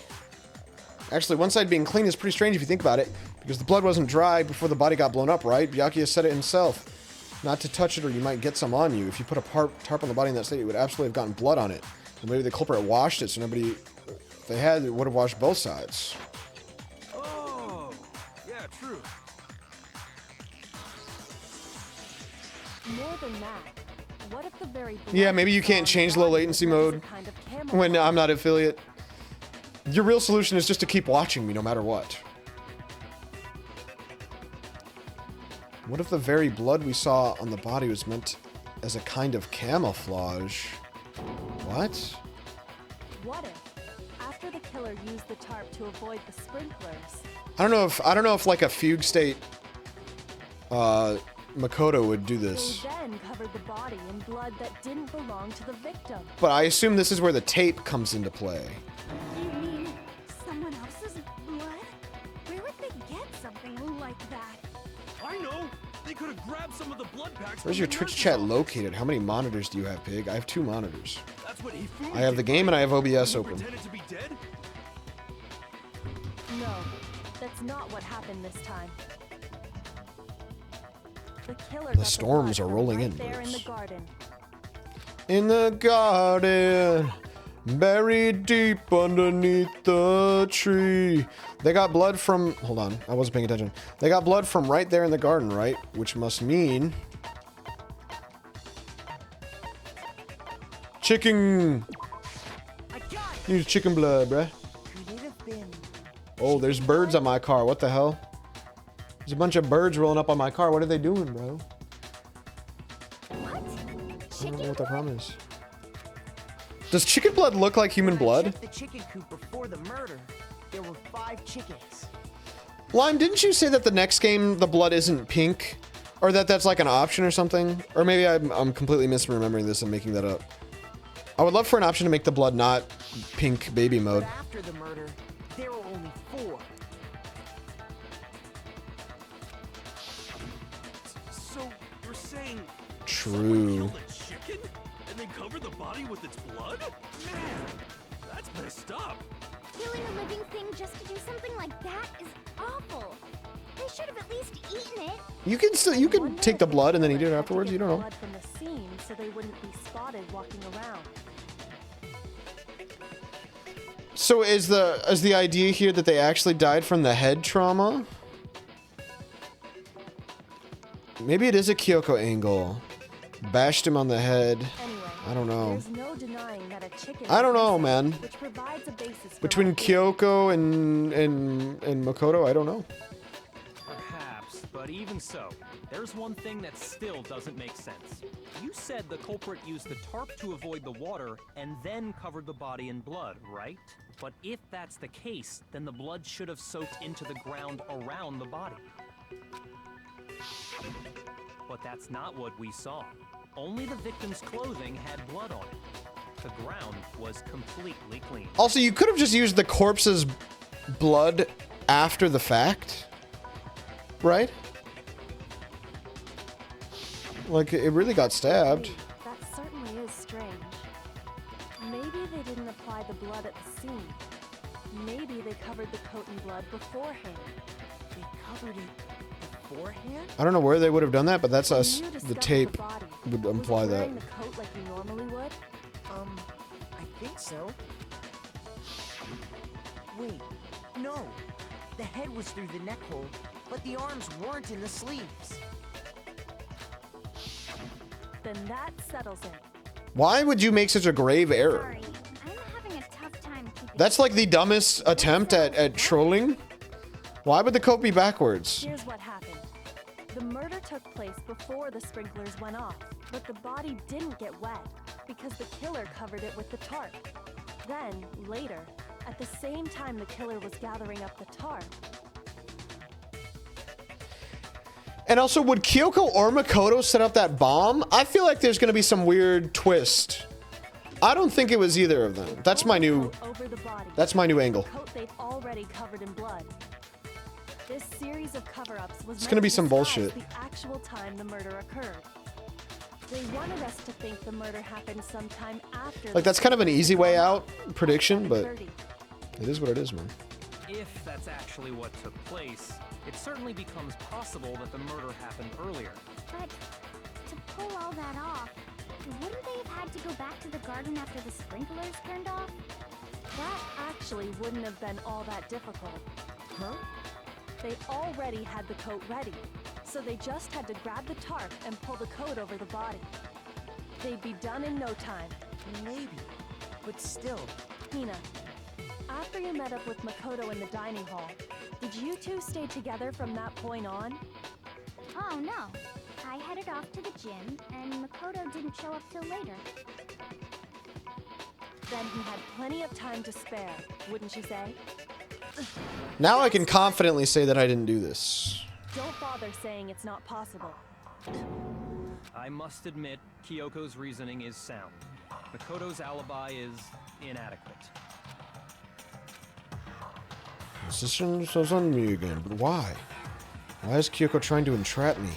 Actually, one side being clean is pretty strange if you think about it, because the blood wasn't dry before the body got blown up, right? Byakuya said it himself. Not to touch it or you might get some on you. If you put a tarp on the body in that state, it would absolutely have gotten blood on it. And maybe the culprit washed it, so nobody... If they had, it would have washed both sides. Oh, yeah, true. More than that, what if the very Yeah, maybe you can't change low latency mode kind of when I'm not affiliate. Your real solution is just to keep watching me no matter what. What if the very blood we saw on the body was meant as a kind of camouflage? What? What if, after the killer used the tarp to avoid the sprinklers, I don't know if like a fugue state Makoto would do this. they then covered the body in blood that didn't belong to the victim? But I assume this is where the tape comes into play. You mean someone else's blood? Where would they get something like that? I know. They could have grabbed some of the blood packs. Where's from your the Twitch nurse's chat office. located? How many monitors do you have, Pig? I have 2 monitors. That's what Hifumi I have the did, game and I have OBS You open. pretended to be dead? No, that's not what happened this time. The killer The got storms blood are from rolling right in, there in the Bruce. garden. In the garden, buried deep underneath the tree. They got blood from... Hold on, I wasn't paying attention. They got blood from right there in the garden, right? Which must mean... Chicken! Use chicken blood, bruh. Could it have been... Oh, there's birds on my car. What the hell? There's a bunch of birds rolling up on my car. What are they doing, bro? I don't know what the problem is. Does chicken blood look like human blood? Checked the chicken coop before the murder. There were 5 chickens. Lime, didn't you say that the next game the blood isn't pink? Or that that's like an option or something? Or maybe I'm completely misremembering this and making that up. I would love for an option to make the blood not pink baby mode. But after the murder, there were only 4. So you're saying True. killed a chicken and then covered the body with its blood? Man, that's messed up. Killing a living thing just to do something like that is awful. They should have at least eaten it. You can Wonder take if the blood and then eat killer it had to afterwards. get You don't know. blood from the scene so they wouldn't be spotted walking around. So is the idea here that they actually died from the head trauma? Maybe it is a Kyoko angle. Bashed him on the head. Anyway, I don't know. There's no denying that a chicken I don't is know, missing, man. which provides a basis for Between my theory. Kyoko and Makoto, I don't know. Perhaps, but even so, there's one thing that still doesn't make sense. You said the culprit used the tarp to avoid the water and then covered the body in blood, right? But if that's the case, then the blood should have soaked into the ground around the body. But that's not what we saw. Only the victim's clothing had blood on it. The ground was completely clean. Also, you could have just used the corpse's blood after the fact, right? Like, it really got stabbed. That certainly is strange. Maybe they didn't apply the blood at the scene. Maybe they covered the coat in blood beforehand. They covered it beforehand? I don't know where they would have done that, but that's When us. you The discovered tape body, would was imply it that. wearing the coat like you normally would? I think so. Wait, no. The head was through the neck hole, but the arms weren't in the sleeves. Then that settles it. Why would you make such a grave error? Sorry, I'm having a tough time keeping. That's like the dumbest attempt at trolling. Why would the coat be backwards? Here's what happened. The murder took place before the sprinklers went off, but the body didn't get wet because the killer covered it with the tarp. Then, later, at the same time the killer was gathering up the tarp, And also, would Kyoko or Makoto set up that bomb? I feel like there's going to be some weird twist. I don't think it was either of them. That's my new. over the body. That's my new angle. Coat they'd already covered in blood. This series of cover-ups was It's meant gonna be to some disguise bullshit. the actual time the murder occurred. They wanted us to think the murder happened sometime after. Like, that's kind of an easy way out prediction, but 30. it is what it is, man. If that's actually what took place, it certainly becomes possible that the murder happened earlier. But to pull all that off, wouldn't they have had to go back to the garden after the sprinklers turned off? That actually wouldn't have been all that difficult. Huh? They already had the coat ready, so they just had to grab the tarp and pull the coat over the body. They'd be done in no time. Maybe. But still. Hina, after you met up with Makoto in the dining hall, did you two stay together from that point on? Oh no. I headed off to the gym, and Makoto didn't show up till later. Then he had plenty of time to spare, wouldn't you say? Now I can confidently say that I didn't do this. Don't bother saying it's not possible. I must admit, Kyoko's reasoning is sound. Makoto's alibi is inadequate. This is on me again, but why? Why is Kyoko trying to entrap me?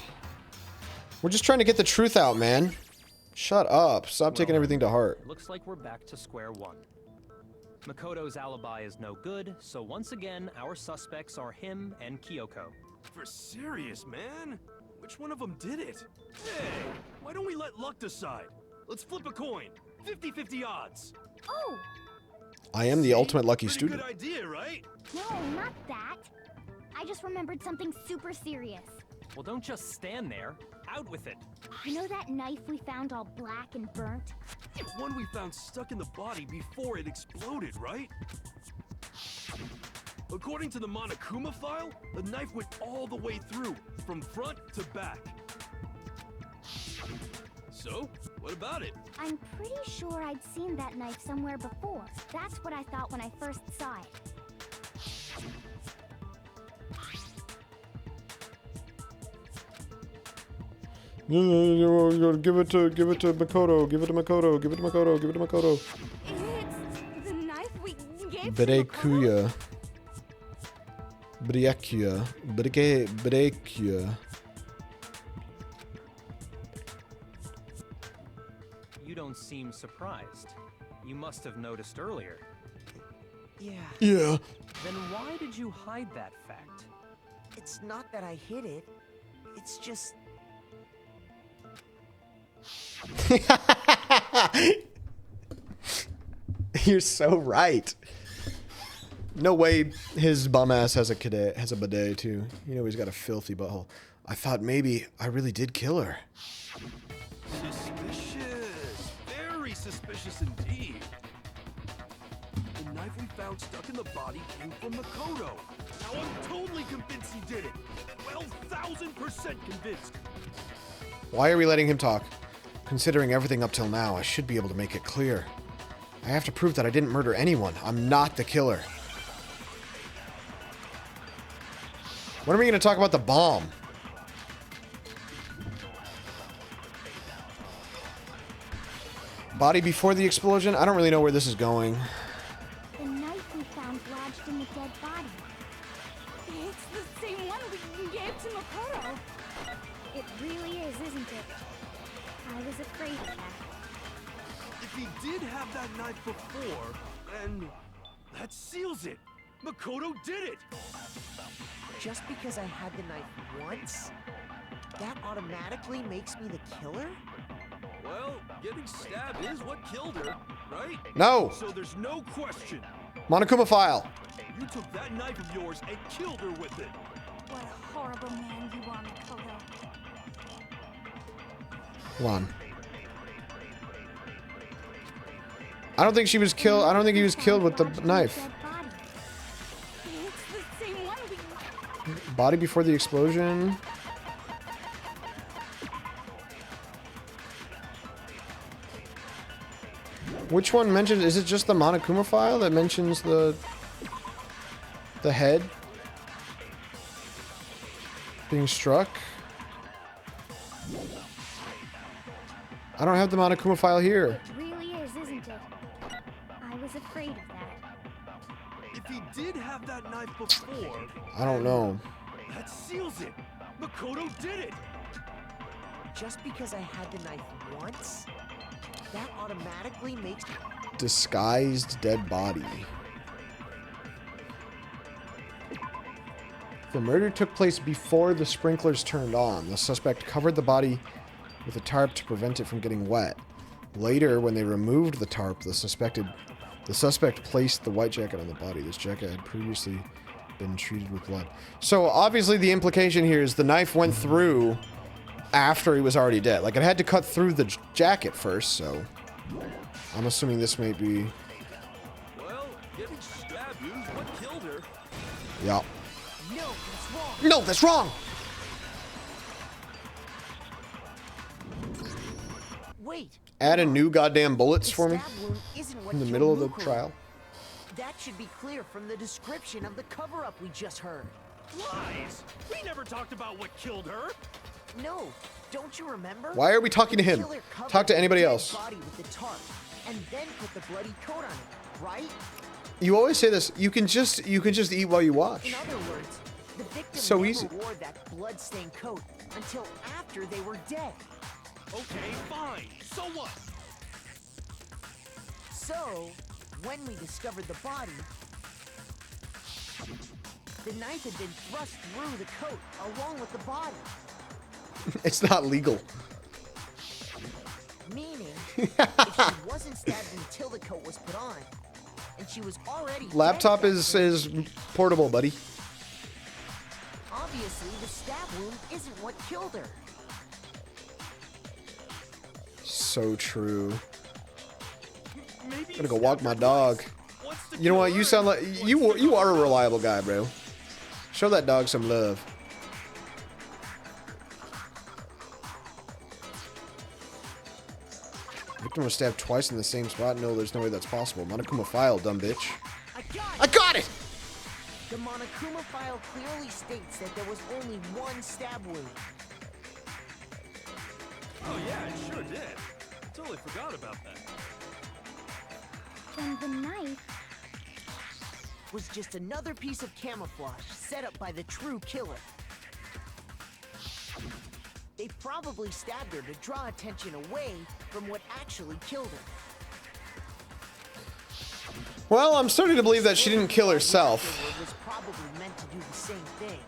We're just trying to get the truth out, man. Shut up. Stop taking everything to heart. It looks like we're back to square one. Makoto's alibi is no good, so once again, our suspects are him and Kyoko. For serious, man? Which one of them did it? Hey, why don't we let luck decide? Let's flip a coin. 50-50 odds. Oh! I am the ultimate lucky Pretty student. good idea, right? No, not that. I just remembered something super serious. Well, don't just stand there. Out with it. You know that knife we found all black and burnt? It's one we found stuck in the body before it exploded, right? According to the Monokuma file, the knife went all the way through, from front to back. So, what about it? I'm pretty sure I'd seen that knife somewhere before. That's what I thought when I first saw it. Give it to Makoto. Give it to Makoto. Give it to Makoto. Give it to Makoto. It's the knife we gave Berekuya. Berekuya. Berekuya. You don't seem surprised. You must have noticed earlier. Yeah. Yeah. Then why did you hide that fact? It's not that I hid it. It's just... You're so right. No way his bum ass has a bidet too. You know he's got a filthy butthole. I thought maybe I really did kill her. Suspicious. Very suspicious indeed. The knife we found stuck in the body came from Makoto. Now I'm totally convinced he did it. 12,000% convinced. Why are we letting him talk? Considering everything up till now, I should be able to make it clear. I have to prove that I didn't murder anyone. I'm not the killer. When are we going to talk about the bomb? Body before the explosion? I don't really know where this is going. The knife we found lodged in the dead body. It's the same one we gave to Makoto. It really is, isn't it? I was afraid of that. If he did have that knife before, then that seals it. Makoto did it. Just because I had the knife once, that automatically makes me the killer? Well, getting stabbed is what killed her, right? No. So there's no question. Monokuma file. You took that knife of yours and killed her with it. What a horrible man you are, Makoto. Hold on. I don't think she was killed. I don't think he was killed with the knife. It's the same one we... Body before the explosion. Which one mentions? Is it just the Monokuma file that mentions the head being struck? I don't have the Monokuma file here. It really is, isn't it? I was afraid of that. If he did have that knife before, I don't know. that seals it. Makoto did it. Just because I had the knife once, that automatically makes... Disguised dead body. The murder took place before the sprinklers turned on. The suspect covered the body with a tarp to prevent it from getting wet. Later, when they removed the tarp, the suspect placed the white jacket on the body. This jacket had previously been treated with blood. So obviously the implication here is the knife went through after he was already dead. Like, it had to cut through the jacket first, so I'm assuming this may be... Well, getting stabbed is what killed her. Yeah. No, that's wrong. No, that's wrong! Wait. Add a new goddamn bullets for me Stab wound isn't what in the killed middle of the Mukuro. trial. That should be clear from the description of the cover-up we just heard. Lies! We never talked about what killed her. No, don't you remember? Why are we talking to The him? killer covered Talk to anybody the dead else. body with the tarp, and then put the bloody coat on it, right? You always say this. You can just eat while you In watch. other words, the victim So never easy. wore that blood-stained coat until after they were dead. Okay, fine. So what? So, when we discovered the body, the knife had been thrust through the coat along with the body. It's not legal. Meaning, if she wasn't stabbed until the coat was put on, and she was already Laptop dead, is portable, buddy. obviously the stab wound isn't what killed her. So true. Maybe I'm gonna go walk my dog. What's the You know what? killer? You sound like you are a reliable guy, bro. Show that dog some love. Victim was stabbed twice in the same spot. No, there's no way that's possible. Monokuma file, dumb bitch. I got it! The Monokuma file clearly states that there was only one stab wound. Oh yeah, it sure did. Totally forgot about that. And the knife... Was just another piece of camouflage set up by the true killer. They probably stabbed her to draw attention away from what actually killed her. Well, I'm starting to believe that she didn't kill herself. Was probably meant to do the same thing.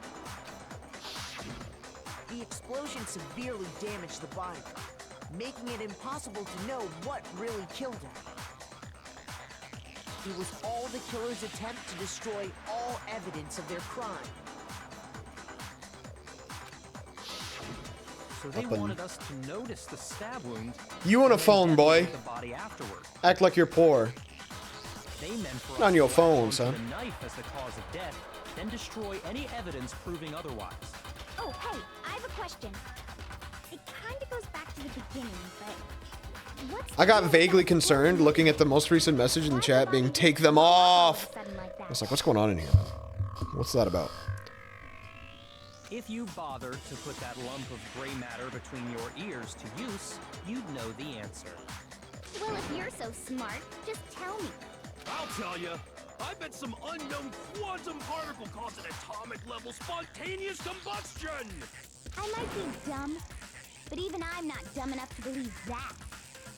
The explosion severely damaged the body, making it impossible to know what really killed her. It was all the killer's attempt to destroy all evidence of their crime. So they Up and- wanted us to notice the stab wound. You on a and then phone, boy. detonate the body afterward. Act like you're poor. They meant for On us your to phone, latch onto son. the knife as the cause of death, then destroy any evidence proving otherwise. Oh, hey, I have a question. It kind of goes back to the beginning, but what's I got the deal vaguely about concerned Fortnite? looking at the most recent message in the Why chat the being, body take just them blow up all of a off. sudden like I that? was like, what's going on in here? What's that about? If you bother to put that lump of gray matter between your ears to use, you'd know the answer. Well, if you're so smart, just tell me. I'll tell you. I bet some unknown quantum particle caused an atomic level spontaneous combustion. I might be dumb, but even I'm not dumb enough to believe that.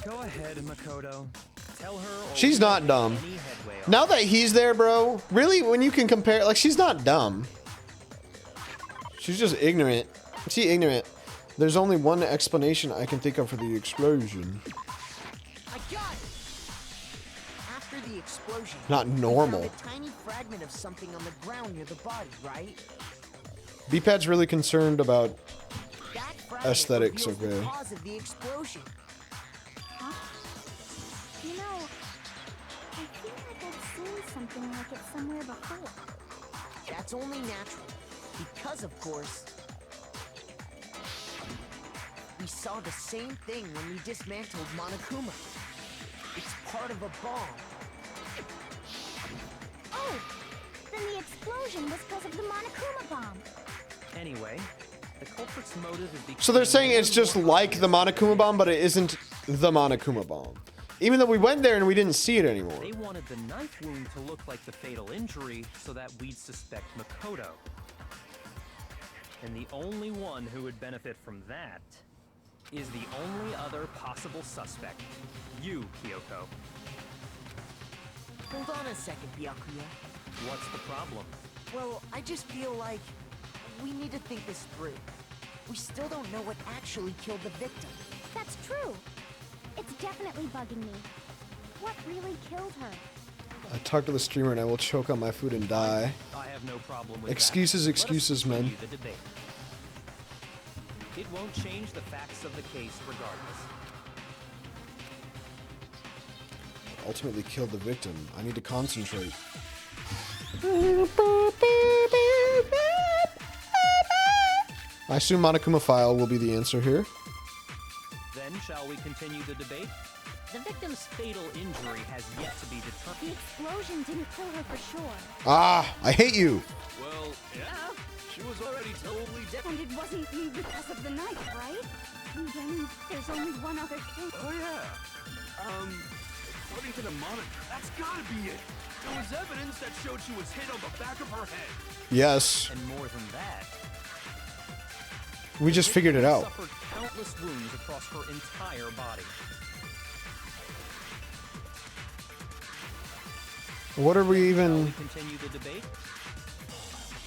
Go ahead, Makoto. Tell her. or She's we not won't dumb. make any headway on Now that he's there, bro, really, when you can compare, like, she's not dumb. She's just ignorant. She ignorant. There's only one explanation I can think of for the explosion. I got it! After the explosion, Not we normal. found a tiny fragment of something on the ground near the body, right? B-Pad's really concerned about That fragment aesthetics, reveals the okay. cause of the explosion. Huh? You know, I feel like I've seen something like it somewhere before. That's only natural. Because, of course, we saw the same thing when we dismantled Monokuma. It's part of a bomb. Oh, then the explosion was because of the Monokuma bomb. Anyway, the culprit's motive is So they're saying it's just like the Monokuma bomb, but it isn't the Monokuma bomb. Even though we went there and we didn't see it anymore. They wanted the knife wound to look like the fatal injury so that we'd suspect Makoto. And the only one who would benefit from that is the only other possible suspect. You, Kyoko. Hold on a second, Byakuya. What's the problem? Well, I just feel like we need to think this through. We still don't know what actually killed the victim. That's true. It's definitely bugging me. What really killed her? I talk to the streamer and I will choke on my food and die. I have no problem with Excuses, that. excuses, Let us man. continue the debate. It won't change the facts of the case regardless. Ultimately killed the victim. I need to concentrate. I assume Monokuma file will be the answer here. Then shall we continue the debate? The victim's fatal injury has yet to be The determined. explosion didn't kill her for sure. Ah, I hate you. Well, yeah. She was already totally dead. And it wasn't because of the knife, right? And then there's only one other thing. Oh, yeah. According to the monitor, that's gotta be it. There was evidence that showed she was hit on the back of her head. Yes. And more than that, We just figured it out. suffered countless wounds across her entire body. What are we Shall even... we continue the debate?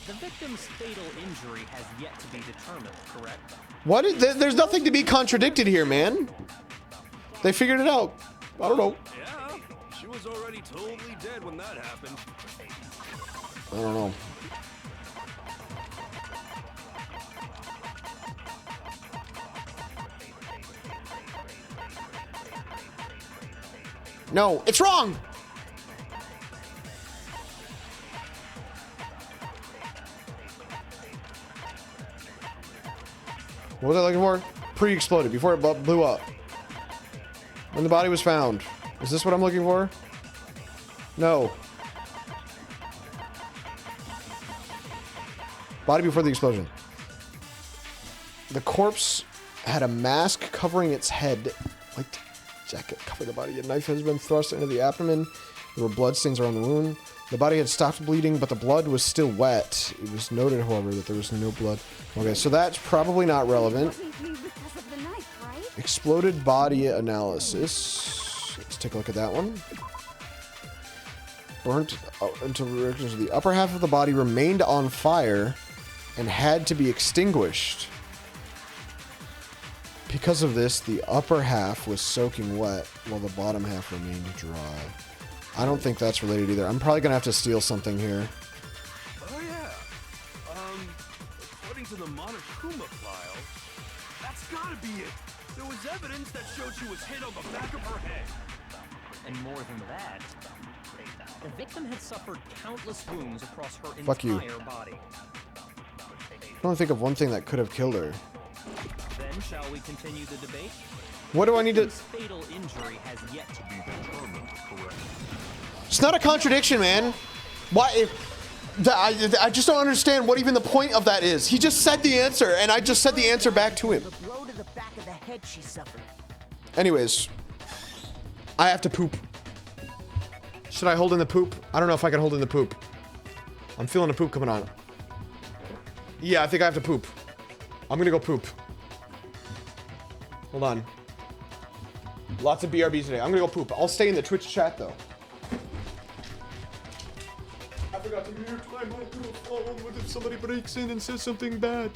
The victim's fatal injury has yet to be determined, correct? What is... There's nothing to be contradicted here, man. They figured it out. I don't know. Yeah. She was already totally dead when that happened. I don't know. No, it's wrong. What was I looking for? Pre-exploded, before it blew up. When the body was found. Is this what I'm looking for? No. Body before the explosion. The corpse had a mask covering its head. White jacket covering the body. A knife has been thrust into the abdomen. There were blood stains around the wound. The body had stopped bleeding, but the blood was still wet. It was noted, however, that there was no blood. Okay, so that's probably not relevant. Because of the knife, right? Exploded body analysis. Let's take a look at that one. Burnt until the upper half of the body remained on fire and had to be extinguished. Because of this, the upper half was soaking wet while the bottom half remained dry. I don't think that's related either. I'm probably going to have to steal something here. Oh, yeah. According to the Monokuma file, That's gotta be it. There was evidence that showed she was hit on the back of her head. And more than that, the victim had suffered countless wounds across her Fuck you. entire body. I don't think of one thing that could have killed her. Then shall we continue the debate? What do I need to... This fatal injury has yet to be determined, correct? It's not a contradiction, man. Why? I just don't understand what even the point of that is. He just said the answer, and I just said the answer back to him. The blow to the back of the head she suffered. Anyways, I have to poop. Should I hold in the poop? I don't know if I can hold in the poop. I'm feeling the poop coming on. Yeah, I think I have to poop. I'm gonna go poop. Hold on. Lots of BRBs today. I'm gonna go poop. I'll stay in the Twitch chat though. I forgot to mute my microphone. What if somebody breaks in and says something bad?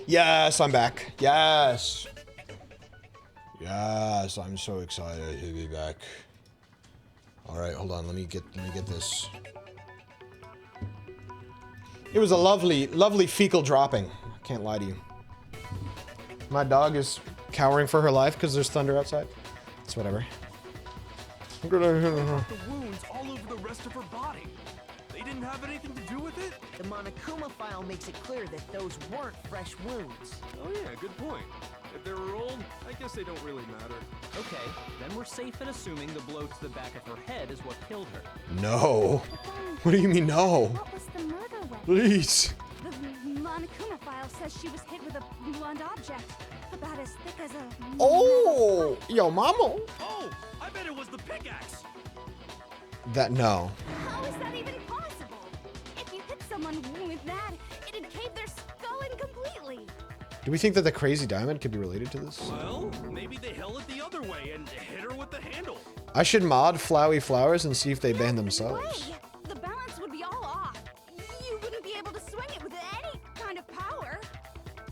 Yes, I'm back. Yes. Yes, I'm so excited to be back. All right, hold on. Let me get this. It was a lovely fecal dropping. I can't lie to you. My dog is cowering for her life because there's thunder outside. It's whatever. The wounds all over the rest of her body. They didn't have anything to do with it? The Monokuma file makes it clear that those weren't fresh wounds. Oh yeah, good point. If they were old, I guess they don't really matter. Okay, then we're safe in assuming the blow to the back of her head is what killed her. No. What do you mean no? What was the murder weapon? Please. The Monokuma file says she was hit with a blunt object, about as thick as a... Oh, yo, mama. Oh, I bet it was the pickaxe. That no. How is that even possible? If you hit someone with that, it'd cave their skull in completely. Do we think that the crazy diamond could be related to this? Well, maybe they held it the other way and hit her with the handle. I should mod Flowey Flowers and see if they ban themselves. Way. The balance would be all off. You wouldn't be able to swing it with any kind of power.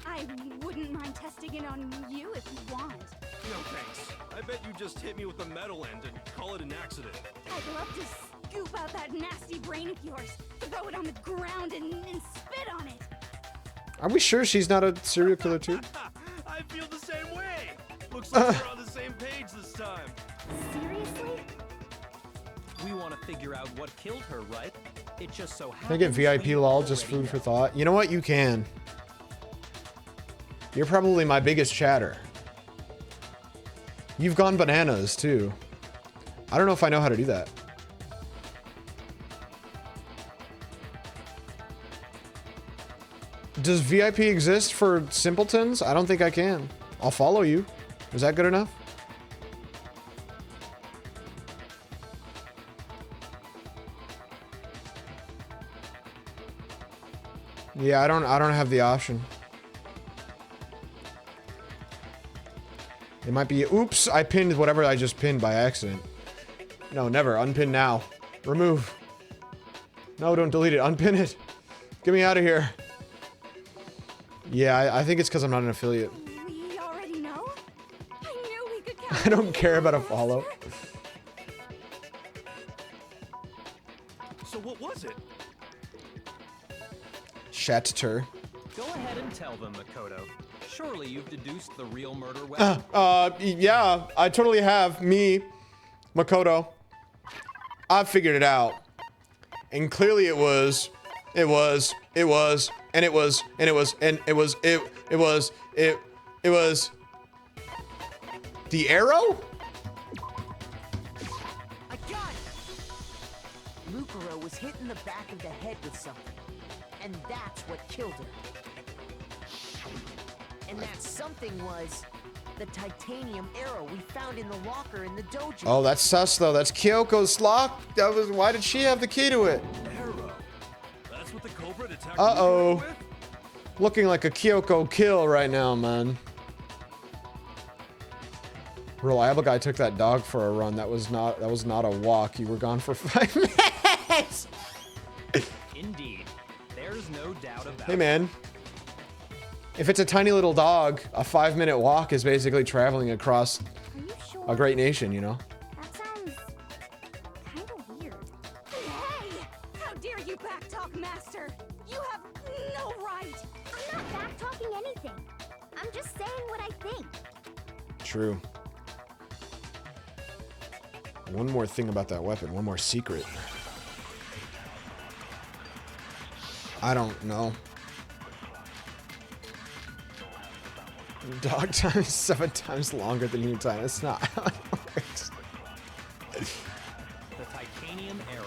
I wouldn't mind testing it on you if you want. No thanks. I bet you just hit me with the metal end and call it an accident. I'd love to scoop out that nasty brain of yours, throw it on the ground and spit on it. Are we sure she's not a serial killer too? I feel the same way. Looks like we're on the same page this time. Seriously? We want to figure out what killed her, right? It just so happens. Can I get VIP we lol, just already food for know. thought? You know what? You can. You're probably my biggest chatter. You've gone bananas too. I don't know if I know how to do that. Does VIP exist for simpletons? I don't think I can. I'll follow you. Is that good enough? Yeah, I don't have the option. It might be, oops, I pinned whatever I just pinned by accident. No, never. Unpin now. Remove. No, don't delete it. Unpin it. Get me out of here. Yeah, I think it's because I'm not an affiliate. We already know? I knew we could count. I don't care about a follow. So what was it? Shatter. Go ahead and tell them, Makoto. Surely you've deduced the real murder weapon. Yeah, I totally have. Me, Makoto. I've figured it out. And clearly it was the arrow? I got it! Mukuro was hit in the back of the head with something. And that's what killed her. And that something was the titanium arrow we found in the locker in the dojo. Oh, that's sus though. That's Kyoko's lock. That was, why did she have the key to it? Arrow. That's what the culprit attacked Uh-oh. Mukuro with? Looking like a Kyoko kill right now, man. Reliable guy took that dog for a run. That was not a walk. You were gone for 5 minutes. Indeed. There's no doubt about Hey, man. If it's a tiny little dog, a 5-minute walk is basically traveling across Are you sure? a great nation, you know? That sounds kind of weird. Hey! How dare you backtalk, Master? You have no right! I'm not backtalking anything. I'm just saying what I think. True. One more thing about that weapon. One more secret. I don't know. Dog time is 7 times longer than human time. It's not how it works. The titanium arrow.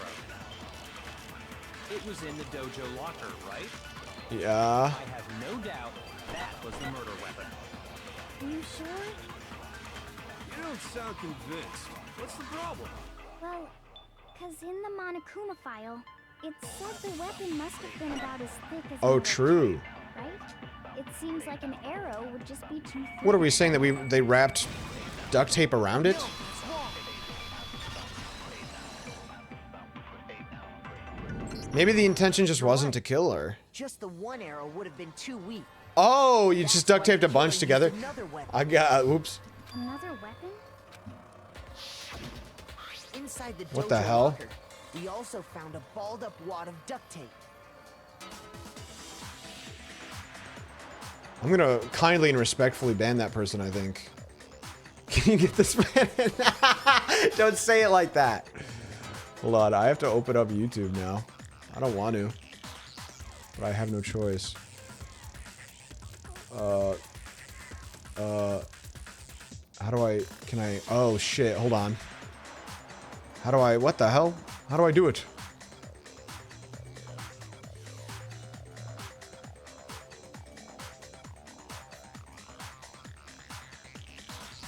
It was in the dojo locker, right? Yeah. I have no doubt that was the murder weapon. Are you sure? You don't sound convinced. What's the problem? Well, because in the Monokuma file, it said the weapon must have been about as thick as Oh, an true. right? It seems like an arrow would just be too thick. What are we saying, that they wrapped duct tape around it? Maybe the intention just wasn't to kill her. Just the one arrow would have been too weak. Oh, you just duct taped a bunch together? I got, oops. Another weapon? Inside the What the dojo hell? locker, we also found a balled up wad of duct tape. I'm gonna kindly and respectfully ban that person, I think. Can you get this man in? Don't say it like that. Hold on, I have to open up YouTube now. I don't want to, but I have no choice. How do I, oh shit, hold on. How do I, what the hell? How do I do it?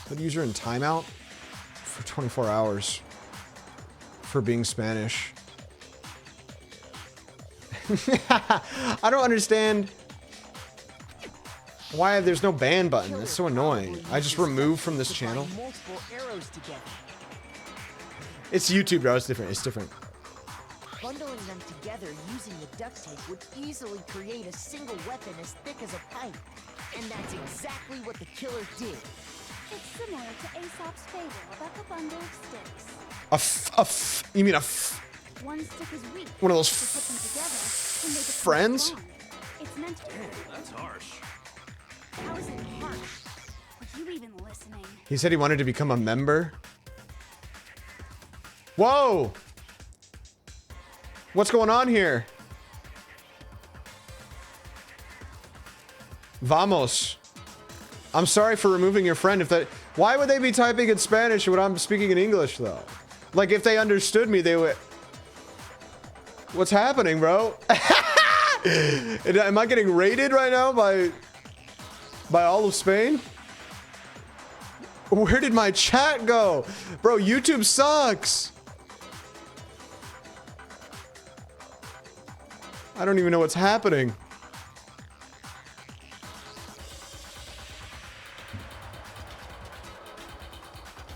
Put user in timeout for 24 hours for being Spanish. I don't understand why there's no ban button. That's so annoying. I just remove from this channel. Multiple arrows together. It's YouTube, bro. It's different. It's different. Bundling them together using the duct tape would easily create a single weapon as thick as a pipe. And that's exactly what the killer did. It's similar to Aesop's fable about the bundle of sticks. You mean One stick is weak. one of those To put them together and make it friends? strong. It's meant to. That's harsh. How is it harsh? Are you even listening? He said he wanted to become a member. Whoa! What's going on here? Vamos. I'm sorry for removing your friend. If that, why would they be typing in Spanish when I'm speaking in English, though? Like, if they understood me, they would... What's happening, bro? Am I getting raided right now by all of Spain? Where did my chat go? Bro, YouTube sucks. I don't even know what's happening.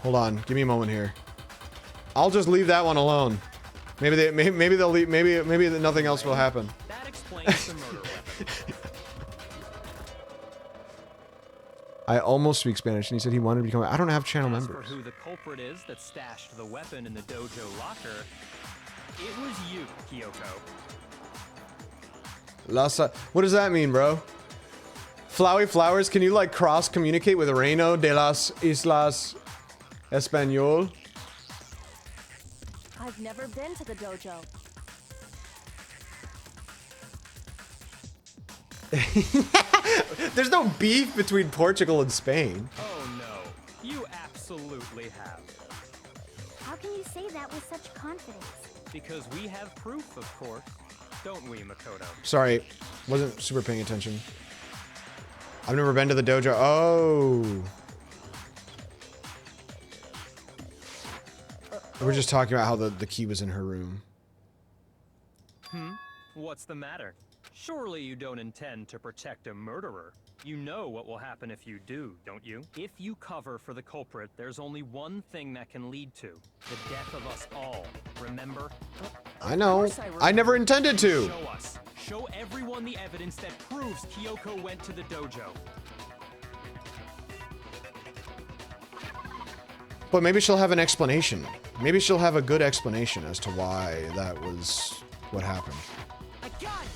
Hold on, give me a moment here. I'll just leave that one alone. maybe they'll leave, maybe nothing else will happen. That explains the murder weapon. I almost speak Spanish, and he said he wanted to become. I don't have channel As members. for who the culprit is that stashed the weapon in the dojo locker, it was you, Kyoko. What does that mean, bro? Flowy Flowers, can you like cross communicate with Reino de las Islas Español? I've never been to the dojo. There's no beef between Portugal and Spain. Oh no, you absolutely have. How can you say that with such confidence? Because we have proof, of course. Don't we, Makoto? Sorry, wasn't super paying attention. I've never been to the dojo. Oh. We're just talking about how the key was in her room. What's the matter? Surely you don't intend to protect a murderer. You know what will happen if you do, don't you? If you cover for the culprit, there's only one thing that can lead to the death of us all. Remember? I know. I never intended to. Show us. Show everyone the evidence that proves Kyoko went to the dojo. But maybe she'll have an explanation. Maybe she'll have a good explanation as to why that was what happened. I got it.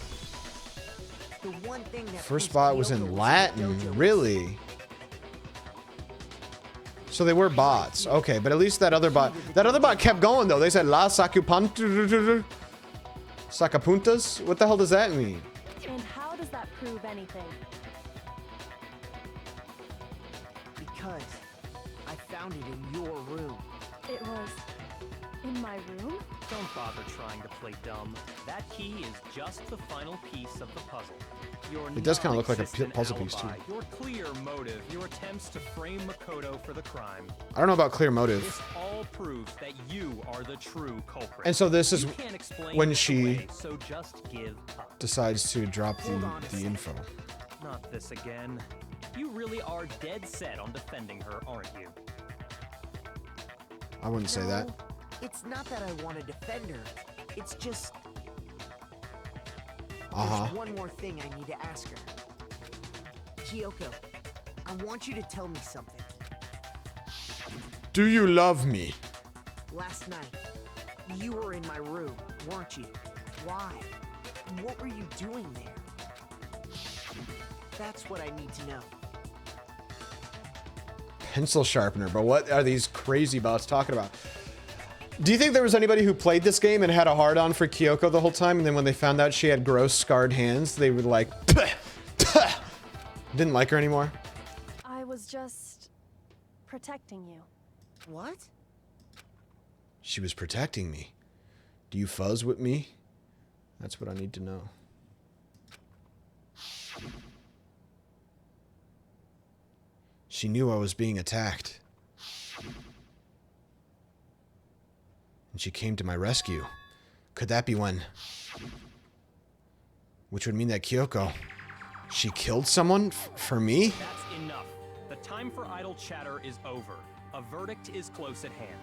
The one thing that First proves bot was Kyoko in the Latin, dojo is- really? So they were bots. Okay, but at least that other bot kept going though. They said La Sacupuntas. Sacapuntas? What the hell does that mean? And how does that prove anything? Because I found it in your room. It was in my room? Don't bother trying to play dumb. That key is just the final piece of the puzzle. Your It does kinda look like a non-existent puzzle piece, too. alibi, your clear motive, your attempts to frame Makoto for the crime. I don't know about clear motive. This all proves that you are the true culprit. And so this is You can't explain when this she away, so just give up. decides to drop Hold on a the second. info. Not this again. You really are dead set on defending her, aren't you? I wouldn't say that. No, it's not that I want to defend her. It's just Uh-huh. there's one more thing I need to ask her. Kyoko, I want you to tell me something. Do you love me? Last night, you were in my room, weren't you? Why? What were you doing there? That's what I need to know. Pencil sharpener, but what are these crazy bots talking about? Do you think there was anybody who played this game and had a hard-on for Kyoko the whole time, and then when they found out she had gross scarred hands, they were like, "Pah, pah," didn't like her anymore? I was just protecting you. What? She was protecting me. Do you fuzz with me? That's what I need to know. She knew I was being attacked. And she came to my rescue. Could that be when... Which would mean that Kyoko... She killed someone for me? That's enough. The time for idle chatter is over. A verdict is close at hand.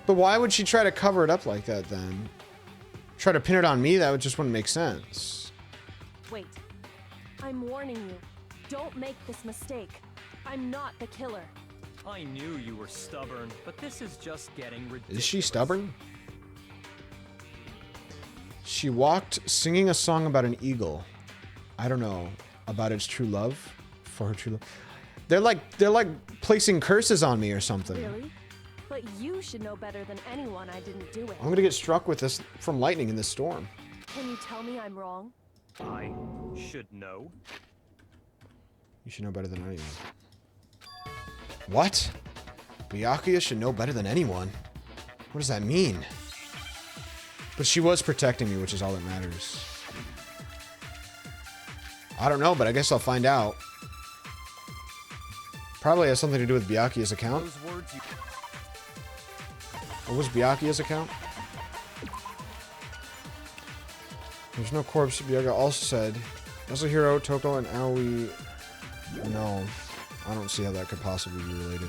But why would she try to cover it up like that then? Try to pin it on me? That would just wouldn't make sense. Wait. I'm warning you. Don't make this mistake. I'm not the killer. I knew you were stubborn, but this is just getting ridiculous. Is she stubborn? She walked singing a song about an eagle. I don't know. About its true love? For her true love? They're like placing curses on me or something. Really? But you should know better than anyone I didn't do it. I'm gonna get struck with this from lightning in this storm. Can you tell me I'm wrong? I should know. You should know better than anyone. What? Byakuya should know better than anyone? What does that mean? But she was protecting me, which is all that matters. I don't know, but I guess I'll find out. Probably has something to do with Byakuya's account. Those words you... What was Byakuya's account? There's no corpse. Byakuya also said, Yasuhiro, Toko, and Aoi. No, I don't see how that could possibly be related.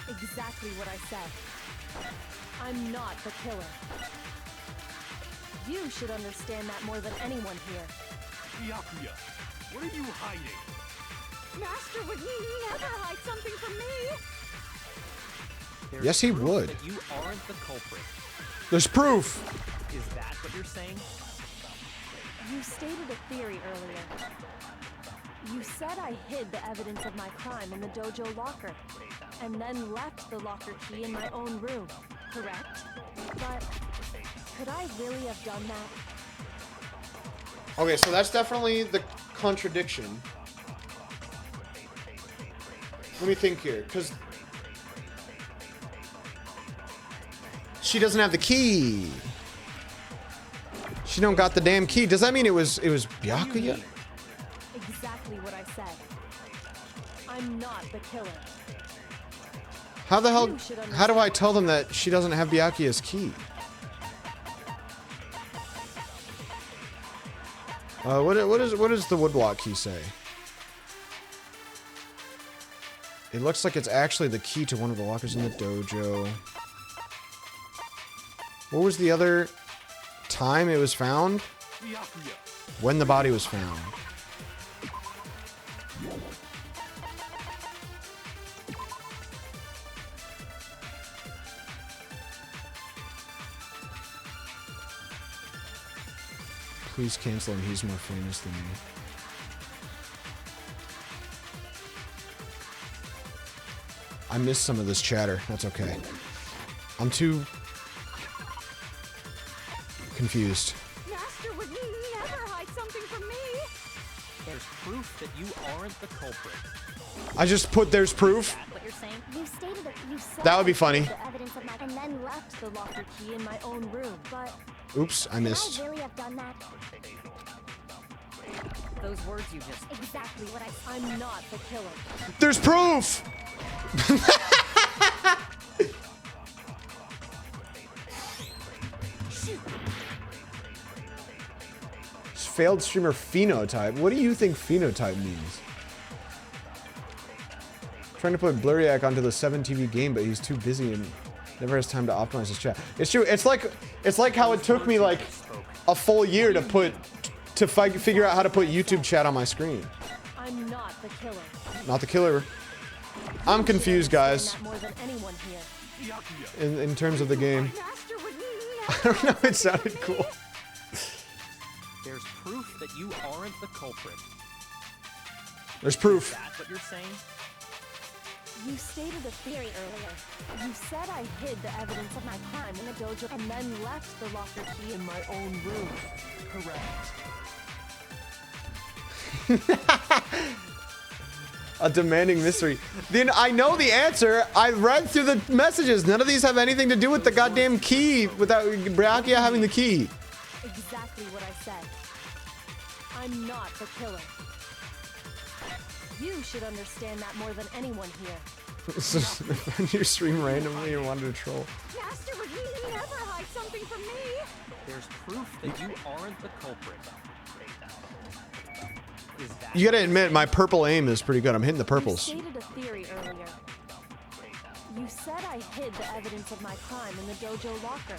Exactly what I said. I'm not the killer. You should understand that more than anyone here. Byakuya, what are you hiding? Master would never hide something from me. There's Yes, he proof would. That you aren't the culprit. There's proof. Is that what you're saying? You stated a theory earlier. You said I hid the evidence of my crime in the dojo locker, and then left the locker key in my own room, correct? But could I really have done that? Okay, so that's definitely the contradiction. Let me think here, because she doesn't have the key. She don't got the damn key. Does that mean it was Byakuya? Exactly what I said. I'm not the killer. How the hell? How do I tell them that she doesn't have Byakuya's key? What does the woodblock key say? It looks like it's actually the key to one of the lockers in the dojo. What was the other time it was found? Byakuya. When the body was found. Please cancel him, he's more famous than me. I missed some of this chatter, that's okay. I'm too confused. Master would never hide something from me. There's proof that you aren't the culprit. I just put there's proof. What you're saying? You stated that you said That would be funny. the evidence of my and then left the locker key in my own room, but Oops, I missed. could I really have done that? Those words you just... Exactly what I'm not the killer. There's proof! Failed streamer phenotype. What do you think phenotype means? Trying to put Bluryak onto the 7 TV game, but he's too busy and never has time to optimize his chat. It's true. It's like how it took me like a full year to figure out how to put YouTube chat on my screen. I'm not the killer. Not the killer. I'm confused, guys. More than anyone here. In terms of the game. I don't know. It sounded cool. There's proof that you aren't the culprit. There's proof. Is that what you're saying? You stated a theory earlier. You said I hid the evidence of my crime in the dojo and then left the locker key in my own room. Correct. A demanding mystery. Then I know the answer. I read through the messages. None of these have anything to do with the goddamn key without Byakuya having the key. Exactly what I said. I'm not the killer. You should understand that more than anyone here. You stream randomly and wanted to troll. Master would never hide something from me. There's proof that you aren't the culprit. Is that You gotta admit, my purple aim is pretty good. I'm hitting the purples. You stated a theory earlier. You said I hid the evidence of my crime in the dojo locker,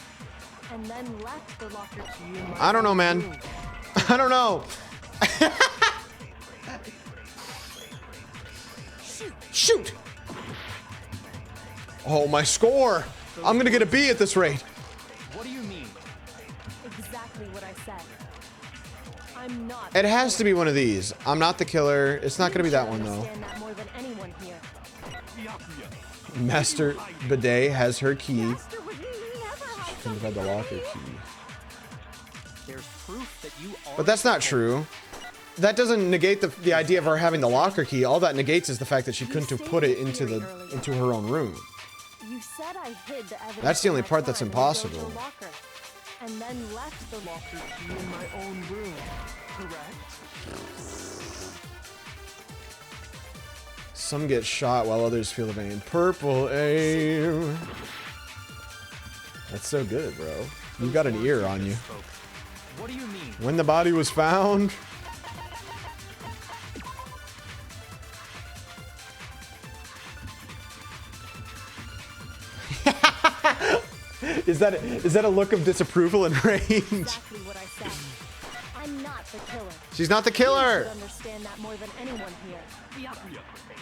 and then left the locker key in my I don't know, own man. room. I don't know. Shoot! Oh, my score! I'm gonna get a B at this rate. What do you mean? Exactly what I said. I'm not. It has to be one of these. I'm not the killer. It's not gonna be that one, though. Understand that more than anyone here. Master Bidet has her key. Master would never hide She couldn't have had the locker key. There's proof that you aren't. But that's not true. That doesn't negate the idea of her having the locker key. All that negates is the fact that she couldn't have put it into her own room. You said I hid the evidence. That's the of only my part that's crime in the impossible. dojo locker, and then left the locker key in my own room. Correct. Some get shot while others feel the pain. Purple aim. That's so good, bro. You got an ear on you. What do you mean? When the body was found. Is that a look of disapproval and rage? Exactly what I said. I'm not the killer. She's not the You killer. should understand that more than anyone here.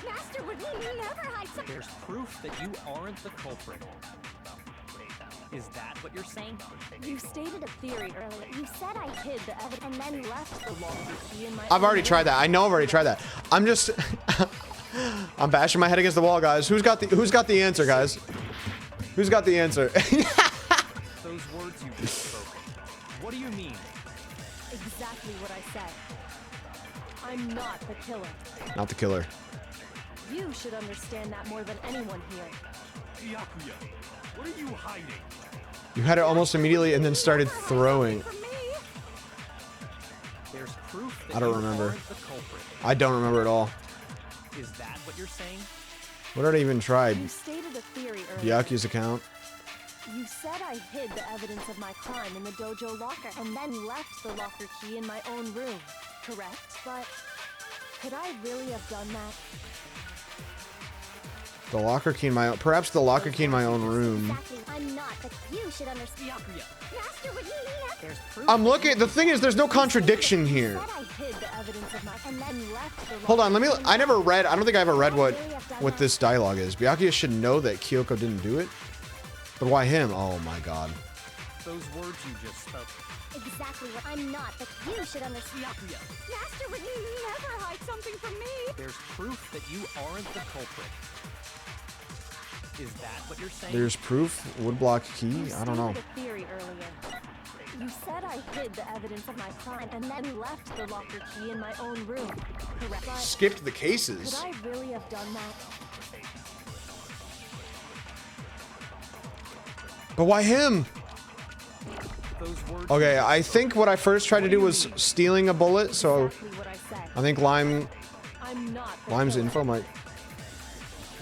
Master would never hide some. There's proof that you aren't the culprit. Is that what you're saying? You stated a theory earlier. You said I hid the evidence and then left the locker key in my I've own already tried room. that. I know I've already tried that. I'm just I'm bashing my head against the wall, guys. Who's got the answer, guys? Who's got the answer? Those words you just spoke. What do you mean? Exactly what I said. I'm not the killer. Not the killer. You should understand that more than anyone here. Byakuya, what are you hiding? You had it almost immediately and then started throwing. There's proof that I don't you remember. aren't the culprit. I don't remember at all. Is that what you're saying? What had I even tried? You stated a theory earlier. Byakuya's account. You said I hid the evidence of my crime in the dojo locker and then left the locker key in my own room, correct? But could I really have done that? The locker key in my own, perhaps the locker key in my own room. Exactly. I'm not, but you should understand. Master would never. There's proof. I'm looking. The thing is, there's no contradiction here. You said I hid the evidence of my and then left the Hold on, locker let me. key in I my never own read. I don't think I ever read room. what this dialogue is. Byakuya should know that Kyoko didn't do it. But why him? Oh my god. Those words you just spoke. Exactly what I'm not, but you should understand. Master would never hide something from me. There's proof that you aren't the culprit. Is that what you're saying? There's proof. Woodblock key. I don't know. You stated a theory earlier. You said I hid the evidence of my crime and then left the locker key in my own room, correct? But Skipped the could cases. I really have done that? But why him? Those words Okay, I think what I first tried to do was stealing a bullet, so Exactly what I said. I think I'm not the Lime's killer. info might.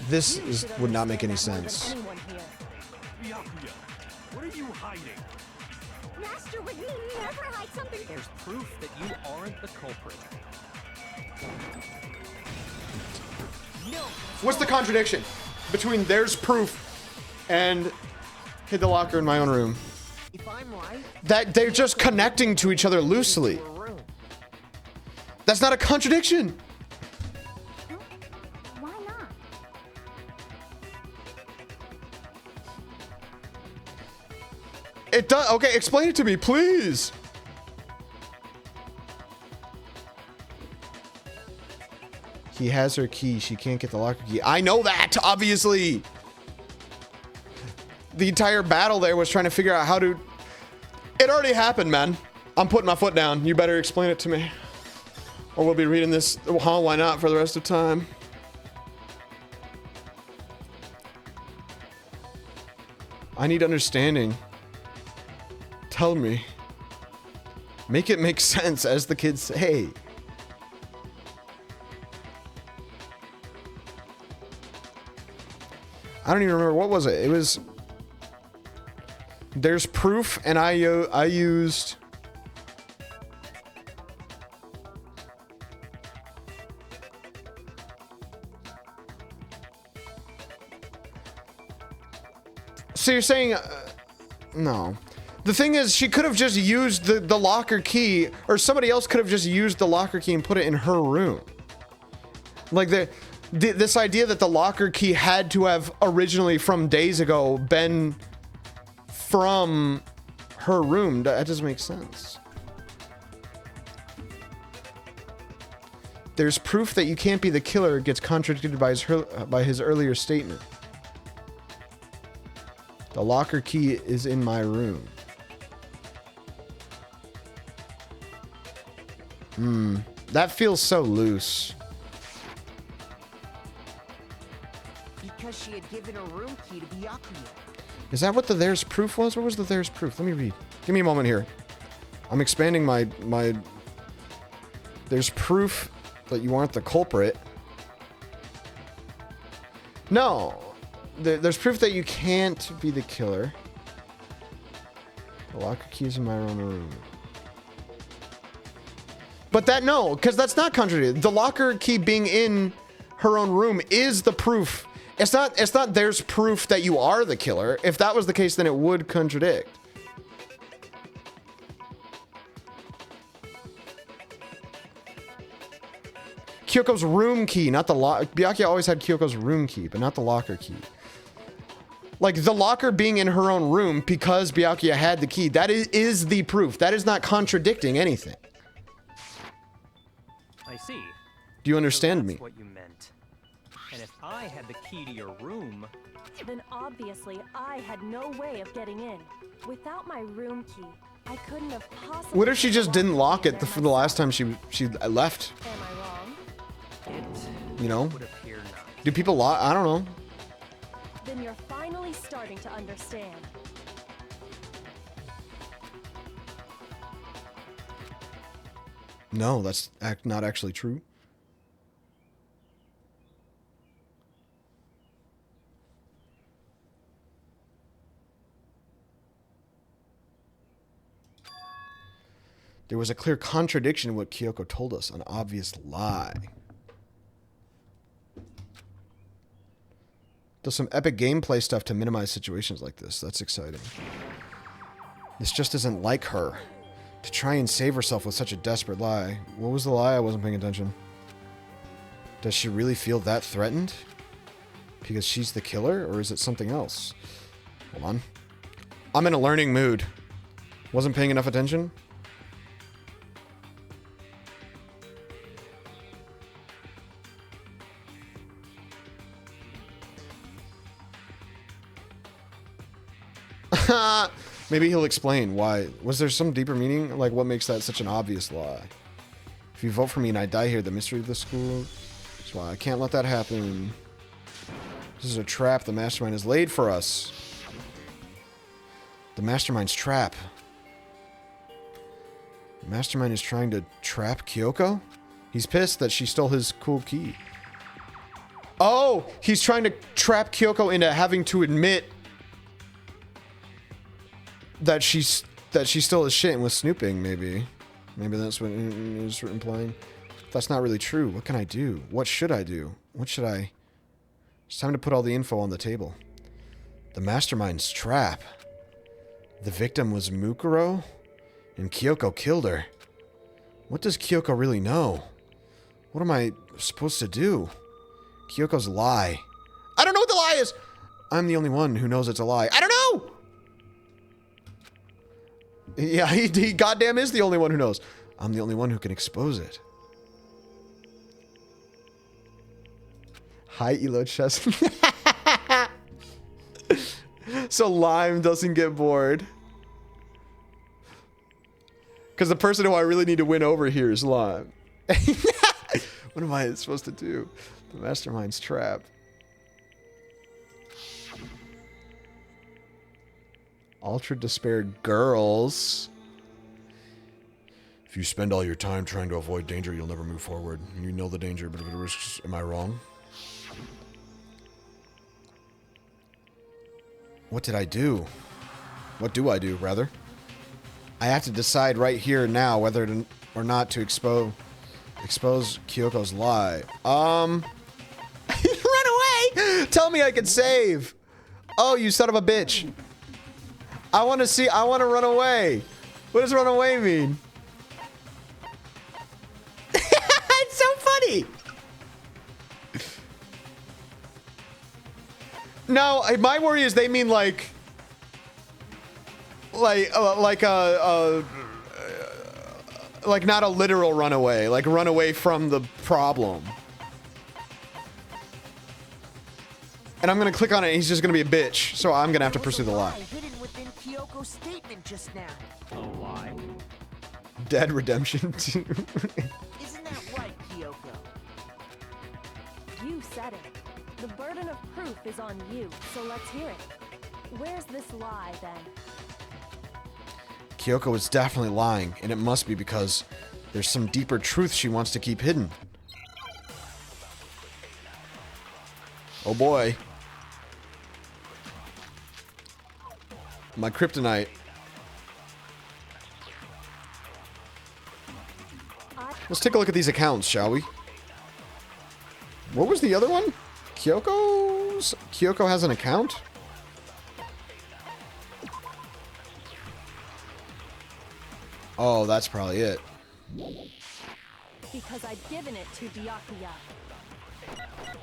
This You is, should would not make any understand that sense. more than anyone here. Byakuya, what are you hiding? Master would never hide something. There's proof that you aren't the culprit. What's the contradiction between there's proof and hid the locker in my own room? If I'm right, That they're just connecting to each other loosely. to a room. That's not a contradiction. Why not? It does. Okay, explain it to me, please. He has her key. She can't get the locker key. I know that, obviously. The entire battle there was trying to figure out how to... It already happened, man. I'm putting my foot down. You better explain it to me. Or we'll be reading this, why not, for the rest of time. I need understanding. Tell me. Make it make sense, as the kids say. I don't even remember, what was it? It was... There's proof, and I used... So you're saying... no. The thing is, she could have just used the locker key, or somebody else could have just used the locker key and put it in her room. Like, this idea that the locker key had to have originally, from days ago, been from her room, that doesn't make sense. There's proof that you can't be the killer gets contradicted by his earlier statement. The locker key is in my room. That feels so loose. Because she had given her room key to Byakuya. Is that what the there's proof was? What was the there's proof? Let me read. Give me a moment here. I'm expanding my... There's proof that you aren't the culprit. No. There's proof that you can't be the killer. The locker key is in my own room. But no, because that's not contradicted. The locker key being in her own room is the proof, It's not there's proof that you are the killer. If that was the case, then it would contradict. Kyoko's room key, not the lock. Byakuya always had Kyoko's room key, but not the locker key. Like, the locker being in her own room because Byakuya had the key, that is the proof. That is not contradicting anything. I see. Do you understand me? That's what you meant. And if I had the key to your room, Then obviously I had no way of getting in. Without my room key, I couldn't have possibly... What if she just didn't lock it for the last time she left? Am I wrong? it You know? would appear not. Do people lock? I don't know. Then you're finally starting to understand. No, that's not actually true. There was a clear contradiction in what Kyoko told us, an obvious lie. Does some epic gameplay stuff to minimize situations like this. That's exciting. This just isn't like her. To try and save herself with such a desperate lie. What was the lie? I wasn't paying attention. Does she really feel that threatened? Because she's the killer? Or is it something else? Hold on. I'm in a learning mood. Wasn't paying enough attention? Maybe he'll explain why. Was there some deeper meaning? Like, what makes that such an obvious lie? If you vote for me and I die here, the mystery of the school... That's why I can't let that happen. This is a trap the mastermind has laid for us. The mastermind's trap. The mastermind is trying to trap Kyoko? He's pissed that she stole his cool key. Oh! He's trying to trap Kyoko into having to admit that she stole his shit and was snooping, maybe. Maybe that's what it is implying. That's not really true. What can I do? What should I do? What should I... It's time to put all the info on the table. The mastermind's trap. The victim was Mukuro, and Kyoko killed her. What does Kyoko really know? What am I supposed to do? Kyoko's lie. I don't know what the lie is! I'm the only one who knows it's a lie. I don't know! Yeah, he goddamn is the only one who knows. I'm the only one who can expose it. Hi, Elo Chess. So Lime doesn't get bored. Because the person who I really need to win over here is Lime. What am I supposed to do? The mastermind's trap. Ultra despaired girls. If you spend all your time trying to avoid danger, you'll never move forward. You know the danger, but if it risks, am I wrong? What did I do? What do I do, rather? I have to decide right here now whether to, or not to expose Kyoko's lie. Run away! Tell me I can save! Oh, you son of a bitch. I want to run away. What does run away mean? It's so funny. No, my worry is they mean like not a literal runaway, like run away from the problem. And I'm gonna click on it and he's just gonna be a bitch, so I'm gonna have to pursue the lie. Hidden within Kyoko's statement just now. A lie? Dead Redemption 2. Isn't that right, Kyoko? You said it. The burden of proof is on you, so let's hear it. Where's this lie, then? Kyoko is definitely lying, and it must be because there's some deeper truth she wants to keep hidden. Oh boy. My kryptonite. Let's take a look at these accounts, shall we? What was the other one? Kyoko? Kyoko has an account? Oh, that's probably it. Because I'd given it to Byakuya.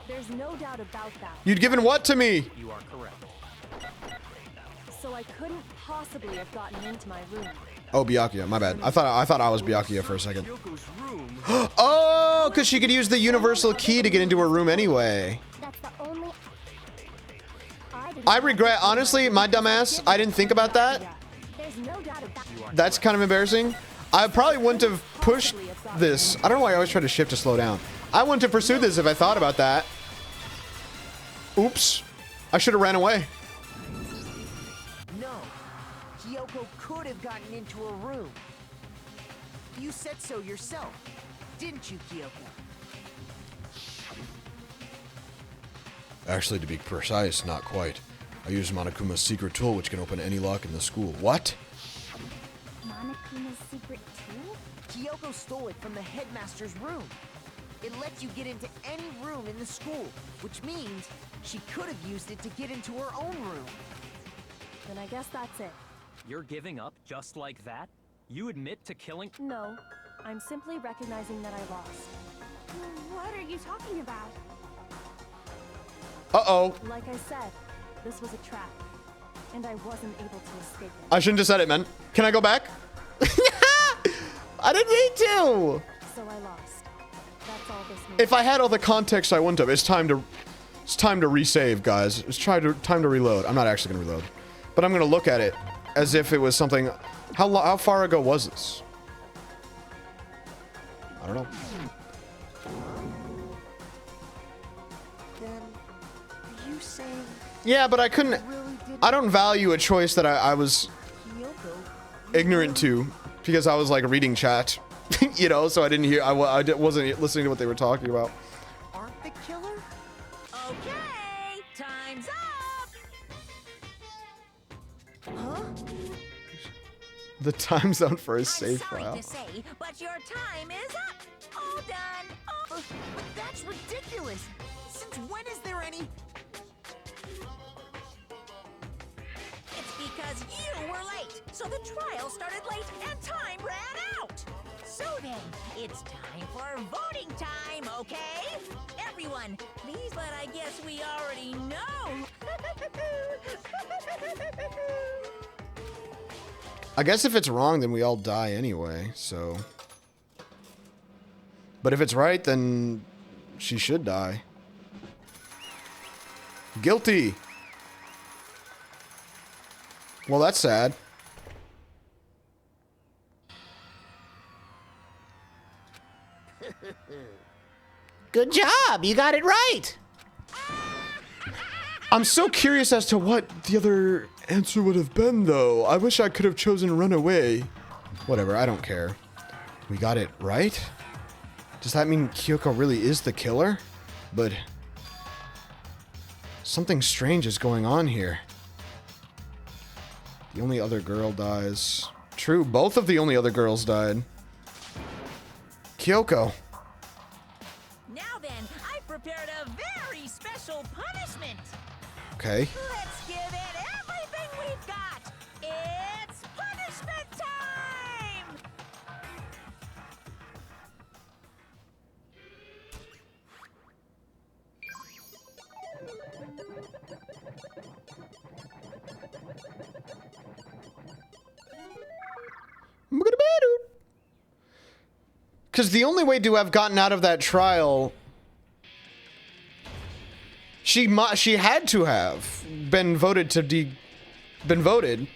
There's no doubt about that. You'd given what to me? You are correct. So I couldn't possibly have gotten into my room. Oh, Byakuya, my bad. I thought I was Byakuya for a second. Kyoko's room. Oh, because she could use the universal key to get into her room anyway. That's the only... I regret, honestly, my dumbass, I didn't think about that. There's no doubt about That's kind of embarrassing. I probably wouldn't have pushed this. I don't know why I always try to shift to slow down. I wouldn't have pursued this if I thought about that. Oops. I should have ran away. No. Kyoko could have gotten into her room. You said so yourself, didn't you, Kyoko? Actually, to be precise, not quite. I used Monokuma's secret tool, which can open any lock in the school. What? Monokuma's secret tool? Kyoko stole it from the headmaster's room. It lets you get into any room in the school, which means she could have used it to get into her own room. Then I guess that's it. You're giving up just like that? You admit to killing... No, I'm simply recognizing that I lost. What are you talking about? Uh-oh. Like I said, this was a trap, and I wasn't able to escape it. I shouldn't have said it, man. Can I go back? I didn't need to. So I lost. That's all this means. If I had all the context, I wouldn't have. It's time to resave, guys. It's time to reload. I'm not actually gonna reload, but I'm gonna look at it as if it was something. How far ago was this? I don't know. Then, are you saying Yeah, but I couldn't. I don't value a choice that I was Kyoko ignorant to because I was like reading chat, you know, so I didn't hear. I wasn't listening to what they were talking about. aren't the killer? Okay, time's up. Huh? The time zone for a save I'm sorry file. to say, but your time is up. All done. But that's ridiculous. Since when is there any? It's because you were late. So the trial started late and time ran out. So then, it's time for voting time, okay? Everyone, please, but I guess we already know. I guess if it's wrong, then we all die anyway, so. But if it's right, then she should die. Guilty. Well, that's sad. Good job, you got it right. I'm so curious as to what the other answer would have been, though. I wish I could have chosen run away. Whatever, I don't care. We got it right? Does that mean Kyoko really is the killer? But something strange is going on here. The only other girl dies. True, both of the only other girls died. Kyoko. Now then, I prepared a very special punishment. Okay. Let's give it everything we've got. It's punishment time! Because the only way to have gotten out of that trial, she had to have been voted to been voted,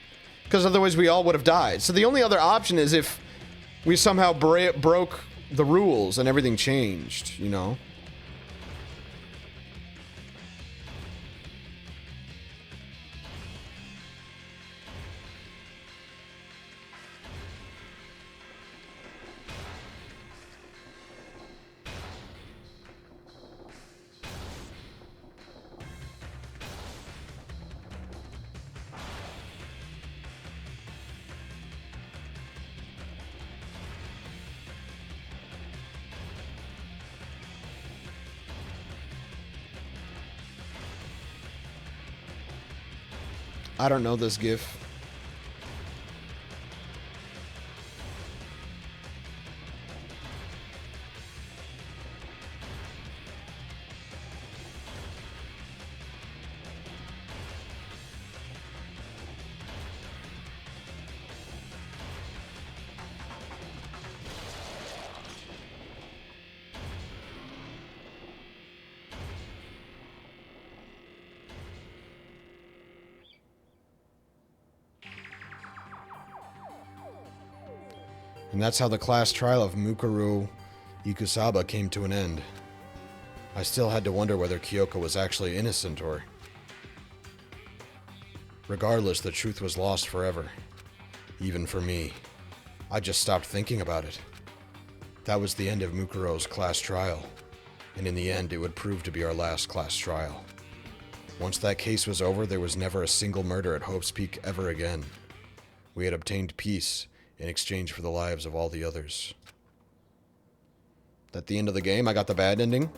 because otherwise we all would have died. So the only other option is if we somehow broke the rules and everything changed, you know? I don't know this GIF. And that's how the class trial of Mukuro Ikusaba came to an end. I still had to wonder whether Kyoko was actually innocent or... Regardless, the truth was lost forever. Even for me. I just stopped thinking about it. That was the end of Mukuro's class trial. And in the end, it would prove to be our last class trial. Once that case was over, there was never a single murder at Hope's Peak ever again. We had obtained peace in exchange for the lives of all the others. At the end of the game, I got the bad ending.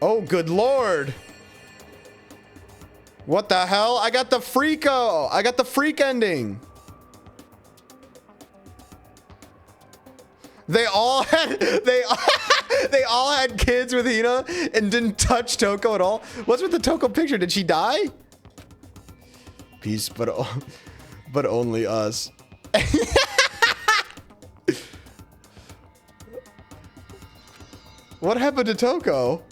Oh, good lord! What the hell? I got the freako! I got the freak ending! They all had they all had kids with Hina and didn't touch Toko at all. What's with the Toko picture? Did she die? Peace, but only us. What happened to Toko?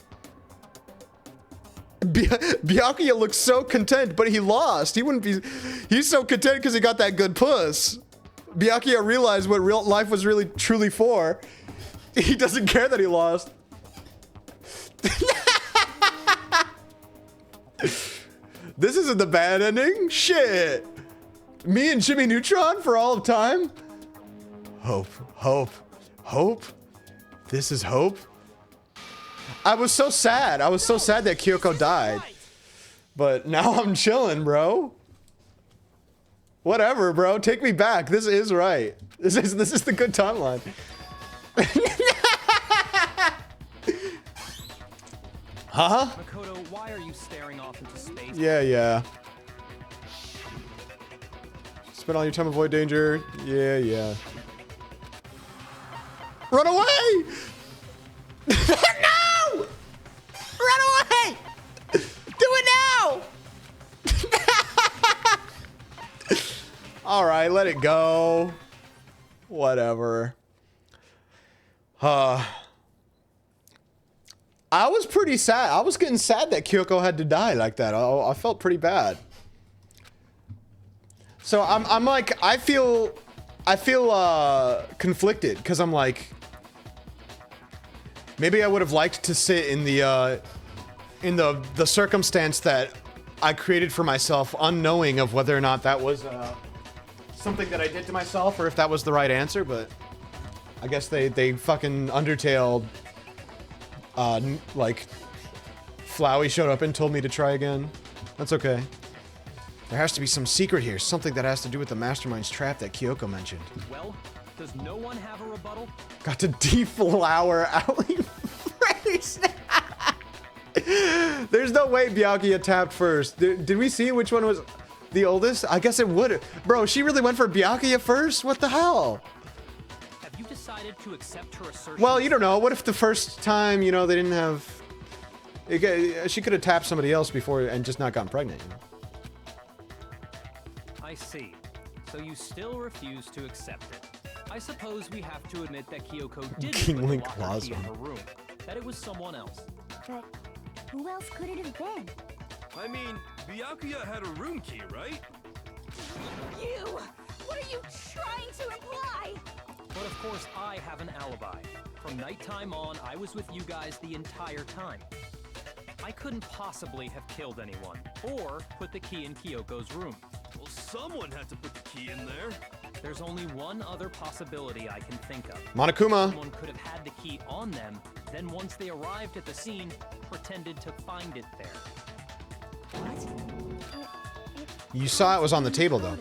Byakuya looks so content, but he lost. He wouldn't be. He's so content because he got that good puss. Byakuya realized what real life was really truly for. He doesn't care that he lost. This isn't the bad ending. Shit. Me and Jimmy Neutron for all of time? Hope, hope, hope? This is hope? I was so sad. I was so sad that Kyoko died. But now I'm chilling, bro. Whatever, bro. Take me back. This is right. This is the good timeline. Huh? Makoto, why are you staring off into space? Yeah. Spend all your time avoid danger. Yeah. Run away! No! Run away! Do it now! All right, let it go. Whatever. I was pretty sad. I was getting sad that Kyoko had to die like that. I felt pretty bad. So I'm like, I feel conflicted because I'm like, maybe I would have liked to sit in the circumstance that I created for myself, unknowing of whether or not that was something that I did to myself or if that was the right answer. But I guess they fucking Undertale, like, Flowey showed up and told me to try again. That's okay. There has to be some secret here, something that has to do with the Mastermind's trap that Kyoko mentioned. Well, does no one have a rebuttal? Got to deflower Owly Phrase. There's no way Byakuya tapped first. Did we see which one was the oldest? I guess it would. Bro, she really went for Byakuya first? What the hell? Have you decided to accept her assertion? Well, you don't know. What if the first time, you know, they didn't have... She could have tapped somebody else before and just not gotten pregnant, you know? I see. So you still refuse to accept it. I suppose we have to admit that Kyoko did put the locker key in her room. That it was someone else. But who else could it have been? I mean, Byakuya had a room key, right? You! What are you trying to imply? But of course, I have an alibi. From nighttime on, I was with you guys the entire time. I couldn't possibly have killed anyone, or put the key in Kyoko's room. Well, someone had to put the key in there. There's only one other possibility I can think of. Monokuma. Someone could have had the key on them, then once they arrived at the scene, pretended to find it there. You saw it was on the table, though.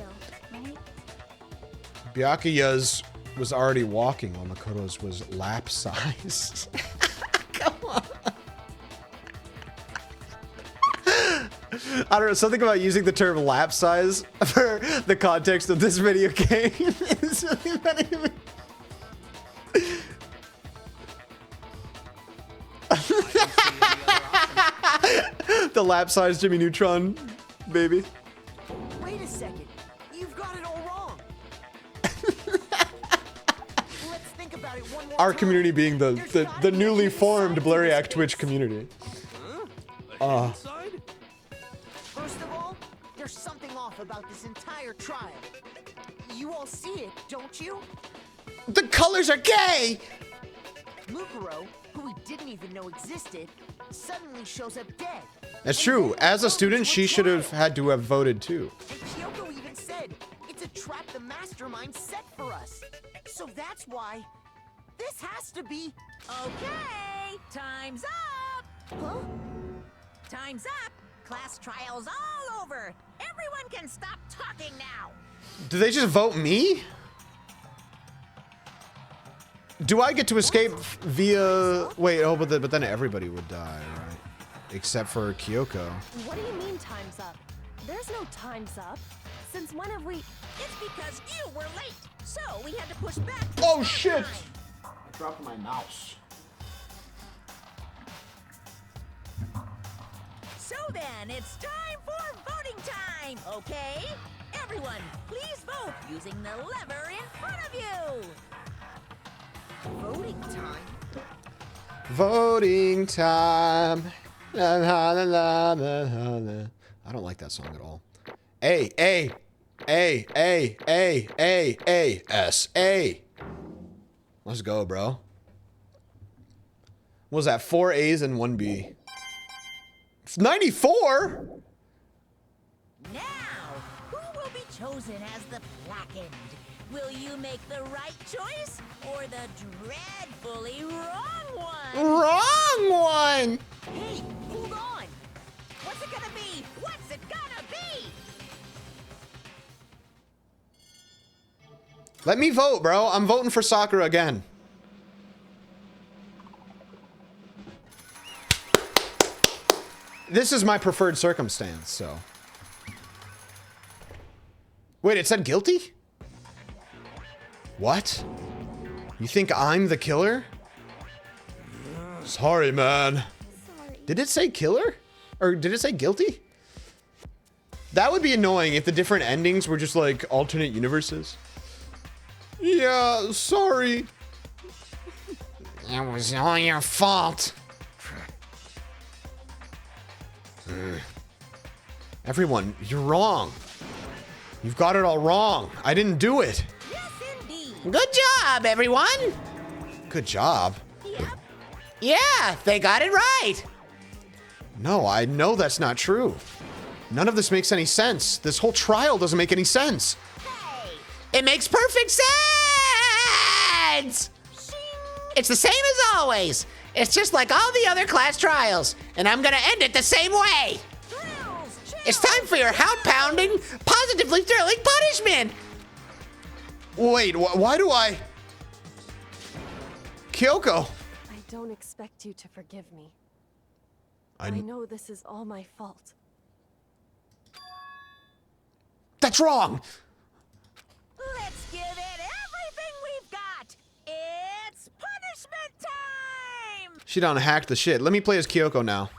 Byakuya's was already walking while Makoto's was lap-sized. Come on. I don't know, something about using the term lap size for the context of this video game is really funny to me. The lap size Jimmy Neutron, baby. Wait a second. You've got it all wrong. Let's think about it one more Our time. community being the newly formed Blurryack Twitch community. Inside? First of all, there's something off about this entire trial. You all see it, don't you? The colors are gay! Mukuro, who we didn't even know existed, suddenly shows up dead. That's true. As a student, she should have had to have voted too. And Kyoko even said, it's a trap the mastermind set for us. So that's why this has to be... Okay, time's up. Huh? Time's up. Class trial's all over. Everyone can stop talking now. Do they just vote me? Do I get to escape via... Wait, oh, but then everybody would die, right? Except for Kyoko. What do you mean time's up? There's no time's up. Since when have we... It's because you were late. So we had to push back. Oh, shit! I dropped my mouse. So then, it's time for voting time, okay? Everyone, please vote using the lever in front of you. Voting time? Voting time. La, la, la, la, la, la. I don't like that song at all. A, A, A, A, A, A, A, S, A. Let's go, bro. What was that? 4 A's and 1 B. It's 94? Now, who will be chosen as the blackened? Will you make the right choice or the dreadfully wrong one? Wrong one! Hey, hold on! What's it gonna be? What's it gonna be? Let me vote, bro. I'm voting for Sakura again. This is my preferred circumstance, so. Wait, it said guilty? What? You think I'm the killer? Sorry, man. Sorry. Did it say killer? Or did it say guilty? That would be annoying if the different endings were just like alternate universes. Yeah, sorry. It was all your fault. Everyone, you're wrong. You've got it all wrong. I didn't do it. Yes, indeed. Good job, everyone. Good job. Yep. Yeah, they got it right. No, I know that's not true. None of this makes any sense. This whole trial doesn't make any sense. Hey, It makes perfect sense. It's the same as always. It's just like all the other class trials, and I'm gonna end it the same way. thrills, chills. It's time for your heart-pounding, positively thrilling punishment. Wait, why do I... Kyoko. I don't expect you to forgive me. I I... know this is all my fault. That's wrong. Let's give it everything we've got. It's punishment time. She done hacked the shit. Let me play as Kyoko now.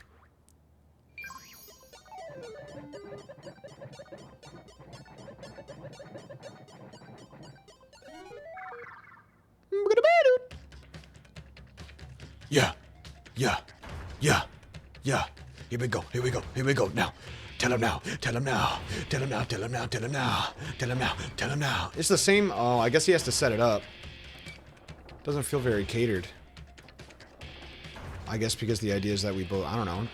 Yeah. Yeah. Yeah. Yeah. Here we go. Here we go. Here we go. Now. Tell him now. Tell him now. Tell him now. Tell him now. Tell him now. Tell him now. Tell him now. It's the same. Oh, I guess he has to set it up. Doesn't feel very catered. I guess because the idea is that we both... I don't know.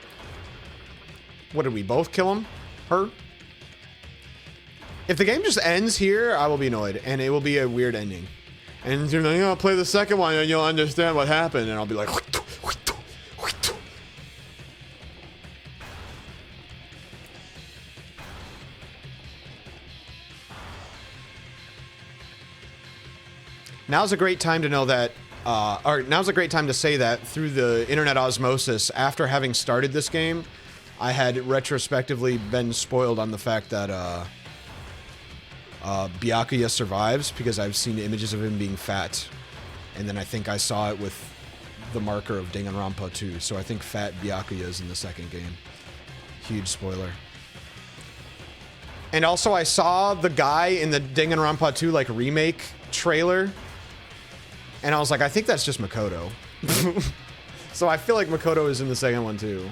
What, did we both kill him? Her? If the game just ends here, I will be annoyed. And it will be a weird ending. And you're like, oh, play the second one and you'll understand what happened. And I'll be like... Now's a great time to know that, or now's a great time to say that through the internet osmosis, after having started this game, I had retrospectively been spoiled on the fact that Byakuya survives because I've seen images of him being fat. And then I think I saw it with the marker of Danganronpa 2. So I think fat Byakuya is in the second game. Huge spoiler. And also I saw the guy in the Danganronpa 2 like remake trailer. And I was like, I think that's just Makoto. So I feel like Makoto is in the second one too.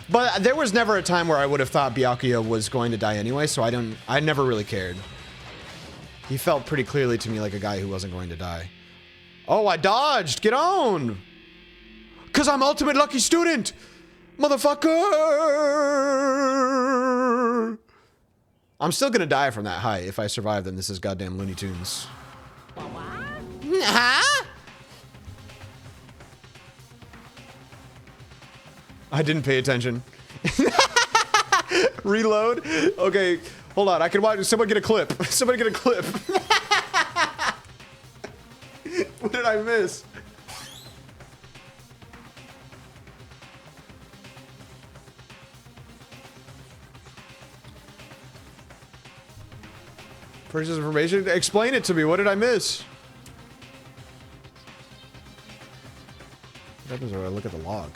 But there was never a time where I would have thought Byakuya was going to die anyway, so I never really cared. He felt pretty clearly to me like a guy who wasn't going to die. Oh, I dodged! Get on! 'Cause I'm ultimate lucky student! Motherfucker! I'm still gonna die from that height. If I survive, then this is goddamn Looney Tunes. Huh? I didn't pay attention. Reload? Okay, hold on. I can watch. Somebody get a clip. Somebody get a clip. What did I miss? Purchase information? Explain it to me. What did I miss? What happens when I look at the log?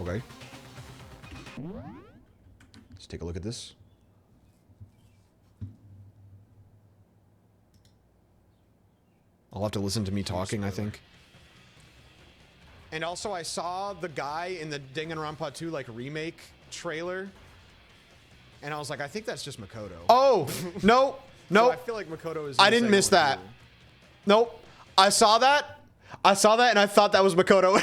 Okay. Let's take a look at this. I'll have to listen to me talking, I think. And also I saw the guy in the Danganronpa 2 like remake trailer. And I was like, I think that's just Makoto. Oh, no, no. So I feel like Makoto is. I didn't miss that. Nope. I saw that. I saw that and I thought that was Makoto.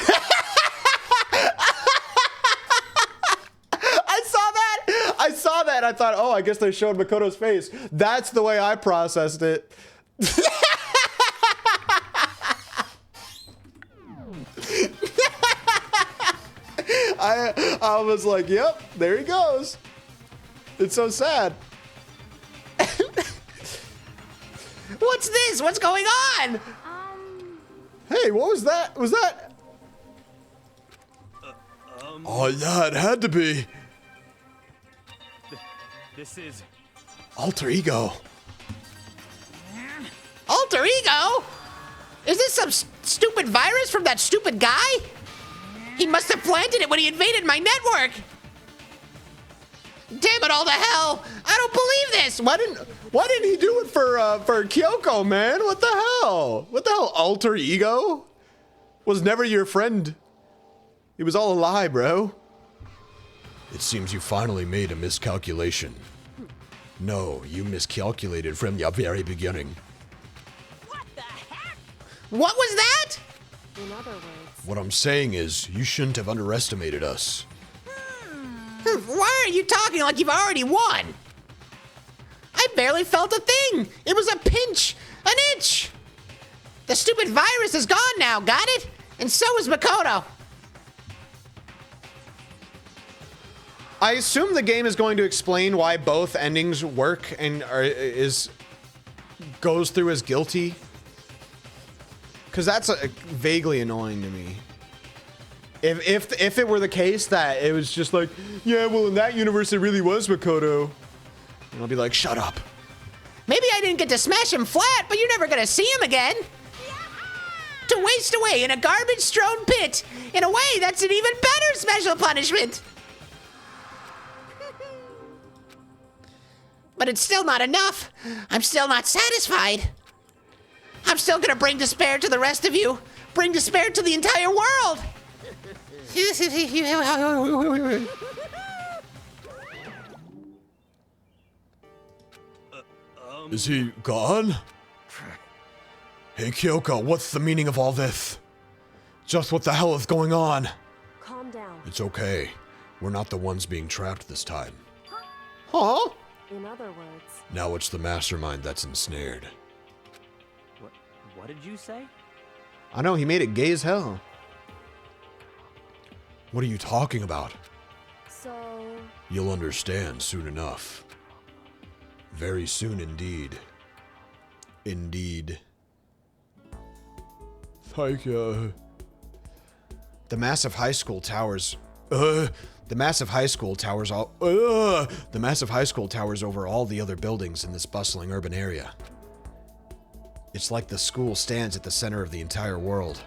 I saw that and I thought, oh, I guess they showed Makoto's face. That's the way I processed it. I was like, yep, there he goes. It's so sad. What's this? What's going on? Hey, what was that? Was that? Oh, yeah, it had to be. This is... Alter Ego. Alter Ego? Is this some stupid virus from that stupid guy? He must have planted it when he invaded my network. Damn it all to hell. I don't believe this. Why didn't he do it for Kyoko, man? What the hell? What the hell, Alter Ego? Was never your friend. It was all a lie, bro. It seems you finally made a miscalculation. No, you miscalculated from the very beginning. What was that? In other words, What I'm saying is, you shouldn't have underestimated us. Why are you talking like you've already won? I barely felt a thing. It was a pinch, an itch. The stupid virus is gone now, got it? And so is Makoto. I assume the game is going to explain why both endings work and goes through as guilty. Because that's vaguely annoying to me. If it were the case that it was just like, yeah, well, in that universe, it really was Makoto. And I'll be like, shut up. Maybe I didn't get to smash him flat, but you're never gonna see him again. To waste away in a garbage-strewn pit. In a way, that's an even better special punishment. But it's still not enough. I'm still not satisfied. I'm still gonna bring despair to the rest of you. Bring despair to the entire world. Is he gone? Hey, Kyoko, what's the meaning of all this? Just what the hell is going on? calm down. It's okay. We're not the ones being trapped this time. Huh? In other words, Now it's the mastermind that's ensnared. What did you say? I know, he made it gay as hell. What are you talking about? So... You'll understand soon enough. Very soon indeed. Indeed. Thank you. The massive high school towers. The massive high school towers over all the other buildings in this bustling urban area. It's like the school stands at the center of the entire world.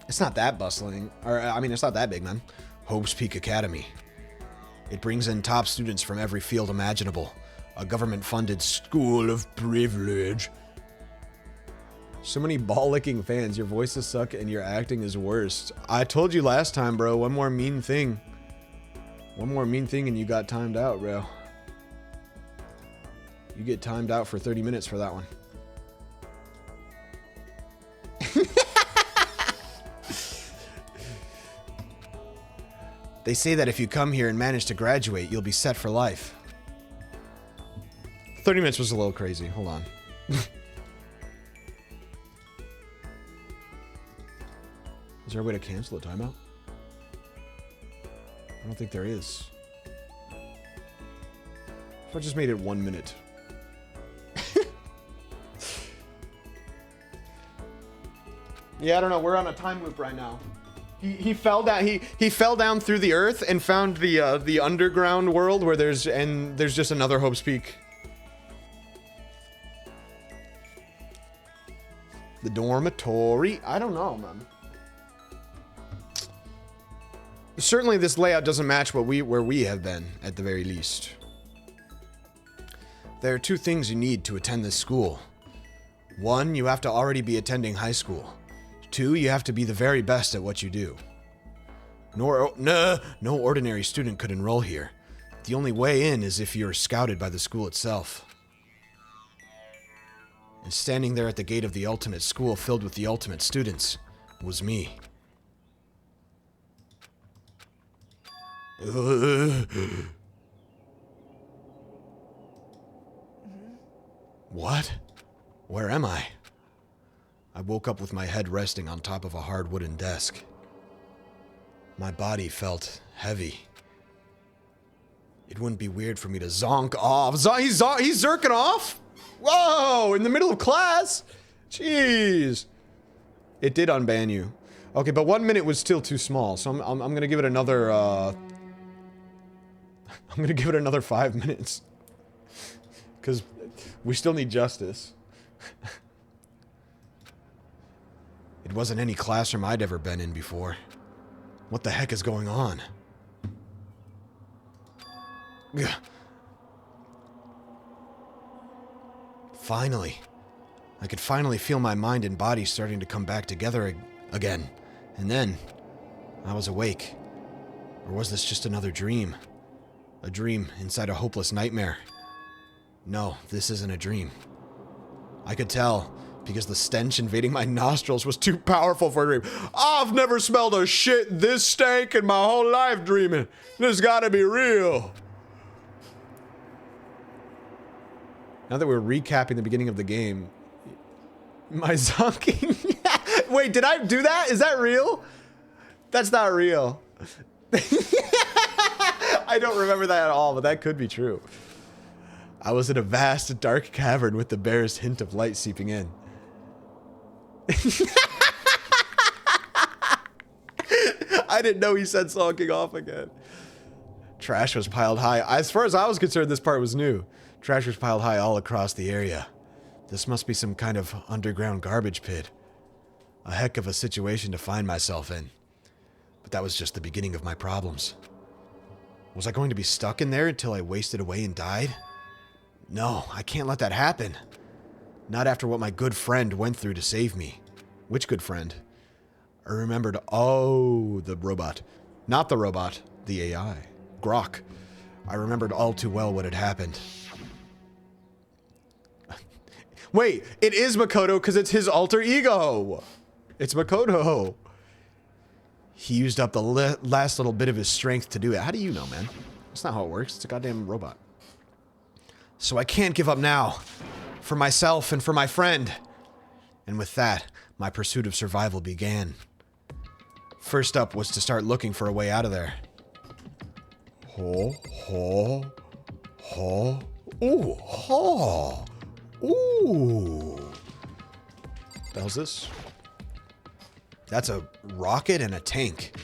It's not that bustling. It's not that big, man. Hope's Peak Academy. It brings in top students from every field imaginable. A government-funded school of privilege. So many ball-licking fans. Your voices suck and your acting is worst. I told you last time, bro. One more mean thing. One more mean thing and you got timed out, bro. You get timed out for 30 minutes for that one. They say that if you come here and manage to graduate, you'll be set for life. 30 minutes was a little crazy. Hold on. Is there a way to cancel a timeout? I don't think there is. If I just made it 1 minute. Yeah, I don't know. We're on a time loop right now. He fell down. He fell down through the earth and found the underground world where there's just another Hope's Peak. The dormitory. I don't know, man. Certainly, this layout doesn't match where we have been, at the very least. There are two things you need to attend this school. One, you have to already be attending high school. Two, you have to be the very best at what you do. No ordinary student could enroll here. The only way in is if you're scouted by the school itself. And standing there at the gate of the ultimate school filled with the ultimate students was me. What? Where am I? I woke up with my head resting on top of a hard wooden desk. My body felt heavy. It wouldn't be weird for me to zonk off. He's zerking off? Whoa, in the middle of class? Jeez. It did unban you. Okay, but 1 minute was still too small, so I'm gonna give it another, I'm gonna give it another 5 minutes. Because we still need justice. It wasn't any classroom I'd ever been in before. What the heck is going on? Ugh. Finally. I could finally feel my mind and body starting to come back together again. And then, I was awake. Or was this just another dream? A dream inside a hopeless nightmare? No, this isn't a dream. I could tell, because the stench invading my nostrils was too powerful for a dream. I've never smelled a shit this stank in my whole life dreaming. This gotta be real. Now that we're recapping the beginning of the game, my zonking... Wait, did I do that? Is that real? That's not real. I don't remember that at all, but that could be true. I was in a vast, dark cavern with the barest hint of light seeping in. I didn't know he said zonking off again. Trash was piled high. As far as I was concerned, this part was new. Trash was piled high all across the area. This must be some kind of underground garbage pit. A heck of a situation to find myself in. But that was just the beginning of my problems. Was I going to be stuck in there until I wasted away and died? No, I can't let that happen. Not after what my good friend went through to save me. Which good friend? I remembered, oh, the robot. Not the robot, the AI. Grok. I remembered all too well what had happened. Wait, it is Makoto because it's his alter ego. It's Makoto. He used up the last little bit of his strength to do it. How do you know, man? That's not how it works. It's a goddamn robot. So I can't give up now. For myself and for my friend. And with that, my pursuit of survival began. First up was to start looking for a way out of there. Ho, ho, ho. Ooh, ho. Ooh. The hell's this? That's a rocket and a tank.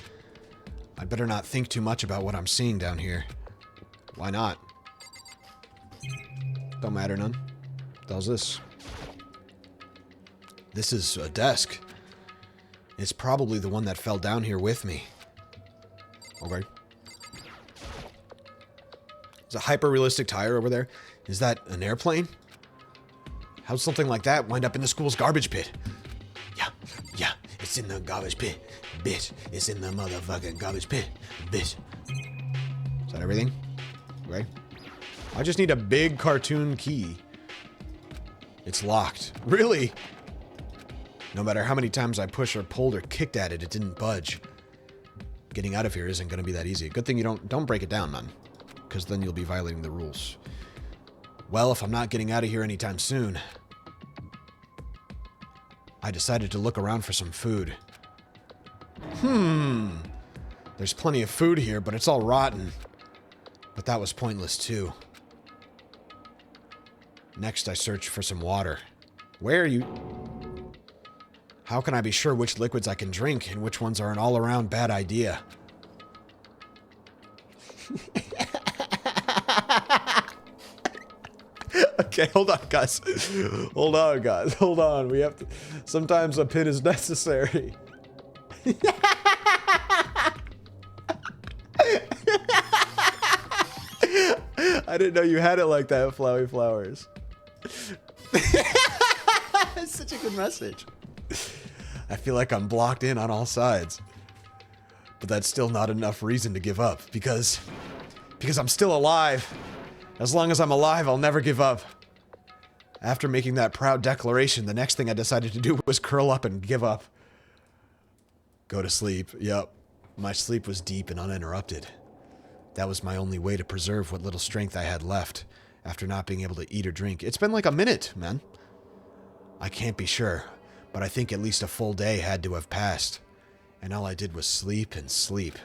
I'd better not think too much about what I'm seeing down here. Why not? Don't matter none. The hell's this? This is a desk. It's probably the one that fell down here with me. Okay. There's a hyper-realistic tire over there. Is that an airplane? How'd something like that wind up in the school's garbage pit? Yeah, it's in the garbage pit. Bitch, it's in the motherfucking garbage pit. Bitch. Is that everything? Okay. I just need a big cartoon key. It's locked. Really? No matter how many times I pushed or pulled or kicked at it, it didn't budge. Getting out of here isn't going to be that easy. Good thing you don't break it down, man. Because then you'll be violating the rules. Well, if I'm not getting out of here anytime soon, I decided to look around for some food. There's plenty of food here, but it's all rotten. But that was pointless too. Next, I searched for some water. Where are you? How can I be sure which liquids I can drink and which ones are an all-around bad idea? Okay, hold on, guys. Hold on, guys. Hold on. We have to... Sometimes a pin is necessary. I didn't know you had it like that, Flowy Flowers. It's such a good message. I feel like I'm blocked in on all sides. But that's still not enough reason to give up, because I'm still alive. As long as I'm alive, I'll never give up. After making that proud declaration, the next thing I decided to do was curl up and give up. Go to sleep. Yep. My sleep was deep and uninterrupted. That was my only way to preserve what little strength I had left after not being able to eat or drink. It's been like a minute, man. I can't be sure, but I think at least a full day had to have passed. And all I did was sleep and sleep.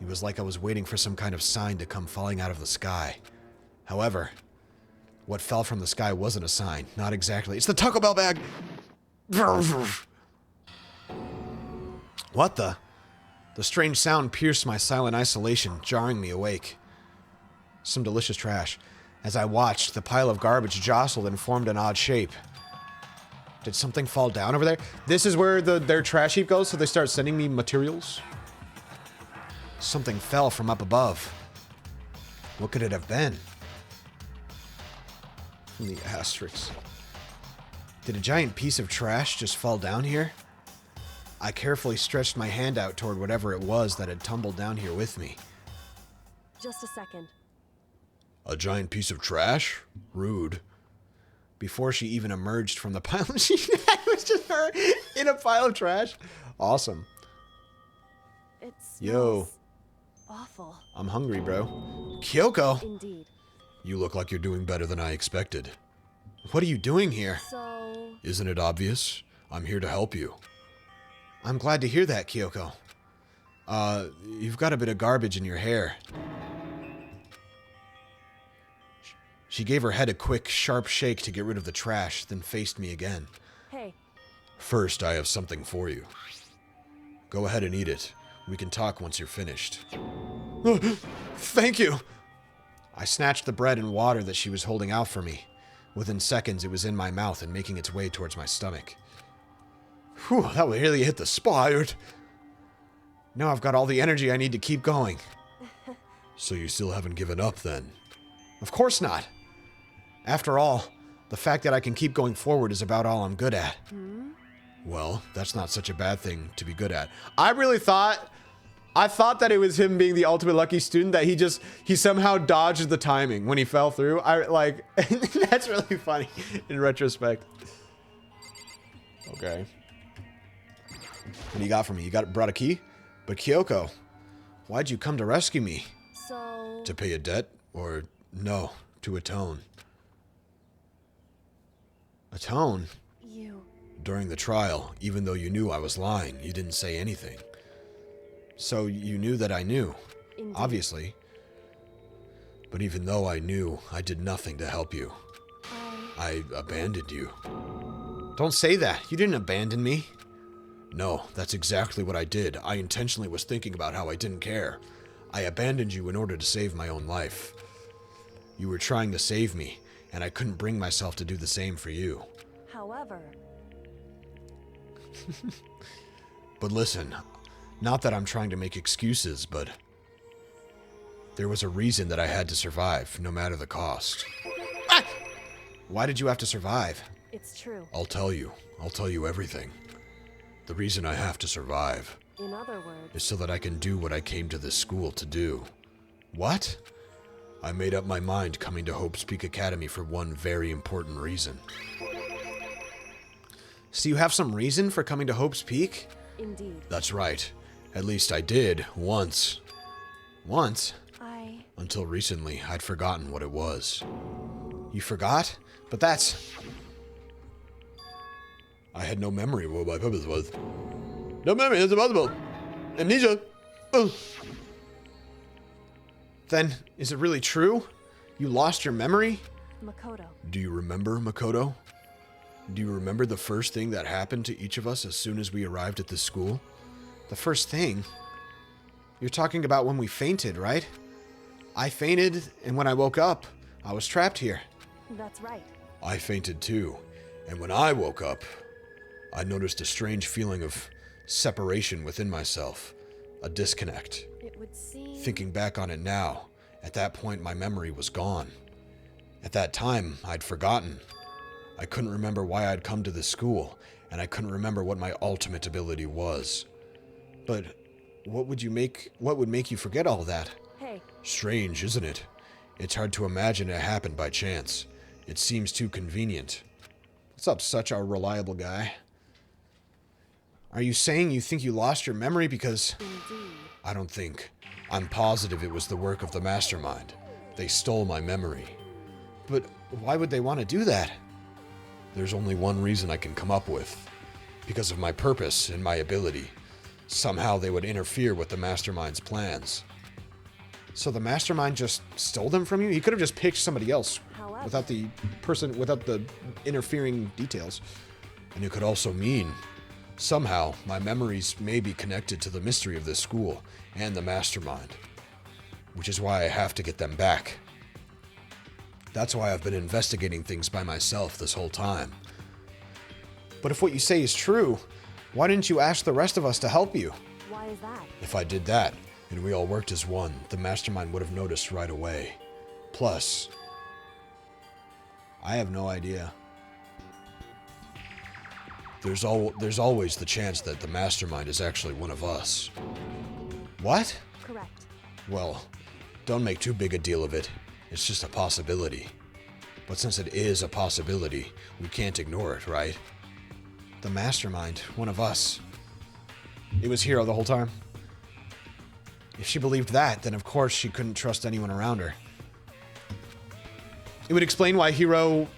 It was like I was waiting for some kind of sign to come falling out of the sky. However, what fell from the sky wasn't a sign. Not exactly. It's the Taco Bell bag! What the? The strange sound pierced my silent isolation, jarring me awake. Some delicious trash. As I watched, the pile of garbage jostled and formed an odd shape. Did something fall down over there? This is where their trash heap goes, so they start sending me materials? Something fell from up above. What could it have been? From the asterisks. Did a giant piece of trash just fall down here? I carefully stretched my hand out toward whatever it was that had tumbled down here with me. Just a second. A giant piece of trash? Rude. Before she even emerged from the pile, it was just her in a pile of trash. Awesome. It Yo. smells awful. I'm hungry, bro. Kyoko! Indeed. You look like you're doing better than I expected. What are you doing here? So... Isn't it obvious? I'm here to help you. I'm glad to hear that, Kyoko. You've got a bit of garbage in your hair. She gave her head a quick, sharp shake to get rid of the trash, then faced me again. Hey. First, I have something for you. Go ahead and eat it. We can talk once you're finished. Thank you! I snatched the bread and water that she was holding out for me. Within seconds, it was in my mouth and making its way towards my stomach. Whew, that really hit the spot. Now I've got all the energy I need to keep going. So you still haven't given up, then? Of course not. After all, the fact that I can keep going forward is about all I'm good at. Well, that's not such a bad thing to be good at. I thought that it was him being the ultimate lucky student, that he somehow dodged the timing when he fell through. That's really funny in retrospect. Okay. What do you got for me? You brought a key? But Kyoko, why'd you come to rescue me? So... To pay a debt? Or, no, to atone? Atone? You... During the trial, even though you knew I was lying, you didn't say anything. So you knew that I knew. Indeed. Obviously. But even though I knew, I did nothing to help you. I abandoned you. Don't say that. You didn't abandon me. No, that's exactly what I did. I intentionally was thinking about how I didn't care. I abandoned you in order to save my own life. You were trying to save me, and I couldn't bring myself to do the same for you. However... But listen, not that I'm trying to make excuses, but there was a reason that I had to survive, no matter the cost. Ah! Why did you have to survive? It's true. I'll tell you. I'll tell you everything. The reason I have to survive In other words... is so that I can do what I came to this school to do. What? I made up my mind coming to Hope's Peak Academy for one very important reason. So you have some reason for coming to Hope's Peak? Indeed. That's right. At least I did, once. Once? Until recently, I'd forgotten what it was. You forgot? But that's... I had no memory of what my purpose was. No memory, it's impossible. Amnesia. Oh. Then, is it really true? You lost your memory? Makoto. Do you remember, Makoto? Do you remember the first thing that happened to each of us as soon as we arrived at this school? The first thing? You're talking about when we fainted, right? I fainted, and when I woke up, I was trapped here. That's right. I fainted too, and when I woke up, I noticed a strange feeling of separation within myself, a disconnect. It would seem... Thinking back on it now, at that point my memory was gone. At that time, I'd forgotten. I couldn't remember why I'd come to this school, and I couldn't remember what my ultimate ability was. But what would make you forget all that? Hey. Strange, isn't it? It's hard to imagine it happened by chance. It seems too convenient. What's up, such a reliable guy? Are you saying you think you lost your memory because... Indeed. I don't think. I'm positive it was the work of the mastermind. They stole my memory. But why would they want to do that? There's only one reason I can come up with. Because of my purpose and my ability. Somehow they would interfere with the mastermind's plans. So the mastermind just stole them from you? He could have just picked somebody else. However, without the interfering details. And it could also mean, somehow, my memories may be connected to the mystery of this school and the mastermind. Which is why I have to get them back. That's why I've been investigating things by myself this whole time. But if what you say is true, why didn't you ask the rest of us to help you? Why is that? If I did that, and we all worked as one, the mastermind would have noticed right away. Plus, I have no idea. There's always the chance that the mastermind is actually one of us. What? Correct. Well, don't make too big a deal of it. It's just a possibility. But since it is a possibility, we can't ignore it, right? The mastermind, one of us. It was Hiro the whole time. If she believed that, then of course she couldn't trust anyone around her. It would explain why Hiro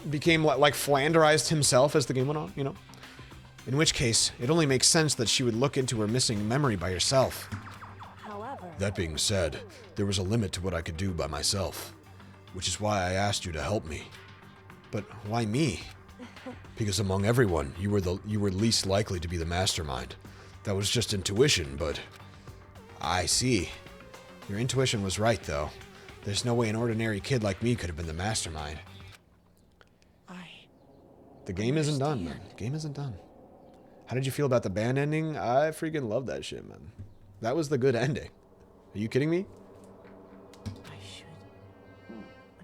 became like flanderized himself as the game went on, you know? In which case, it only makes sense that she would look into her missing memory by herself. However... That being said, there was a limit to what I could do by myself, which is why I asked you to help me. But why me? Because among everyone, you were least likely to be the mastermind. That was just intuition, but... I see. Your intuition was right, though. There's no way an ordinary kid like me could have been the mastermind. The game isn't done, man. The game isn't done. How did you feel about the band ending? I freaking love that shit, man. That was the good ending. Are you kidding me? I should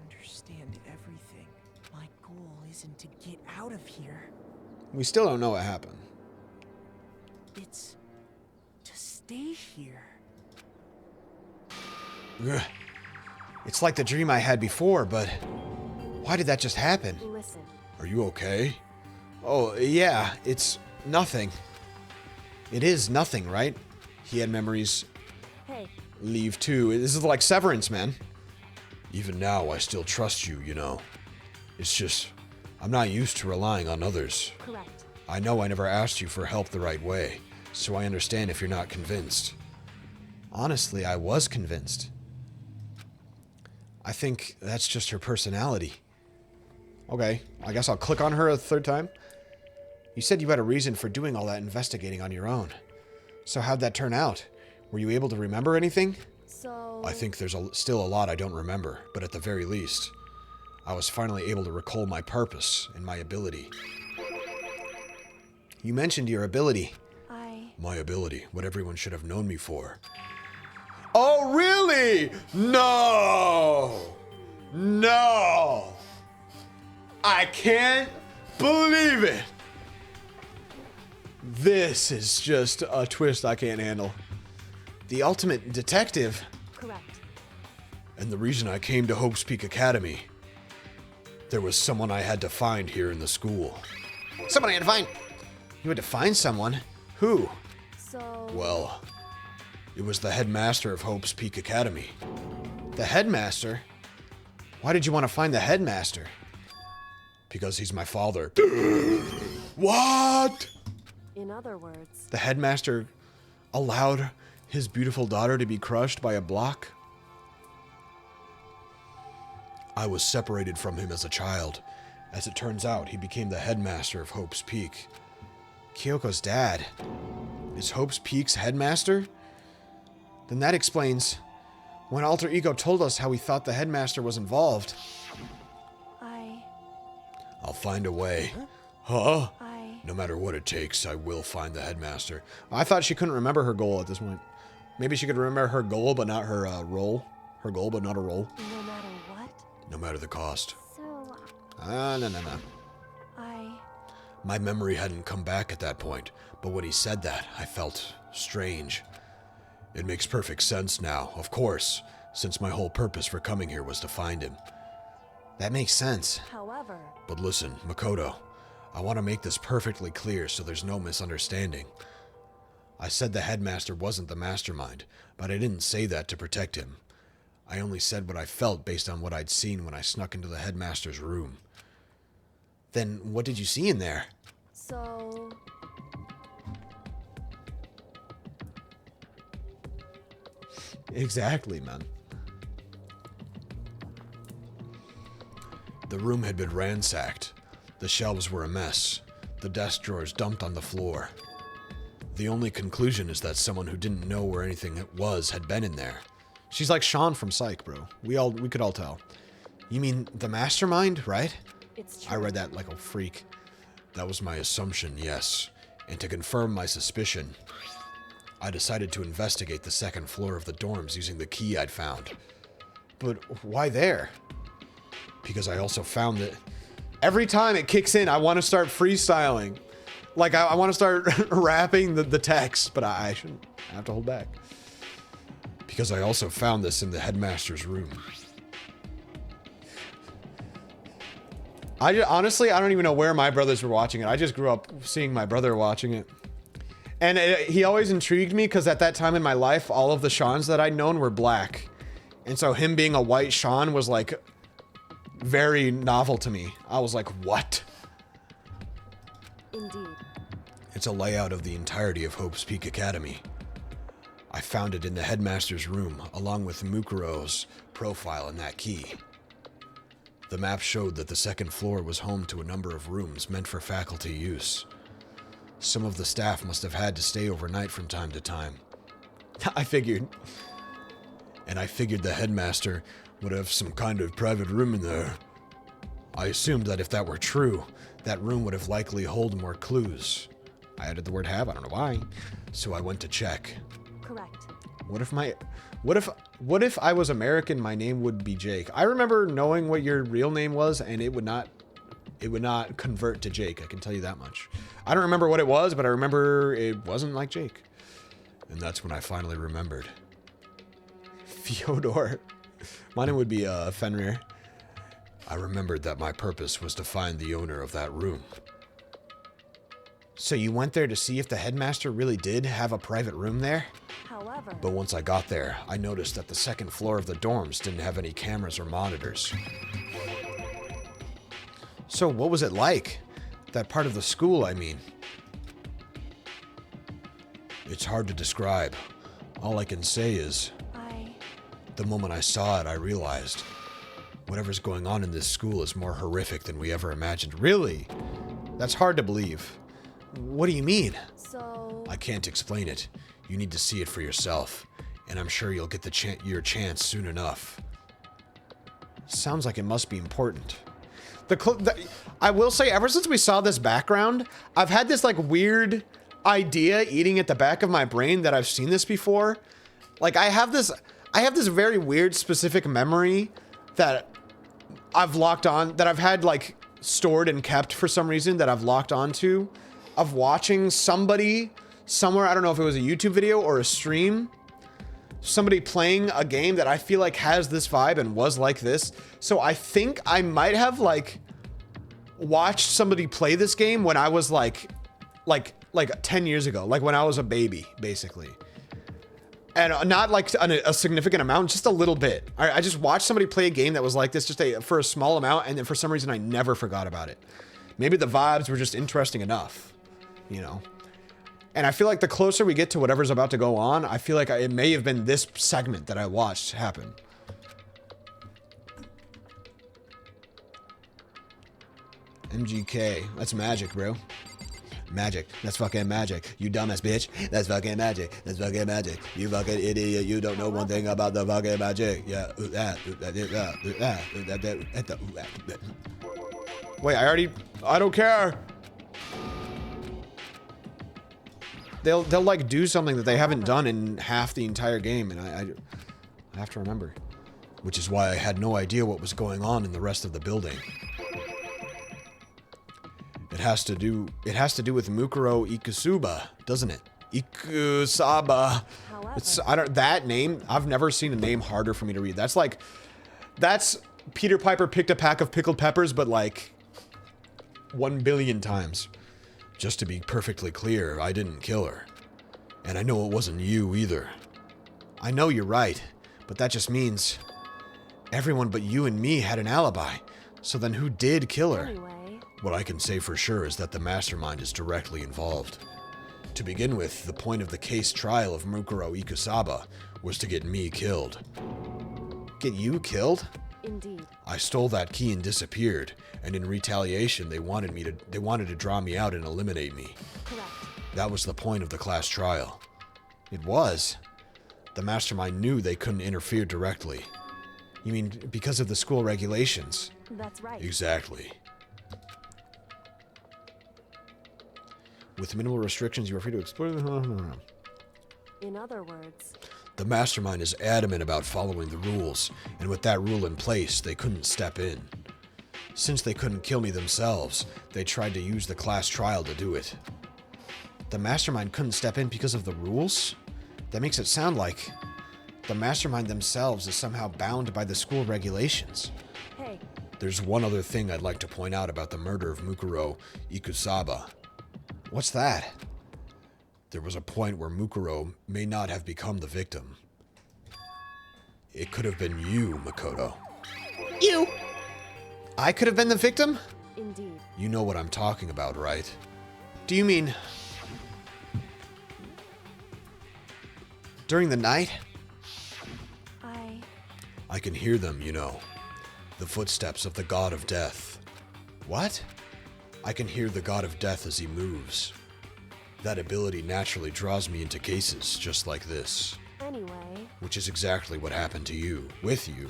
understand everything. My goal isn't to get out of here. We still don't know what happened. It's to stay here. Ugh. It's like the dream I had before, but why did that just happen? Listen. Are you okay? Oh, yeah, it's nothing. It is nothing, right? He had memories. Hey. Leave too. This is like Severance, man. Even now, I still trust you, you know. It's just, I'm not used to relying on others. Correct. I know I never asked you for help the right way, So I understand if you're not convinced. Honestly, I was convinced. I think that's just her personality. Okay, I guess I'll click on her a third time. You said you had a reason for doing all that investigating on your own. So how'd that turn out? Were you able to remember anything? So... I think there's still a lot I don't remember, but at the very least, I was finally able to recall my purpose and my ability. You mentioned your ability. My ability, what everyone should have known me for. Oh, really? No! No! I can't believe it! This is just a twist I can't handle. The ultimate detective? Correct. And the reason I came to Hope's Peak Academy, there was someone I had to find here in the school. Someone I had to find. You had to find someone? Who? So... Well, it was the headmaster of Hope's Peak Academy. The headmaster? Why did you want to find the headmaster? Because he's my father. What? In other words... The headmaster allowed his beautiful daughter to be crushed by a block? I was separated from him as a child. As it turns out, he became the headmaster of Hope's Peak. Kyoko's dad is Hope's Peak's headmaster? Then that explains when Alter Ego told us how he thought the headmaster was involved. I'll find a way. Huh? No matter what it takes, I will find the headmaster. I thought she couldn't remember her goal at this point. Maybe she could remember her goal, but not her role. Her goal, but not a role. No matter what? No matter the cost. So... No. My memory hadn't come back at that point, but when he said that, I felt strange. It makes perfect sense now, of course, since my whole purpose for coming here was to find him. That makes sense. However... But listen, Makoto, I want to make this perfectly clear so there's no misunderstanding. I said the headmaster wasn't the mastermind, but I didn't say that to protect him. I only said what I felt based on what I'd seen when I snuck into the headmaster's room. Then what did you see in there? So... Exactly, man. The room had been ransacked. The shelves were a mess. The desk drawers dumped on the floor. The only conclusion is that someone who didn't know where anything was had been in there. She's like Sean from Psych, bro. We could all tell. You mean the mastermind, right? It's true. I read that like a freak. That was my assumption, yes. And to confirm my suspicion, I decided to investigate the second floor of the dorms using the key I'd found. But why there? Because I also found that... Every time it kicks in, I want to start freestyling. Like, I want to start rapping the text, but I shouldn't. I have to hold back. Because I also found this in the headmaster's room. Honestly, I don't even know where my brothers were watching it. I just grew up seeing my brother watching it. And he always intrigued me because at that time in my life, all of the Seans that I'd known were black. And so him being a white Sean was like very novel to me. I was like, what? Indeed. It's a layout of the entirety of Hope's Peak Academy. I found it in the headmaster's room, along with Mukuro's profile and that key. The map showed that the second floor was home to a number of rooms meant for faculty use. Some of the staff must have had to stay overnight from time to time. I figured. And I figured the headmaster would have some kind of private room in there. I assumed that if that were true, that room would have likely hold more clues. I added the word have, I don't know why. So I went to check. Correct. What if I was American, my name would be Jake? I remember knowing what your real name was, and it would not convert to Jake, I can tell you that much. I don't remember what it was, but I remember it wasn't like Jake. And that's when I finally remembered. Fyodor. My name would be Fenrir. I remembered that my purpose was to find the owner of that room. So you went there to see if the headmaster really did have a private room there? However... But once I got there, I noticed that the second floor of the dorms didn't have any cameras or monitors. So what was it like? That part of the school, I mean. It's hard to describe. All I can say is, the moment I saw it, I realized whatever's going on in this school is more horrific than we ever imagined. Really? That's hard to believe. What do you mean? So... I can't explain it. You need to see it for yourself, and I'm sure you'll get your chance soon enough. Sounds like it must be important. I will say, ever since we saw this background, I've had this like weird idea eating at the back of my brain that I've seen this before. Like I have this very weird specific memory that I've locked on, that I've had like stored and kept for some reason, that I've locked onto, of watching somebody somewhere, I don't know if it was a YouTube video or a stream, somebody playing a game that I feel like has this vibe and was like this. So I think I might have like watched somebody play this game when I was like 10 years ago, like when I was a baby, basically. And not like a significant amount, just a little bit. I just watched somebody play a game that was like this, just for a small amount, and then for some reason I never forgot about it. Maybe the vibes were just interesting enough, you know? And I feel like the closer we get to whatever's about to go on, I feel like it may have been this segment that I watched happen. MGK, that's magic, bro. Magic. That's fucking magic. You dumbass bitch. That's fucking magic. That's fucking magic. You fucking idiot. You don't know one thing about the fucking magic. Yeah. Wait, I don't care. They'll like do something that they haven't done in half the entire game, and I have to remember. Which is why I had no idea what was going on in the rest of the building. It has to do with Mukuro Ikusuba, doesn't it? Ikusaba. It's that name, I've never seen a name harder for me to read. That's Peter Piper picked a pack of pickled peppers, but like 1 billion times. Just to be perfectly clear, I didn't kill her. And I know it wasn't you either. I know you're right, but that just means everyone but you and me had an alibi. So then who did kill her? Anyway. What I can say for sure is that the mastermind is directly involved. To begin with, the point of the case trial of Mukuro Ikusaba was to get me killed. Get you killed? Indeed. I stole that key and disappeared, and in retaliation they wanted to draw me out and eliminate me. Correct. That was the point of the class trial. It was. The mastermind knew they couldn't interfere directly. You mean because of the school regulations? That's right. Exactly. With minimal restrictions, you are free to explore. In other words, the mastermind is adamant about following the rules, and with that rule in place, they couldn't step in. Since they couldn't kill me themselves, they tried to use the class trial to do it. The mastermind couldn't step in because of the rules? That makes it sound like the mastermind themselves is somehow bound by the school regulations. Hey. There's one other thing I'd like to point out about the murder of Mukuro Ikusaba. What's that? There was a point where Mukuro may not have become the victim. It could have been you, Makoto. You! I could have been the victim? Indeed. You know what I'm talking about, right? Do you mean during the night? I can hear them, you know. The footsteps of the god of death. What? I can hear the god of death as he moves. That ability naturally draws me into cases just like this. Anyway. Which is exactly what happened to you, with you.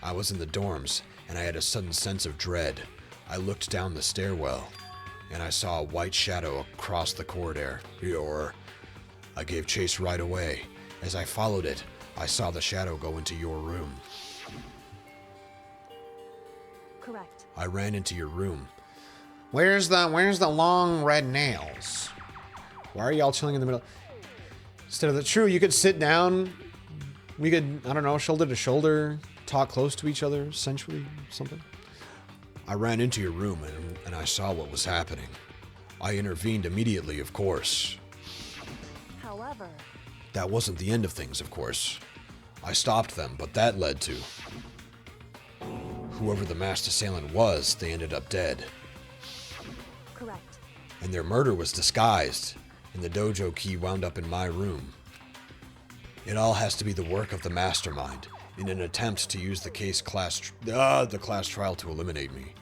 I was in the dorms, and I had a sudden sense of dread. I looked down the stairwell, and I saw a white shadow across the corridor. I gave chase right away. As I followed it, I saw the shadow go into your room. Correct. I ran into your room. Where's the long red nails? Why are y'all chilling in the middle? Instead of the true, you could sit down. We could, I don't know, shoulder to shoulder, talk close to each other, sensually, something. I ran into your room and I saw what was happening. I intervened immediately, of course. However, that wasn't the end of things, of course. I stopped them, but that led to whoever the masked assailant was, they ended up dead. Correct. And their murder was disguised. and the dojo key wound up in my room. It all has to be the work of the mastermind in an attempt to use the class trial to eliminate me.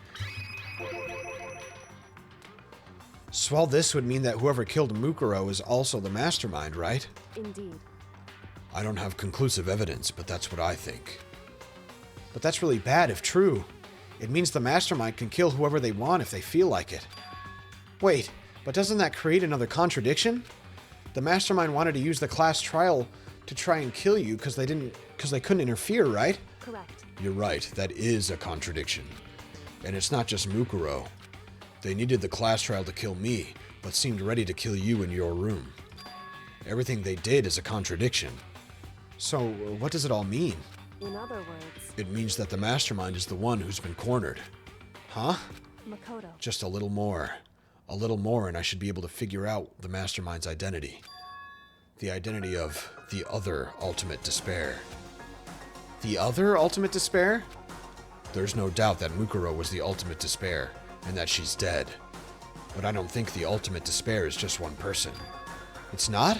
So all this would mean that whoever killed Mukuro is also the mastermind, right? Indeed. I don't have conclusive evidence, but that's what I think. But that's really bad if true. It means the mastermind can kill whoever they want if they feel like it. Wait, but doesn't that create another contradiction? The mastermind wanted to use the class trial to try and kill you because they couldn't interfere, right? Correct. You're right, that is a contradiction. And it's not just Mukuro. They needed the class trial to kill me, but seemed ready to kill you in your room. Everything they did is a contradiction. So, what does it all mean? In other words, It means that the mastermind is the one who's been cornered. Huh? Makoto. Just a little more. A little more and I should be able to figure out the mastermind's identity. The identity of the other ultimate despair. The other ultimate despair? There's no doubt that Mukuro was the ultimate despair, and that she's dead. But I don't think the ultimate despair is just one person. It's not?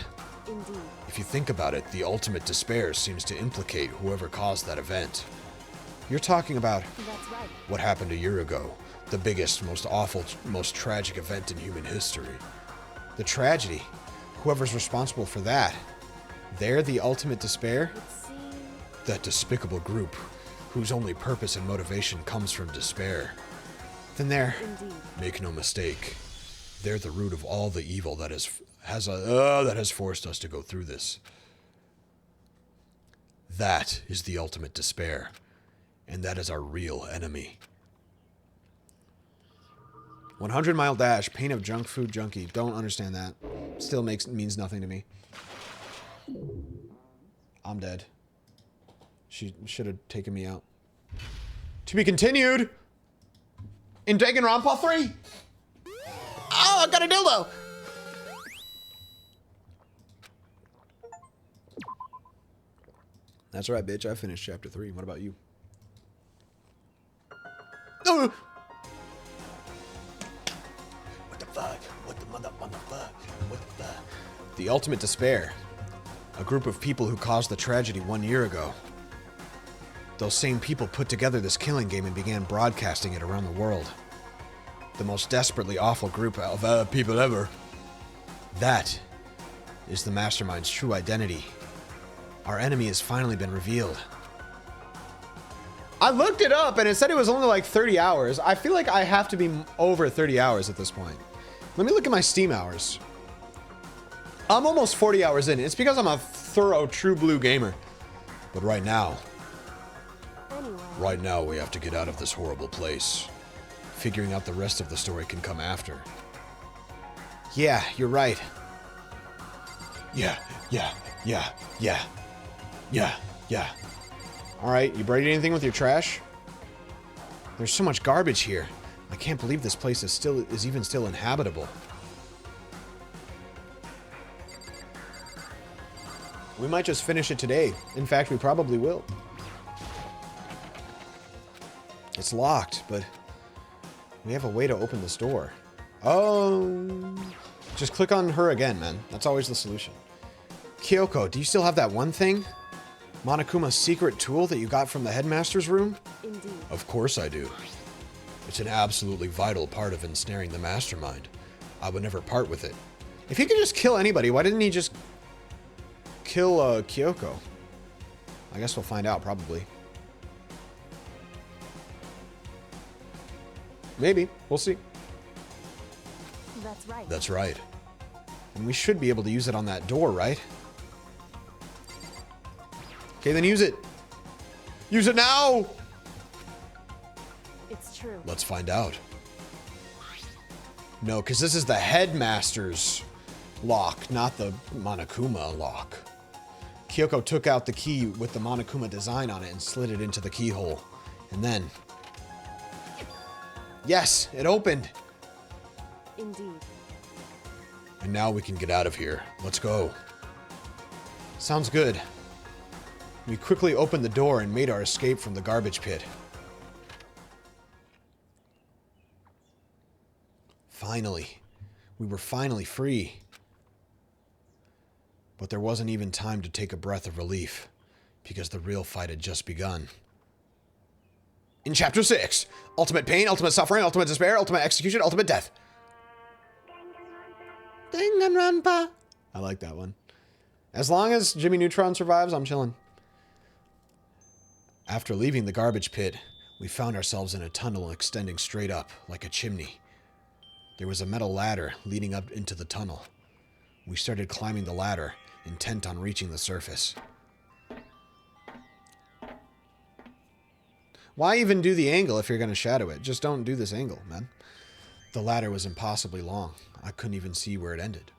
Indeed. If you think about it, the ultimate despair seems to implicate whoever caused that event. You're talking about That's right. what happened a year ago. The biggest, most awful, most tragic event in human history. The tragedy. Whoever's responsible for that. They're the ultimate despair? That despicable group, whose only purpose and motivation comes from despair. Then they're... Indeed. Make no mistake. They're the root of all the evil that has forced us to go through this. That is the ultimate despair. And that is our real enemy. 100-mile dash, pain of junk food junkie. Don't understand that. Still means nothing to me. I'm dead. She should have taken me out. To be continued in Danganronpa 3. Oh, I got a dildo! That's right, bitch. I finished chapter 3. What about you? Oh! What the fuck? What the motherfuck? What the fuck? The ultimate despair. A group of people who caused the tragedy 1 year ago. Those same people put together this killing game and began broadcasting it around the world. The most desperately awful group of people ever. That is the mastermind's true identity. Our enemy has finally been revealed. I looked it up and it said it was only like 30 hours. I feel like I have to be over 30 hours at this point. Let me look at my Steam hours. I'm almost 40 hours in. It's because I'm a thorough true blue gamer. But right now we have to get out of this horrible place. Figuring out the rest of the story can come after. Yeah, you're right. Yeah. Alright, you braided anything with your trash? There's so much garbage here. I can't believe this place is even still inhabitable. We might just finish it today. In fact, we probably will. It's locked, but we have a way to open this door. Oh, just click on her again, man. That's always the solution. Kyoko, do you still have that one thing? Monokuma's secret tool that you got from the headmaster's room? Indeed. Of course I do. It's an absolutely vital part of ensnaring the mastermind. I would never part with it. If he could just kill anybody, why didn't he just kill Kyoko? I guess we'll find out, probably. Maybe. We'll see. That's right. That's right. And we should be able to use it on that door, right? Okay, then use it. Use it now! It's true. Let's find out. No, because this is the headmaster's lock, not the Monokuma lock. Kyoko took out the key with the Monokuma design on it and slid it into the keyhole. And then... Yes, it opened! Indeed. And now we can get out of here. Let's go. Sounds good. We quickly opened the door and made our escape from the garbage pit. Finally. We were finally free. But there wasn't even time to take a breath of relief, because the real fight had just begun. In Chapter 6, ultimate pain, ultimate suffering, ultimate despair, ultimate execution, ultimate death. Danganronpa. I like that one. As long as Jimmy Neutron survives, I'm chilling. After leaving the garbage pit, we found ourselves in a tunnel extending straight up, like a chimney. There was a metal ladder leading up into the tunnel. We started climbing the ladder, intent on reaching the surface. Why even do the angle if you're going to shadow it? Just don't do this angle, man. The ladder was impossibly long. I couldn't even see where it ended.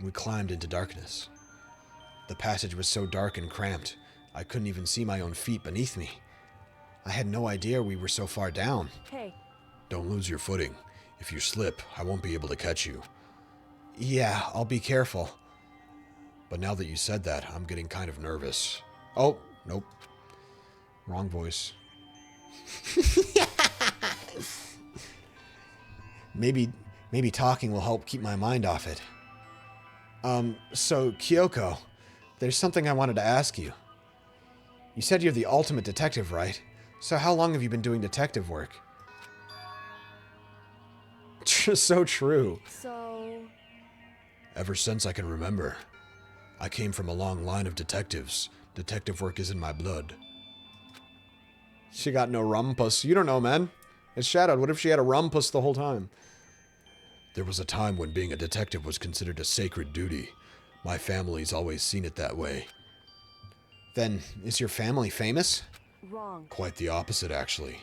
We climbed into darkness. The passage was so dark and cramped, I couldn't even see my own feet beneath me. I had no idea we were so far down. Hey. Don't lose your footing. If you slip, I won't be able to catch you. Yeah, I'll be careful. But now that you said that, I'm getting kind of nervous. Oh, nope. Wrong voice. Maybe talking will help keep my mind off it. So, Kyoko, there's something I wanted to ask you. You said you're the ultimate detective, right? So how long have you been doing detective work? So true. So... Ever since I can remember. I came from a long line of detectives. Detective work is in my blood. She got no rumpus. You don't know, man. It's shadowed. What if she had a rumpus the whole time? There was a time when being a detective was considered a sacred duty. My family's always seen it that way. Then, is your family famous? Wrong. Quite the opposite, actually.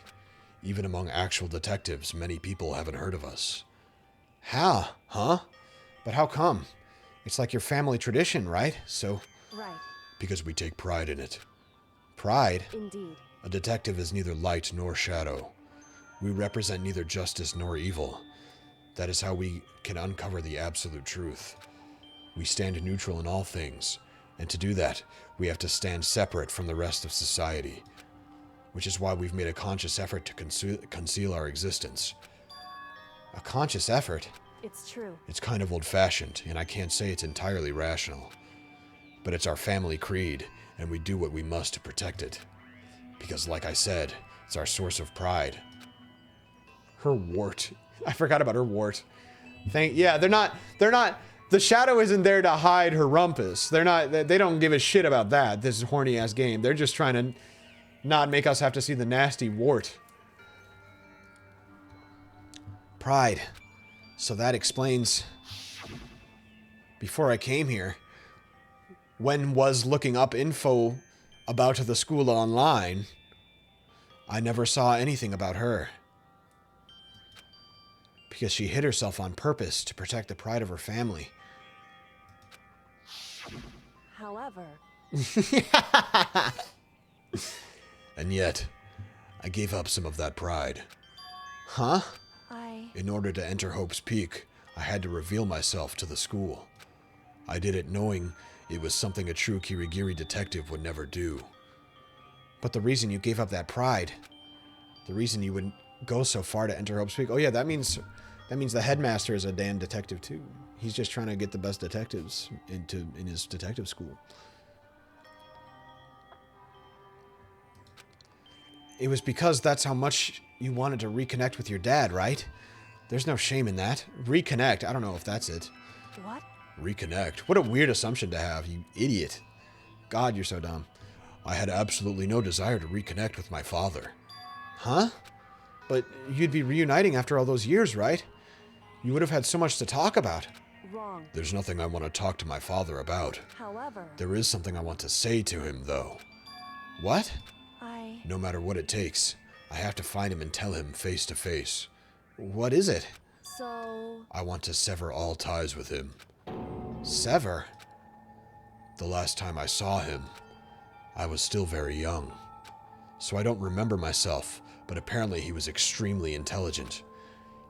Even among actual detectives, many people haven't heard of us. How? Huh? But how come? It's like your family tradition, right? So... Right. Because we take pride in it. Pride? Indeed. A detective is neither light nor shadow. We represent neither justice nor evil. That is how we can uncover the absolute truth. We stand neutral in all things, and to do that, we have to stand separate from the rest of society, which is why we've made a conscious effort to conceal our existence. A conscious effort? It's true. It's kind of old-fashioned, and I can't say it's entirely rational. But it's our family creed, and we do what we must to protect it. Because, like I said, it's our source of pride. Her wart. I forgot about her wart. Yeah, they're not, the shadow isn't there to hide her rumpus. They don't give a shit about that, this horny-ass game. They're just trying to not make us have to see the nasty wart. Pride. So that explains... Before I came here, when was looking up info about the school online, I never saw anything about her. Because she hid herself on purpose to protect the pride of her family. However... And yet, I gave up some of that pride. Huh? In order to enter Hope's Peak, I had to reveal myself to the school. I did it knowing it was something a true Kirigiri detective would never do. But the reason you gave up that pride, the reason you would go so far to enter Hope's Peak, oh yeah, that means the headmaster is a damn detective too. He's just trying to get the best detectives in his detective school. It was because that's how much you wanted to reconnect with your dad, right? There's no shame in that. Reconnect. I don't know if that's it. What? Reconnect. What a weird assumption to have, you idiot. God, you're so dumb. I had absolutely no desire to reconnect with my father. Huh? But you'd be reuniting after all those years, right? You would have had so much to talk about. Wrong. There's nothing I want to talk to my father about. However... There is something I want to say to him, though. What? No matter what it takes, I have to find him and tell him face to face. What is it? So... I want to sever all ties with him. Sever? The last time I saw him, I was still very young. So I don't remember myself, but apparently he was extremely intelligent.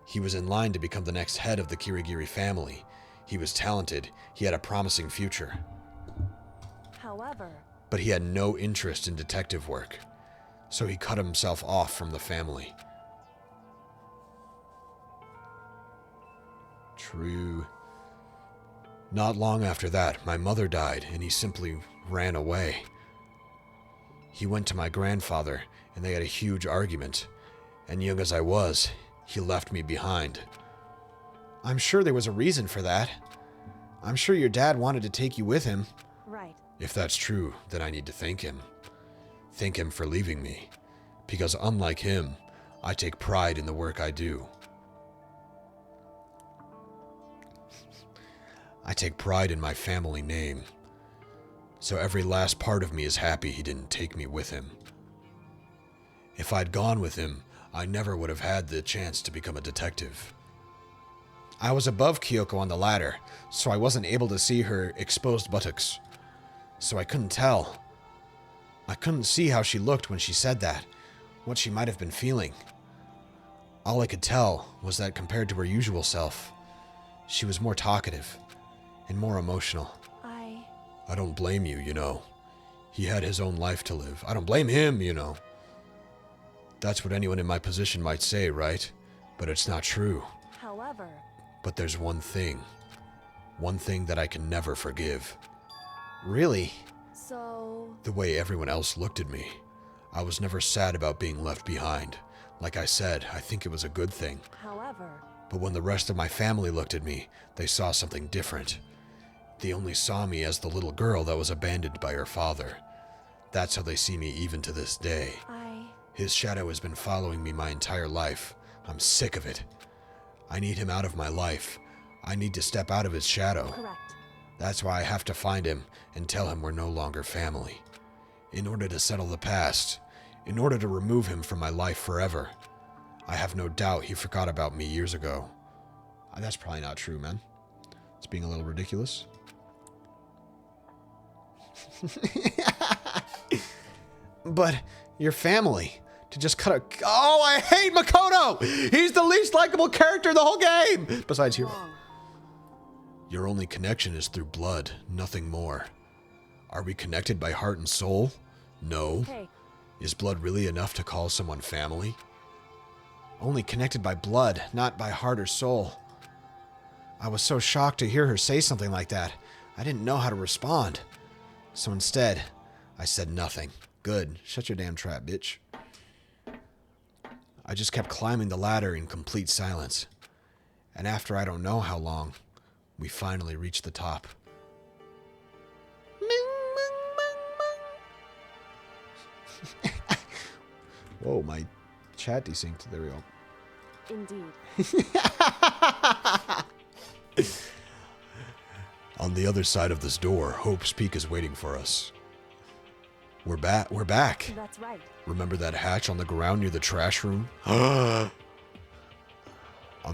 He was in line to become the next head of the Kirigiri family. He was talented. He had a promising future. However... But he had no interest in detective work. So he cut himself off from the family. True. Not long after that, my mother died, and he simply ran away. He went to my grandfather, and they had a huge argument. And young as I was, he left me behind. I'm sure there was a reason for that. I'm sure your dad wanted to take you with him. Right. If that's true, then I need to thank him. Thank him for leaving me. Because unlike him, I take pride in the work I do. I take pride in my family name. So every last part of me is happy he didn't take me with him. If I'd gone with him, I never would have had the chance to become a detective. I was above Kyoko on the ladder, so I wasn't able to see her exposed buttocks. So I couldn't tell. I couldn't see how she looked when she said that, what she might have been feeling. All I could tell was that compared to her usual self, she was more talkative and more emotional. I don't blame you, you know. He had his own life to live. I don't blame him, you know. That's what anyone in my position might say, right? But it's not true. However... But there's one thing that I can never forgive. Really? So... The way everyone else looked at me. I was never sad about being left behind. Like I said, I think it was a good thing. However... But when the rest of my family looked at me, they saw something different. They only saw me as the little girl that was abandoned by her father. That's how they see me even to this day. His shadow has been following me my entire life. I'm sick of it. I need him out of my life. I need to step out of his shadow. Correct. That's why I have to find him and tell him we're no longer family. In order to settle the past, in order to remove him from my life forever. I have no doubt he forgot about me years ago. That's probably not true, man. It's being a little ridiculous. But your family, to just cut a... Oh, I hate Makoto! He's the least likable character in the whole game! Besides Hiro. Your only connection is through blood, nothing more. Are we connected by heart and soul? No. Hey. Is blood really enough to call someone family? Only connected by blood, not by heart or soul. I was so shocked to hear her say something like that. I didn't know how to respond. So instead, I said nothing. Good. Shut your damn trap, bitch. I just kept climbing the ladder in complete silence. And after I don't know how long, we finally reached the top. Whoa, my chat desynced. There we go. Indeed. On the other side of this door, Hope's Peak is waiting for us. We're back. That's right. Remember that hatch on the ground near the trash room? I'm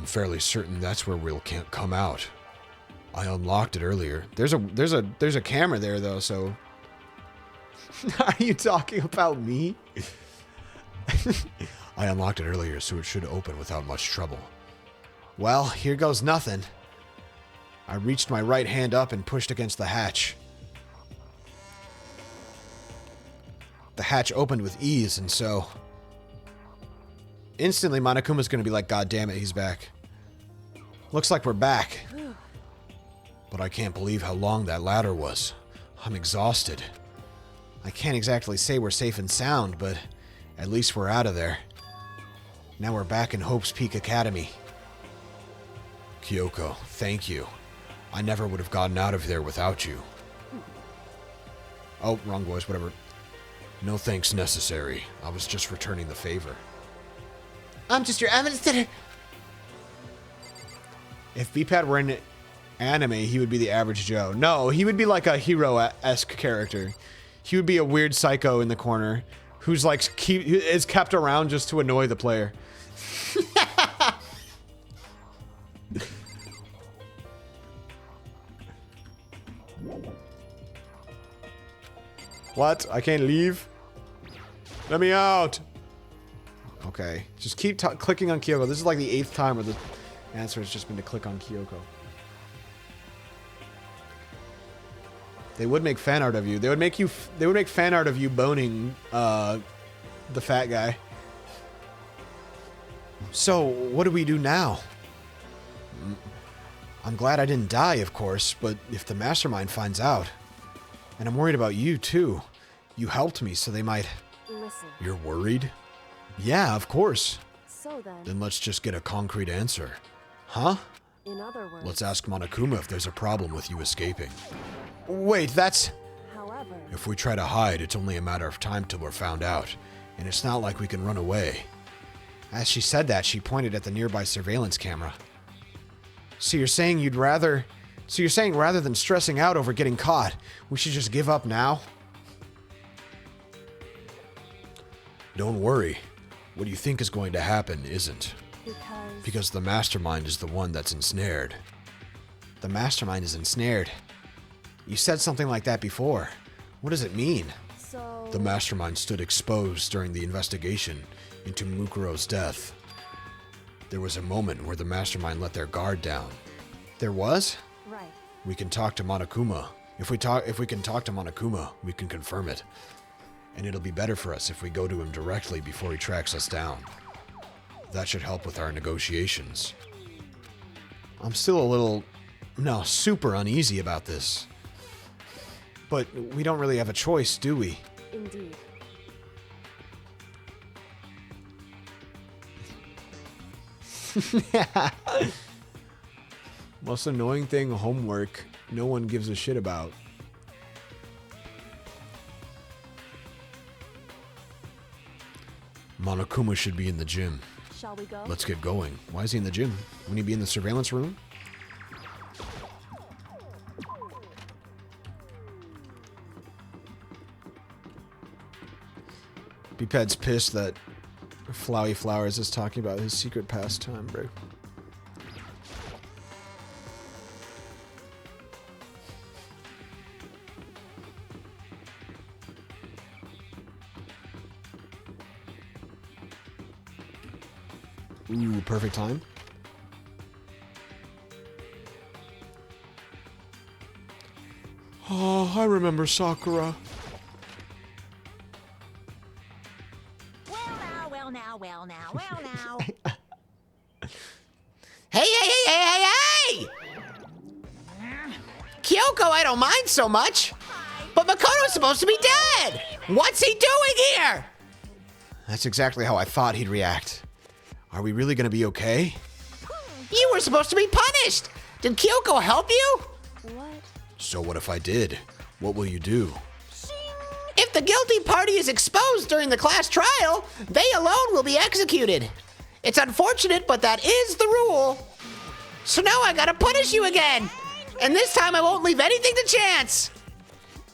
fairly certain that's where we'll can't come out. I unlocked it earlier. There's a camera there though, so are you talking about me? I unlocked it earlier, so it should open without much trouble. Well, here goes nothing. I reached my right hand up and pushed against the hatch. The hatch opened with ease, and so... Instantly, Monokuma's gonna be like, God damn it, he's back. Looks like we're back. But I can't believe how long that ladder was. I'm exhausted. I can't exactly say we're safe and sound, but at least we're out of there. Now we're back in Hope's Peak Academy. Kyoko, thank you. I never would have gotten out of there without you. Oh, wrong voice, whatever. No thanks necessary. I was just returning the favor. I'm just your evidence sitter. If B-Pad were in anime, he would be the average Joe. No, he would be like a hero-esque character. He would be a weird psycho in the corner who's like is kept around just to annoy the player. What? I can't leave? Let me out! Okay. Just keep clicking on Kyoko. This is like the 8th time where the answer has just been to click on Kyoko. They would make fan art of you. They would make fan art of you boning the fat guy. So, what do we do now? I'm glad I didn't die, of course, but if the mastermind finds out... And I'm worried about you, too. You helped me, so they might... Listen. You're worried? Yeah, of course. So then... Then let's just get a concrete answer. Huh? In other words... Let's ask Monokuma if there's a problem with you escaping. Wait, that's... However... If we try to hide, it's only a matter of time till we're found out. And it's not like we can run away. As she said that, she pointed at the nearby surveillance camera. So you're saying rather than stressing out over getting caught, we should just give up now? Don't worry. What you think is going to happen isn't. Because the mastermind is the one that's ensnared. The mastermind is ensnared? You said something like that before. What does it mean? So... The mastermind stood exposed during the investigation into Mukuro's death. There was a moment where the mastermind let their guard down. There was? Right. We can talk to Monokuma. If we can talk to Monokuma, we can confirm it. And it'll be better for us if we go to him directly before he tracks us down. That should help with our negotiations. I'm still super uneasy about this. But we don't really have a choice, do we? Indeed. Most annoying thing, homework. No one gives a shit about. Monokuma should be in the gym. Shall we go? Let's get going. Why is he in the gym? Wouldn't he be in the surveillance room? Beeped's pissed that Flowey Flowers is talking about his secret pastime, bro. Ooh, perfect time. Oh, I remember Sakura. Well now. Hey! Kyoko, I don't mind so much. But Makoto's supposed to be dead! What's he doing here? That's exactly how I thought he'd react. Are we really gonna be okay? You were supposed to be punished! Did Kyoko help you? What? So what if I did? What will you do? If the guilty party is exposed during the class trial, they alone will be executed. It's unfortunate, but that is the rule. So now I gotta punish you again. And this time I won't leave anything to chance.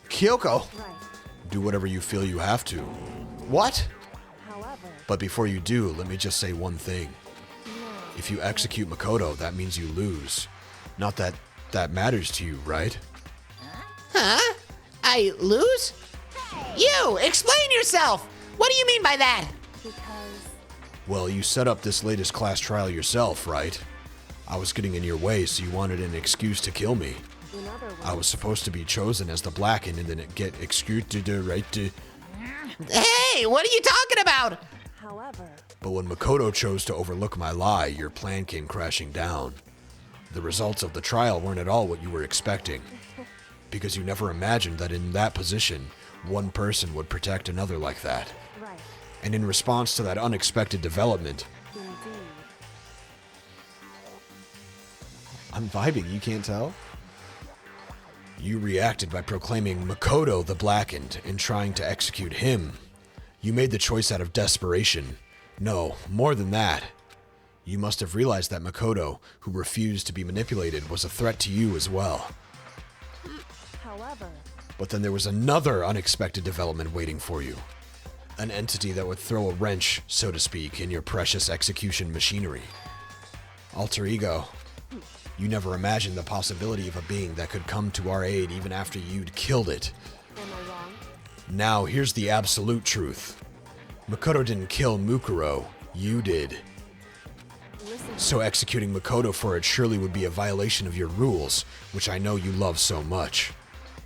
Kyoko, Right. do whatever you feel you have to. What? However... But before you do, let me just say one thing. If you execute Makoto, that means you lose. Not that that matters to you, right? Huh? I lose? You! Explain yourself! What do you mean by that? Because... Well, you set up this latest class trial yourself, right? I was getting in your way, so you wanted an excuse to kill me. In other words... I was supposed to be chosen as the Blackened and then get executed, right? Hey, what are you talking about? However... But when Makoto chose to overlook my lie, your plan came crashing down. The results of the trial weren't at all what you were expecting. Because you never imagined that in that position, one person would protect another like that. Right. And in response to that unexpected development... Indeed. I'm vibing, you can't tell? You reacted by proclaiming Makoto the Blackened and trying to execute him. You made the choice out of desperation. No, more than that. You must have realized that Makoto, who refused to be manipulated, was a threat to you as well. However... But then there was another unexpected development waiting for you. An entity that would throw a wrench, so to speak, in your precious execution machinery. Alter Ego. You never imagined the possibility of a being that could come to our aid even after you'd killed it. Am I wrong? Now, here's the absolute truth. Makoto didn't kill Mukuro. You did. Listen... So executing Makoto for it surely would be a violation of your rules, which I know you love so much.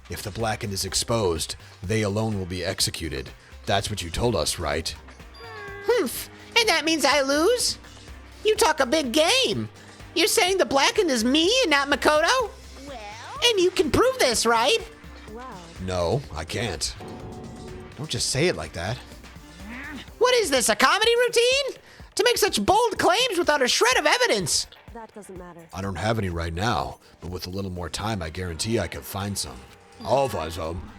If the Blackened is exposed, they alone will be executed. That's what you told us, right? And that means I lose? You talk a big game. You're saying the blackened is me and not Makoto? Well, And you can prove this, right? Well, No, I can't. Don't just say it like that. What is this, a comedy routine? To make such bold claims without a shred of evidence. that doesn't matter. I don't have any right now, but with a little more time, I guarantee I can find some. I'll find some.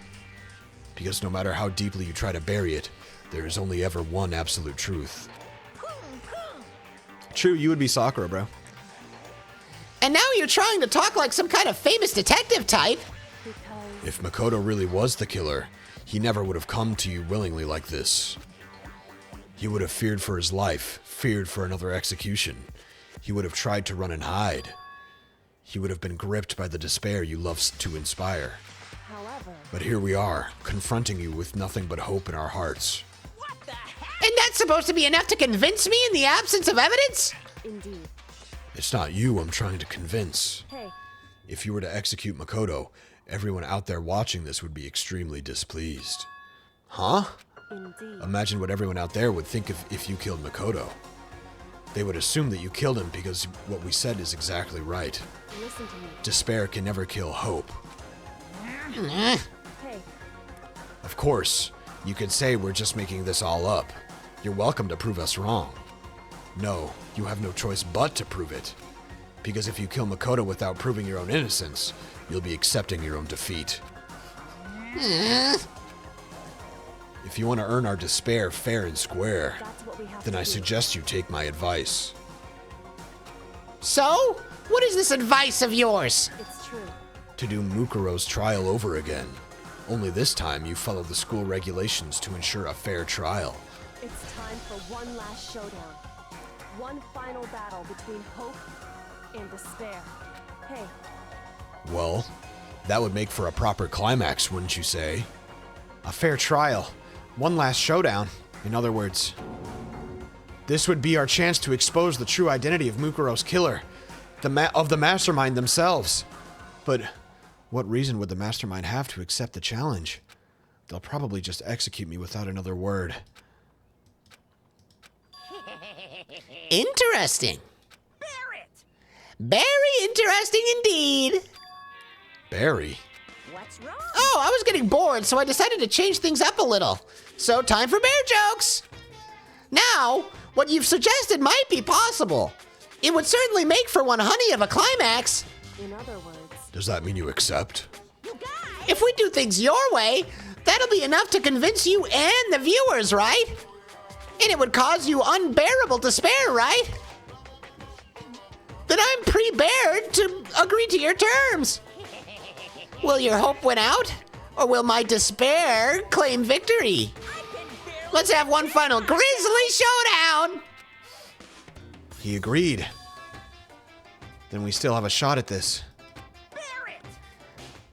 Because no matter how deeply you try to bury it, there is only ever one absolute truth. True, you would be Sakura, bro. And now you're trying to talk like some kind of famous detective type. Because If Makoto really was the killer, he never would have come to you willingly like this. He would have feared for his life, feared for another execution. He would have tried to run and hide. He would have been gripped by the despair you love to inspire. however, But here we are, confronting you with nothing but hope in our hearts. And that's supposed to be enough to convince me in the absence of evidence? indeed. It's not you I'm trying to convince. Hey, If you were to execute Makoto, everyone out there watching this would be extremely displeased. Huh? indeed. Imagine what everyone out there would think if you killed Makoto. They would assume that you killed him because what we said is exactly right. Listen to me. Despair can never kill hope. Hey, Of course, you could say we're just making this all up. You're welcome to prove us wrong. No, you have no choice but to prove it. Because if you kill Makoto without proving your own innocence, you'll be accepting your own defeat. If you want to earn our despair fair and square, that's what we have then to I do. suggest you take my advice. So? What is this advice of yours? It's true. To do Mukuro's trial over again. Only this time you follow the school regulations to ensure a fair trial. It's time for one last showdown. One final battle between hope and despair. Hey, Well, that would make for a proper climax, wouldn't you say? A fair trial. One last showdown. In other words, this would be our chance to expose the true identity of Mukuro's killer, of the mastermind themselves. But what reason would the mastermind have to accept the challenge? They'll probably just execute me without another word. Interesting. Very interesting indeed. Barry? what's wrong? Oh, I was getting bored, so I decided to change things up a little. So, time for bear jokes. Now, what you've suggested might be possible. It would certainly make for one honey of a climax. in other words, Does that mean you accept? If we do things your way, that'll be enough to convince you and the viewers, right? And it would cause you unbearable despair, right? Then I'm pre-bared to agree to your terms. Will your hope win out? Or will my despair claim victory? Let's have one final grisly showdown! He agreed. Then we still have a shot at this.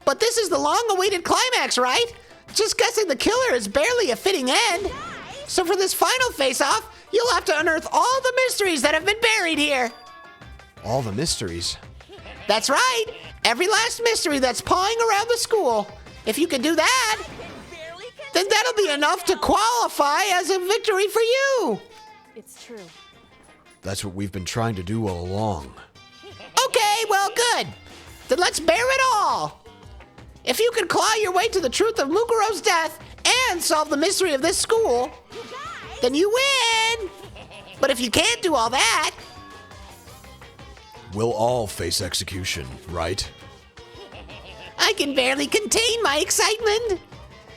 But this is the long-awaited climax, right? Just guessing the killer is barely a fitting end. So for this final face-off, you'll have to unearth all the mysteries that have been buried here. All the mysteries. That's right. Every last mystery that's pawing around the school. If you can do that, then that'll be enough to qualify as a victory for you. it's true. That's what we've been trying to do all along. Okay, well, good. Then let's bear it all. If you can claw your way to the truth of Mukuro's death and solve the mystery of this school, then you win. But if you can't do all that, We'll all face execution, right? I can barely contain my excitement.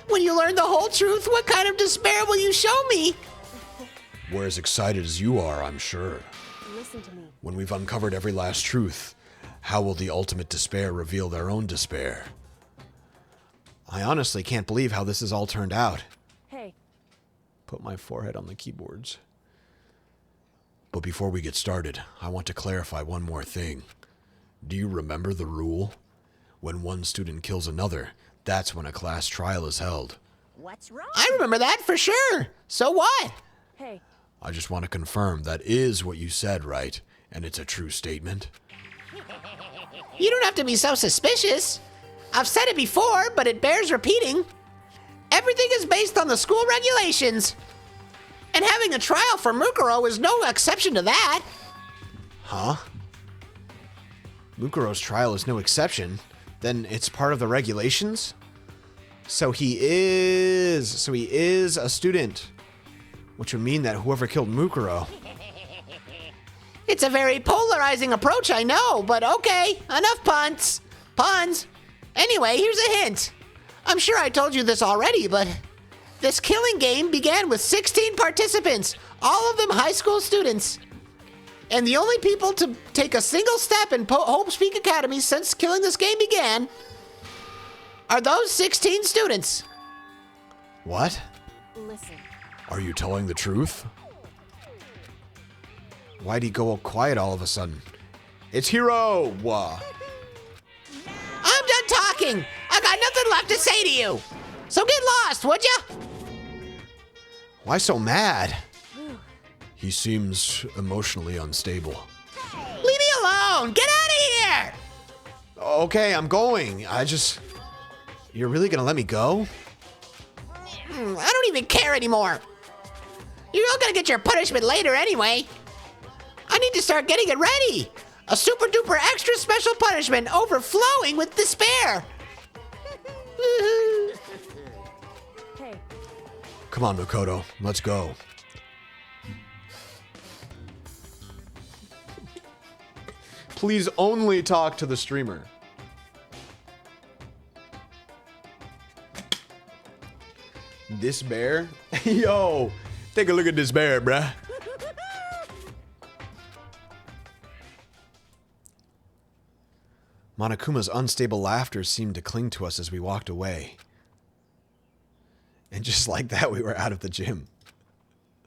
When you learn the whole truth, what kind of despair will you show me? We're as excited as you are, I'm sure. Listen to me. When we've uncovered every last truth, how will the ultimate despair reveal their own despair? I honestly can't believe how this has all turned out. Hey, Put my forehead on the keyboards. But before we get started, I want to clarify one more thing. Do you remember the rule? When one student kills another, that's when a class trial is held. What's wrong? I remember that for sure. So what? hey, I just want to confirm that is what you said, right? And it's a true statement? You don't have to be so suspicious. I've said it before, but it bears repeating. Everything is based on the school regulations. And having a trial for Mukuro is no exception to that. Huh? Mukuro's trial is no exception. Then it's part of the regulations? So he is a student. Which would mean that whoever killed Mukuro... It's a very polarizing approach, I know, but okay, enough puns. Puns. Anyway, here's a hint. I'm sure I told you this already, but this killing game began with 16 participants, all of them high school students. And the only people to take a single step in Hope's Peak Academy since killing this game began are those 16 students. What? Listen. Are you telling the truth? Why'd he go quiet all of a sudden? It's Hero! I'm done talking! I got nothing left to say to you! So get lost, would ya? Why so mad? He seems emotionally unstable. Leave me alone! Get out of here! Okay, I'm going. You're really gonna let me go? I don't even care anymore. You're all gonna get your punishment later anyway. I need to start getting it ready. A super duper extra special punishment overflowing with despair. Hey. Come on, Makoto. Let's go. Please only talk to the streamer. This bear? Yo, take a look at this bear, bruh. Monokuma's unstable laughter seemed to cling to us as we walked away. And just like that, we were out of the gym.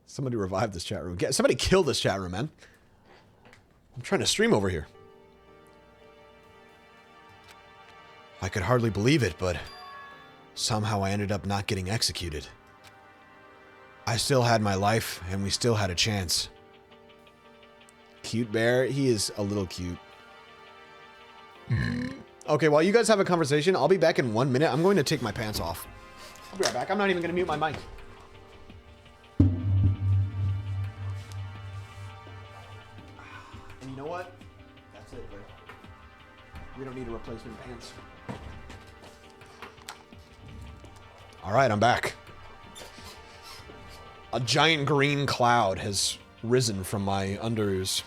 Somebody revive this chat room. Somebody kill this chat room, man. I'm trying to stream over here. I could hardly believe it, but somehow I ended up not getting executed. I still had my life, and we still had a chance. Cute bear? He is a little cute. Okay, while you guys have a conversation, I'll be back in 1 minute. I'm going to take my pants off. I'll be right back. I'm not even going to mute my mic. And you know what? That's it, bro. We don't need a replacement pants. Alright, I'm back. A giant green cloud has risen from my underoos.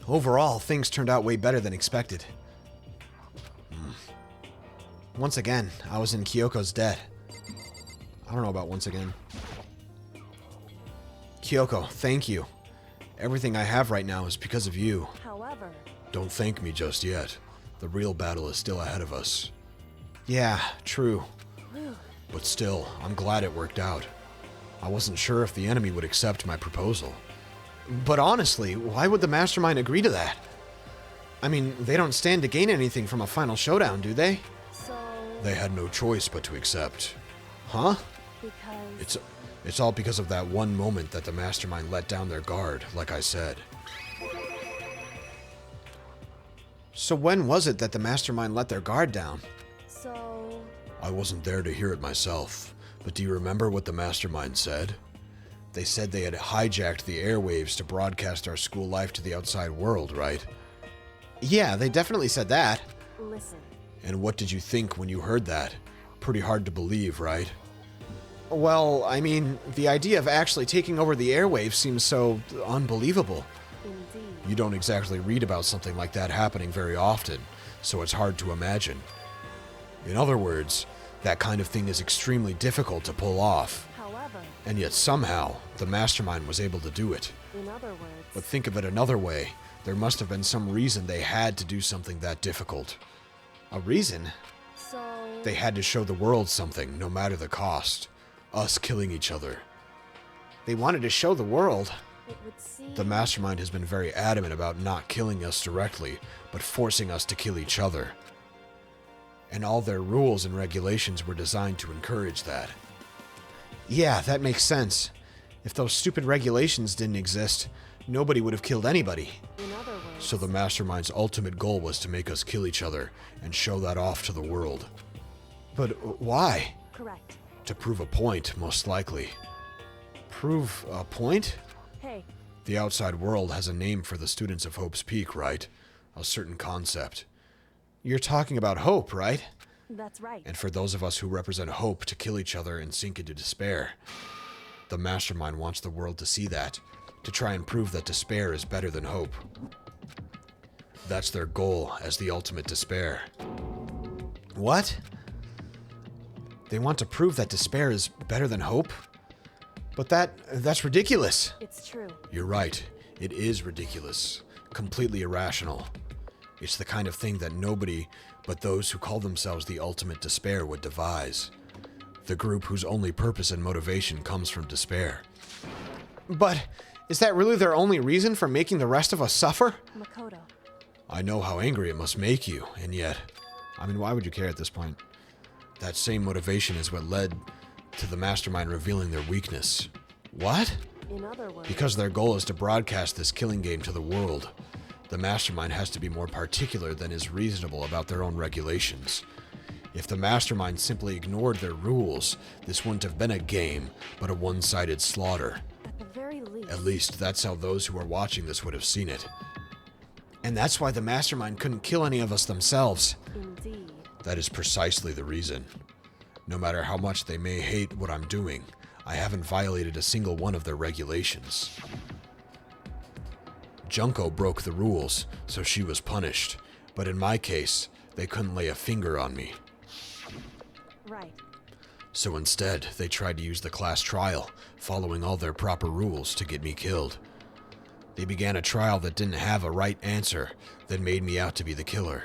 Overall, things turned out way better than expected. Once again, I was in Kyoko's debt. I don't know about once again. Kyoko, thank you. Everything I have right now is because of you. However... Don't thank me just yet. The real battle is still ahead of us. Yeah, true. But still, I'm glad it worked out. I wasn't sure if the enemy would accept my proposal. But honestly, why would the Mastermind agree to that? I mean, they don't stand to gain anything from a final showdown, do they? So... They had no choice but to accept. Huh? Because... It's all because of that one moment that the Mastermind let down their guard, like I said. So when was it that the Mastermind let their guard down? So... I wasn't there to hear it myself, but do you remember what the Mastermind said? They said they had hijacked the airwaves to broadcast our school life to the outside world, right? Yeah, they definitely said that. Listen. And what did you think when you heard that? Pretty hard to believe, right? Well, I mean, the idea of actually taking over the airwaves seems so unbelievable. Indeed. You don't exactly read about something like that happening very often, so it's hard to imagine. In other words, that kind of thing is extremely difficult to pull off. However... And yet somehow, the Mastermind was able to do it. In other words... But think of it another way. There must have been some reason they had to do something that difficult. A reason? So... They had to show the world something, no matter the cost. Us killing each other. They wanted to show the world. It would seem... The Mastermind has been very adamant about not killing us directly, but forcing us to kill each other. And all their rules and regulations were designed to encourage that. Yeah, that makes sense. If those stupid regulations didn't exist, nobody would have killed anybody. In other words... So the Mastermind's ultimate goal was to make us kill each other and show that off to the world. But why? Correct. To prove a point, most likely. Prove a point? Hey, The outside world has a name for the students of Hope's Peak, right? A certain concept. You're talking about hope, right? That's right. And for those of us who represent hope to kill each other and sink into despair. The mastermind wants the world to see that, to try and prove that despair is better than hope. That's their goal as the ultimate despair. What? They want to prove that despair is better than hope? But that's ridiculous. It's true. You're right. It is ridiculous. Completely irrational. It's the kind of thing that nobody but those who call themselves the ultimate despair would devise. The group whose only purpose and motivation comes from despair. But is that really their only reason for making the rest of us suffer? Makoto. I know how angry it must make you, and yet, I mean, why would you care at this point? That same motivation is what led to the mastermind revealing their weakness. What? In other words, Because their goal is to broadcast this killing game to the world. The mastermind has to be more particular than is reasonable about their own regulations. If the mastermind simply ignored their rules, this wouldn't have been a game, but a one-sided slaughter. at the very least. At least, that's how those who are watching this would have seen it. And that's why the mastermind couldn't kill any of us themselves. Indeed. That is precisely the reason. No matter how much they may hate what I'm doing, I haven't violated a single one of their regulations. Junko broke the rules, so she was punished. But in my case, they couldn't lay a finger on me. Right. So instead, they tried to use the class trial, following all their proper rules, to get me killed. They began a trial that didn't have a right answer, then made me out to be the killer.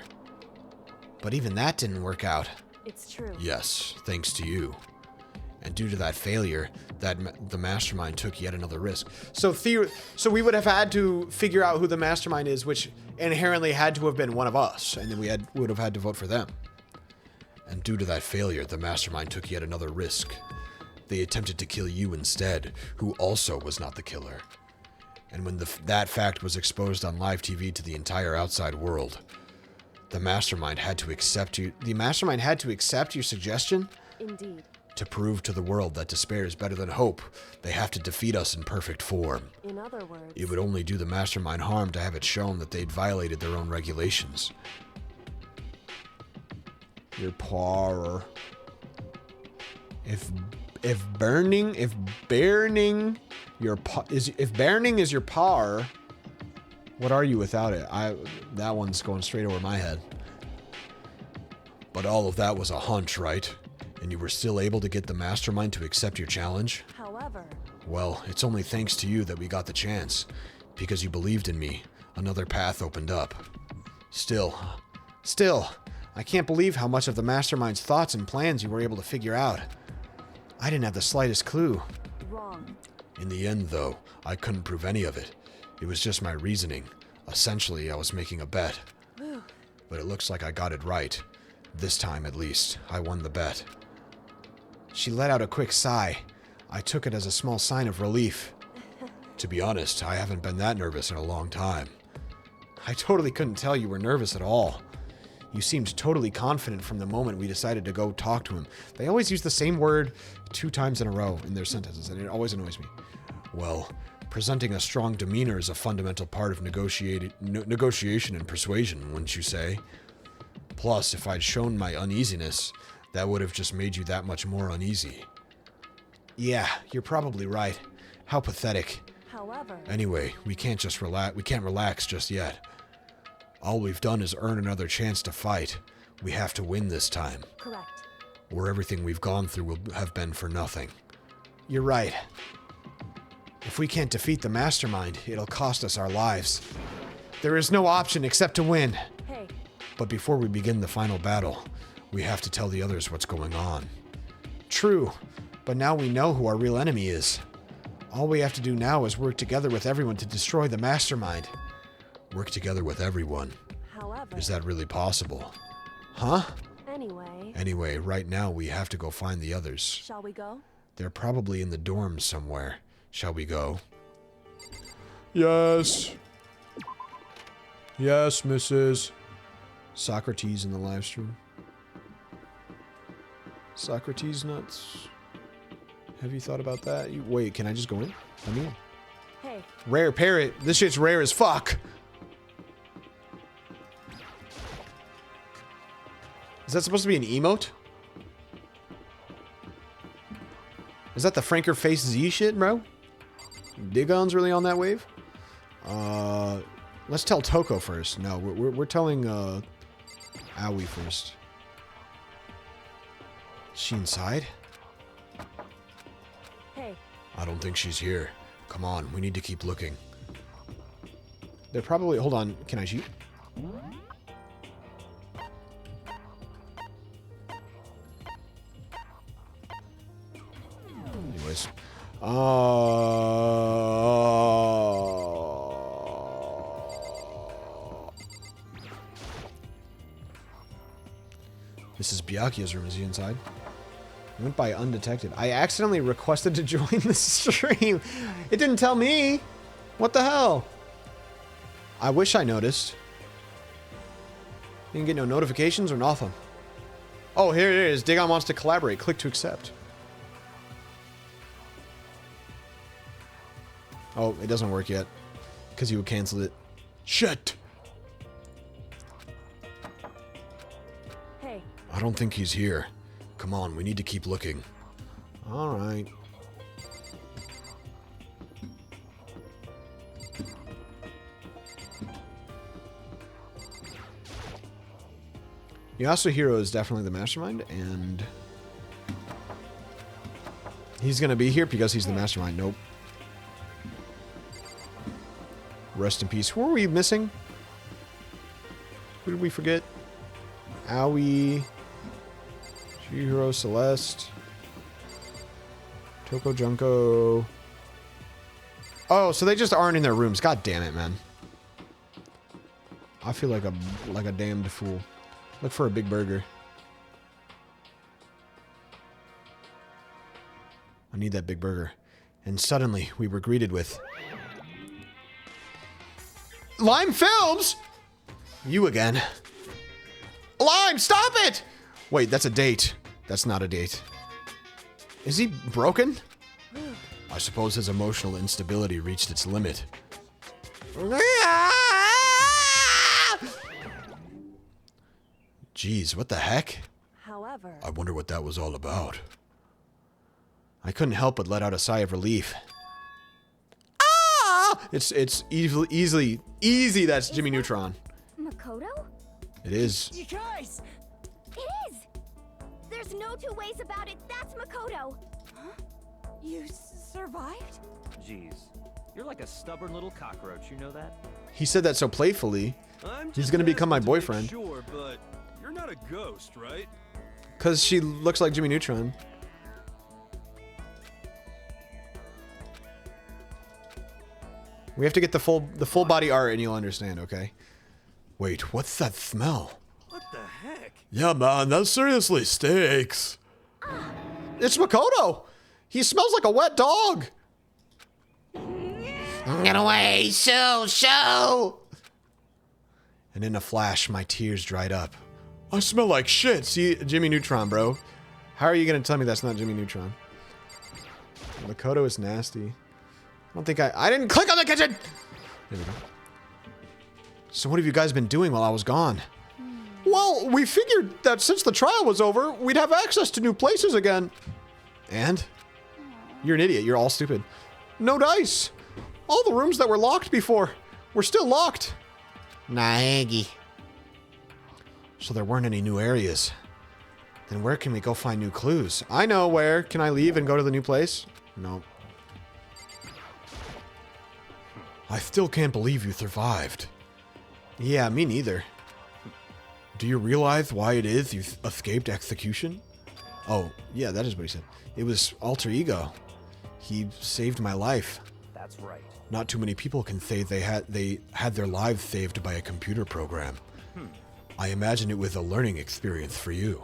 But even that didn't work out. It's true. Yes, thanks to you. And due to that failure, the mastermind took yet another risk. So we would have had to figure out who the mastermind is, which inherently had to have been one of us, and then we would have had to vote for them. And due to that failure, the mastermind took yet another risk. They attempted to kill you instead, who also was not the killer. And when that fact was exposed on live TV to the entire outside world, the mastermind had to accept you. The mastermind had to accept your suggestion? Indeed. To prove to the world that despair is better than hope, they have to defeat us in perfect form. In other words, It would only do the mastermind harm to have it shown that they'd violated their own regulations. Your power. If burning is your power, what are you without it? That one's going straight over my head. But all of that was a hunch, right? And you were still able to get the mastermind to accept your challenge? however, Well, it's only thanks to you that we got the chance. Because you believed in me, another path opened up. Still, I can't believe how much of the mastermind's thoughts and plans you were able to figure out. I didn't have the slightest clue. wrong. In the end, though, I couldn't prove any of it. It was just my reasoning. Essentially, I was making a bet. But it looks like I got it right. This time, at least, I won the bet. She let out a quick sigh. I took it as a small sign of relief. To be honest, I haven't been that nervous in a long time. I totally couldn't tell you were nervous at all. You seemed totally confident from the moment we decided to go talk to him. They always use the same word 2 times in a row in their sentences, and it always annoys me. Well, presenting a strong demeanor is a fundamental part of negotiation and persuasion, wouldn't you say? Plus, if I'd shown my uneasiness, that would have just made you that much more uneasy. Yeah, you're probably right. How pathetic. However, Anyway, we can't relax just yet. All we've done is earn another chance to fight. We have to win this time, correct. or everything we've gone through will have been for nothing. You're right. If we can't defeat the mastermind, it'll cost us our lives. There is no option except to win. Hey, But before we begin the final battle, we have to tell the others what's going on. True, but now we know who our real enemy is. All we have to do now is work together with everyone to destroy the mastermind. Work together with everyone. however, Is that really possible? Huh? anyway, Anyway, right now we have to go find the others. shall we go? They're probably in the dorms somewhere. Shall we go? Yes. Yes, Mrs. Socrates in the live stream. Socrates nuts. Have you thought about that? Wait, can I just go in? Let me in. Hey. Rare parrot. This shit's rare as fuck. Is that supposed to be an emote? Is that the Franker Face Z shit, bro? Digon's really on that wave? Let's tell Toko first. No, we're telling Aoi first. Is she inside? Hey. I don't think she's here. Come on, we need to keep looking. They're probably... Hold on. Can I shoot? Anyways. This is Byakuya's room. Is he inside? Went by undetected. I accidentally requested to join the stream. It didn't tell me. What the hell? I wish I noticed. Didn't get no notifications or nothing. Oh, here it is. Digon wants to collaborate. Click to accept. Oh, it doesn't work yet. Because you canceled it. Shit! Hey. I don't think he's here. Come on, we need to keep looking. Alright. Yasuhiro is definitely the mastermind, and he's gonna be here because he's the mastermind. Nope. Rest in peace. Who are we missing? Who did we forget? Aoi, Chihiro, Celeste, Toko, Junko. Oh, so they just aren't in their rooms. God damn it, man. I feel like a damned fool. Look for a big burger. I need that big burger. And suddenly, we were greeted with... Lime Films! You again. Lime, stop it! Wait, that's a date. That's not a date. Is he broken? I suppose his emotional instability reached its limit. Jeez, what the heck? However... I wonder what that was all about. I couldn't help but let out a sigh of relief. Ah! It's easy. That's Jimmy Neutron. Makoto? It is. You guys! It is! There's no two ways about it. That's Makoto. Huh? You survived? Jeez. You're like a stubborn little cockroach, you know that? He said that so playfully. He's gonna become my boyfriend. Sure, but you're not a ghost, right? Cause she looks like Jimmy Neutron. We have to get the full body art and you'll understand, okay? Wait, what's that smell? What the heck? Yeah, man, that seriously stinks. It's Makoto! He smells like a wet dog! Get away, show! And in a flash, my tears dried up. I smell like shit! See, Jimmy Neutron, bro. How are you gonna tell me that's not Jimmy Neutron? Makoto is nasty. I don't think I didn't click on the kitchen! There we go. So what have you guys been doing while I was gone? Well, we figured that since the trial was over, we'd have access to new places again. And? You're an idiot. You're all stupid. No dice. All the rooms that were locked before were still locked. Naegi. So there weren't any new areas. Then where can we go find new clues? I know where. Can I leave and go to the new place? No. I still can't believe you survived. Yeah, me neither. Do you realize why it is you escaped execution? Oh, yeah, that is what he said. It was alter ego. He saved my life. That's right. Not too many people can say they had their lives saved by a computer program. I imagine it was a learning experience for you.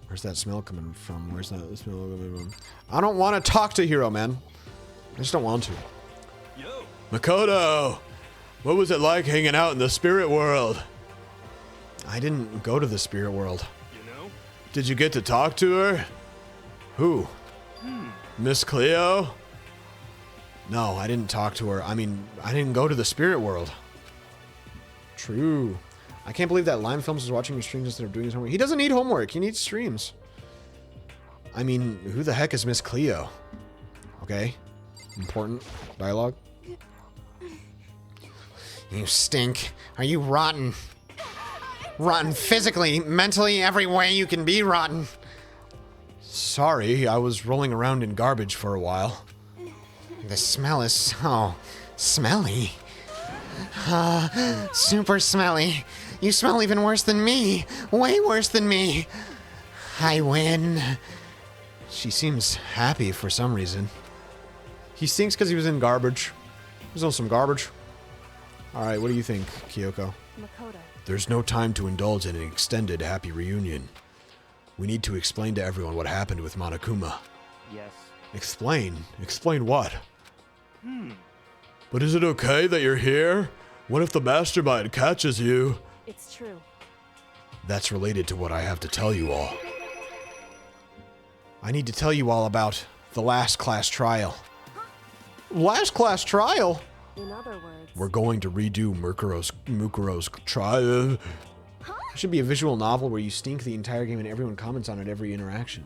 Where's that smell coming from? Where's that smell coming from? I don't want to talk to Hiro, man. I just don't want to. Yo. Makoto! What was it like hanging out in the spirit world? I didn't go to the spirit world. You know? Did you get to talk to her? Who? Miss Cleo? No, I didn't talk to her. I mean, I didn't go to the spirit world. True. I can't believe that Lime Films is watching your streams instead of doing his homework. He doesn't need homework. He needs streams. I mean, who the heck is Miss Cleo? Okay. Important dialogue. You stink. Are you rotten? Rotten physically, mentally, every way you can be rotten. Sorry, I was rolling around in garbage for a while. The smell is so smelly. Super smelly. You smell even worse than me. Way worse than me. I win. She seems happy for some reason. He stinks because he was in garbage. He was on some garbage. Alright, what do you think, Kyoko? Makoto. There's no time to indulge in an extended happy reunion. We need to explain to everyone what happened with Monokuma. Yes. Explain? Explain what? But is it okay that you're here? What if the mastermind catches you? It's true. That's related to what I have to tell you all. I need to tell you all about the last class trial. Last class trial? In other words, We're going to redo Mukuro's trial. It should be a visual novel where you stink the entire game and everyone comments on it every interaction.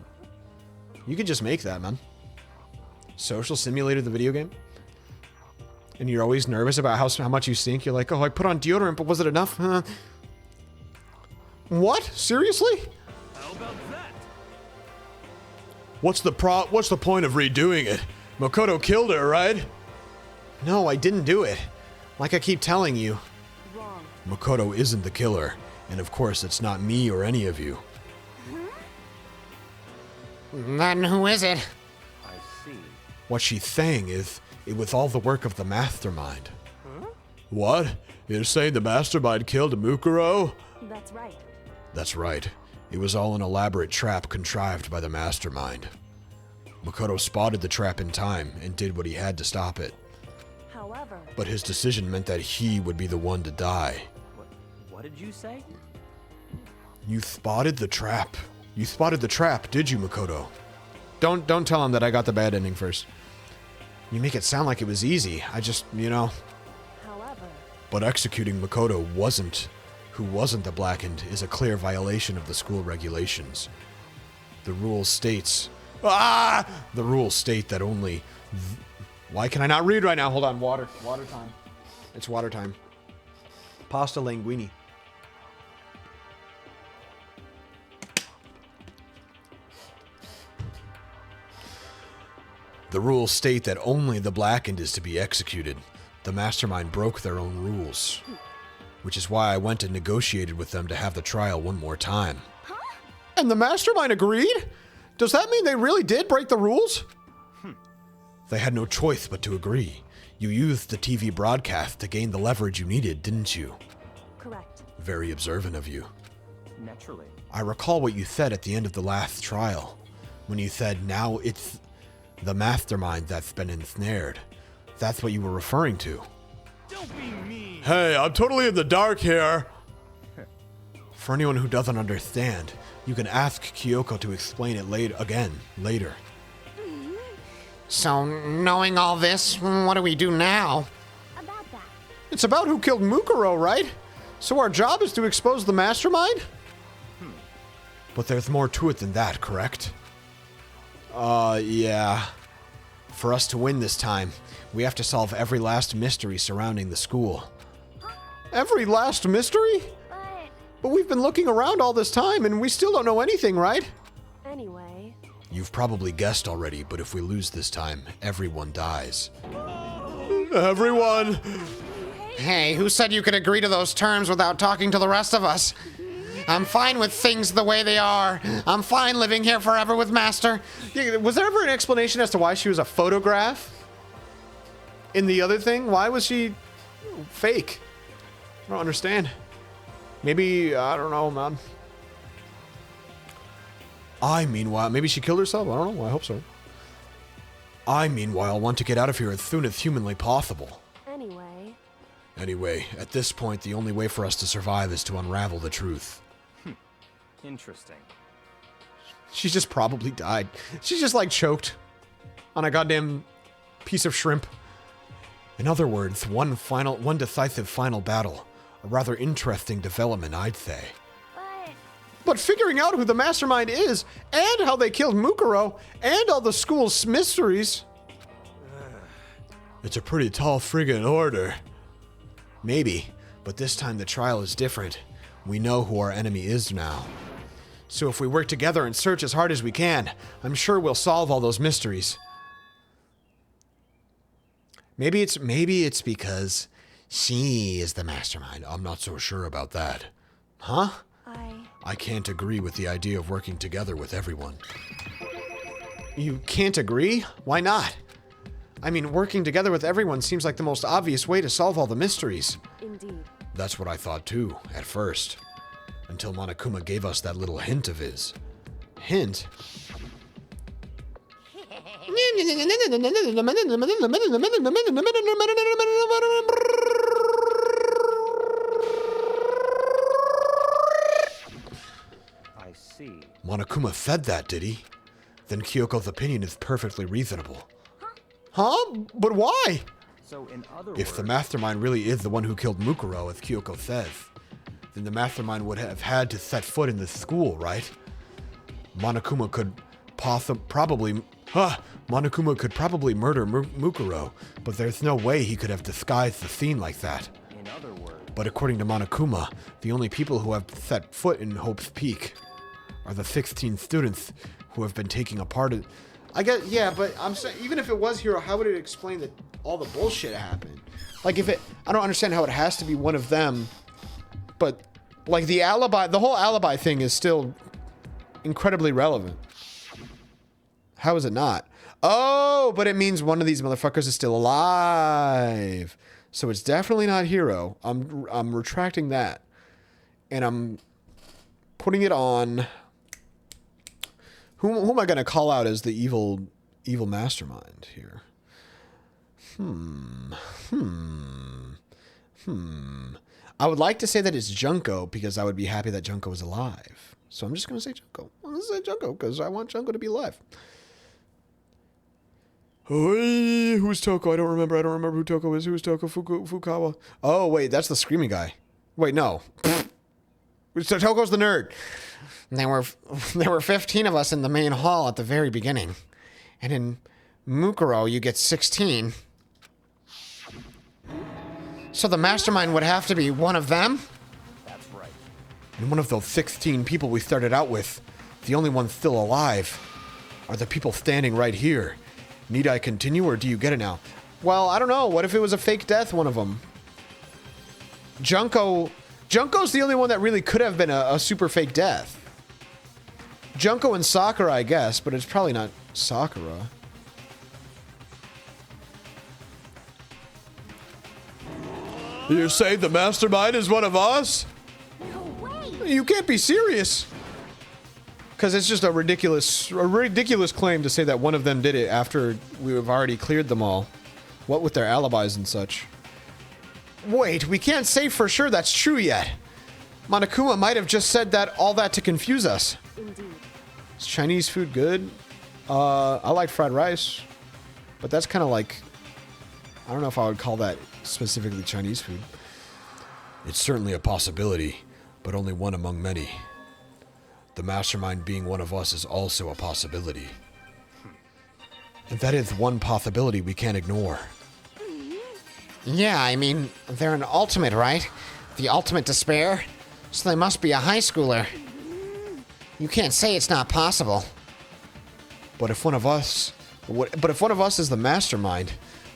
You could just make that, man. Social Simulator, the video game. And you're always nervous about how much you stink. You're like, oh, I put on deodorant, but was it enough? What? Seriously? How about that? What's the point of redoing it? Makoto killed her, right? No, I didn't do it. Like I keep telling you. wrong. Makoto isn't the killer. And of course, it's not me or any of you. Then who is it? I see. What she's saying is, it was all the work of the mastermind. What? You're saying the mastermind killed Mukuro? That's right. That's right. It was all an elaborate trap contrived by the mastermind. Makoto spotted the trap in time and did what he had to stop it. However, But his decision meant that he would be the one to die. What did you say? You spotted the trap. You spotted the trap, did you, Makoto? Don't tell him that I got the bad ending first. You make it sound like it was easy. I just, however, But executing Makoto who wasn't the Blackened, is a clear violation of the school regulations. The rules states... The rules state that only... Why can I not read right now? Hold on, water. Water time. It's water time. Pasta linguine. The rules state that only the Blackened is to be executed. The mastermind broke their own rules. Which is why I went and negotiated with them to have the trial one more time. And the mastermind agreed? Does that mean they really did break the rules? They had no choice but to agree. You used the TV broadcast to gain the leverage you needed, didn't you? correct. Very observant of you. Naturally. I recall what you said at the end of the last trial. When you said, now it's the mastermind that's been ensnared. That's what you were referring to. Don't be mean. Hey, I'm totally in the dark here. For anyone who doesn't understand, you can ask Kyoko to explain it later. So, knowing all this, what do we do now? About that. It's about who killed Mukuro, right? So our job is to expose the mastermind? But there's more to it than that, correct? Yeah. For us to win this time, we have to solve every last mystery surrounding the school. Every last mystery? But we've been looking around all this time and we still don't know anything, right? Anyway, You've probably guessed already, but if we lose this time, everyone dies. Everyone! Hey, who said you could agree to those terms without talking to the rest of us? I'm fine with things the way they are. I'm fine living here forever with Master. Was there ever an explanation as to why she was a photograph? In the other thing? Why was she fake? I don't understand. Maybe, I don't know, man. Meanwhile, maybe she killed herself? I don't know. I hope so. Meanwhile, want to get out of here as soon as humanly possible. Anyway, at this point, the only way for us to survive is to unravel the truth. Interesting. She just probably died. She's just like choked on a goddamn piece of shrimp. In other words, one decisive final battle. A rather interesting development, I'd say. But figuring out who the mastermind is, and how they killed Mukuro, and all the school's mysteries... It's a pretty tall friggin' order. Maybe, but this time the trial is different. We know who our enemy is now. So if we work together and search as hard as we can, I'm sure we'll solve all those mysteries. Maybe it's because she is the mastermind. I'm not so sure about that. Huh? I can't agree with the idea of working together with everyone. You can't agree? Why not? I mean, working together with everyone seems like the most obvious way to solve all the mysteries. Indeed. That's what I thought too, at first. Until Monokuma gave us that little hint of his. Hint? I see. Monokuma fed that, did he? Then Kyoko's opinion is perfectly reasonable. Huh? But why? So in other If the mastermind really is the one who killed Mukuro, as Kyoko says, then the mastermind would have had to set foot in the school, right? Monokuma could probably murder Mukuro, but there's no way he could have disguised the scene like that. In other words. But according to Monokuma, the only people who have set foot in Hope's Peak are the 16 students who have been taking a part of... I guess, yeah, but I'm saying, even if it was Hiro, how would it explain that all the bullshit happened? Like, I don't understand how it has to be one of them, but, like, the whole alibi thing is still incredibly relevant. How is it not? Oh, but it means one of these motherfuckers is still alive. So it's definitely not Hiro. I'm retracting that. And I'm putting it on... Who am I going to call out as the evil mastermind here? I would like to say that it's Junko because I would be happy that Junko is alive. So I'm just going to say Junko. I'm going to say Junko because I want Junko to be alive. Who's Toko? I don't remember who Toko is. Who's Toko? Fukawa. Oh, wait, that's the screaming guy. Wait, no. So Toko's the nerd. There were 15 of us in the main hall at the very beginning. And in Mukuro, you get 16. So the mastermind would have to be one of them? That's right. And one of those 16 people we started out with, the only ones still alive, are the people standing right here. Need I continue, or do you get it now? Well, I don't know. What if it was a fake death, one of them? Junko's the only one that really could have been a super fake death. Junko and Sakura, I guess, but it's probably not Sakura. You say the mastermind is one of us? No way! You can't be serious. Because it's just a ridiculous claim to say that one of them did it after we have already cleared them all. What with their alibis and such. Wait, we can't say for sure that's true yet. Monokuma might have just said all that to confuse us. Indeed. Is Chinese food good? I like fried rice. But that's kind of like... I don't know if I would call that specifically Chinese food. It's certainly a possibility, but only one among many. The mastermind being one of us is also a possibility. And that is one possibility we can't ignore. Yeah, I mean, they're an ultimate, right? The ultimate despair? So they must be a high schooler. You can't say it's not possible. But if one of us is the mastermind,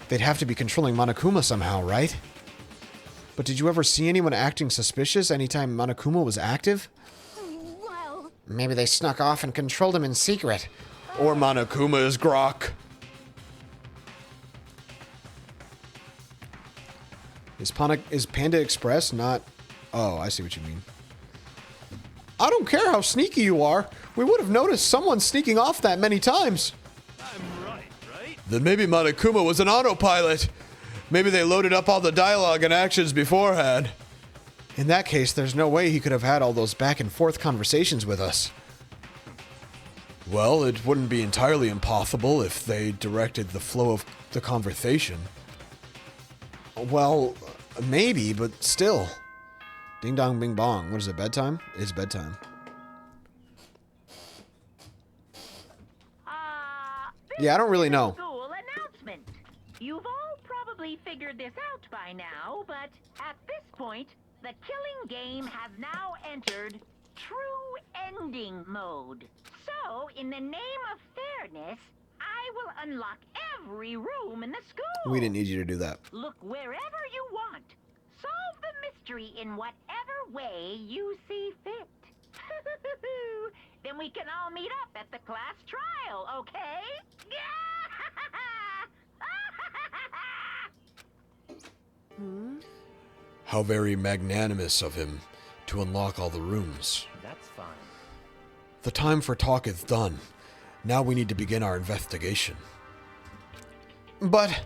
they'd have to be controlling Monokuma somehow, right? But did you ever see anyone acting suspicious anytime Monokuma was active? Well... Maybe they snuck off and controlled him in secret. Or Monokuma is Grok. Is Panda Express not... Oh, I see what you mean. I don't care how sneaky you are. We would have noticed someone sneaking off that many times. I'm right? Then maybe Monokuma was an autopilot. Maybe they loaded up all the dialogue and actions beforehand. In that case, there's no way he could have had all those back and forth conversations with us. Well, it wouldn't be entirely impossible if they directed the flow of the conversation. Well, maybe, but still. Ding dong bing bong. What is it, bedtime? It's bedtime. Yeah, I don't really know. School announcement. You've all probably figured this out by now, but at this point, the killing game has now entered true ending mode. So, in the name of fairness, I will unlock every room in the school. We didn't need you to do that. Look wherever you want. Solve the mystery in whatever way you see fit. Then we can all meet up at the class trial, okay? How very magnanimous of him to unlock all the rooms. That's fine. The time for talk is done. Now we need to begin our investigation. But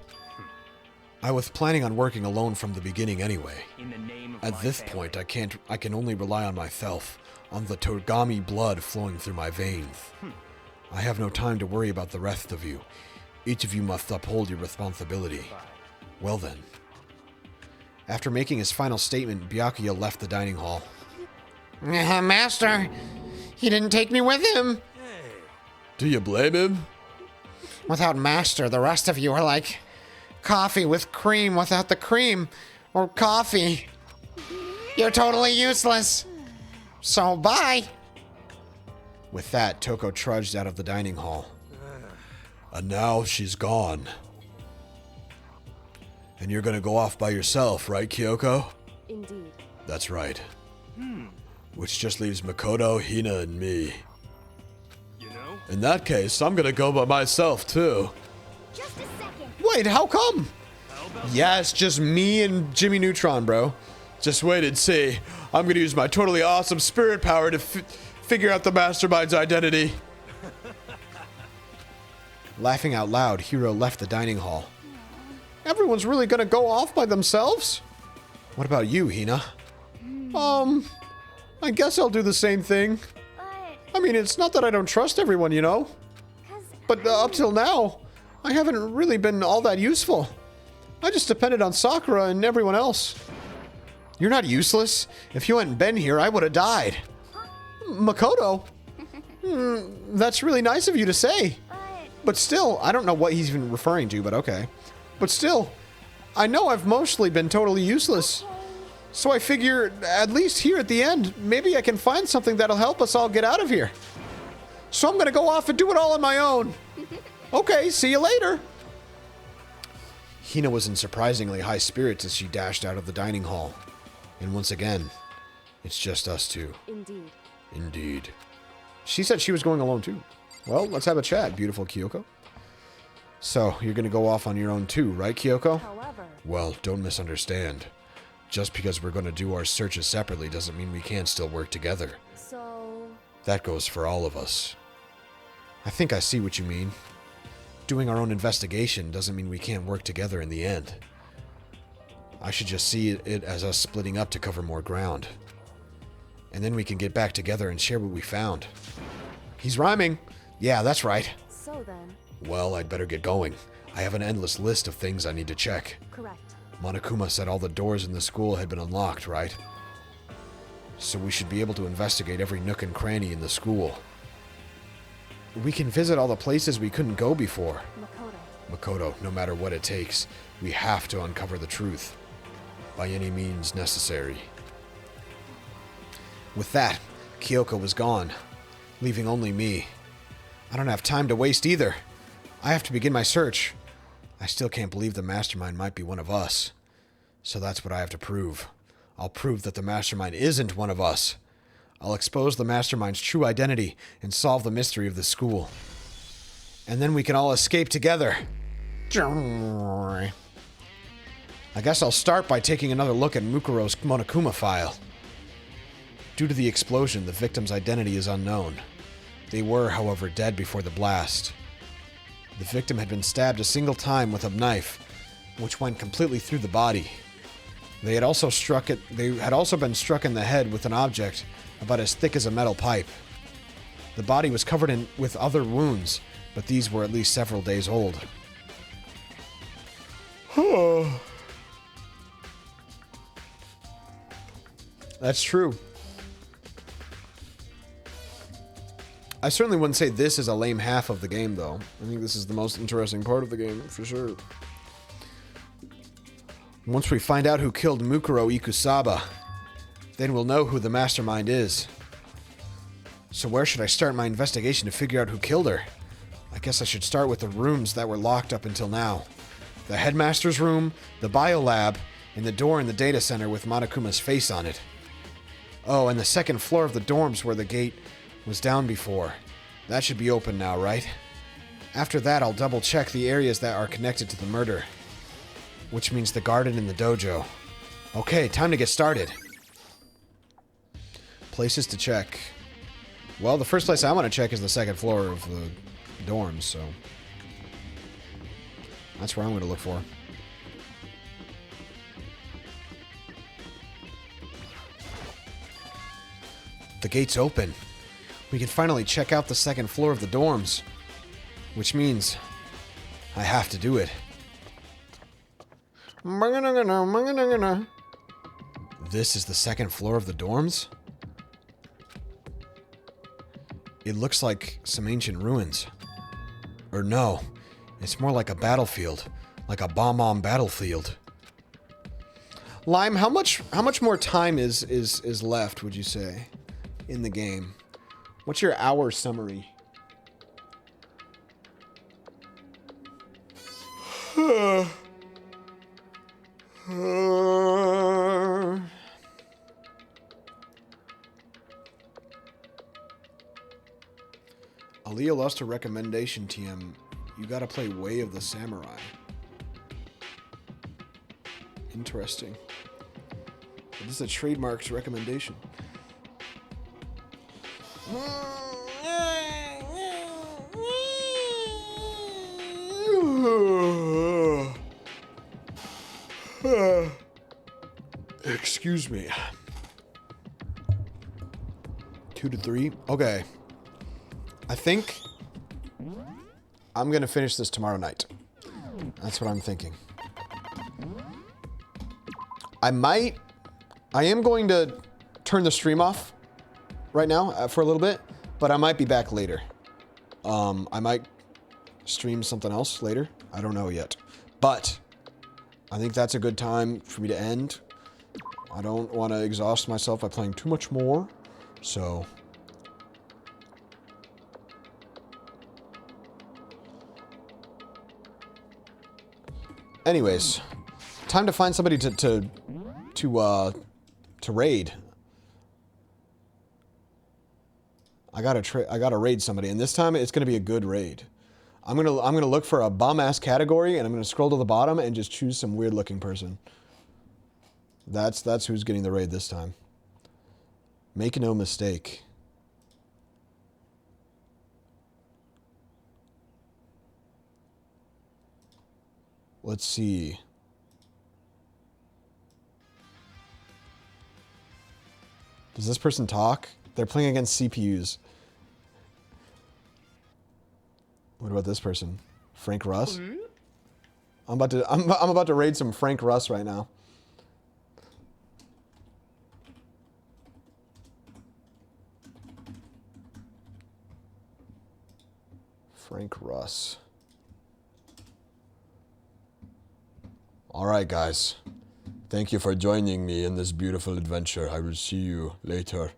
I was planning on working alone from the beginning anyway. In the name of At my this family. point, I can only rely on myself, on the Togami blood flowing through my veins. I have no time to worry about the rest of you. Each of you must uphold your responsibility. Well then. After making his final statement, Byakuya left the dining hall. Master, he didn't take me with him. Do you blame him? Without Master, the rest of you are like coffee with cream without the cream, or coffee. You're totally useless. So bye. With that, Toko trudged out of the dining hall. And now she's gone. And you're gonna go off by yourself, right, Kyoko? Indeed. That's right. Which just leaves Makoto, Hina, and me. You know? In that case, I'm gonna go by myself, too. Just a second. wait, how come? Yeah, it's just me and Jimmy Neutron, bro. Just wait and see. I'm gonna use my totally awesome spirit power to figure out the mastermind's identity. Laughing out loud, Hiro left the dining hall. Everyone's really gonna go off by themselves? What about you, Hina? I guess I'll do the same thing. I mean, it's not that I don't trust everyone, you know? But up till now, I haven't really been all that useful. I just depended on Sakura and everyone else. You're not useless. If you hadn't been here, I would have died. Makoto? That's really nice of you to say. But still, I don't know what he's even referring to, but okay. But still, I know I've mostly been totally useless. So I figure, at least here at the end, maybe I can find something that'll help us all get out of here. So I'm gonna go off and do it all on my own. Okay, see you later. Hina was in surprisingly high spirits as she dashed out of the dining hall. And once again, it's just us two. Indeed. Indeed. She said she was going alone too. Well, let's have a chat, beautiful Kyoko. So, you're gonna go off on your own too, right, Kyoko? However, Well, don't misunderstand. Just because we're gonna do our searches separately doesn't mean we can't still work together. so That goes for all of us. I think I see what you mean. Doing our own investigation doesn't mean we can't work together in the end. I should just see it as us splitting up to cover more ground. And then we can get back together and share what we found. He's rhyming. Yeah, that's right. so then, Well, I'd better get going. I have an endless list of things I need to check. correct. Monokuma said all the doors in the school had been unlocked, right? So we should be able to investigate every nook and cranny in the school. We can visit all the places we couldn't go before. Makoto. Makoto, no matter what it takes, we have to uncover the truth. By any means necessary. With that, Kyoko was gone, leaving only me. I don't have time to waste either. I have to begin my search. I still can't believe the mastermind might be one of us. So that's what I have to prove. I'll prove that the mastermind isn't one of us. I'll expose the mastermind's true identity and solve the mystery of the school. And then we can all escape together. I guess I'll start by taking another look at Mukuro's Monokuma file. Due to the explosion, the victim's identity is unknown. They were, however, dead before the blast. The victim had been stabbed a single time with a knife, which went completely through the body. They had also been struck in the head with an object about as thick as a metal pipe. The body was covered with other wounds, but these were at least several days old. That's true. I certainly wouldn't say this is a lame half of the game, though. I think this is the most interesting part of the game, for sure. Once we find out who killed Mukuro Ikusaba, then we'll know who the mastermind is. So where should I start my investigation to figure out who killed her? I guess I should start with the rooms that were locked up until now. The headmaster's room, the biolab, and the door in the data center with Monokuma's face on it. Oh, and the second floor of the dorms where the gate was down before. That should be open now, right? After that, I'll double check the areas that are connected to the murder. Which means the garden and the dojo. Okay, time to get started. Places to check. Well, the first place I want to check is the second floor of the dorms, so... that's where I'm going to look for. The gate's open. We can finally check out the second floor of the dorms. Which means I have to do it. This is the second floor of the dorms? It looks like some ancient ruins. Or no, it's more like a battlefield. Like a bomb-bomb battlefield. Lime, how much more time is left, would you say, in the game? What's your hour summary? Aaliyah lost a recommendation, TM. You gotta play Way of the Samurai. Interesting. This is a trademarked recommendation. Excuse me. 2 to 3? Okay. I think I'm gonna finish this tomorrow night. That's what I'm thinking. I am going to turn the stream off right now for a little bit, but I might be back later. I might stream something else later. I don't know yet. But I think that's a good time for me to end. I don't want to exhaust myself by playing too much more. So... anyways, time to find somebody to raid. I gotta raid somebody, and this time it's gonna be a good raid. I'm gonna look for a bum ass category, and I'm gonna scroll to the bottom and just choose some weird looking person. That's who's getting the raid this time. Make no mistake. Let's see. Does this person talk? They're playing against CPUs. What about this person? Frank Russ? I'm about to raid some Frank Russ right now. Frank Russ. Alright, guys. Thank you for joining me in this beautiful adventure. I will see you later.